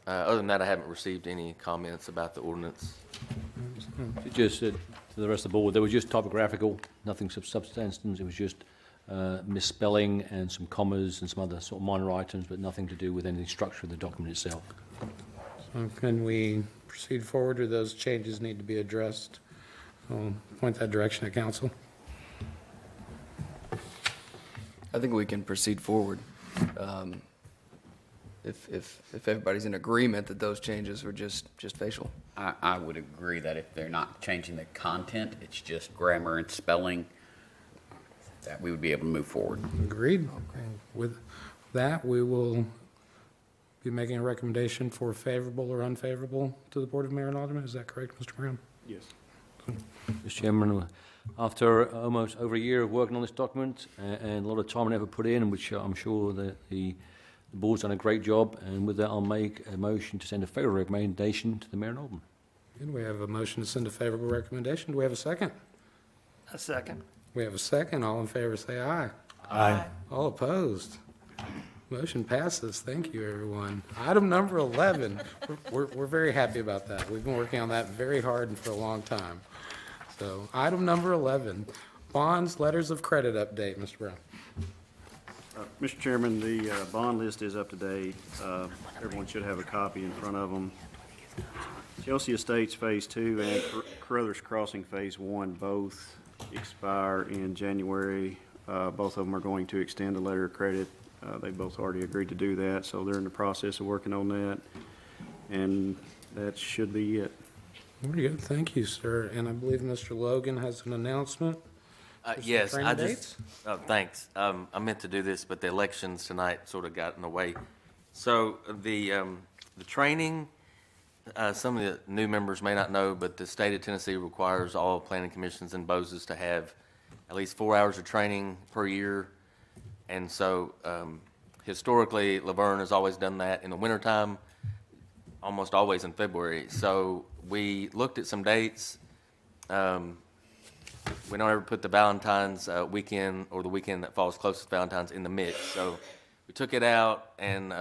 Other than that, I haven't received any comments about the ordinance. Just to the rest of the board, they were just typographical, nothing substantive. It was just misspelling and some commas and some other sort of minor items, but nothing to do with any structure of the document itself. So can we proceed forward, or those changes need to be addressed? I'll point that direction at council. I think we can proceed forward. If everybody's in agreement that those changes were just facial. I would agree that if they're not changing the content, it's just grammar and spelling, that we would be able to move forward. Agreed. With that, we will be making a recommendation for favorable or unfavorable to the Board of Mayor and Aldermen. Is that correct, Mr. Brown? Yes. Mr. Chairman, after almost over a year of working on this document and a lot of time and effort put in, which I'm sure that the board's done a great job, and with that I'll make a motion to send a favourable recommendation to the Mayor and Aldermen. Good. We have a motion to send a favorable recommendation. Do we have a second? A second. We have a second. All in favor say aye. Aye. All opposed? Motion passes. Thank you, everyone. Item number 11. We're very happy about that. We've been working on that very hard and for a long time. So item number 11, bonds, letters of credit update. Mr. Brown. Mr. Chairman, the bond list is up to date. Everyone should have a copy in front of them. Chelsea Estates Phase 2 and Carruthers Crossing Phase 1 both expire in January. Both of them are going to extend the letter of credit. They both already agreed to do that, so they're in the process of working on that. And that should be it. Very good, thank you, sir. And I believe Mr. Logan has an announcement. Yes, training I dates? just, thanks. I meant to do this, but the elections tonight sort of got in the way. So the training, some of the new members may not know, but the state of Tennessee requires all planning commissions and BOZs to have at least 4 hours of training per year. And so historically, LaVergne has always done that in the wintertime, almost always in February. So we looked at some dates. We don't ever put the Valentine's weekend or the weekend that falls closest to Valentine's in the mix. So we took it out, and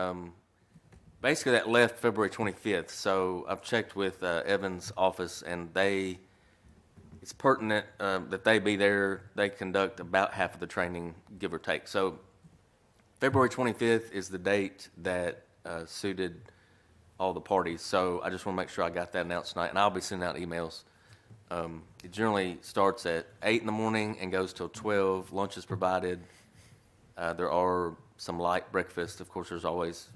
basically that left February 25th. So I've checked with Evan's office, and it's pertinent that they be there. They conduct about half of the training, give or take. So February 25th is the date that suited all the parties. So I just want to make sure I got that announced tonight, and I'll be sending out emails. It generally starts at 8 in the morning and goes till 12. Lunch is provided. There are some light breakfast. Of course, there's always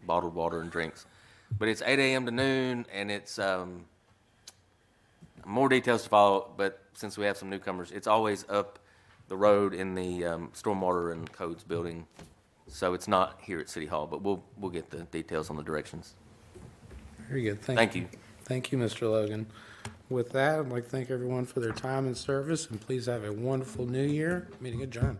bottled water and drinks. But it's 8 a.m. to noon, and it's more details to follow, but since we have some newcomers, it's always up the road in the Stormwater and Codes building. So it's not here at City Hall, but we'll get the details on the directions. Very good, Thank you. Thank you, Mr. Logan. With that, I'd like to thank everyone for their time and service, and please have a wonderful new year. Meeting adjourned.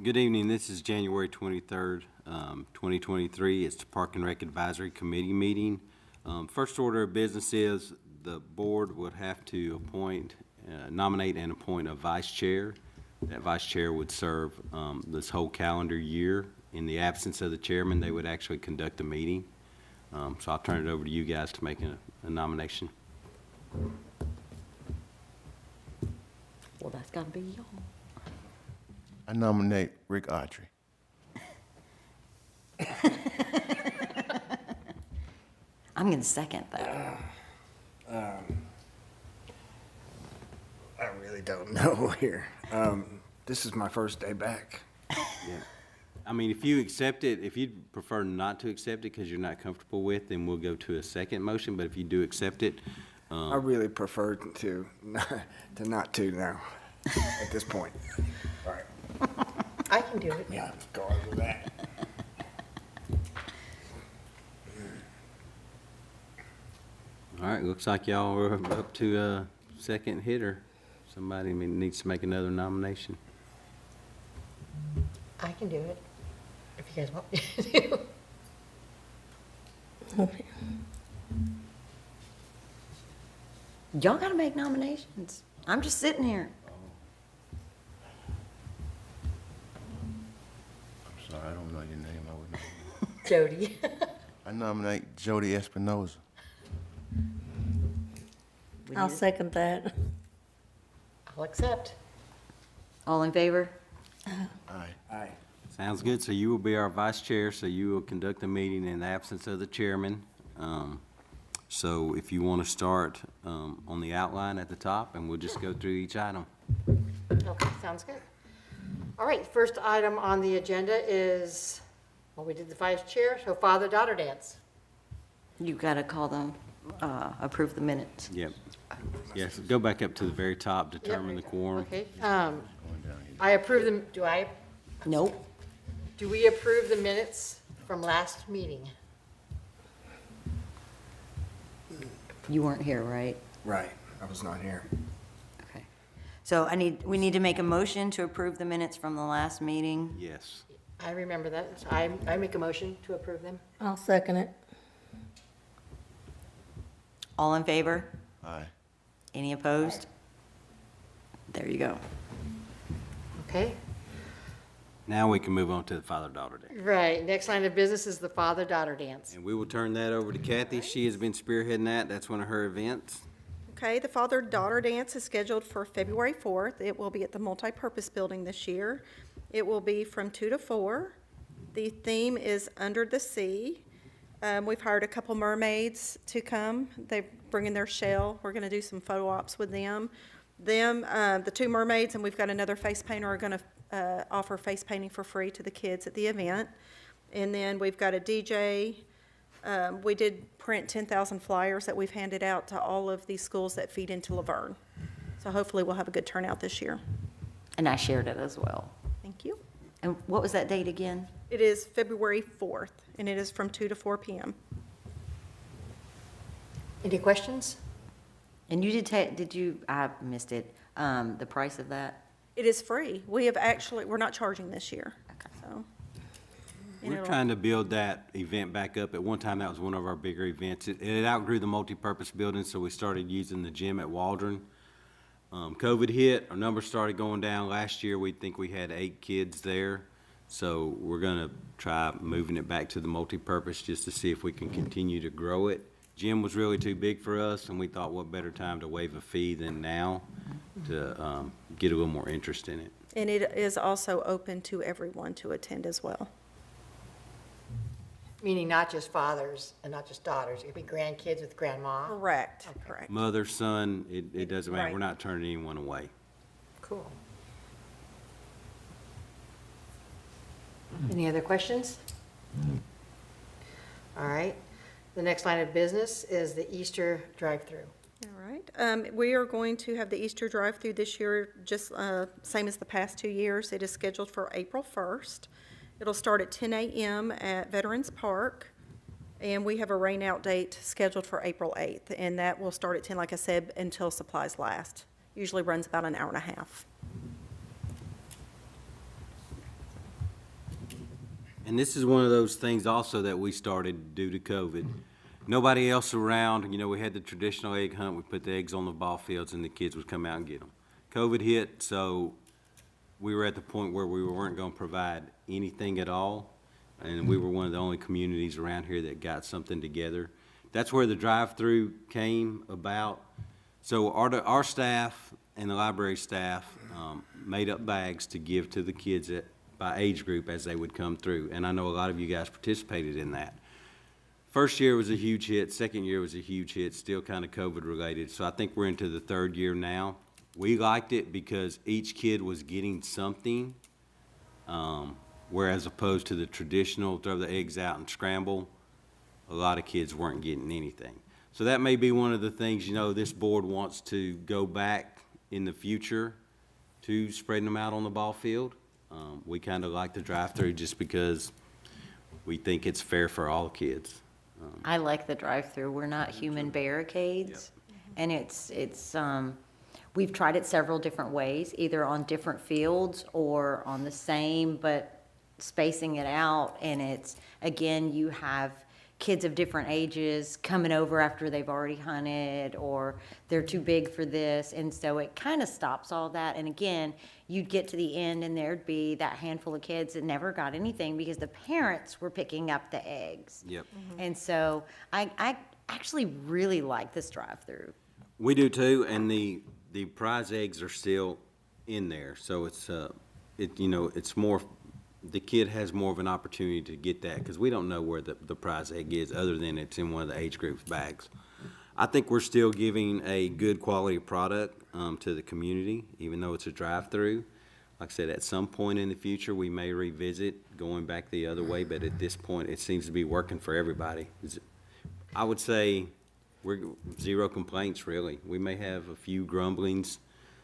Good evening. This is January 23rd, 2023. It's the Park and Rec Advisory Committee meeting. First order of business is the board would have to nominate and appoint a vice chair. That vice chair would serve this whole calendar year. In the absence of the chairman, they would actually conduct the meeting. So I'll turn it over to you guys to make a nomination. Well, that's got to be y'all. I nominate Rick Autry. I'm going to second that. I really don't know here. This is my first day back. Yeah. I mean, if you accept it, if you'd prefer not to accept it because you're not comfortable with, then we'll go to a second motion. But if you do accept it, I really prefer to not to now at this point. All right. I can do it. Yeah, go on with that. all right, looks like y'all are up to a second hitter. Somebody needs to make another nomination. I can do it, if you guys want me to do. Okay. Y'all got to make nominations. I'm just sitting here. I'm sorry, I don't know your name. I would know. Jody. I nominate Jody Espinoza. I'll second that. I'll accept. All in favor? Aye. Aye. Sounds good. So you will be our vice chair, so you will conduct the meeting in the absence of the chairman. So if you want to start on the outline at the top, and we'll just go through each item. Okay, sounds good. All right, first item on the agenda is, well, we did the vice chair, so father-daughter dance. You got to call them, approve the minutes. Yep. Yes, go back up to the very top, determine the quorum. Okay, I approve them, Nope. do we approve the minutes from last meeting? You weren't here, right? Right, I was not here. Okay. So we need to make a motion to approve the minutes from the last meeting. Yes. I remember that, so I make a motion to approve them. I'll second it. All in favor? Aye. Any opposed? There you go. Okay, Now we can move on to the father-daughter day. right, next line of business is the father-daughter dance. And we will turn that over to Kathy. She has been spearheading that. That's one of her events. Okay, the father-daughter dance is scheduled for February 4th. It will be at the multipurpose building this year. It will be from 2 to 4. The theme is Under the Sea. We've hired a couple mermaids to come. They bring in their shell. We're going to do some photo ops with them. The two mermaids, and we've got another face painter, are going to offer face painting for free to the kids at the event. And then we've got a DJ. We did print 10,000 flyers that we've handed out to all of these schools that feed into LaVergne. So hopefully we'll have a good turnout this year. And I shared it as well. Thank you. And what was that date again? It is February 4th, and it is from 2 to 4 p.m. Any questions? And you I missed it, the price of that? It is free. We're not charging this year. So. and We're it'll- trying to build that event back up. At one time, that was one of our bigger events. It outgrew the multipurpose building, so we started using the gym at Waldron. COVID hit, our numbers started going down. Last year, we think we had 8 kids there. So we're gonna try moving it back to the multipurpose just to see if we can continue to grow it. Gym was really too big for us, and we thought what better time to waive a fee than now to get a little more interest in it. And it is also open to everyone to attend as well. Meaning not just fathers and not just daughters, it could be grandkids with grandma? Correct, correct. Mother, son, it doesn't matter. Right. We're not turning anyone away. Cool. Any other questions? All right. The next line of business is the Easter drive-through. All right. We are going to have the Easter drive-through this year, just same as the past 2 years. It is scheduled for April 1st. It'll start at 10 a.m. at Veterans Park, and we have a rain-out date scheduled for April 8th, and that will start at 10, like I said, until supplies last. Usually runs about an hour and a half. And this is one of those things also that we started due to COVID. Nobody else around, you know, we had the traditional egg hunt, we put the eggs on the ball fields and the kids would come out and get them. COVID hit, so we were at the point where we weren't gonna provide anything at all. And we were one of the only communities around here that got something together. That's where the drive-through came about. So our staff and the library staff made up bags to give to the kids by age group as they would come through. And I know a lot of you guys participated in that. First year was a huge hit, second year was a huge hit, still kind of COVID related. So I think we're into the third year now. We liked it because each kid was getting something, whereas opposed to the traditional throw the eggs out and scramble, a lot of kids weren't getting anything. So that may be one of the things, you know, this board wants to go back in the future to spreading them out on the ball field. We kind of like the drive-through just because we think it's fair for all kids. I like the drive-through. We're not human barricades. And we've tried it several different ways, either on different fields or on the same, but spacing it out. And it's, again, you have kids of different ages coming over after they've already hunted, or they're too big for this. And so it kind of stops all that. And again, you'd get to the end and there'd be that handful of kids that never got anything because the parents were picking up the eggs. Yep. And so I actually really like this drive-through. We do too, and the prize eggs are still in there. So it's, it's more, the kid has more of an opportunity to get that because we don't know where the prize egg is other than it's in one of the age groups bags. I think we're still giving a good quality product to the community, even though it's a drive-through. Like I said, at some point in the future, we may revisit going back the other way, but at this point, it seems to be working for everybody. I would say we're zero complaints, really. We may have a few grumblings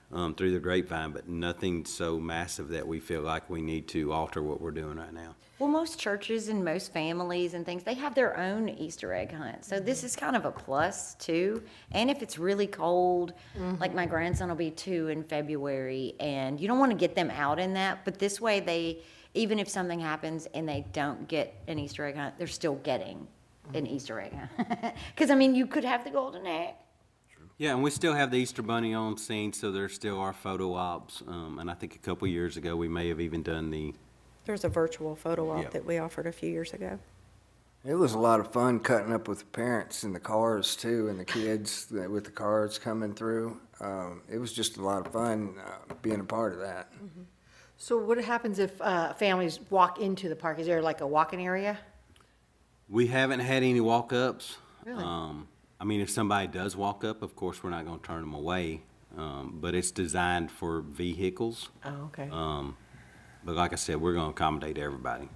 through the grapevine, but nothing so massive that we feel like we need to alter what we're doing right now. Well, most churches and most families and things, they have their own Easter egg hunt. So this is kind of a plus too. And if it's really cold, like my grandson will be 2 in February, and you don't want to get them out in that, but this way even if something happens and they don't get an Easter egg hunt, they're still getting an Easter egg hunt. Because, I mean, you could have the golden egg. Yeah, and we still have the Easter Bunny on scene, so there still are photo ops. And I think a couple years ago, we may have even done There's a virtual photo op that we offered a few years ago. It was a lot of fun cutting up with the parents in the cars too, and the kids with the cars coming through. It was just a lot of fun being a part of that. So what happens if families walk into the park? Is there like a walking area? We haven't had any walk-ups. Really? I mean, if somebody does walk up, of course, we're not going to turn them away. But it's designed for vehicles. Oh, okay. But like I said, we're going to accommodate everybody.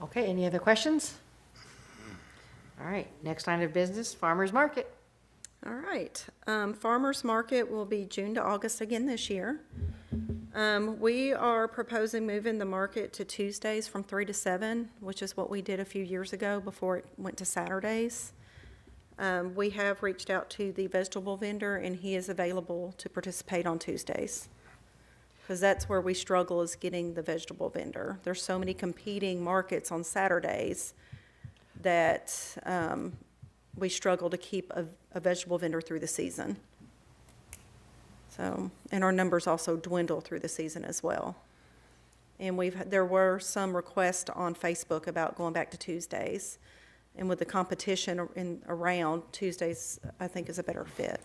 Okay, any other questions? All right, next line of business, farmer's market. All right. Farmers Market will be June to August again this year. We are proposing moving the market to Tuesdays from 3 to 7, which is what we did a few years ago before it went to Saturdays. We have reached out to the vegetable vendor, and he is available to participate on Tuesdays. Because that's where we struggle, is getting the vegetable vendor. There's so many competing markets on Saturdays that we struggle to keep a vegetable vendor through the season. So, and our numbers also dwindle through the season as well. And there were some requests on Facebook about going back to Tuesdays. And with the competition around, Tuesdays, I think, is a better fit.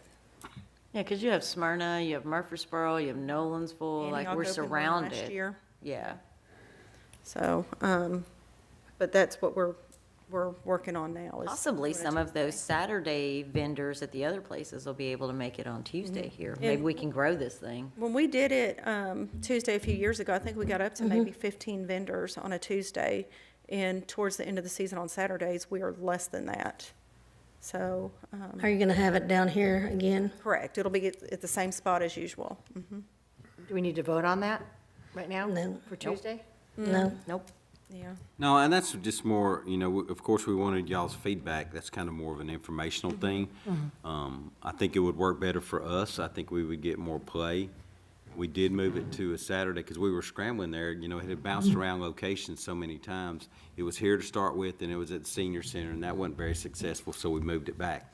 Yeah, because you have Smyrna, you have Murfreesboro, you have Nolensville, And like y'all we're opened one surrounded. last year. Yeah. So, but that's what we're working on now. Possibly some of those Saturday vendors at the other places will be able to make it on Tuesday here. And- Maybe we can grow this thing. When we did it Tuesday a few years ago, I think we got up to maybe 15 vendors on a Tuesday. And towards the end of the season on Saturdays, we are less than that. So. Are you going to have it down here again? Correct. It'll be at the same spot as usual. Do we need to vote on that right now? No. For Tuesday? No. Nope. Yeah. No, and that's just more, of course, we wanted y'all's feedback. That's kind of more of an informational thing. I think it would work better for us. I think we would get more play. We did move it to a Saturday because we were scrambling there. You know, it had bounced around locations so many times. It was here to start with, and it was at the senior center, and that wasn't very successful, so we moved it back.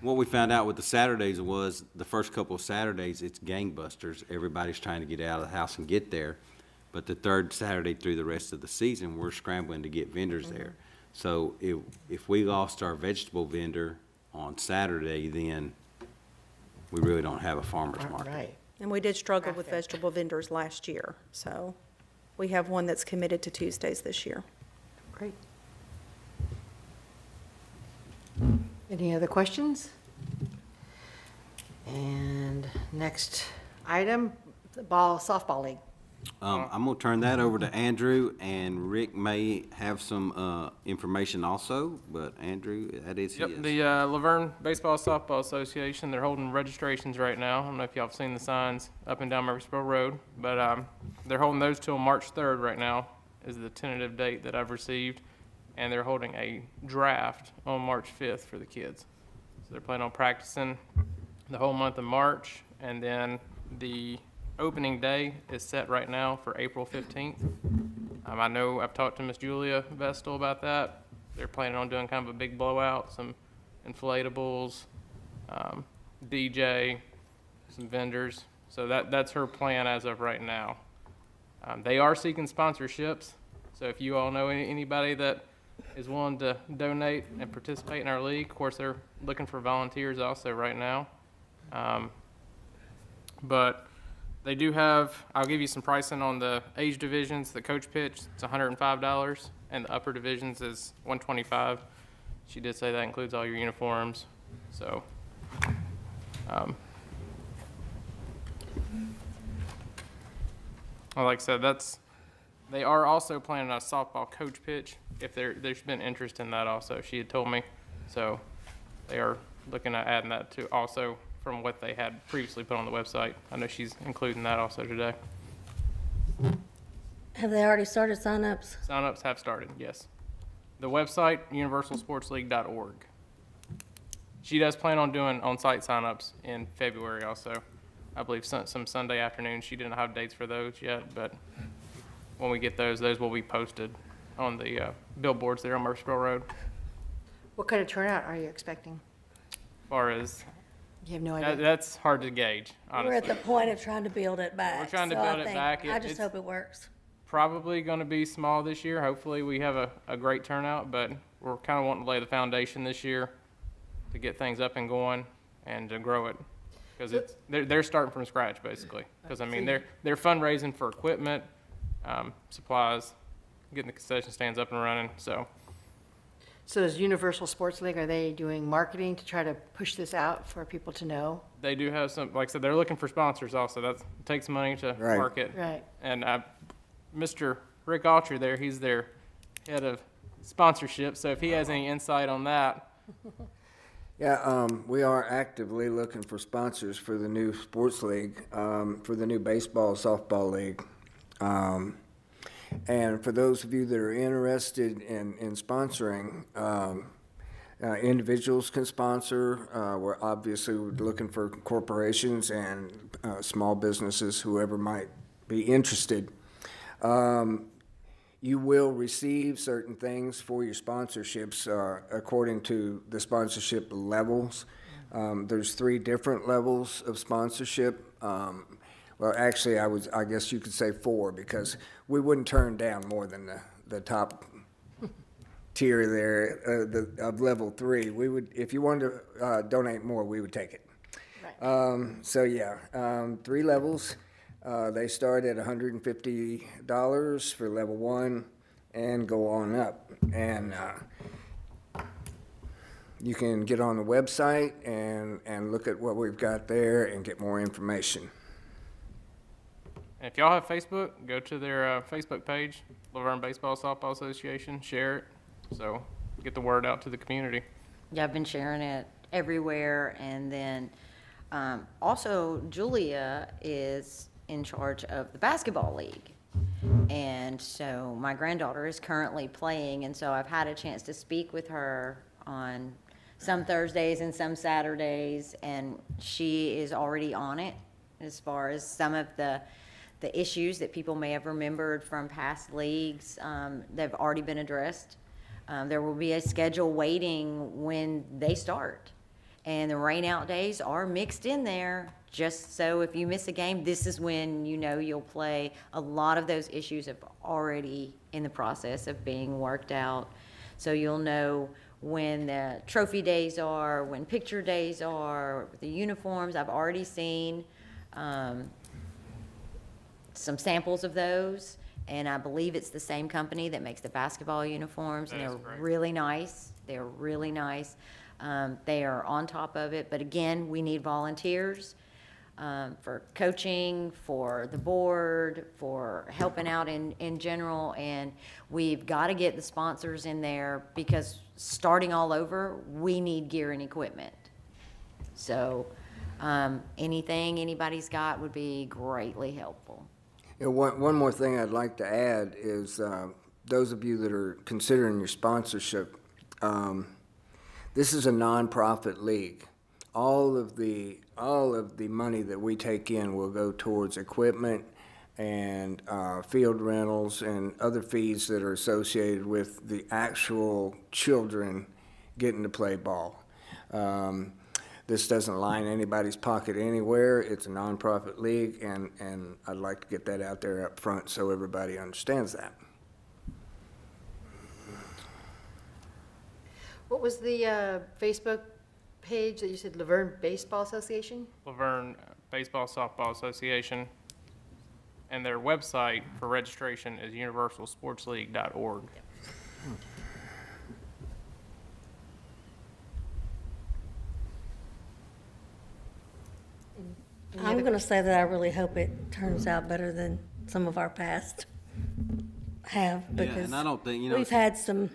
What we found out with the Saturdays was the first couple of Saturdays, it's gangbusters. Everybody's trying to get out of the house and get there. But the third Saturday through the rest of the season, we're scrambling to get vendors there. So if we lost our vegetable vendor on Saturday, then we really don't have a farmer's market. Right. And we did struggle with vegetable vendors last year, so we have one that's committed to Tuesdays this year. Great. Any other questions? And next item, the softball league. I'm gonna turn that over to Andrew, and Rick may have some information also, but Andrew, that is his. Yep, the LaVergne Baseball Softball Association, they're holding registrations right now. I don't know if y'all have seen the signs up and down Murfreesboro Road, but they're holding those till March 3rd right now is the tentative date that I've received, and they're holding a draft on March 5th for the kids. So they're planning on practicing the whole month of March, and then the opening day is set right now for April 15th. I know I've talked to Miss Julia Vestal about that. They're planning on doing kind of a big blowout, some inflatables, DJ, some vendors. So that's her plan as of right now. They are seeking sponsorships. So if you all know anybody that is willing to donate and participate in our league, of course, they're looking for volunteers also right now. But they do have, I'll give you some pricing on the age divisions. The coach pitch, it's $105, and the upper divisions is $125. She did say that includes all your uniforms. So, well, like I said, they are also planning a softball coach pitch if there's been interest in that also. She had told me. So they are looking at adding that to also from what they had previously put on the website. I know she's including that also today. Have they already started signups? Signups have started, yes. The website, universalsportsleague.org. She does plan on doing on-site signups in February also. I believe some Sunday afternoon. She didn't have dates for those yet, but when we get those will be posted on the billboards there on Murfreesboro Road. What kind of turnout are you expecting? As far as You have no idea. that's hard to gauge, honestly. We're at the point of trying to build it back. We're trying to so build I it think- back. I just It's hope it works. probably going to be small this year. Hopefully we have a great turnout, but we're kind of wanting to lay the foundation this year to get things up and going and to grow it. Because they're starting from scratch, basically. Because, I mean, they're fundraising for equipment, supplies, getting the concession stands up and running, so. So is Universal Sports League, are they doing marketing to try to push this out for people to know? They do have some, like I said, they're looking for sponsors also. It takes money to Right. market. Right. And Mr. Rick Autry there, he's their head of sponsorship, so if he has any insight on that. Yeah, we are actively looking for sponsors for the new sports league, for the new baseball, softball league. And for those of you that are interested in sponsoring, individuals can sponsor. We're obviously looking for corporations and small businesses, whoever might be interested. You will receive certain things for your sponsorships according to the sponsorship levels. There's 3 different levels of sponsorship. Well, actually, I guess you could say 4, because we wouldn't turn down more than the top tier there of level 3. We would, if you wanted to donate more, we would take it. Right. So yeah, 3 levels. They start at $150 for level 1 and go on up. And you can get on the website and look at what we've got there and get more information. And if y'all have Facebook, go to their Facebook page, LaVergne Baseball Softball Association, share it, so get the word out to the community. Yeah, I've been sharing it everywhere, and then also Julia is in charge of the basketball league. And so my granddaughter is currently playing, and so I've had a chance to speak with her on some Thursdays and some Saturdays, and she is already on it. as far as some of the issues that people may have remembered from past leagues. They've already been addressed. There will be a schedule waiting when they start. And the rain-out days are mixed in there, just so if you miss a game, this is when you know you'll play. A lot of those issues have already in the process of being worked out. So you'll know when the trophy days are, when picture days are, the uniforms. I've already seen some samples of those, and I believe it's the same company that makes the basketball uniforms, and That is they're great. really nice. They're really nice. They are on top of it, but again, we need volunteers for coaching, for the board, for helping out in general, and we've got to get the sponsors in there because starting all over, we need gear and equipment. So anything anybody's got would be greatly helpful. You know, one more thing I'd like to add is those of you that are considering your sponsorship, this is a nonprofit league. All of the money that we take in will go towards equipment and field rentals and other fees that are associated with the actual children getting to play ball. This doesn't line anybody's pocket anywhere. It's a nonprofit league, and I'd like to get that out there up front so everybody understands that. What was the Facebook page that you said, LaVergne Baseball Association? LaVergne Baseball Softball Association, and their website for registration is universalsportsleague.org. I'm gonna say that I really hope it turns out better than some of our past have, Yeah, because and I don't think, you know, we've had some,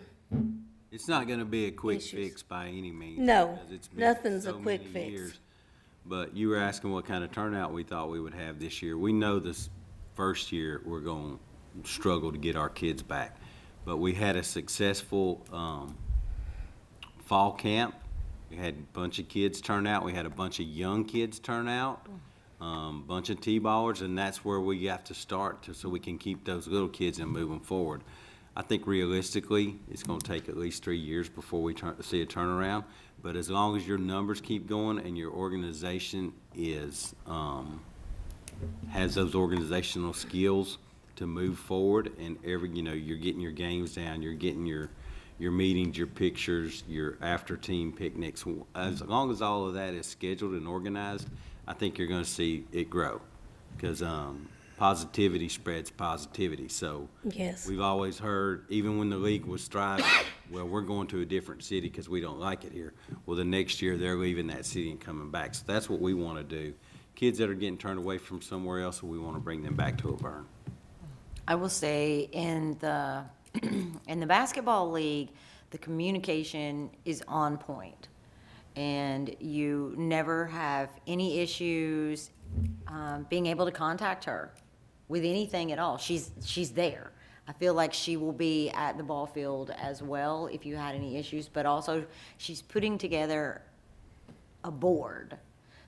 it's not gonna be a quick issues. fix by any means. No, because it's been nothing's a so quick many fix. years. But you were asking what kind of turnout we thought we would have this year. We know this first year, we're gonna struggle to get our kids back. But we had a successful, fall camp. We had a bunch of kids turn out. We had a bunch of young kids turn out, bunch of T-ballers, and that's where we have to start so we can keep those little kids and move them forward. I think realistically, it's gonna take at least 3 years before we see a turnaround. But as long as your numbers keep going and your organization is, has those organizational skills to move forward, and you're getting your games down, you're getting your meetings, your pictures, your after-team picnics. As long as all of that is scheduled and organized, I think you're gonna see it grow. Because positivity spreads positivity. So yes. we've always heard, even when the league was thriving, well, we're going to a different city because we don't like it here. Well, the next year, they're leaving that city and coming back. So that's what we want to do. Kids that are getting turned away from somewhere else, we want to bring them back to LaVergne. I will say in the in the basketball league, the communication is on point, and you never have any issues being able to contact her with anything at all. She's there. I feel like she will be at the ball field as well if you had any issues, but also she's putting together a board.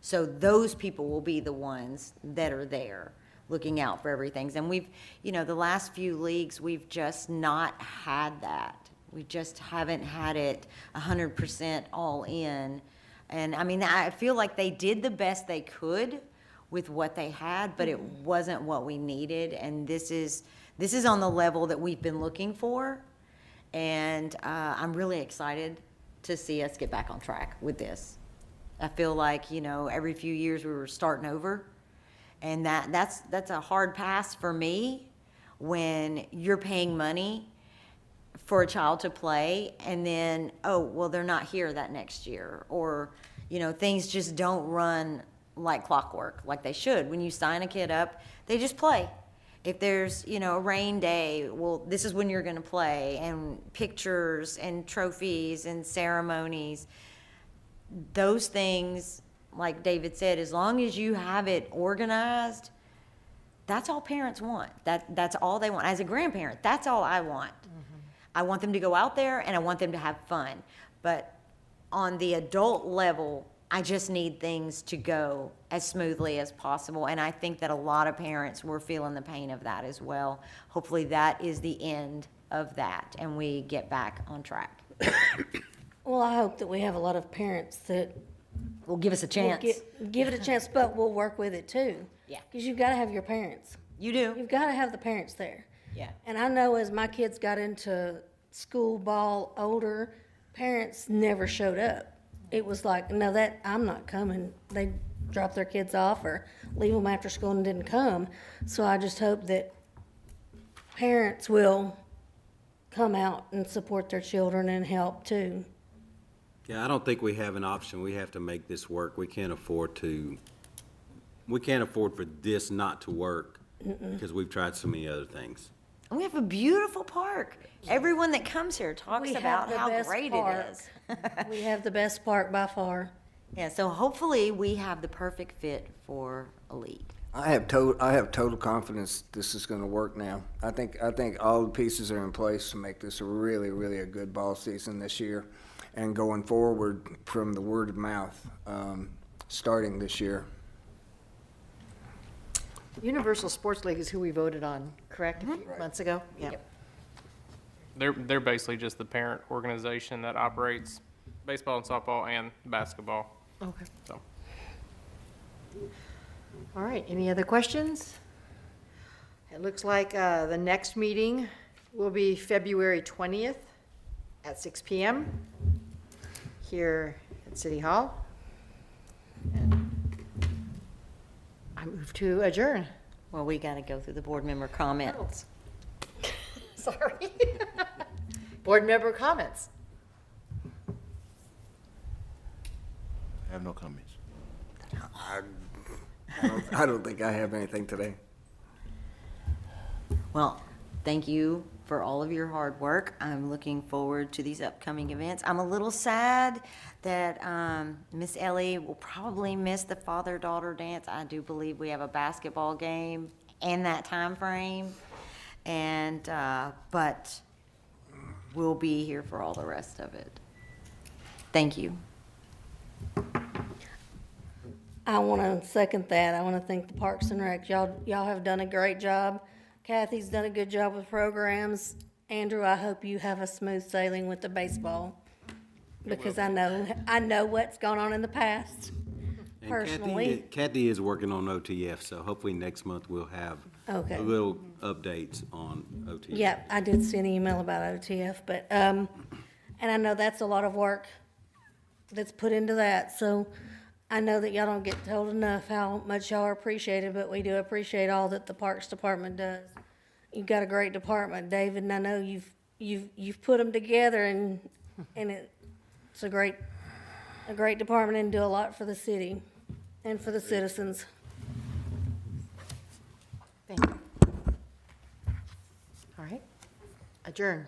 So those people will be the ones that are there looking out for everything. And we've, the last few leagues, we've just not had that. We just haven't had it 100% all in. And I mean, I feel like they did the best they could with what they had, but it wasn't what we needed. And this is on the level that we've been looking for. And I'm really excited to see us get back on track with this. I feel like, every few years we were starting over. And that's a hard pass for me when you're paying money for a child to play and then, oh, well, they're not here that next year. Or, things just don't run like clockwork, like they should. When you sign a kid up, they just play. If there's, a rain day, well, this is when you're going to play, and pictures and trophies and ceremonies. Those things, like David said, as long as you have it organized, that's all parents want. That's all they want. As a grandparent, that's all I want. I want them to go out there and I want them to have fun. But on the adult level, I just need things to go as smoothly as possible, and I think that a lot of parents were feeling the pain of that as well. Hopefully that is the end of that, and we get back on track. Well, I hope that we have a lot of parents that Will give us a will chance. give it a chance, but we'll work with it too. Yeah. Because you've got to have your parents. You do. You've got to have the parents there. Yeah. And I know as my kids got into school ball older, parents never showed up. It was like, no, that I'm not coming. They drop their kids off or leave them after school and didn't come. So I just hope that parents will come out and support their children and help too. Yeah, I don't think we have an option. We have to make this work. We can't afford for this not to work because we've tried so many other things. And we have a beautiful park. Everyone that comes here talks We have about the how best great park. it is. We have the best park by far. Yeah, so hopefully we have the perfect fit for a league. I have total confidence this is going to work now. I think all the pieces are in place to make this a really, really a good ball season this year, and going forward from the word of mouth, starting this year. Universal Sports League is who we voted on, correct, a few months ago? Yeah. They're basically just the parent organization that operates baseball and softball and basketball. Okay. So, All right, any other questions? It looks like the next meeting will be February 20th at 6 PM here at City Hall. And I move to adjourn. Well, we got to go through the board member comments. Sorry. Board member comments. I have no comments. I don't think I have anything today. Well, thank you for all of your hard work. I'm looking forward to these upcoming events. I'm a little sad that Miss Ellie will probably miss the father-daughter dance. I do believe we have a basketball game in that time frame, and but we'll be here for all the rest of it. Thank you. I want to second that. I want to thank the Parks and Rec. Y'all have done a great job. Kathy's done a good job with programs. Andrew, I hope you have a smooth sailing with the baseball, because I know what's gone on in the past. And Personally. Kathy is working on OTF, so hopefully next month we'll have Okay. a little updates on OTF. Yeah, I did see an email about OTF, but, and I know that's a lot of work that's put into that, so I know that y'all don't get told enough how much y'all are appreciated, but we do appreciate all that the Parks Department does. You've got a great department, David, and I know you've put them together, and it's a great department and do a lot for the city and for the citizens. Thank you. All right, adjourn.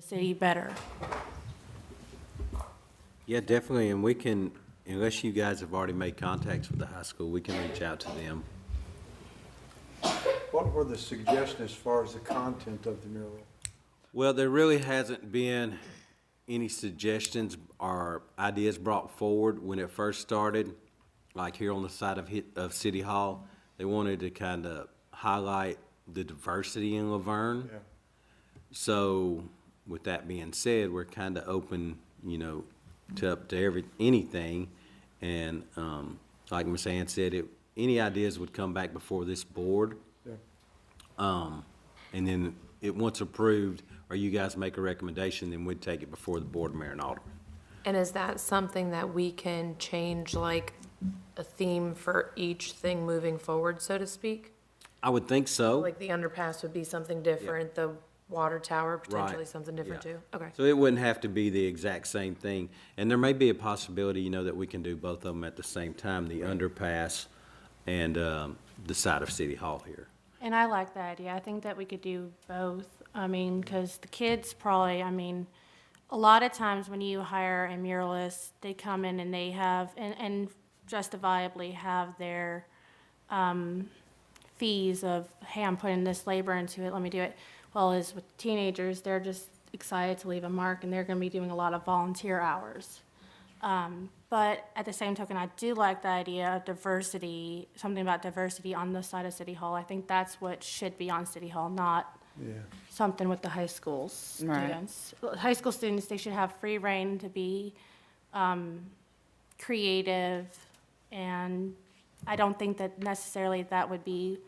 city better. Yeah, definitely, and we can, unless you guys have already made contacts with the high school, we can reach out to them. What were the suggestions as far as the content of the mural? Well, there really hasn't been any suggestions or ideas brought forward when it first started, like here on the side of City Hall. They wanted to kind of highlight the diversity in LaVergne. Yeah. So with that being said, we're kind of open, to up to anything. And like Ms. Ann said, any ideas would come back before this board. Yeah. And then once approved, or you guys make a recommendation, then we'd take it before the board of mayor and alderman. And is that something that we can change, like a theme for each thing moving forward, so to speak? I would think so. Like the underpass would be something different, the water tower potentially Right. something different Yeah. too? Okay. So it wouldn't have to be the exact same thing. And there may be a possibility, that we can do both of them at the same time, the underpass and the side of City Hall here. And I like that idea. I think that we could do both. I mean, because the kids probably, a lot of times when you hire a muralist, they come in and they have, and justifiably have their fees of, hey, I'm putting this labor into it, let me do it. Well, as with teenagers, they're just excited to leave a mark, and they're going to be doing a lot of volunteer hours. But at the same token, I do like the idea of diversity, something about diversity on the side of City Hall. I think that's what should be on City Hall, not Yeah. something with the high school students. High school students, they should have free reign to be creative, and I don't think that necessarily that would be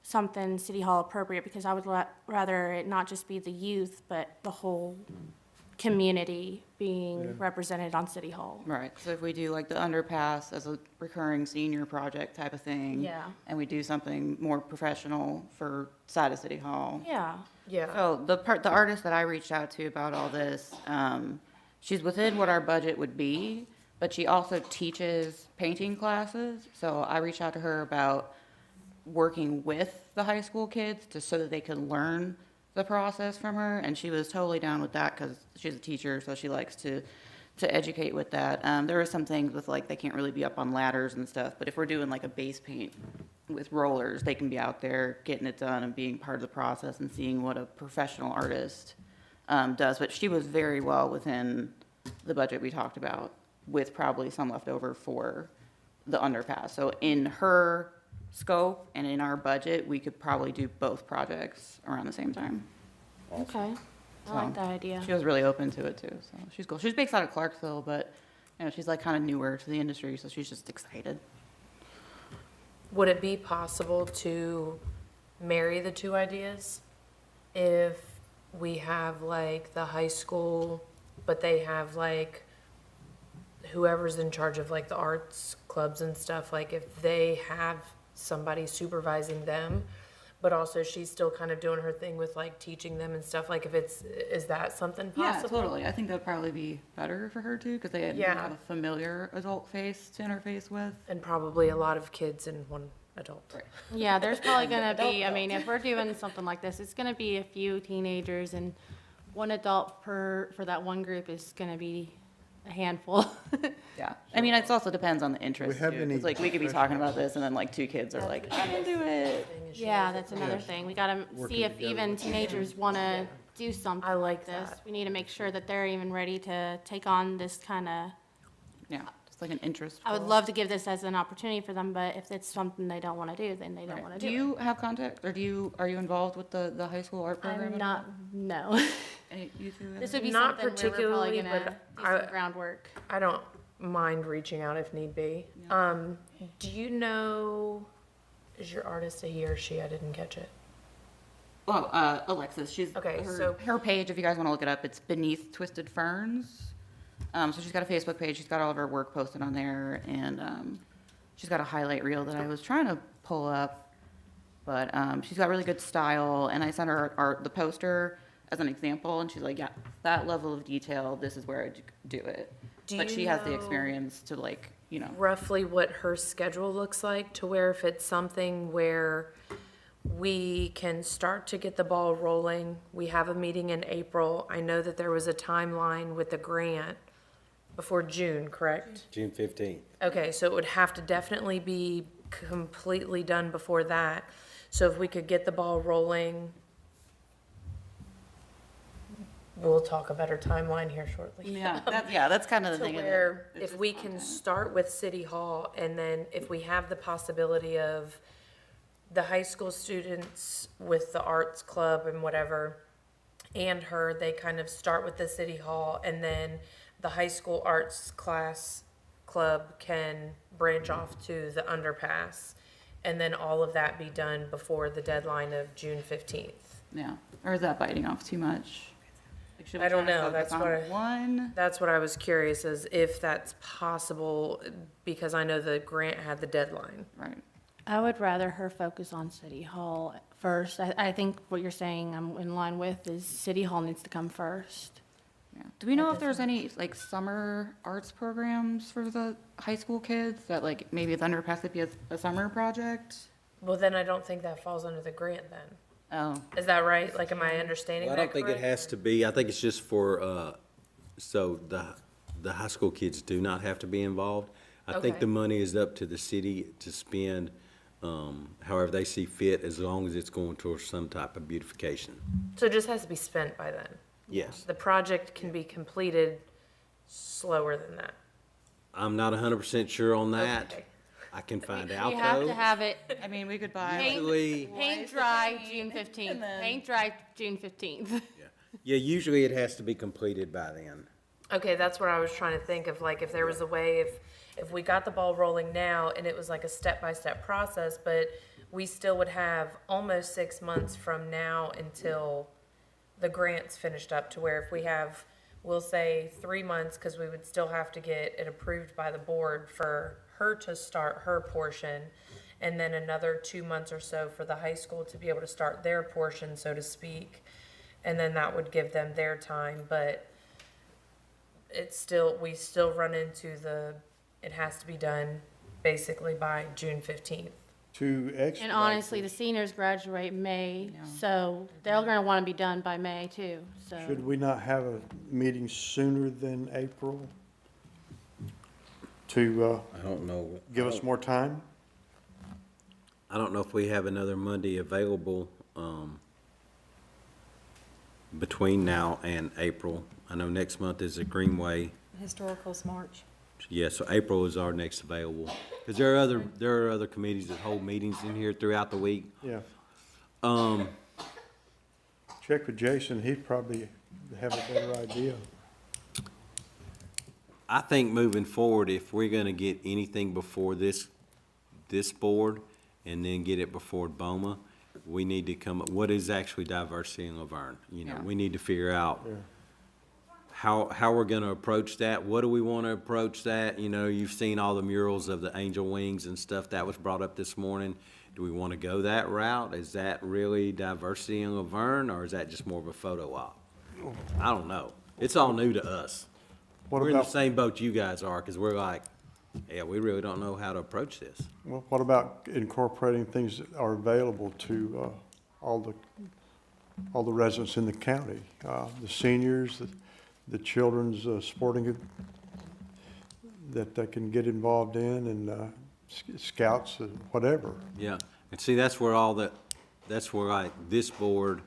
something City Hall appropriate, because I would rather it not just be the youth, but the whole community being represented on City Hall. Right, so if we do like the underpass as a recurring senior project type of thing. Yeah. And we do something more professional for side of City Hall. Yeah. Yeah. So the artist that I reached out to about all this, she's within what our budget would be, but she also teaches painting classes. So I reached out to her about working with the high school kids so that they could learn the process from her, and she was totally down with that because she's a teacher, so she likes to educate with that. There are some things with like they can't really be up on ladders and stuff, but if we're doing like a base paint with rollers, they can be out there getting it done and being part of the process and seeing what a professional artist does. But she was very well within the budget we talked about, with probably some left over for the underpass. So in her scope and in our budget, we could probably do both projects around the same time. Okay, I like that idea. She was really open to it too, so she's cool. She's based out of Clarksville, but she's like kind of newer to the industry, so she's just excited. Would it be possible to marry the two ideas? If we have like the high school, but they have like whoever's in charge of like the arts clubs and stuff, like if they have somebody supervising them, but also she's still kind of doing her thing with like teaching them and stuff, like is that something possible? Yeah, totally. I think that'd probably be better for her too, because they have a familiar adult face to interface with. And probably a lot of kids and one adult. Right. Yeah, there's probably gonna be, if we're doing something like this, it's gonna be a few teenagers, and one adult for that one group is gonna be a handful. Yeah, it also depends on the interest have too. any It's like we could be talking about this and then like two kids are like, I can do it. Yeah, that's another thing. We gotta see if even teenagers wanna do something like this. We need to make sure that they're even ready to take on this kinda. Yeah, just like an interest. I would love to give this as an opportunity for them, but if it's something they don't wanna do, then they don't wanna do it. Do you have contact, or are you involved with the high school art program? I'm not, no. You two? This would be Not something where we're probably particularly, gonna but do some groundwork. I don't mind reaching out if need be. Do you know, is your artist a he or she? I didn't catch it. Well, Alexis, she's Okay, her page, if you guys want to look it up, it's Beneath Twisted Ferns. So she's got a Facebook page. She's got all of her work posted on there, and she's got a highlight reel that I was trying to pull up, but she's got really good style. And I sent her the poster as an example, and she's like, "Yeah, that level of detail. This is where I do it." But she has the experience to roughly what her schedule looks like, to where if it's something where we can start to get the ball rolling. We have a meeting in April. I know that there was a timeline with the grant before June, correct? June 15th. Okay, so it would have to definitely be completely done before that. So if we could get the ball rolling, we'll talk a better timeline here shortly. Yeah, that's kind of the To thing. isn't it? where if we can start with City Hall, and then if we have the possibility of the high school students with the arts club and whatever, and her, they kind of start with the City Hall, and then the high school arts club can branch off to the underpass, and then all of that be done before the deadline of June 15th. Yeah, or is that biting off too much? Like, should we I don't try to know, focus that's on what one. That's what I was curious, is if that's possible, because I know the grant had the deadline. Right. I would rather her focus on City Hall first. I think what you're saying I'm in line with is City Hall needs to come first. Yeah. Do we know if there's any like summer arts programs for the high school kids that like maybe the underpass could be a summer project? Well, then I don't think that falls under the grant then. Oh. Is that right? Like, am I understanding Well, I that don't think it correct? has to be, I think it's just for, so the high school kids do not have to be involved. I think Okay. the money is up to the city to spend, however they see fit, as long as it's going towards some type of beautification. So it just has to be spent by then? Yes. The project can be completed slower than that? I'm not 100% sure on that. Okay. I can find out, You have though. to have it I mean, we could buy. Usually, paint dry June 15th. Paint dry June 15th. yeah, usually it has to be completed by then. Okay, that's what I was trying to think of, like, if there was a way, if we got the ball rolling now and it was like a step-by-step process, but we still would have almost 6 months from now until the grant's finished up, to where if we have, we'll say 3 months, because we would still have to get it approved by the board for her to start her portion, and then another 2 months or so for the high school to be able to start their portion, so to speak. And then that would give them their time, but it's still, we still run into it has to be done basically by June 15th. To expedite. And honestly, the seniors graduate May, so they're gonna wanna be done by May too, so. Should we not have a meeting sooner than April to I don't know. give us more time? I don't know if we have another Monday available, between now and April. I know next month is a Greenway. Historical's March. Yeah, so April is our next available. Because there are other committees that hold meetings in here throughout the week. Yeah. Um, Check with Jason, he'd probably have a better idea. I think moving forward, if we're gonna get anything before this board and then get it before BOMA, we need to come up, what is actually diversity in LaVergne? You know, Yeah. we need to figure out Yeah. how we're gonna approach that. What do we wanna approach that? You know, you've seen all the murals of the angel wings and stuff that was brought up this morning. Do we wanna go that route? Is that really diversity in LaVergne, or is that just more of a photo op? I don't know. It's all new to us. What We're in the about, same boat you guys are, because we're like, yeah, we really don't know how to approach this. well, what about incorporating things that are available to all the residents in the county? The seniors, the children's sporting, that they can get involved in, and scouts, and whatever. Yeah, and see, that's where like this board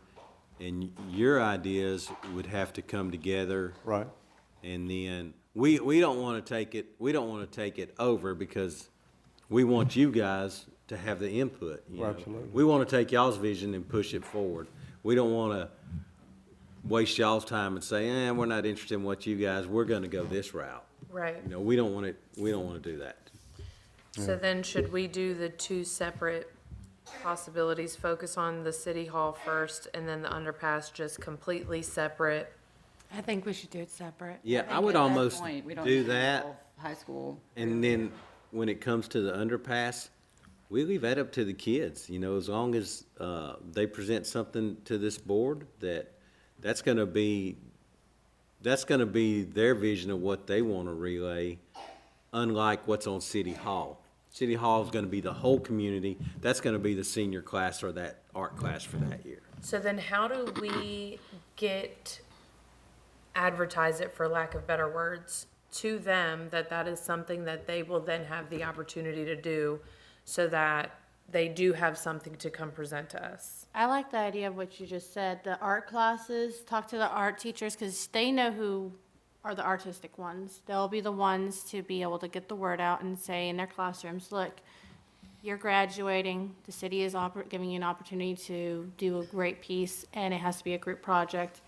and your ideas would have to come together. Right. And then, we don't wanna take it over, because we want you guys to have the input, you know? Absolutely. We wanna take y'all's vision and push it forward. We don't wanna waste y'all's time and say, we're not interested in what you guys, we're gonna go this route. Right. You know, we don't wanna do that. So then should we do the two separate possibilities, focus on the city hall first and then the underpass just completely separate? I think we should do it separate. Yeah, I think would at that almost point, we don't do need to that. involve high school. And then, when it comes to the underpass, we leave that up to the kids, you know, as long as, they present something to this board that's gonna be their vision of what they wanna relay, unlike what's on City Hall. City Hall is gonna be the whole community. That's gonna be the senior class or that art class for that year. So then how do we advertise it, for lack of better words, to them, that that is something that they will then have the opportunity to do, so that they do have something to come present to us? I like the idea of what you just said, the art classes, talk to the art teachers, because they know who are the artistic ones. They'll be the ones to be able to get the word out and say in their classrooms, look, you're graduating, the city is giving you an opportunity to do a great piece, and it has to be a group project.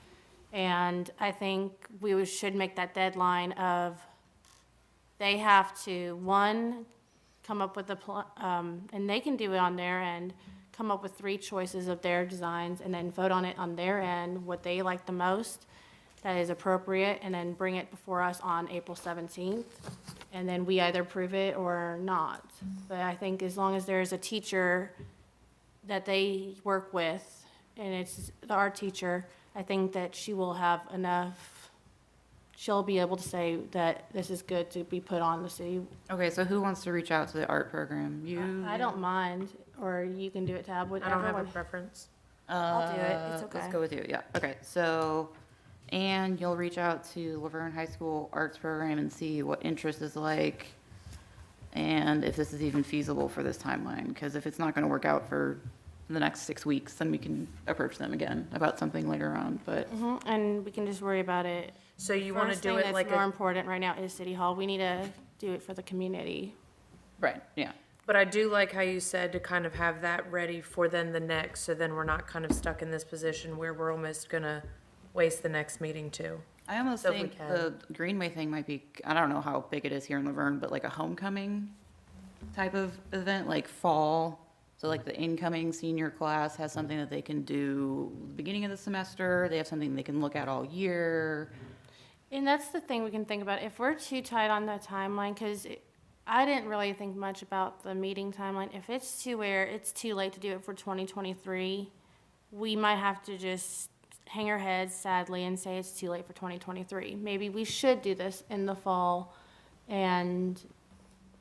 And I think we should make that deadline of, they have to, one, come up with and they can do it on their end, come up with 3 choices of their designs, and then vote on it on their end, what they like the most that is appropriate, and then bring it before us on April 17th. And then we either approve it or not. But I think as long as there's a teacher that they work with, and it's the art teacher, I think that she will have enough, she'll be able to say that this is good to be put on the city. Okay, so who wants to reach out to the art program? You? I don't mind, or you can do it, Tab, I whatever. don't have a preference. I'll do it, it's okay. Let's go with you, yeah, okay, so, and you'll reach out to Laverne High School Arts Program and see what interest is like, and if this is even feasible for this timeline, because if it's not gonna work out for the next 6 weeks, then we can approach them again about something later on, but. And we can just worry about it. So you want to First do thing it that's like more a, important right now is City Hall. We need to do it for the community. Right, yeah. but I do like how you said to kind of have that ready for then the next, so then we're not kind of stuck in this position where we're almost gonna waste the next meeting too. I almost So if we think can. the Greenway thing might be, I don't know how big it is here in Laverne, but like a homecoming type of event, like fall. So like the incoming senior class has something that they can do beginning of the semester. They have something they can look at all year. And that's the thing we can think about. If we're too tight on the timeline, because I didn't really think much about the meeting timeline. If it's to where it's too late to do it for 2023, we might have to just hang our heads sadly and say it's too late for 2023. Maybe we should do this in the fall and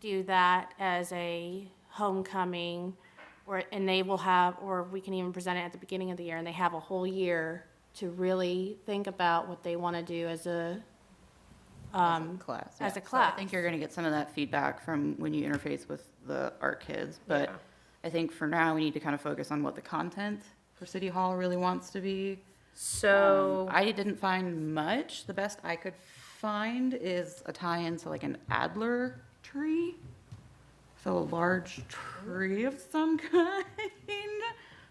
do that as a homecoming, and they will have, or we can even present it at the beginning of the year, and they have a whole year to really think about what they want to do as a Class. as yeah. a So class. I think you're gonna get some of that feedback from when you interface with the art kids, but Yeah. I think for now, we need to kind of focus on what the content for City Hall really wants to be. So, I didn't find much. The best I could find is a tie-in to like an Adler tree. So a large tree of some kind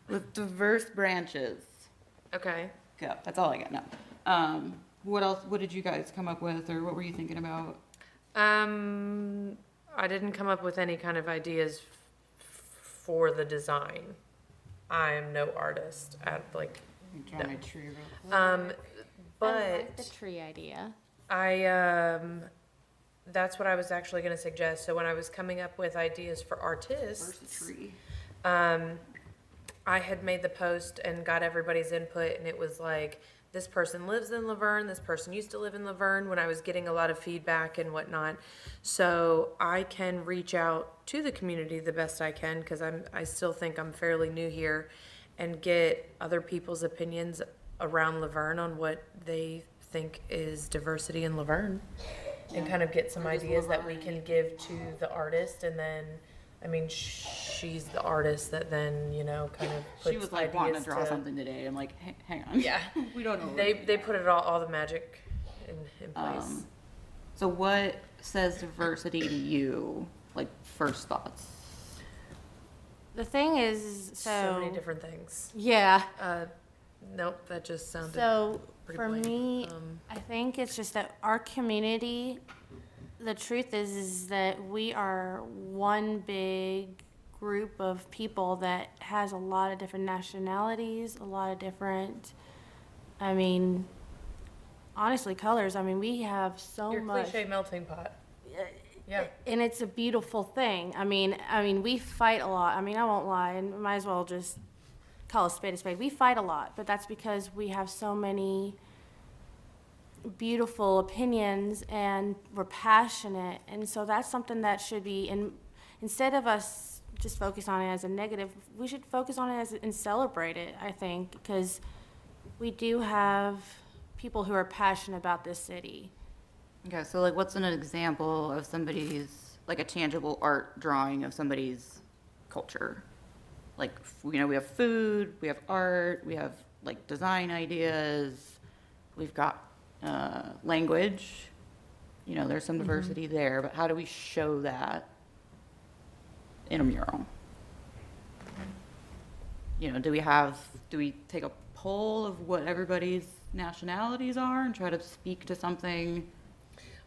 with diverse branches. okay. Yeah, that's all I got now. What else, what did you guys come up with, or what were you thinking about? I didn't come up with any kind of ideas for the design. I'm no artist at like, Draw my tree real quick. I like but the tree idea. that's what I was actually gonna suggest. So when I was coming up with ideas for artists, Where's the tree? I had made the post and got everybody's input, and it was like, this person lives in Laverne, this person used to live in Laverne, when I was getting a lot of feedback and whatnot. So I can reach out to the community the best I can, because I still think I'm fairly new here, and get other people's opinions around Laverne on what they think is diversity in Laverne, and kind of get some ideas that we can give to the artist, and then, I mean, she's the artist that then, you know, kind of puts She was like wanting to ideas draw something today. I'm like, hang on. Yeah. We don't know. They put it all the magic in place. So what says diversity to you? Like first thoughts? The thing is, So many different things. Yeah. Nope, that just sounded So pretty for bland. me, I think it's just that our community, the truth is that we are one big group of people that has a lot of different nationalities, a lot of different, I mean, honestly, colors. I mean, we have so Your much. cliche melting pot. Yeah. And it's a beautiful thing. I mean, we fight a lot. I mean, I won't lie, and might as well just call a spade a spade. We fight a lot, but that's because we have so many beautiful opinions and we're passionate. And so that's something that should be, and instead of us just focus on it as a negative, we should focus on it as, and celebrate it, I think, because we do have people who are passionate about this city. Okay, so like what's an example of somebody's, like a tangible art drawing of somebody's culture? Like, we have food, we have art, we have like design ideas, we've got language, there's some diversity there, but how do we show that in a mural? Do we take a poll of what everybody's nationalities are and try to speak to something?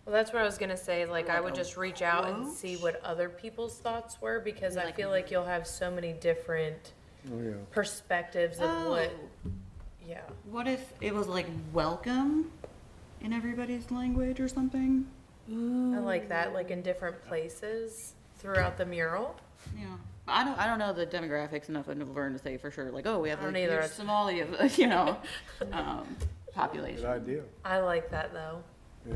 Well, that's what I was gonna say, like, I would just reach out and see what other people's thoughts were, because I feel like you'll have so many different perspectives of what, yeah. What if it was like welcome in everybody's language or something? I like that, like in different places throughout the mural. Yeah. I don't know the demographics enough of LaVergne to say for sure, like, oh, we have I like don't either. huge Somali, population. Good idea. I like that though. Yeah.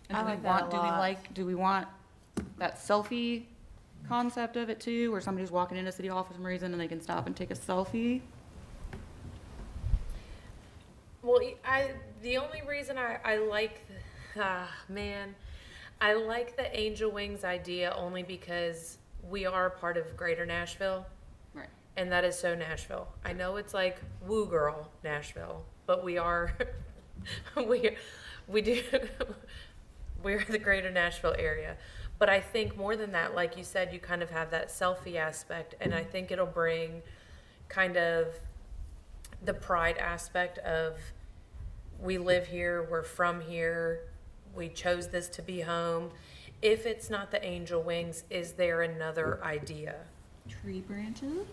And I like that a lot. do we want that selfie concept of it too, where somebody's walking into City Hall for some reason and they can stop and take a selfie? Well, the only reason I like, I like the Angel Wings idea only because we are part of Greater Nashville. Right. And that is so Nashville. I know it's like woo girl Nashville, but we are, we're the Greater Nashville area. But I think more than that, like you said, you kind of have that selfie aspect, and I think it'll bring kind of the pride aspect of we live here, we're from here, we chose this to be home. If it's not the Angel Wings, is there another idea? Tree branches?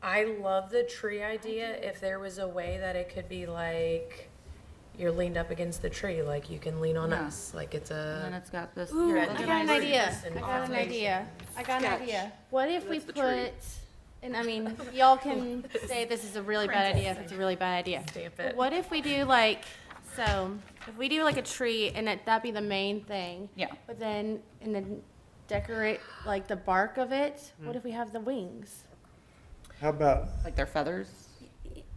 I love the tree idea. If there was a way that it could be like you're leaned up against the tree, like you can lean on Yeah. us, like it's And then a. it's got this. Ooh, here, I look got at an this. idea. and I got an foundation. idea. I got an Sketch. idea. What if we That's the tree. put, and I mean, y'all can say this is a really bad idea if it's a really bad idea. Stamp But it. what if we do like, so if we do like a tree and that be the main thing? Yeah. But then, and then decorate like the bark of it, what if we have the wings? How about Like their feathers?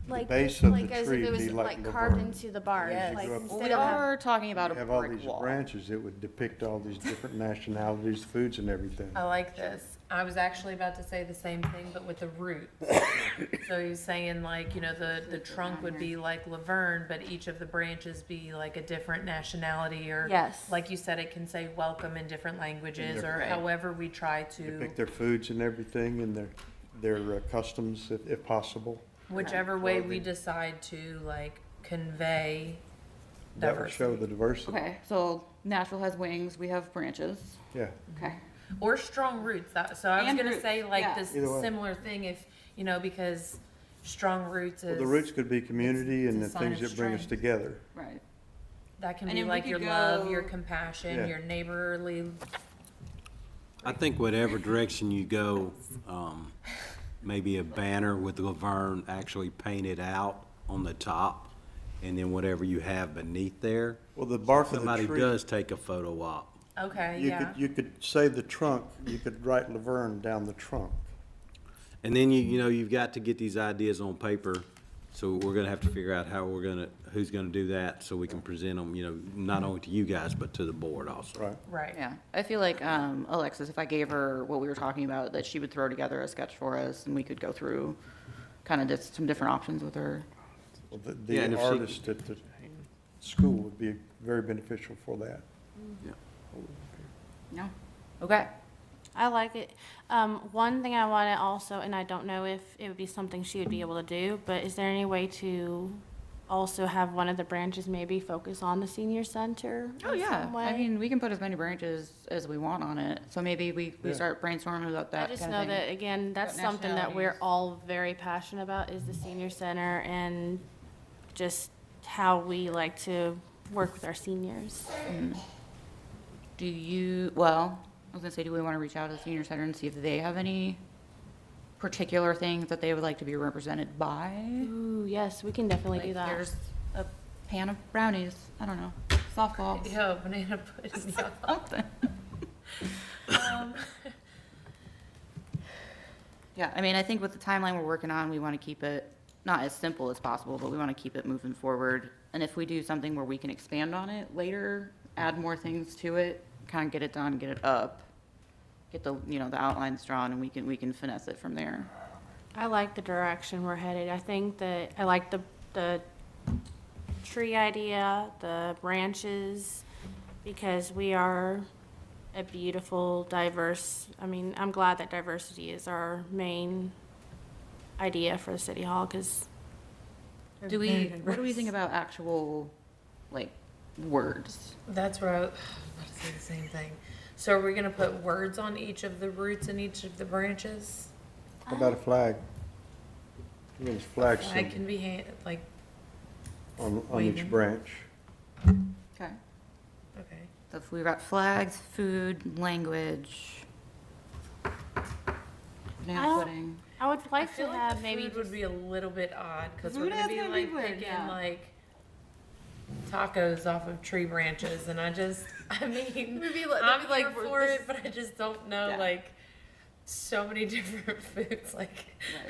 Like, base of the like as if tree it was be like carved LaVergne. into the bark. Yes. Like Well, instead We of having- are talking about a have all brick these wall. branches that would depict all these different nationalities, foods and everything. I like this. I was actually about to say the same thing, but with the roots. So he's saying like, the trunk would be like LaVergne, but each of the branches be like a different nationality, or Yes. like you said, it can say welcome in different languages, or Right. however we try to, Depict their foods and everything and their customs if possible. whichever way we decide to like convey That would show diversity. the diversity. Okay, so Nashville has wings, we have branches. Yeah. Okay. Or strong roots. So I was And gonna roots, say like yeah. this Either way. similar thing if, because strong roots Well, is. the roots could be community it's and a the sign things of that bring us strength. together. Right. That can And be then we like could your love, go- your compassion, Yeah. your neighborly. I think whatever direction you go, maybe a banner with LaVergne actually painted out on the top, and then whatever you have beneath there. Well, the bark of the Somebody tree. does take a photo op. Okay, You yeah. could, you could say the trunk, you could write LaVergne down the trunk. And then you've got to get these ideas on paper, so we're gonna have to figure out who's gonna do that, so we can present them, not only to you guys, but to the board also. Right. Right. Yeah, I feel like Alexis, if I gave her what we were talking about, that she would throw together a sketch for us, and we could go through kind of just some different options with her. Well, Yeah, and the if she- artist at the school would be very beneficial for that. Yeah. Okay. I like it. One thing I want to also, and I don't know if it would be something she would be able to do, but is there any way to also have one of the branches maybe focus on the senior center? Oh, in yeah. some I way? mean, we can put as many branches as we want on it. So maybe we Yeah. start brainstorming about that I just kind know of thing. that, again, that's What something that we're nationalities? all very passionate about, is the senior center and just how we like to work with our seniors. I was gonna say, do we want to reach out to the senior center and see if they have any particular things that they would like to be represented by? Ooh, yes, we can definitely do Like, that. Here's a pan of brownies, I don't know, softballs, Yeah, banana pudding. Yeah. something. Yeah, I mean, I think with the timeline we're working on, we want to keep it not as simple as possible, but we want to keep it moving forward. And if we do something where we can expand on it later, add more things to it, kind of get it done, get it up, get the, you know, the outlines drawn, and we can finesse it from there. I like the direction we're headed. I think that I like the tree idea, the branches, because we are a beautiful, diverse, I mean, I'm glad that diversity is our main idea for the city hall, because What do we think about actual, like, words? That's where I was about to say the same thing. So are we gonna put words on each of the roots and each of the branches? How about a flag? There's flag I symbol can be like, on waving. each branch. Okay. okay. So if we've got flags, food, language, banana pudding. I would I like feel to like have the maybe food would be a little bit odd, because we're Food gonna is be gonna be like weird, picking yeah. like tacos off of tree branches, and I mean, I'm like for it, but I just don't know, Yeah. like, so many different foods, like,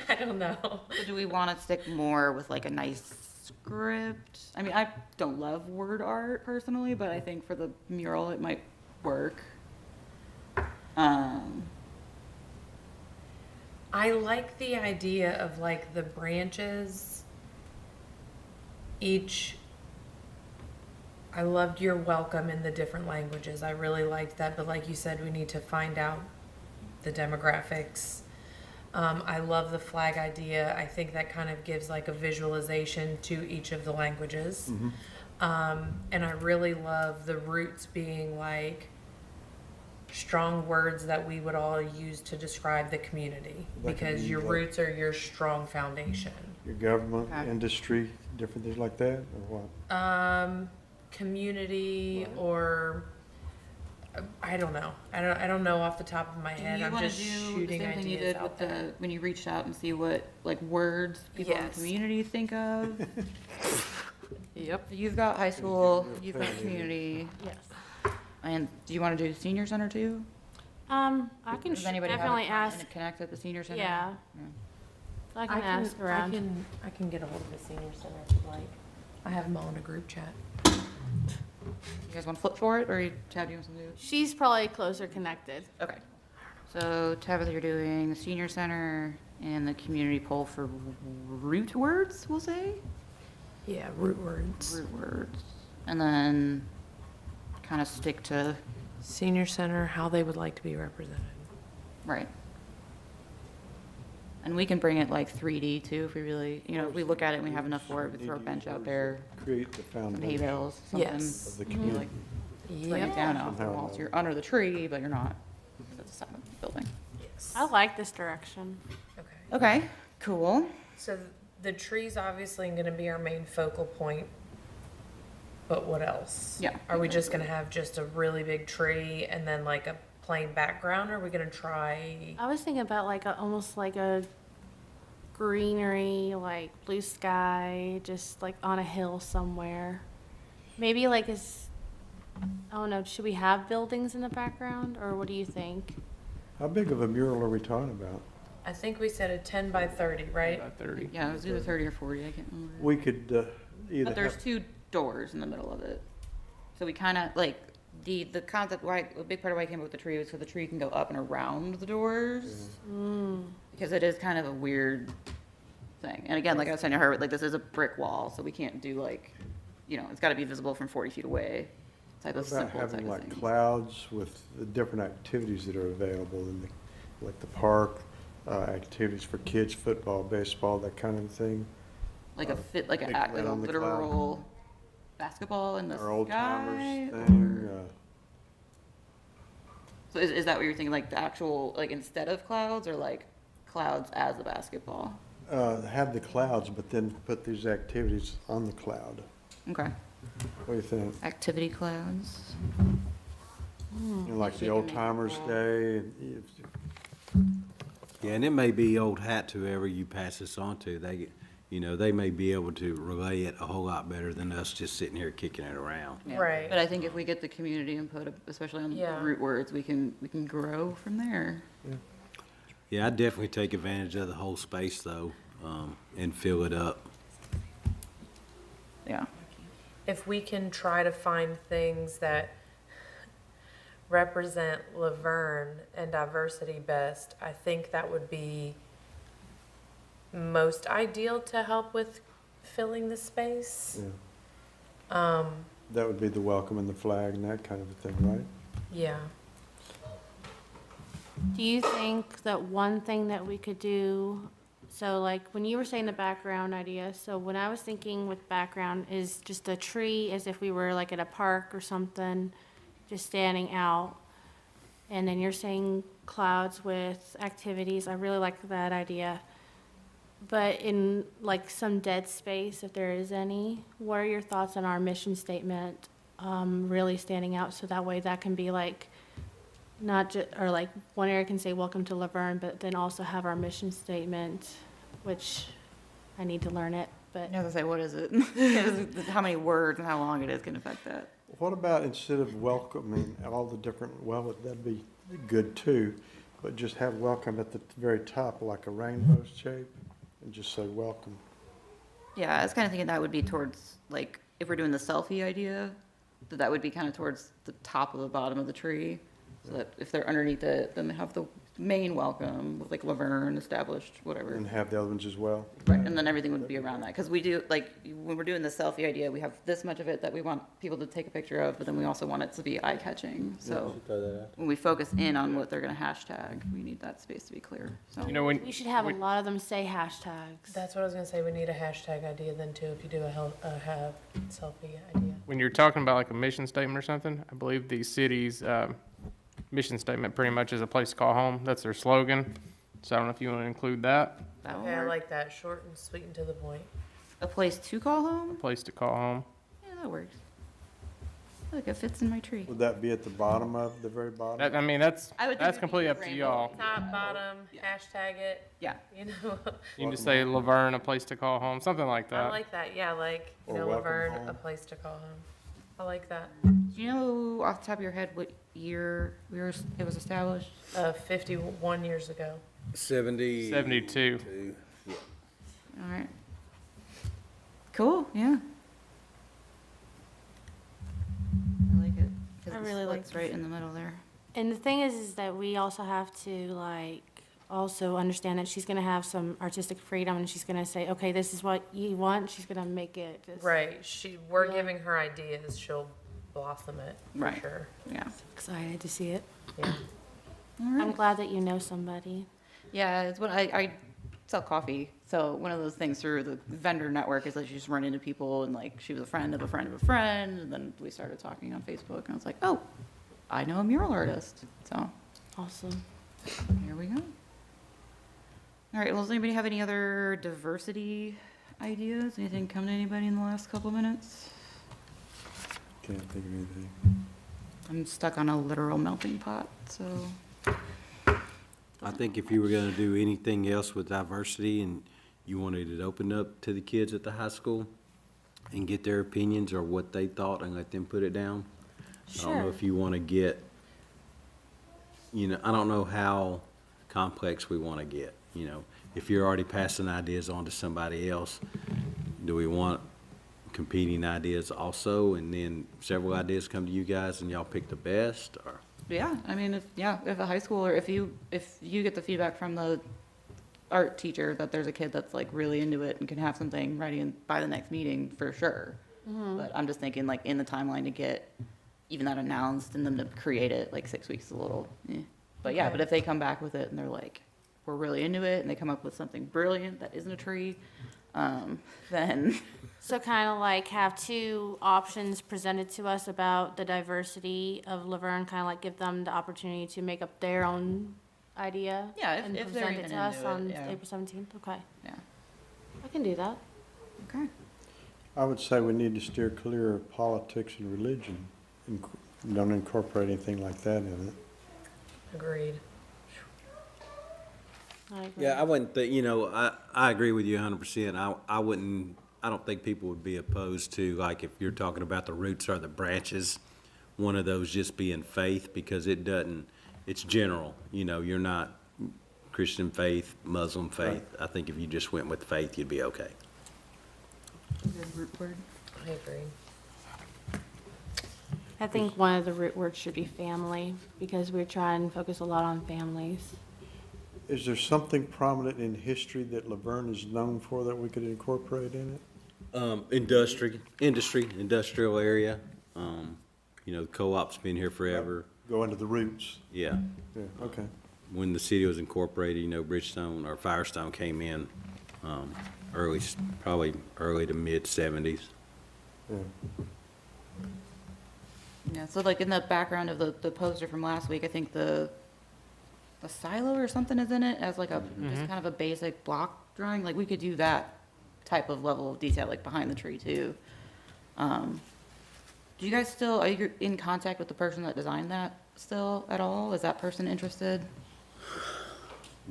I don't know. So do we want to stick more with like a nice script? I mean, I don't love word art personally, but I think for the mural it might work. I like the idea of like the branches, each, I loved your welcome in the different languages. I really liked that, but like you said, we need to find out the demographics. I love the flag idea. I think that kind of gives like a visualization to each of the languages. And I really love the roots being like strong words that we would all use to describe the community, That could because be your like- roots are your strong foundation. Your government, Okay. industry, different things like that, or what? Community, or I don't know. I don't know off the top of my Do head. you I'm want to just do the shooting same thing you ideas did with out there. when you reached out and see what like words people in the Yes. community think of? Yep. You've got high school, you've got community, yes. and do you want to do senior center too? I can Does anybody have definitely a ask. connect at the senior center? Yeah. I can ask around. I can get a hold of the senior center if you'd like. I have them all in a group chat. You guys want to flip for it, or Tab, do you want to do? She's probably closer connected. Okay. So Tabitha, you're doing the senior center and the community poll for root words, we'll say? Yeah, root words. Root words. And then kind of stick to, Senior center, how they would like to be represented. right. And we can bring it like 3D too, if we really, you know, if we look at it and we have enough for it, we throw a bench out there, Create the some hay foundation bales, something. Yes. of the Like, community. bring it down off the Somehow or walls. another. You're under the tree, but you're not. That's the side of the building. Yes. I like this direction. Okay. Okay, cool. So the tree's obviously gonna be our main focal point, but what else? Yeah. Are we just gonna have just a really big tree and then like a plain background, or are we gonna try? I was thinking about like almost like a greenery, like blue sky, just like on a hill somewhere. Maybe like I don't know, should we have buildings in the background, or what do you think? How big of a mural are we talking about? I think we said a 10 by 30, right? About 30. Yeah, it was either 30 or 40, I can't remember. We could either But there's have, two doors in the middle of it. So we kind of, like, the concept, why, a big part of why I came up with the tree was so the tree can go up and around the doors. Because it is kind of a weird thing. And again, like I was saying to her, like, this is a brick wall, so we can't do like, you know, it's got to be visible from 40 feet away. Type of what about simple type having of like thing. clouds with the different activities that are available in the, like the park, activities for kids, football, baseball, that kind of thing. Like a fit, like big a, like man a on the cloud. literal basketball in the Our old sky. timers thing, So is that what you're thinking, like the actual, like instead of clouds, or like clouds as a basketball? have the clouds, but then put these activities on the cloud. Okay. What do you think? Activity clouds. You know, like the old timers day, and Yeah, and it may be old hat to whoever you pass this on to. They, you know, they may be able to relay it a whole lot better than us just sitting here kicking it around. Yeah. Right. But I think if we get the community input, especially on Yeah. the root words, we can grow from there. Yeah, I'd definitely take advantage of the whole space though, and fill it up. Yeah. If we can try to find things that represent LaVergne and diversity best, I think that would be most ideal to help with filling the space. Yeah. That would be the welcome and the flag and that kind of a thing, right? Yeah. Do you think that one thing that we could do, so like when you were saying the background idea, so when I was thinking with background is just a tree as if we were like at a park or something, just standing out. And then you're saying clouds with activities. I really like that idea. But in like some dead space, if there is any, what are your thoughts on our mission statement really standing out? So that way that can be like, not just, or like one area can say, welcome to LaVergne, but then also have our mission statement, which I need to learn it, but. I was gonna say, what is it? How many words and how long it is can affect that. What about instead of welcoming all the different, well, that'd be good too, but just have welcome at the very top, like a rainbow shape, and just say welcome. Yeah, I was kind of thinking that would be towards, like, if we're doing the selfie idea, that would be kind of towards the top of the bottom of the tree. So that if they're underneath it, then they have the main welcome with like LaVergne established, whatever. And have the other ones as well. Right, and then everything would be around that. Because we do, like, when we're doing the selfie idea, we have this much of it that we want people to take a picture of, but then we also want it to be eye-catching. So when we focus in on what they're gonna hashtag, we need that space to be clear, so. You know, when, We should have a lot of them say hashtags. That's what I was gonna say. We need a hashtag idea then too, if you do a have selfie idea. when you're talking about like a mission statement or something, I believe the city's mission statement pretty much is a place to call home. That's their slogan. So I don't know if you want to include that. That will Okay, I work. like that, short and sweet and to the point. A place to call home? Place to call home. Yeah, that works. I feel like it fits in my tree. Would that be at the bottom of, the very bottom? That, I mean, that's I would think that's it'd be completely up to rainbow. y'all. Top, bottom, hashtag it, Yeah. you know. You can just say LaVergne, a place to call home, something like I that. like that, yeah, like, you Or know, welcome LaVergne, home. a place to call home. I like that. Do you know off the top of your head what year it was established? 51 years ago. 72. All right. Cool, yeah. I like it. 'Cause I the really like split's right in the middle there. And the thing is that we also have to like also understand that she's gonna have some artistic freedom and she's gonna say, okay, this is what you want. She's gonna make it just. Right, we're giving her ideas, she'll blossom it, for Right. sure. Yeah. Excited to see it. Yeah. All I'm right. glad that you know somebody. Yeah, it's what I sell coffee. So one of those things through the vendor network is that you just run into people and like she was a friend of a friend of a friend. And then we started talking on Facebook and I was like, oh, I know a mural artist. So Awesome. here we go. All right, well, does anybody have any other diversity ideas? Anything come to anybody in the last couple of minutes? Can't think of anything. I'm stuck on a literal melting pot, so. I think if you were gonna do anything else with diversity and you wanted it opened up to the kids at the high school and get their opinions or what they thought and let them put it down. I don't know Sure. if you wanna get, I don't know how complex we wanna get, If you're already passing ideas on to somebody else, do we want competing ideas also, and then several ideas come to you guys and y'all pick the best, or? Yeah, I mean, if a high schooler, if you get the feedback from the art teacher that there's a kid that's like really into it and can have something ready by the next meeting, for sure. But I'm just thinking like in the timeline to get even that announced and then to create it, like 6 weeks is a little, But yeah, but if they come back with it and they're like, we're really into it, and they come up with something brilliant that isn't a tree, then. So kind of like have two options presented to us about the diversity of LaVergne, kind of like give them the opportunity to make up their own idea. Yeah, and if they're present even it to us into it, on yeah. April 17th. Okay, Yeah. I can do that. Okay. I would say we need to steer clear of politics and religion. Don't incorporate anything like that in it. Agreed. I agree. Yeah, I wouldn't think, I agree with you 100%. I don't think people would be opposed to, like, if you're talking about the roots or the branches, one of those just being faith, because it's general, you're not Christian faith, Muslim faith. I think if you just went with faith, you'd be okay. Root word. I agree. I think one of the root words should be family, because we're trying to focus a lot on families. Is there something prominent in history that LaVergne is known for that we could incorporate in it? Industrial area. You know, the co-op's been here forever. Go into the roots. Yeah. Yeah, okay. When the city was incorporated, you know, Bridgestone or Firestone came in, probably early to mid-70s. Yeah. Yeah, so like in the background of the poster from last week, I think the silo or something is in it as like a, just kind of a basic block drawing. Like we could do that type of level of detail, like behind the tree too. Do you guys still, are you in contact with the person that designed that still at all? Is that person interested?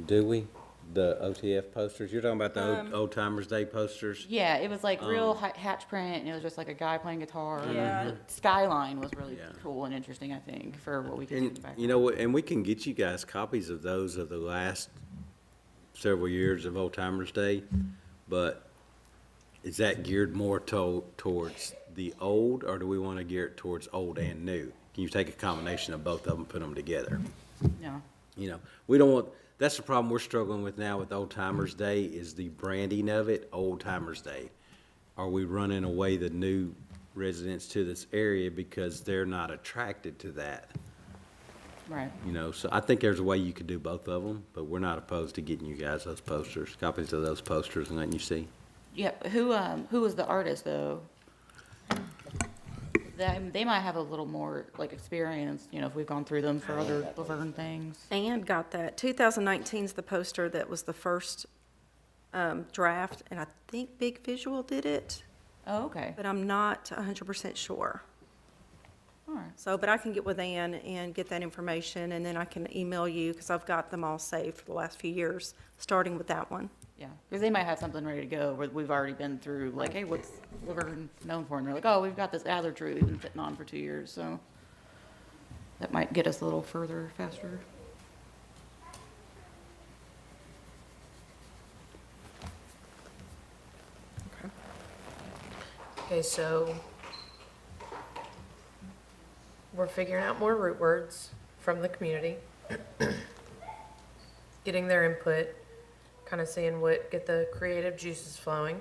Do we? The OTF posters? You're talking about the Old Timers Day posters? Yeah, it was like real hatch print, and it was just like a guy playing guitar. Yeah. The skyline was really Yeah. cool and interesting, I think, for what we could do in the And, background. you know, what? And we can get you guys copies of those of the last several years of Old Timers Day, but is that geared more towards the old, or do we want to gear it towards old and new? Can you take a combination of both of them, put them together? Yeah. You know, we don't want, that's the problem we're struggling with now with Old Timers Day is the branding of it, Old Timers Day. Are we running away the new residents to this area because they're not attracted to that? Right. You know, so I think there's a way you could do both of them, but we're not opposed to getting you guys those posters, copies of those posters and letting you see. Yeah, who was the artist though? They might have a little more like experience, you know, if we've gone through them for other LaVergne things. And got that. 2019's the poster that was the first draft, and I think Big Visual did it, Oh, okay. but I'm not 100% sure. All right. So, but I can get with Ann and get that information, and then I can email you, because I've got them all saved for the last few years, starting with that one. Yeah, because they might have something ready to go where we've already been through, like, hey, what's LaVergne known for? And they're like, oh, we've got this adder tree we've been sitting on for 2 years, so that might get us a little further, faster. Okay, so we're figuring out more root words from the community, getting their input, kind of seeing get the creative juices flowing.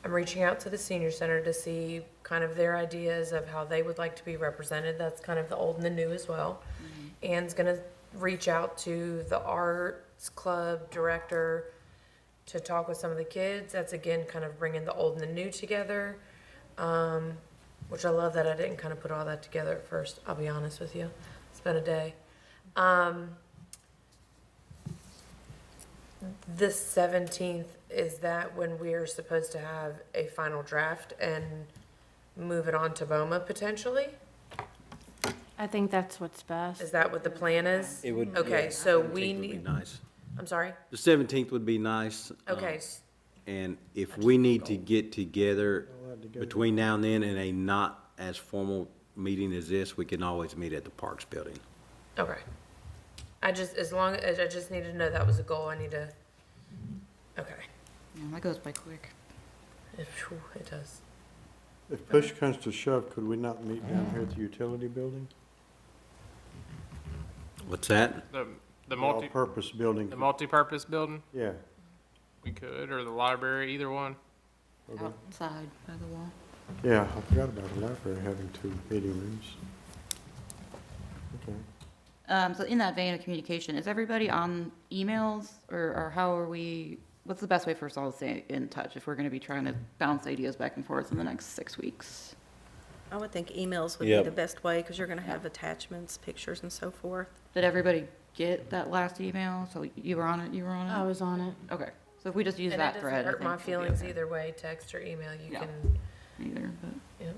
I'm reaching out to the senior center to see kind of their ideas of how they would like to be represented. That's kind of the old and the new as well. Ann's gonna reach out to the arts club director to talk with some of the kids. That's again kind of bringing the old and the new together, which I love that I didn't kind of put all that together at first. I'll be honest with you. It's been a day. The 17th, is that when we are supposed to have a final draft and move it on to VOMA potentially? I think that's what's best. Is that what the plan is? It would. Okay, yeah, so 17th we would be need, nice. I'm sorry? The 17th would be nice. Okay, And if we need to get together between now and then in a not as formal meeting as this, we can always meet at the Parks Building. okay. I just needed to know that was a goal. I need to, okay. Yeah, that goes by quick. It does. If push comes to shove, could we not meet down here at the utility building? What's that? The multi, All-purpose building. the multi-purpose building, Yeah. we could, or the library, either one. Okay. Outside by the wall. Yeah, I forgot about the library having 2 meeting rooms. Okay. So in that vein of communication, is everybody on emails or how are we, what's the best way for us all to stay in touch if we're going to be trying to bounce ideas back and forth in the next 6 weeks? I would think emails would be Yep. the best way, because you're going to have attachments, pictures, and so forth. Did everybody get that last email? So you were on it, you were on it? I was on it. Okay, so if we just use And it that doesn't thread, I hurt think my we'll be feelings okay. either way, text or email, you Yeah. can, Either, but, yeah.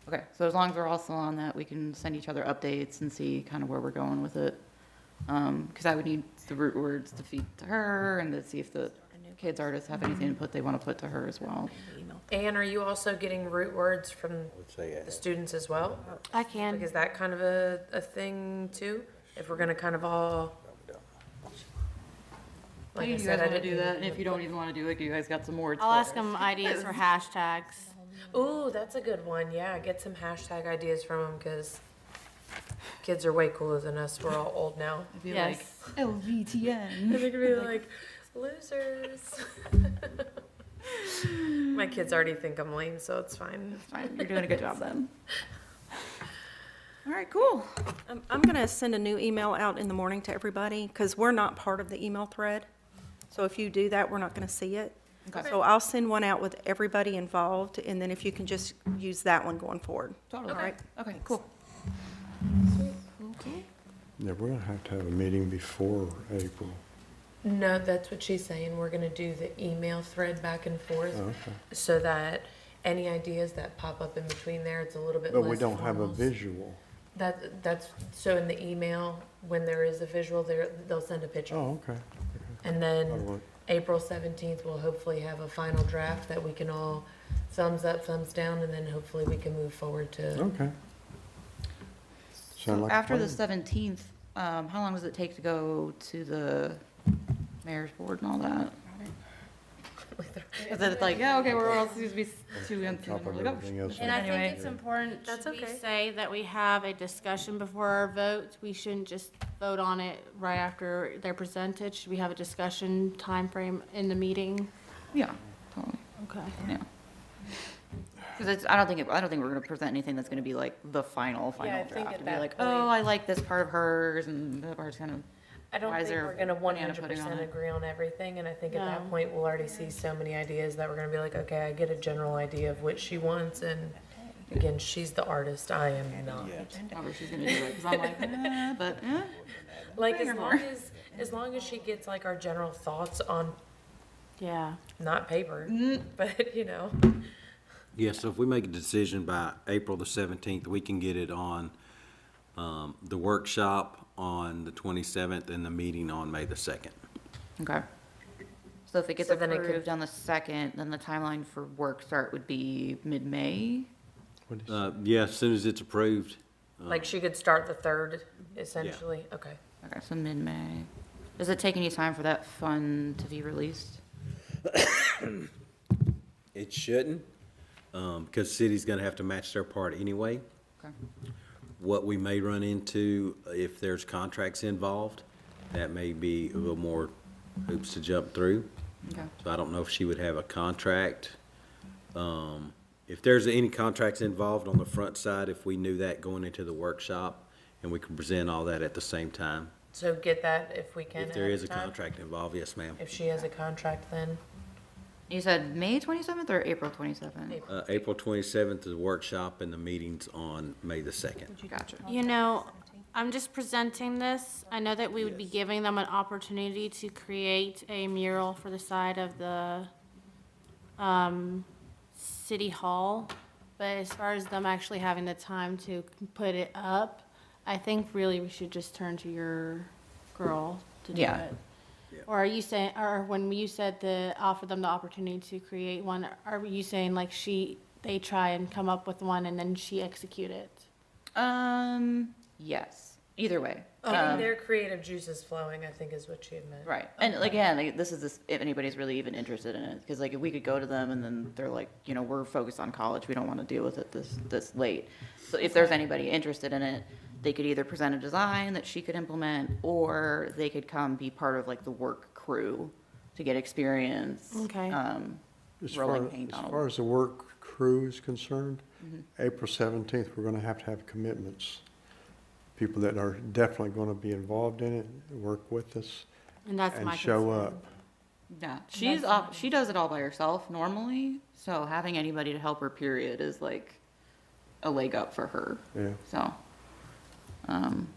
okay, so as long as we're all still on that, we can send each other updates and see kind of where we're going with it. Because I would need the root words to feed to her and to see if the kids artists have anything input they want to put to her as well. Anne, are you also getting root words from Let's say the students as well? I can. Like, is that kind of a thing too? If we're gonna kind of all, Like Do I you said, guys I want to didn't do that? even And if you don't even want to do it, you guys got some words I'll for ask us. them ideas for hashtags. Ooh, that's a good one. Yeah, get some hashtag ideas from them because kids are way cooler than us. We're all old now. It'd be Yes. like LVTN. They're gonna be like, losers. My kids already think I'm lame, so it's fine. Fine, you're doing a good job then. All right, cool. I'm going to send a new email out in the morning to everybody because we're not part of the email thread. So if you do that, we're not going to see it. Okay. So I'll send one out with everybody involved, and then if you can just use that one going forward. Totally. All right? Okay, cool. Yeah, we're gonna have to have a meeting before April. No, that's what she's saying. We're gonna do the email thread back and forth Oh, okay. so that any ideas that pop up in between there, it's a little bit But less we don't have a formal. visual. That's, so in the email, when there is a visual, they'll send a picture. Oh, okay. And That'll then work. April 17th, we'll hopefully have a final draft that we can all thumbs up, thumbs down, and then hopefully we can move forward to. Okay. Sound So like a after the plan. 17th, how long does it take to go to the mayor's board and all that? Is it like, yeah, okay, we're all supposed to be 2 months, and Top then of we're like, everything else. And I Anyway. think it's important, That's should we okay. say that we have a discussion before our vote? We shouldn't just vote on it right after they're presented. Should we have a discussion time frame in the meeting? yeah, totally, Okay. yeah. Because I don't think we're gonna present anything that's gonna be like the final Yeah, I think draft. at It'd be that like, point- oh, I like this part of hers, and that part's kind of, I don't Why is think there we're gonna one banana hundred pudding on percent it? agree on everything, and I think at that No. point, we'll already see so many ideas that we're gonna be like, okay, I get a general idea of what she wants, and again, she's the artist, I am not. however she's gonna do it, because I'm like, but, Like, Bring as her long more. as long as she gets like our general thoughts on, Yeah. not paper, but, you know. Yeah, so if we make a decision by April the 17th, we can get it on the workshop on the 27th and the meeting on May the 2nd. okay. So if it gets So then it could- approved on the 2nd, then the timeline for work start would be mid-May? Yeah, as soon as it's approved. Like, she could start the 3rd, essentially, okay. Okay, so mid-May. Does it take any time for that fund to be released? It shouldn't, because city's gonna have to match their part anyway. Okay. What we may run into, if there's contracts involved, that may be a little more hoops to jump through. Okay. So I don't know if she would have a contract. If there's any contracts involved on the front side, if we knew that going into the workshop, and we can present all that at the same time. So get that if we can If there ahead is a of time. contract involved, yes, ma'am. If she has a contract, then. You said May 27th or April 27th? April 27th is the workshop, and the meeting's on May the 2nd. Gotcha. You know, I'm just presenting this. I know that we would be giving them an opportunity to create a mural for the side of the city hall. But as far as them actually having the time to put it up, I think really we should just turn to your girl to do Yeah. it. Or are you saying, or when you said to offer them the opportunity to create one, are you saying like they try and come up with one and then she execute it? Yes, either way. Getting their creative juices flowing, I think is what she had meant. Right, and again, if anybody's really even interested in it, because like, if we could go to them and then they're like, you know, we're focused on college, we don't want to deal with it this late. So if there's anybody interested in it, they could either present a design that she could implement, or they could come be part of like the work crew to get experience. Okay. As Rolling far, paint as on far as the work crew is concerned, Mhm. April 17th, we're gonna have to have commitments. People that are definitely gonna be involved in it, work with us, And that's and my show concern. up. Yeah, she does it all by herself normally, so having anybody to help her, period, is like a leg up for her. Yeah. So,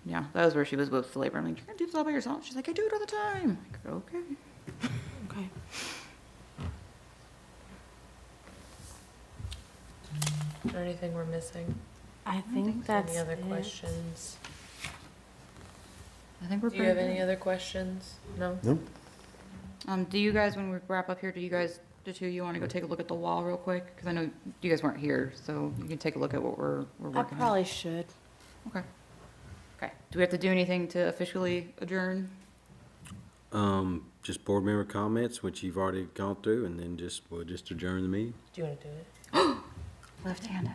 yeah, that was where she was with the labor. I'm like, you're gonna do this all by yourself? She's like, I do it all the time. I'm like, okay. Okay. Is there anything we're missing? I think that's Any other it. questions? I think we're Do you pretty have any good. other questions? No? Nope. Do you guys, when we wrap up here, the two of you wanna go take a look at the wall real quick? Because I know you guys weren't here, so you can take a look at what we're I working on. probably should. Okay. Okay, do we have to do anything to officially adjourn? just board member comments, which you've already gone through, and then we'll just adjourn the meeting. Do you want to do it? Left-handed.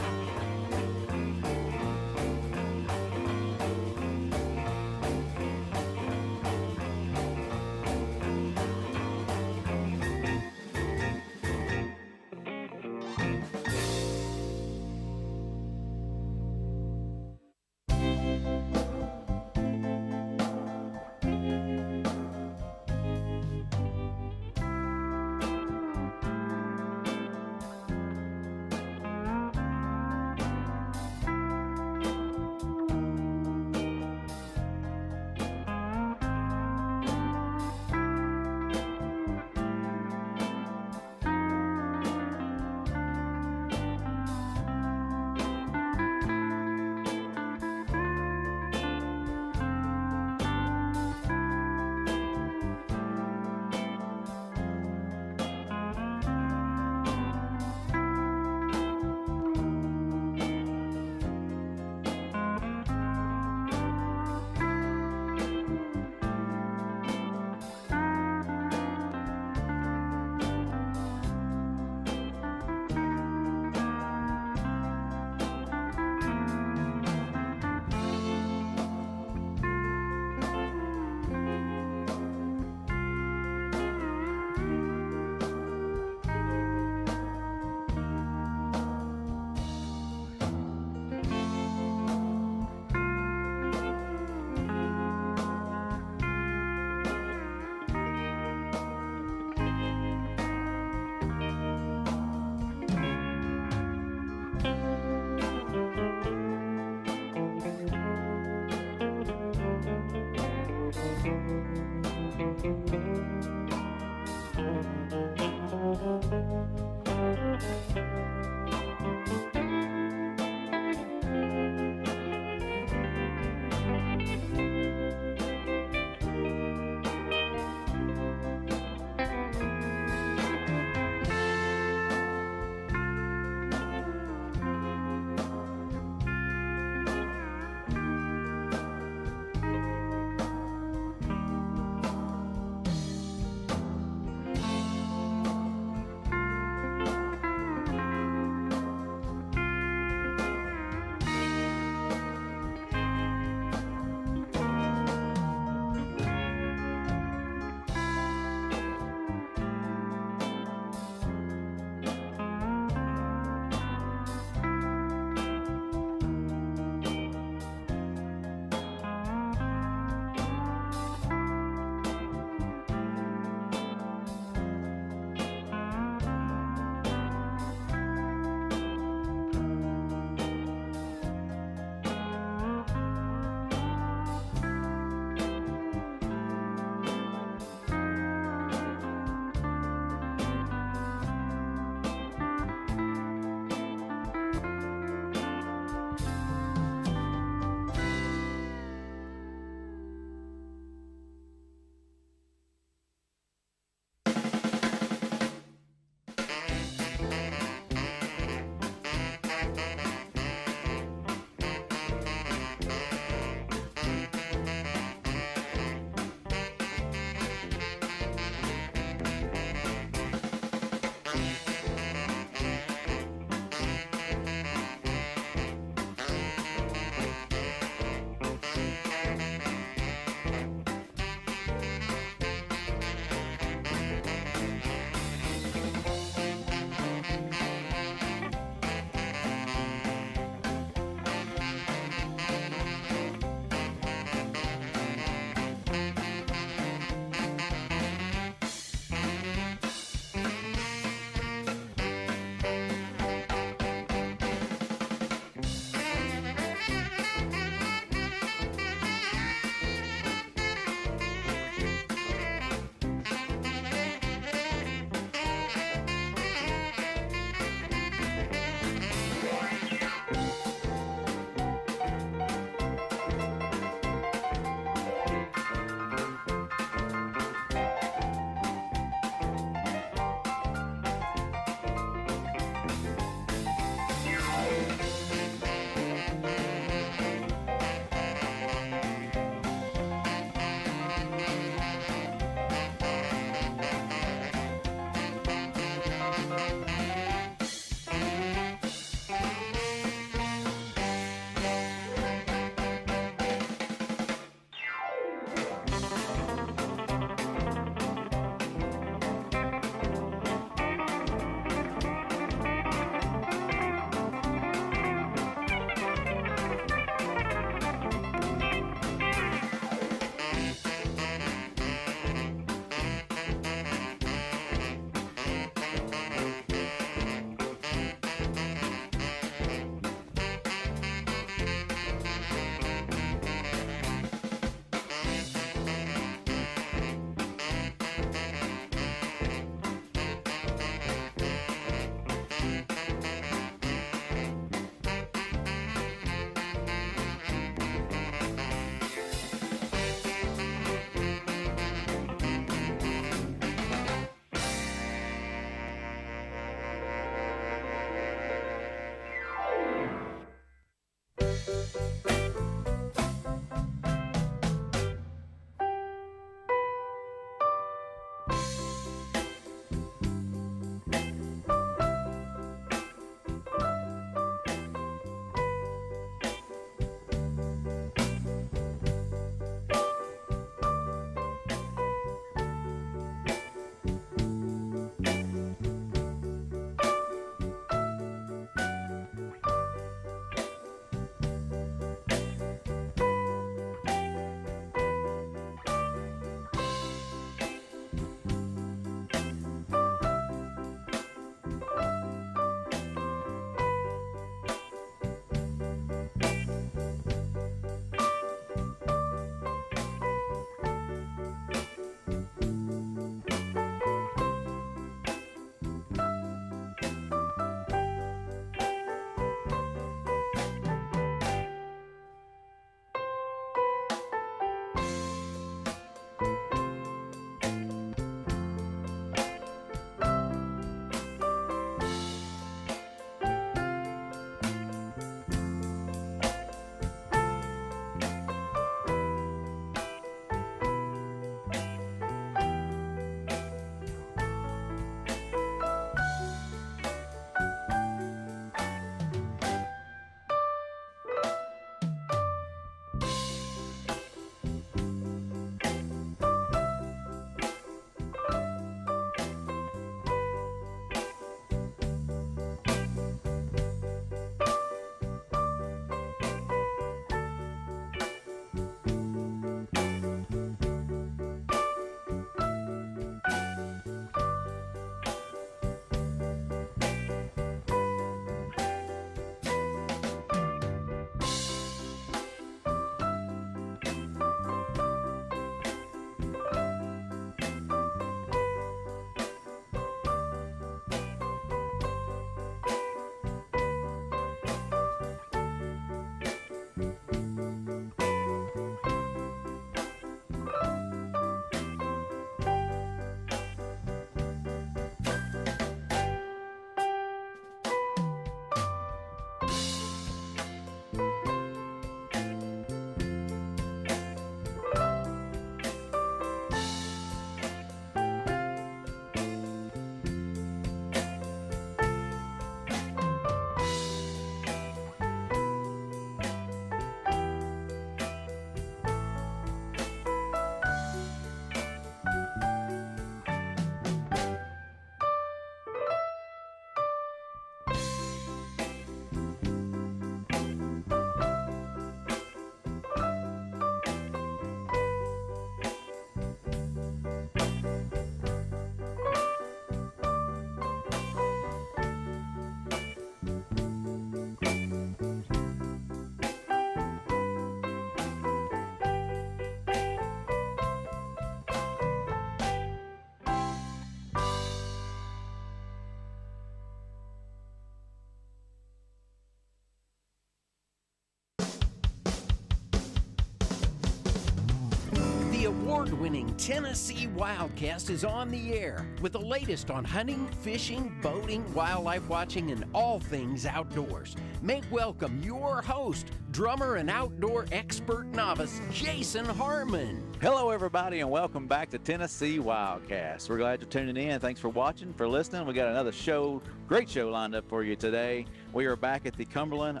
award-winning Tennessee Wildcast is on the air with the latest on hunting, fishing, boating, wildlife watching, and all things outdoors. Make welcome your host, drummer and outdoor expert novice, Jason Harmon. Hello, everybody, and welcome back to Tennessee Wildcast. We're glad you're tuning in. Thanks for watching, for listening. We got another show, great show lined up for you today. We are back at the Cumberland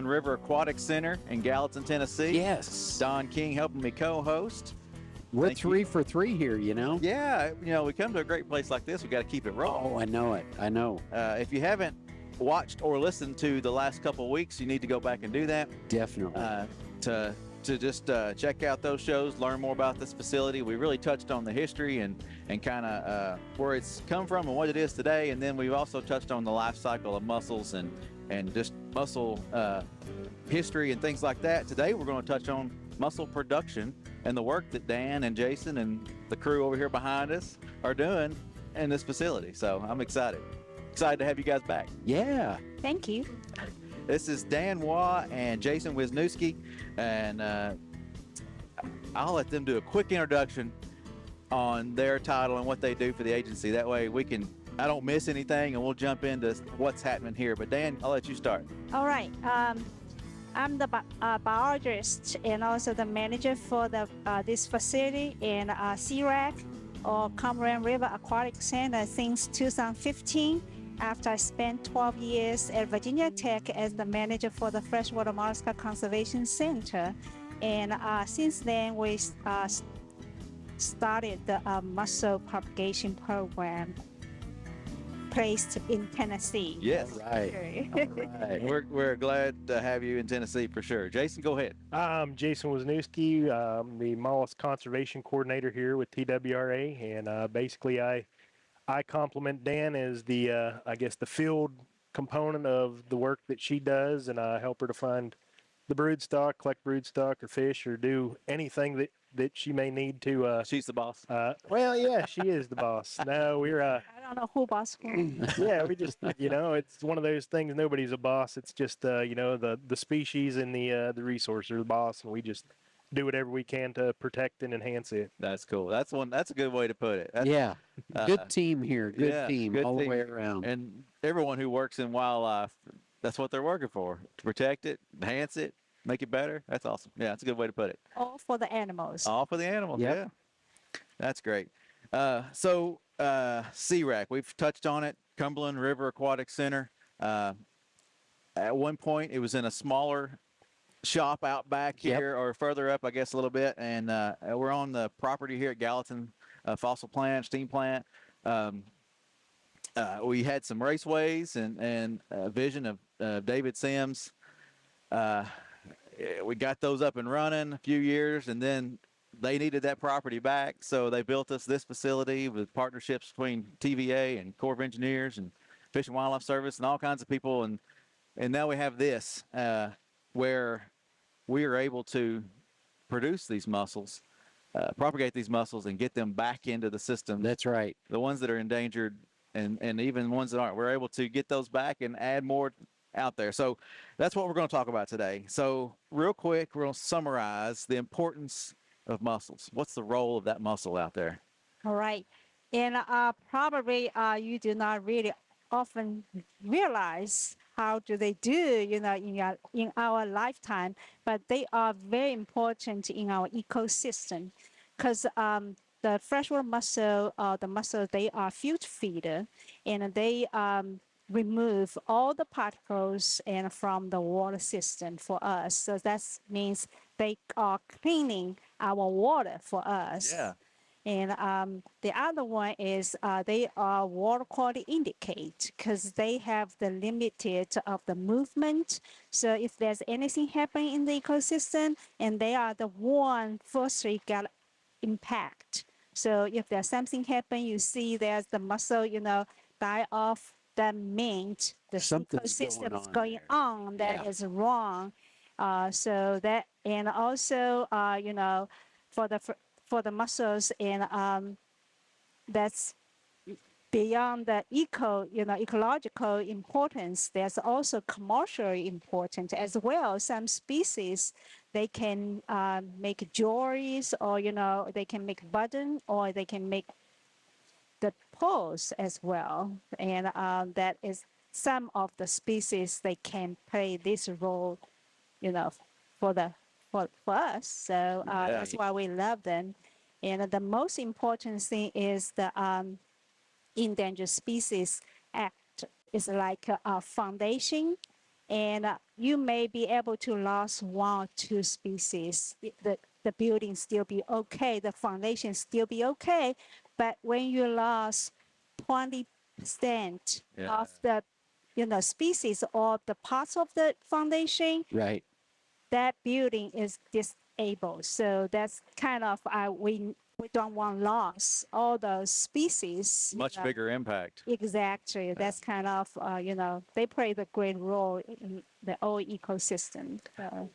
River Aquatic Center in Gallatin, Tennessee. Yes. Don King helping me co-host. We're Thank 3 you. for 3 here, you know? Yeah, we come to a great place like this, we got to keep it rolling. Oh, I know it. I know. If you haven't watched or listened to the last couple of weeks, you need to go back and do that. Definitely. To just check out those shows, learn more about this facility. We really touched on the history and kind of where it's come from and what it is today. And then we've also touched on the life cycle of mussels and just mussel history and things like that. Today we're going to touch on mussel production and the work that Dan and Jason and the crew over here behind us are doing in this facility. So I'm excited to have you guys back. Yeah. Thank you. This is Dan Waugh and Jason Wisniewski, and I'll let them do a quick introduction on their title and what they do for the agency. That way I don't miss anything, and we'll jump into what's happening here. But Dan, I'll let you start. All right. I'm the biologist and also the manager for this facility in CRAC, or Cumberland River Aquatic Center, since 2015. After I spent 12 years at Virginia Tech as the manager for the Freshwater Mollusk Conservation Center. And since then, we started the mussel propagation program placed in Tennessee. Yes. All right. All right. We're glad to have you in Tennessee for sure. Jason, go ahead. I'm Jason Wisniewski. I'm the mollusk conservation coordinator here with TWRA, and basically I compliment Dan as the field component of the work that she does, and I help her to find the broodstock, collect broodstock or fish, or do anything that she may need to. She's the boss. Well, yeah, she is the boss. No, we're. I don't know who boss who. Yeah, we just, it's one of those things. Nobody's a boss. It's just, the species and the resource are the boss, and we just do whatever we can to protect and enhance it. That's cool. That's a good way to put it. Yeah. Good team here. Good team good all team. the way around. And everyone who works in wildlife, that's what they're working for, to protect it, enhance it, make it better. That's awesome. Yeah, that's a good way to put it. All for the animals. All for the animals, Yep. yeah. That's great. So CRAC, we've touched on it, Cumberland River Aquatic Center. At one point, it was in a smaller shop out back here, or further up, I guess, a little bit. And we're on the property here at Gallatin Fossil Plant, Steam Plant. We had some raceways and a vision of David Sims. We got those up and running a few years, and then they needed that property back, so they built us this facility with partnerships between TVA and Corps of Engineers and Fish and Wildlife Service and all kinds of people, and now we have this where we are able to produce these mussels, propagate these mussels, and get them back into the system. That's right. The ones that are endangered and even ones that aren't, we're able to get those back and add more out there. So that's what we're going to talk about today. So real quick, we're going to summarize the importance of mussels. What's the role of that mussel out there? All right. And probably you do not really often realize how do they do, in our lifetime, but they are very important in our ecosystem, because the freshwater mussel, they are filter feeder, and they remove all the particles from the water system for us. So that means they are cleaning our water for us. Yeah. And the other one is they are water quality indicate, because they have the limited of the movement. So if there's anything happening in the ecosystem, and they are the one firstly got impact. So if there's something happen, you see there's the mussel, die off. That means the ecosystem is going on. That is wrong. So that, and also for the mussels, and that's beyond the ecological importance, there's also commercial importance as well. Some species, they can make jewelries, or they can make button, or they can make the pearls as well. And that is some of the species they can play this role, for us. So that's why we love them. And the most important thing is the Endangered Species Act is like a foundation, and you may be able to lose one or two species. The building still be okay, the foundation still be okay, but when you lose 20% of the species or the parts of the foundation, Right. that building is disabled. So that's kind of we don't want loss all those species. Much bigger impact. Exactly. That's kind of they play the great role in the whole ecosystem.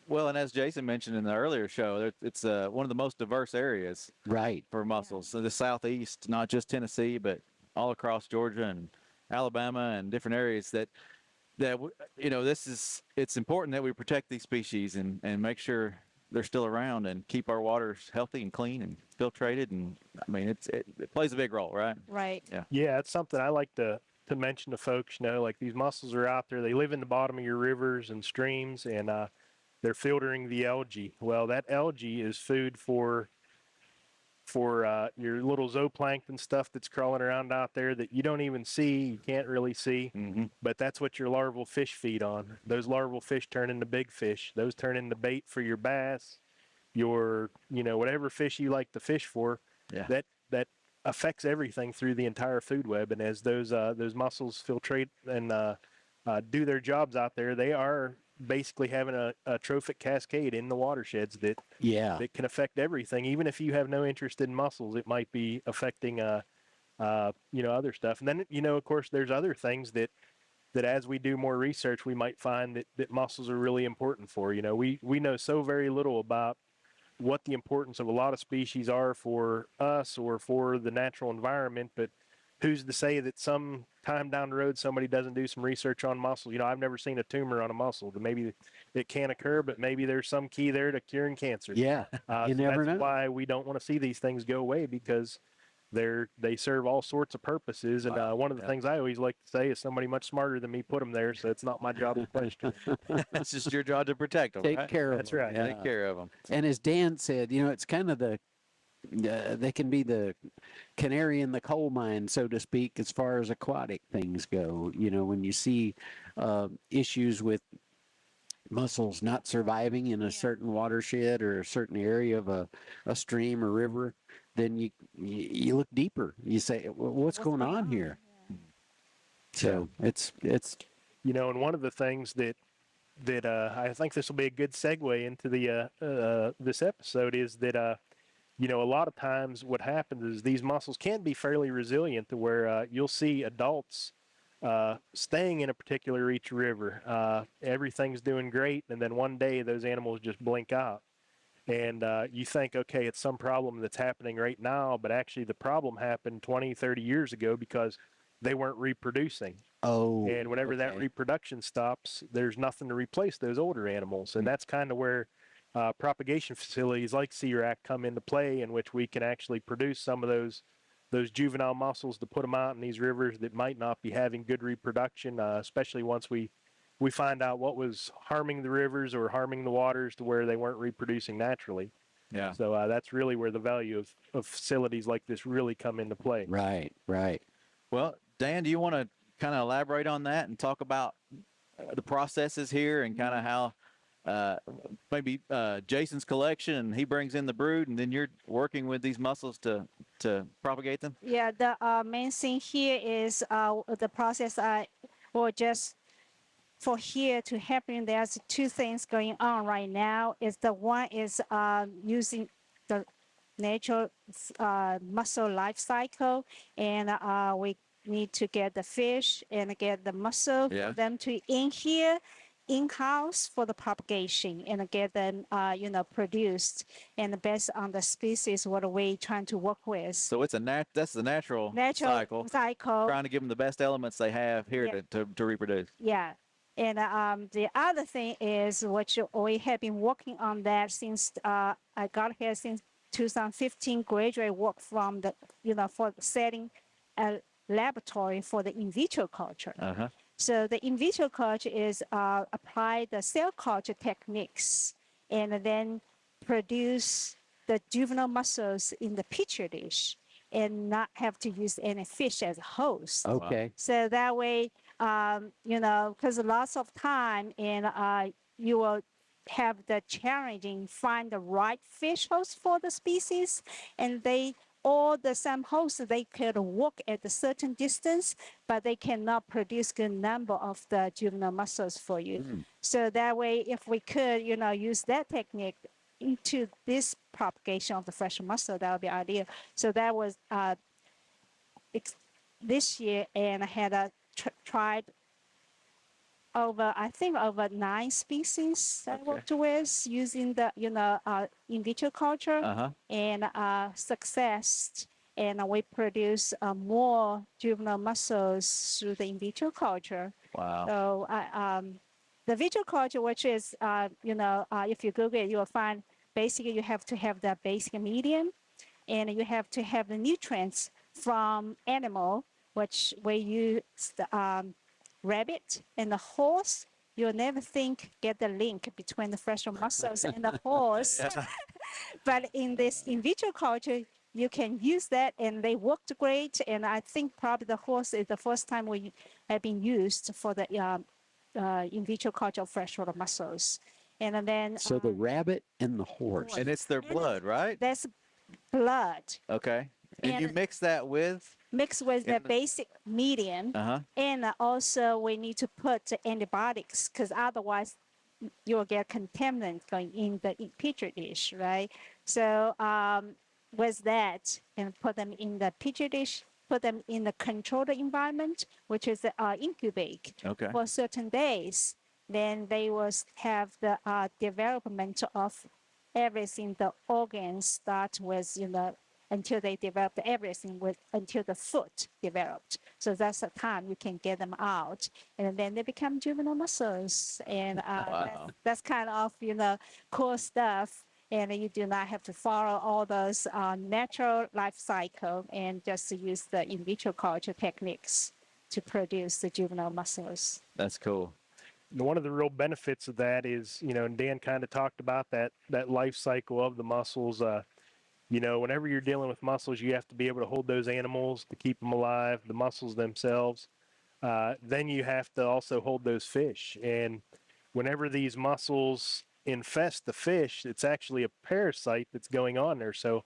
Well, and as Jason mentioned in the earlier show, it's one of the most diverse areas, right, for mussels. So the southeast, not just Tennessee, but all across Georgia and Alabama and different areas that it's important that we protect these species and make sure they're still around and keep our waters healthy and clean and filtrated. And I mean, it plays a big role, right? Right. Yeah. Yeah, it's something I like to mention to folks. Like these mussels are out there. They live in the bottom of your rivers and streams, and they're filtering the algae. Well, that algae is food for your little zooplankton stuff that's crawling around out there that you don't even see, you can't really see, but that's what your larval fish feed on. Those larval fish turn into big fish. Those turn into bait for your bass, your, whatever fish you like to fish for. Yeah. That affects everything through the entire food web. And as those mussels filtrate and do their jobs out there, they are basically having a trophic cascade in the watersheds that can affect everything. Even if you have no interest in mussels, it might be affecting other stuff. And then of course there's other things that as we do more research we might find that mussels are really important for. We know so very little about what the importance of a lot of species are for us or for the natural environment, but who's to say that some time down the road somebody doesn't do some research on mussels? I've never seen a tumor on a mussel. Maybe it can occur, but maybe there's some key there to curing cancer. Yeah, you never know. That's why we don't want to see these things go away, because they serve all sorts of purposes. And one of the things I always like to say is somebody much smarter than me put them there, so it's not my job to question. It's just your job to protect them. Take right? care of That's them. right. Yeah. Take care of them. And as Dan said, it's kind of they can be the canary in the coal mine, so to speak, as far as aquatic things go. When you see issues with mussels not surviving in a certain watershed or a certain area of a stream or river, then you look deeper. You say, well, what's going on here? So it's and one of the things that I think this will be a good segue into the this episode is that a lot of times what happens is these mussels can be fairly resilient to where you'll see adults staying in a particular reach river. Everything's doing great, and then one day those animals just blink out. And you think, okay, it's some problem that's happening right now, but actually the problem happened 20, 30 years ago because they weren't reproducing. Oh. And whenever that reproduction stops, there's nothing to replace those older animals. And that's kind of where propagation facilities like CERAC come into play, in which we can actually produce some of those juvenile mussels to put them out in these rivers that might not be having good reproduction, especially once we find out what was harming the rivers or harming the waters to where they weren't reproducing naturally. Yeah. So that's really where the value of facilities like this really come into play. Right, right. Well, Dan, do you want to kind of elaborate on that and talk about the processes here and kind of how maybe Jason's collection, and he brings in the brood, and then you're working with these mussels to propagate them? Yeah, the main thing here is the process or just for here to happen, there's two things going on right now. One is using the natural mussel life cycle, and we need to get the fish and get the mussel for them to in here. in-house for the propagation and get them, produced and based on the species what we trying to work with. So it's that's the natural cycle, trying to give them the best elements they have here to reproduce. Yeah. And the other thing is which we have been working on that since I got here since 2015, graduate work from the, for setting a laboratory for the in vitro culture. Uh-huh. So the in vitro culture is apply the cell culture techniques and then produce the juvenile mussels in the petri dish and not have to use any fish as a host. Okay. So that way, because lots of time and you will have the challenging find the right fish host for the species, and all the same hosts they could work at a certain distance, but they cannot produce good number of the juvenile mussels for you. So that way, if we could, use that technique into this propagation of the fresh mussel, that would be ideal. So that was this year, and I had tried over 9 species I worked with using the in vitro culture and success, and we produce more juvenile mussels through the in vitro culture. Wow. So the vitro culture, which is if you Google it, you will find basically you have to have the basic medium, and you have to have the nutrients from animal, which we use rabbit and the horse. You'll never get the link between the fresh mussels and the horse. But in this in vitro culture, you can use that, and they worked great. And I think probably the horse is the first time we have been used for the in vitro culture of freshwater mussels. And then So the rabbit and the horse. And it's their blood, right? that's blood. Okay. And you mix that with? Mixed with the basic medium, and also we need to put antibiotics, because otherwise you'll get contaminant going in the petri dish, right? So with that, and put them in the petri dish, put them in the controlled environment, which is incubate for certain days. Then they will have the development of everything. The organs start with until they develop everything until the foot developed. So that's the time you can get them out, and then they become juvenile mussels. And that's kind of cool stuff. And you do not have to follow all those natural life cycle, and just use the in vitro culture techniques to produce the juvenile mussels. That's cool. One of the real benefits of that is, and Dan kind of talked about that life cycle of the mussels. Whenever you're dealing with mussels, you have to be able to hold those animals to keep them alive, the mussels themselves. Then you have to also hold those fish. And whenever these mussels infest the fish, it's actually a parasite that's going on there. So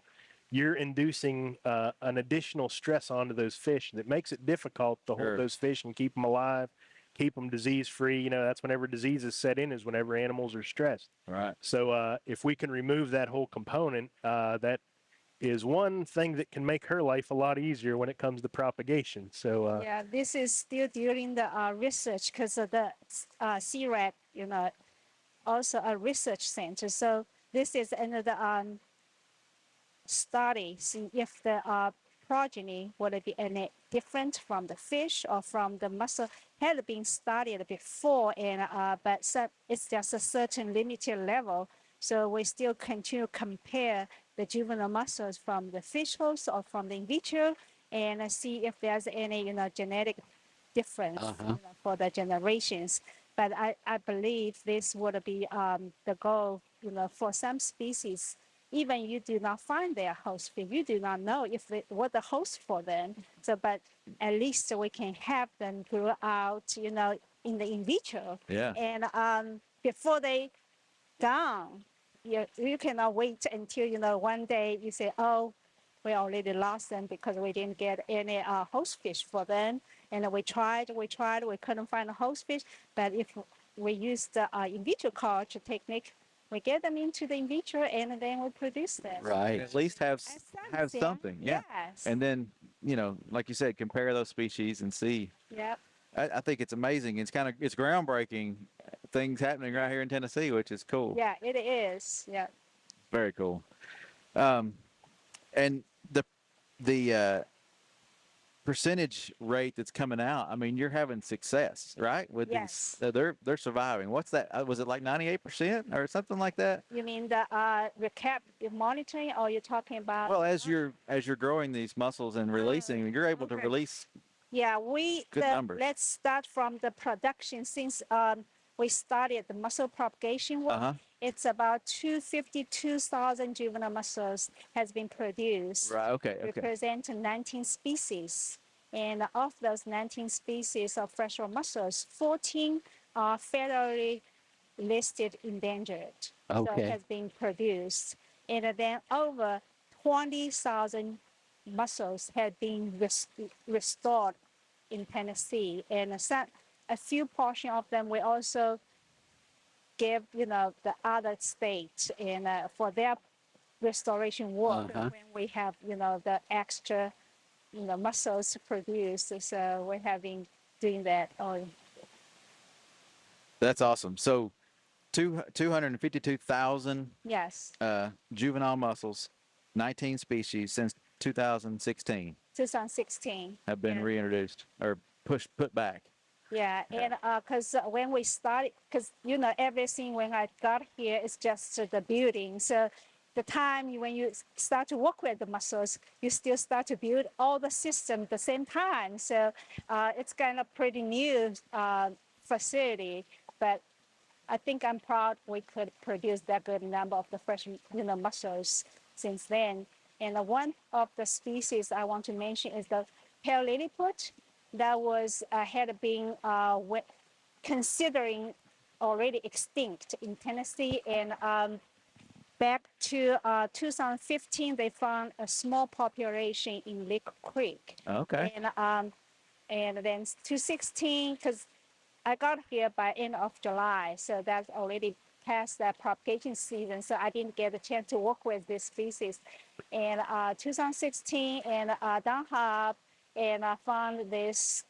you're inducing an additional stress onto those fish that makes it difficult to hold those fish and keep them alive, keep them disease-free. That's whenever diseases set in, is whenever animals are stressed. Right. So if we can remove that whole component, that is one thing that can make her life a lot easier when it comes to propagation. So yeah, this is still during the research, because of the CRAC, also a research center. So this is another study, see if the progeny would it be any different from the fish or from the mussel. Had been studied before, and but it's just a certain limited level. So we still continue to compare the juvenile mussels from the fish host or from the in vitro, and see if there's any genetic difference for the generations. But I believe this would be the goal, for some species. Even you do not find their host fish, you do not know if what the host for them. So, but at least we can have them grow out, in the in vitro. Yeah. And before they down, you cannot wait until one day you say, oh, we already lost them because we didn't get any host fish for them. And we tried, we couldn't find a host fish. But if we use the in vitro culture technique, we get them into the in vitro, and then we produce them. Right. At least have something. Yeah. Yes. And then, like you said, compare those species and see. Yep. I think it's amazing. It's groundbreaking things happening right here in Tennessee, which is cool. Yeah, it is, yeah. Very cool. And the percentage rate that's coming out, I mean, you're having success, right? With Yes. these, they're surviving. What's that? Was it like 98% or something like that? You mean the recap monitoring, or you're talking about? Well, as you're growing these muscles and releasing, you're able to release Yeah, good numbers. let's start from the production. Since we started the muscle propagation work, Uh-huh. it's about 252,000 juvenile muscles has been produced. Right. Okay. Okay. Represent 19 species. And of those 19 species of freshwater mussels, 14 are federally listed endangered. So it Okay. has been produced. And then over 20,000 mussels have been restored in Tennessee. And a few portion of them we also give, the other states and for their restoration work when we have, the extra, mussels produced. So we're doing that. That's awesome. So 252,000 Yes, juvenile mussels, 19 species since 2016 2016. have been reintroduced or put back. Yeah, and because when we started, because everything when I got here is just the building. So the time when you start to work with the muscles, you still start to build all the system at the same time. So it's kind of pretty new facility, but I think I'm proud we could produce that good number of the fresh, mussels since then. And one of the species I want to mention is the pale lilliput that had been considering already extinct in Tennessee. And back to 2015, they found a small population in Lake Creek. Okay. And then 2016, because I got here by end of July, so that's already past that propagation season, so I didn't get a chance to work with this species. And 2016, and Don Hub, and I found this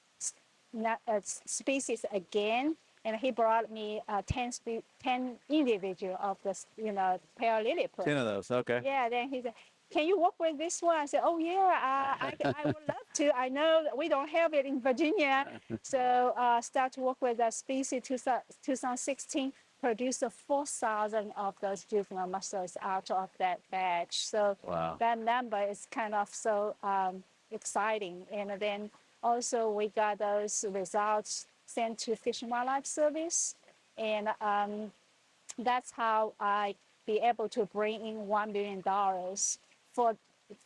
species again, and he brought me 10 individual of this, pale lilliput. 10 of those. Okay. Yeah, then he said, can you work with this one? I said, oh yeah, I would love to. I know that we don't have it in Virginia. So start to work with that species 2016, produced 4,000 of those juvenile mussels out of that batch. So Wow. that number is kind of so exciting. And then also we got those results sent to Fish and Wildlife Service. And that's how I be able to bring in $1 billion for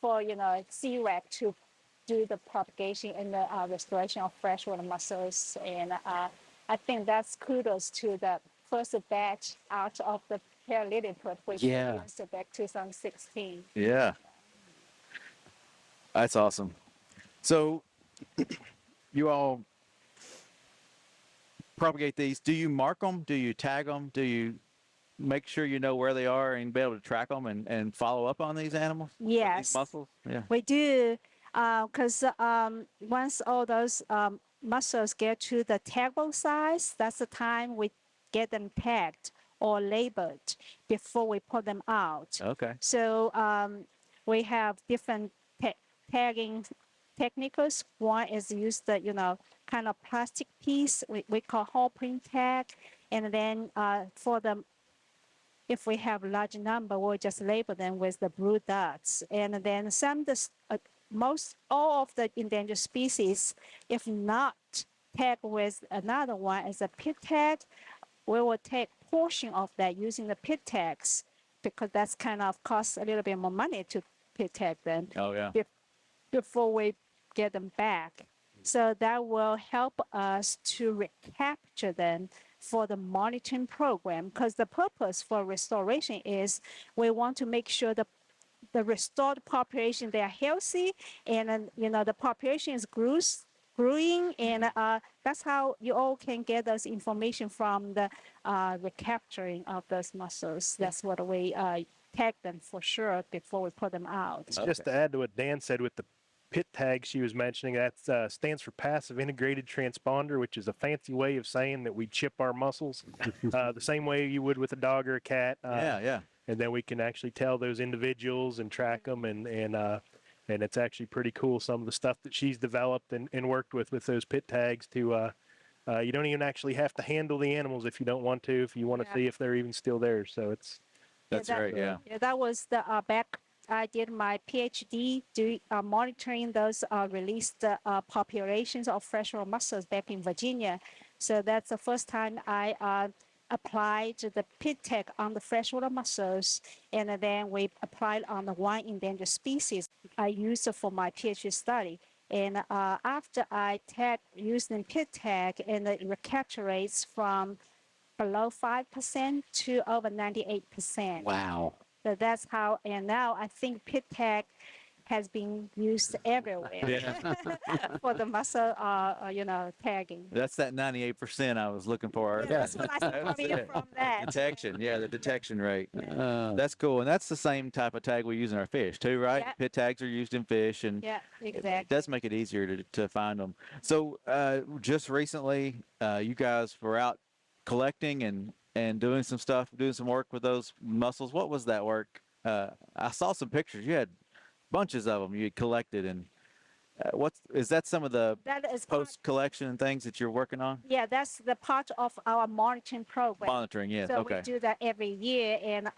CREC to do the propagation and the restoration of freshwater mussels. And I think that's kudos to the first batch out of the pale lilliput, which was back 2016. Yeah. That's awesome. So you all propagate these. Do you mark them? Do you tag them? Do you make sure you know where they are and be able to track them and follow up on these animals? Yes. These mussels? Yeah. We do, because once all those mussels get to the taggable size, that's the time we get them tagged or labeled before we put them out. Okay. So we have different tagging techniques. One is use the, kind of plastic piece we call whole print tag. And then for the if we have a large number, we'll just label them with the blue dots. And then all of the endangered species, if not tagged with another one as a pit tag, we will take portion of that using the pit tags, because that's kind of costs a little bit more money to pit tag them. Oh, yeah. Before we get them back. So that will help us to recapture them for the monitoring program, because the purpose for restoration is we want to make sure the restored population, they are healthy, and the population is growing, and that's how you all can get those information from the recapturing of those mussels. That's what we tag them for sure before we put them out. Just to add to what Dan said with the PIT tag she was mentioning. That stands for Passive Integrated Transponder, which is a fancy way of saying that we chip our muscles the same way you would with a dog or a cat. Yeah. And then we can actually tell those individuals and track them, and it's actually pretty cool. Some of the stuff that she's developed and worked with those PIT tags to. You don't even actually have to handle the animals if you don't want to, if you want to see if they're even still there. So That's right, yeah. Yeah, that was the back. I did my PhD monitoring those released populations of freshwater mussels back in Virginia. So that's the first time I applied the pit tag on the freshwater mussels, and then we applied on the one endangered species I used for my PhD study. And after I used the pit tag, and the recapture rates from below 5% to over 98%. Wow. So that's how, and now I think pit tag has been used everywhere for the muscle, tagging. That's that 98% I was looking for. Yeah, that's what I said That's coming it. from that. Detection, yeah, the detection rate. That's cool, and that's the same type of tag we use in our fish too, right? Yeah. Pit tags are used in fish, and Yeah, it exactly. does make it easier to find them. So just recently, you guys were out collecting and doing some stuff, doing some work with those mussels. What was that work? I saw some pictures. You had bunches of them you had collected, and is that some of the That is post collection and things that you're working on? Yeah, that's the part of our monitoring program. Monitoring, yes, So okay. we do that every year, and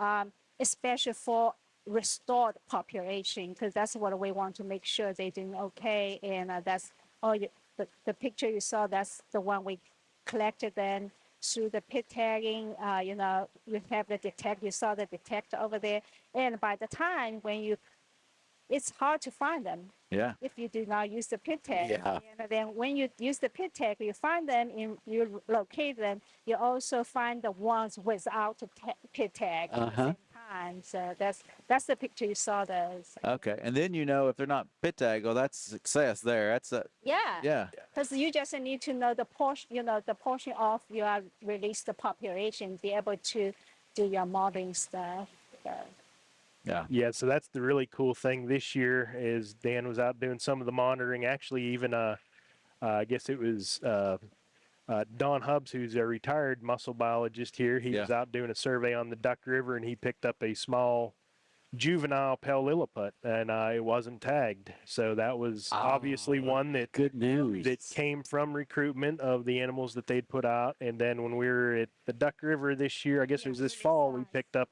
especially for restored population, because that's what we want to make sure they're doing okay. And that's the picture you saw. That's the one we collected then through the pit tagging. You have the detector. You saw the detector over there, and by the time it's hard to find them. Yeah. If you do not use the pit tag. Yeah. And then when you use the pit tag, you find them, you locate them, you also find the ones without the pit tag at the same time. So that's the picture you saw those. Okay, and then if they're not pit tag, oh, that's success there. That's a Yeah. Because you just need to know the portion of your released population, be able to do your modeling stuff. So. Yeah, so that's the really cool thing this year is Dan was out doing some of the monitoring. Actually, even I guess it was Don Hubbs, who's a retired mussel biologist here. He was out doing a survey on the Duck River, and he picked up a small juvenile pale lilliput, and it wasn't tagged. So that was obviously one that good news that came from recruitment of the animals that they'd put out. And then when we were at the Duck River this year, I guess it was this fall, we picked up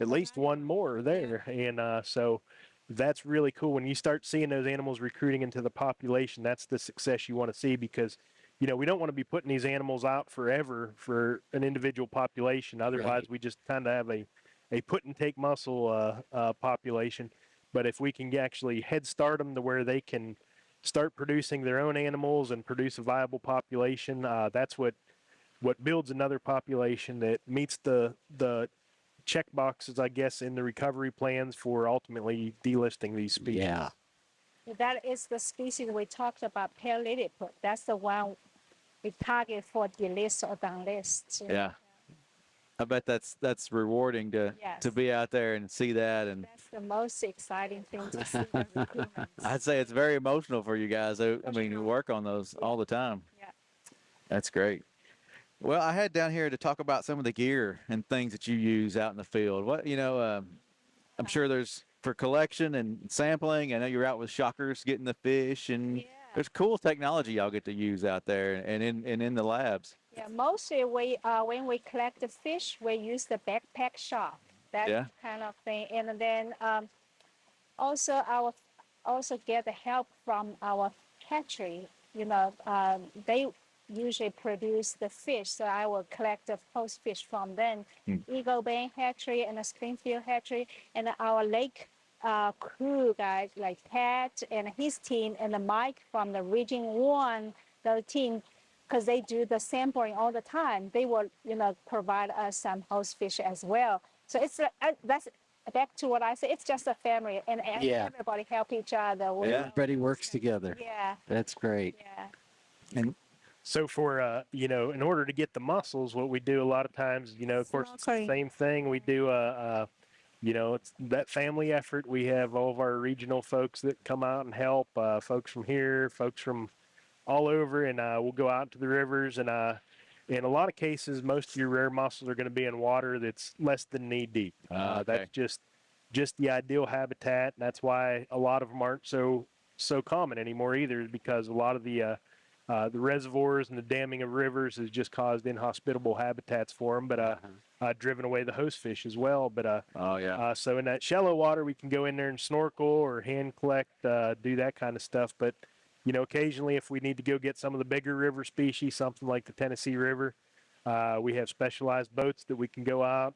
at least one more there. And so that's really cool. When you start seeing those animals recruiting into the population, that's the success you want to see, because, we don't want to be putting these animals out forever for an individual population. Otherwise, we just kind of have a put and take mussel population. But if we can actually head start them to where they can start producing their own animals and produce a viable population, that's what builds another population that meets the check boxes, I guess, in the recovery plans for ultimately delisting these species. Yeah. That is the species we talked about, pale lilliput. That's the one we target for delist or downlist. Yeah. I bet that's rewarding to be out there and see that, and that's the most exciting thing to see the recruitment. I'd say it's very emotional for you guys. I mean, you work on those all the time. Yeah. That's great. Well, I had down here to talk about some of the gear and things that you use out in the field. I'm sure there's for collection and sampling. I know you're out with shockers getting the fish, and there's cool technology y'all get to use out there and in the labs. Yeah, mostly when we collect the fish, we use the backpack shock, that kind of thing, and then also get the help from our hatchery. They usually produce the fish, so I will collect the host fish from them. Eagle Bay Hatchery and the Springfield Hatchery, and our lake crew guys like Pat and his team, and Mike from the Region 1, the team, because they do the sampling all the time. They will, provide us some host fish as well. So it's that's back to what I said. It's just a family, and everybody help each other. Everybody works together. Yeah. That's great. Yeah. And so for, in order to get the mussels, what we do a lot of times, of course, it's the same thing. We do you know, it's that family effort. We have all of our regional folks that come out and help, folks from here, folks from all over, and we'll go out to the rivers, and in a lot of cases, most of your rare mussels are going to be in water that's less than knee deep. Okay. That's just the ideal habitat, and that's why a lot of them aren't so common anymore either, because a lot of the reservoirs and the damming of rivers has just caused inhospitable habitats for them, but driven away the host fish as well. But so in that shallow water, we can go in there and snorkel or hand collect, do that kind of stuff. But you know, occasionally if we need to go get some of the bigger river species, something like the Tennessee River, we have specialized boats that we can go out,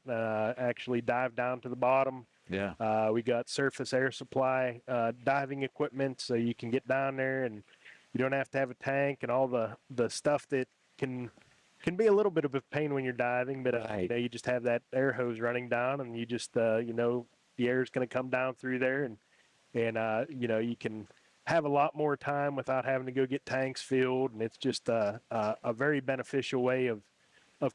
actually dive down to the bottom. Yeah. We got surface air supply diving equipment, so you can get down there and you don't have to have a tank and all the stuff that can be a little bit of a pain when you're diving, but you know, you just have that air hose running down, and you just you know, the air is going to come down through there, and you know, you can have a lot more time without having to go get tanks filled, and it's just a very beneficial way of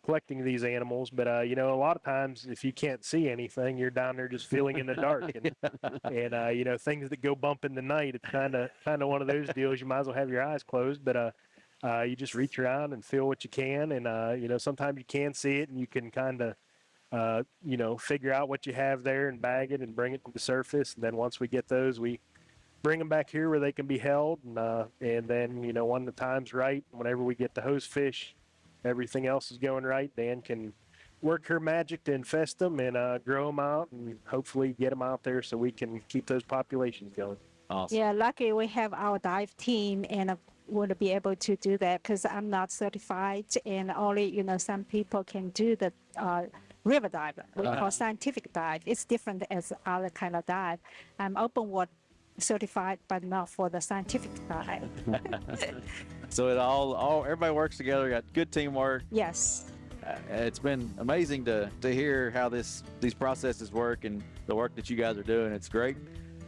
collecting these animals. But you know, a lot of times if you can't see anything, you're down there just feeling in the dark, and you know, things that go bump in the night, it's kind of one of those deals. You might as well have your eyes closed, but you just reach around and feel what you can, and you know, sometimes you can see it, and you can kind of you know, figure out what you have there and bag it and bring it to the surface. And then once we get those, we bring them back here where they can be held, and then, you know, when the time's right, whenever we get the host fish, everything else is going right, Dan can work her magic to infest them and grow them out and hopefully get them out there so we can keep those populations going. Awesome. Yeah, lucky we have our dive team and would be able to do that because I'm not certified and only, you know, some people can do the river dive. We call scientific dive. It's different as other kind of dive. I'm open water certified, but not for the scientific dive. So it all everybody works together. Got good teamwork. Yes. It's been amazing to hear how these processes work and the work that you guys are doing. It's great,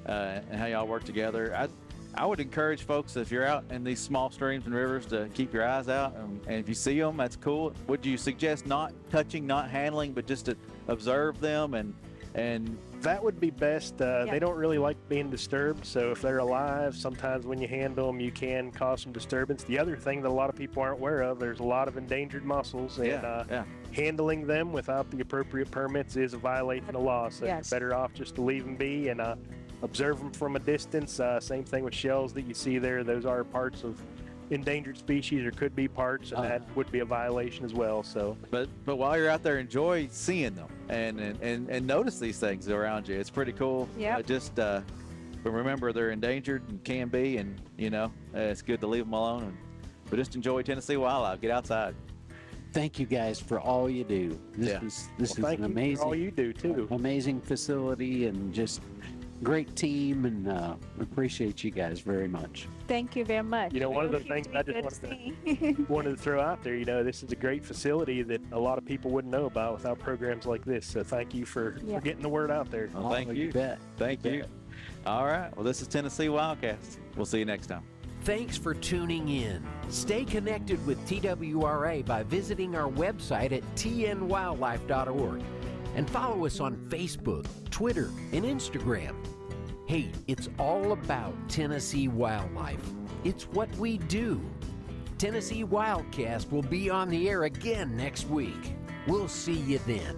and how y'all work together. I would encourage folks, if you're out in these small streams and rivers, to keep your eyes out, and if you see them, that's cool. Would you suggest not touching, not handling, but just to observe them and that would be best. They don't really like being disturbed, so if they're alive, sometimes when you handle them, you can cause some disturbance. The other thing that a lot of people aren't aware of, there's a lot of endangered mussels, and handling them without the appropriate permits is a violation of law, so you're better off just to leave them be and observe them from a distance. Same thing with shells that you see there. Those are parts of endangered species, or could be parts, and that would be a violation as well. So, but while you're out there, enjoy seeing them and notice these things around you. It's pretty cool. Yeah. But remember, they're endangered and can be, and you know, it's good to leave them alone. But just enjoy Tennessee wildlife. Get outside. Thank you guys for all you do. This is an amazing, for all you do too. Amazing facility and just great team, and appreciate you guys very much. Thank you very much. You know, one of the things I just wanted to throw out there, you know, this is a great facility that a lot of people wouldn't know about without programs like this. So thank you for getting the word out there. Well, thank you. Thank you. All right. Well, this is Tennessee Wildcast. We'll see you next time. Thanks for tuning in. Stay connected with TWRA by visiting our website at tnwildlife.org and follow us on Facebook, Twitter, and Instagram. Hey, it's all about Tennessee wildlife. It's what we do. Tennessee Wildcast will be on the air again next week. We'll see you then.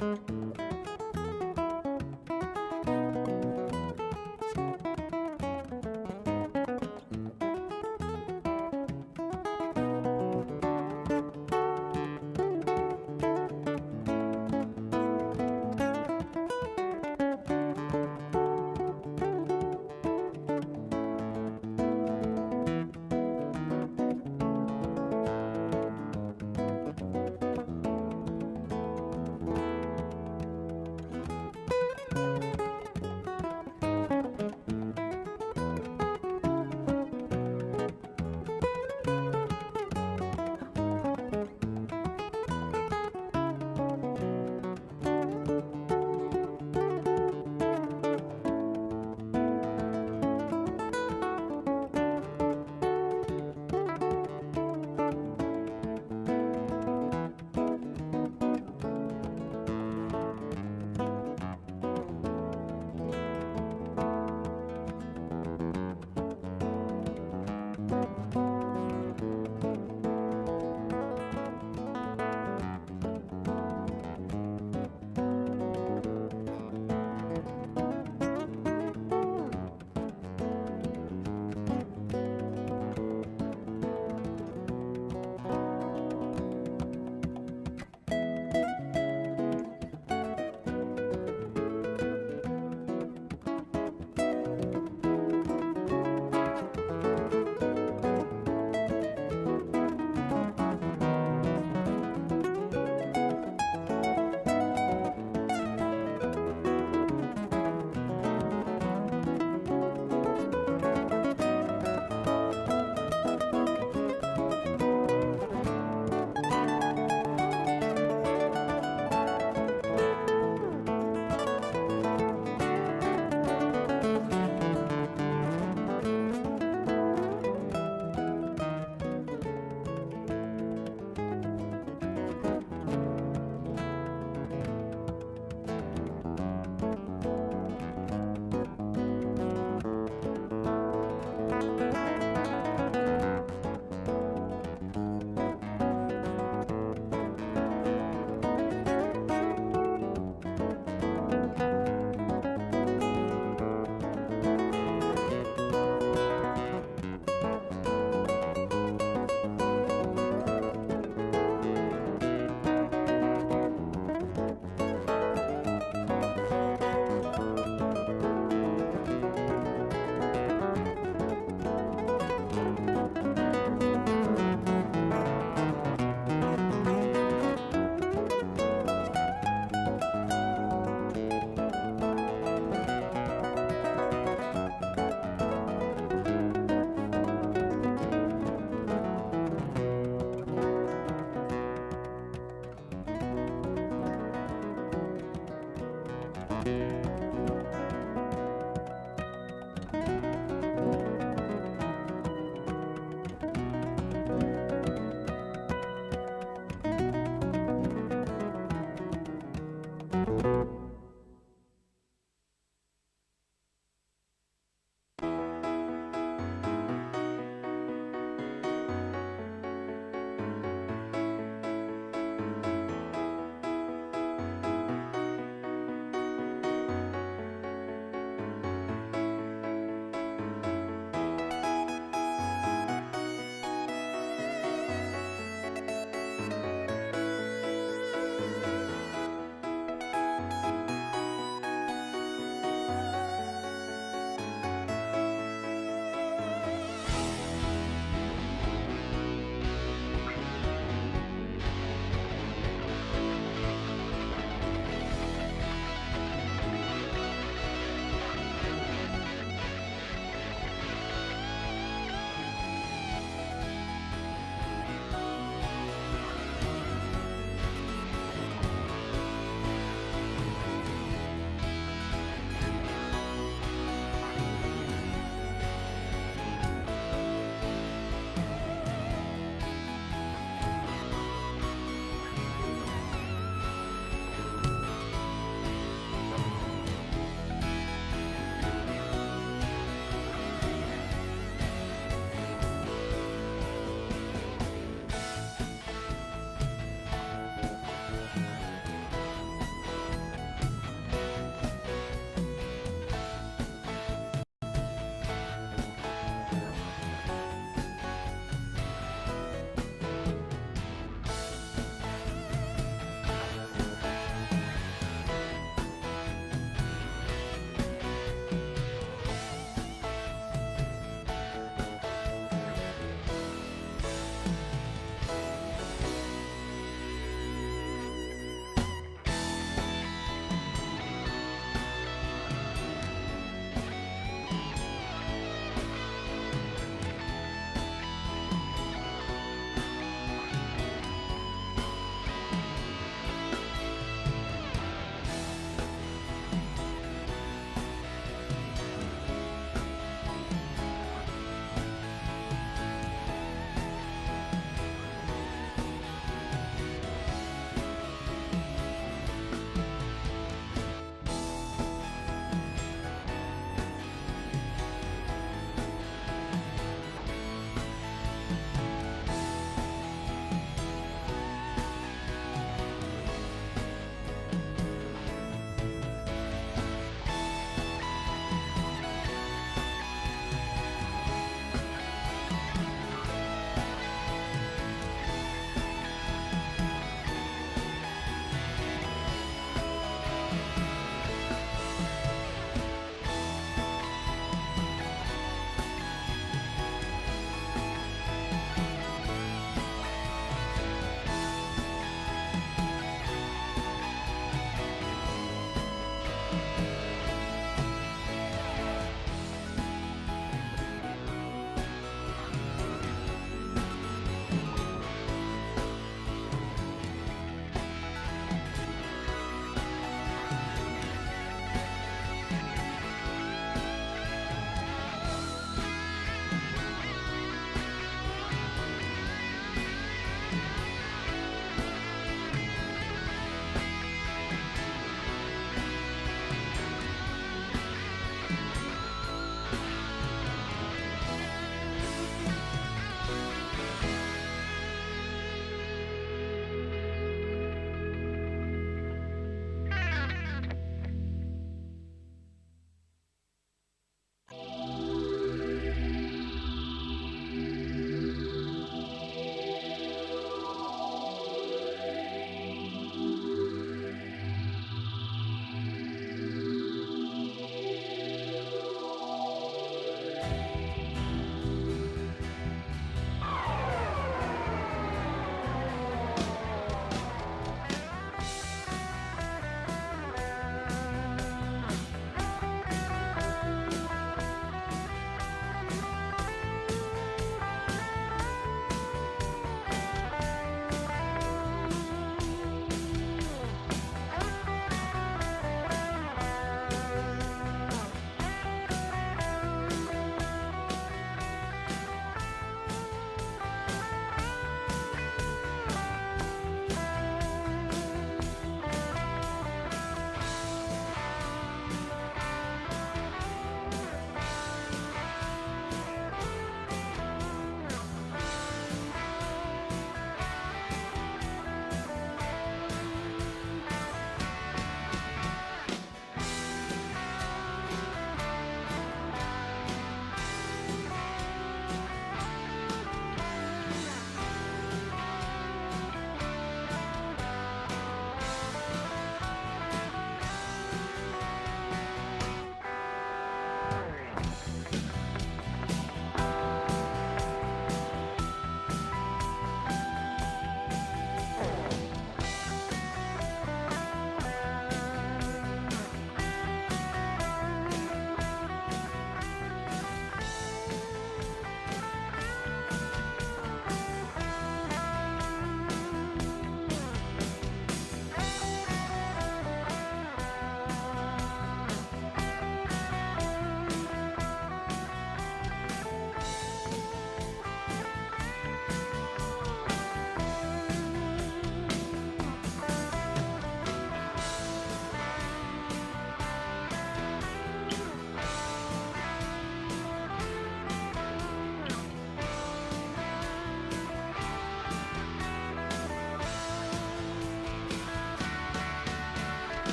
you.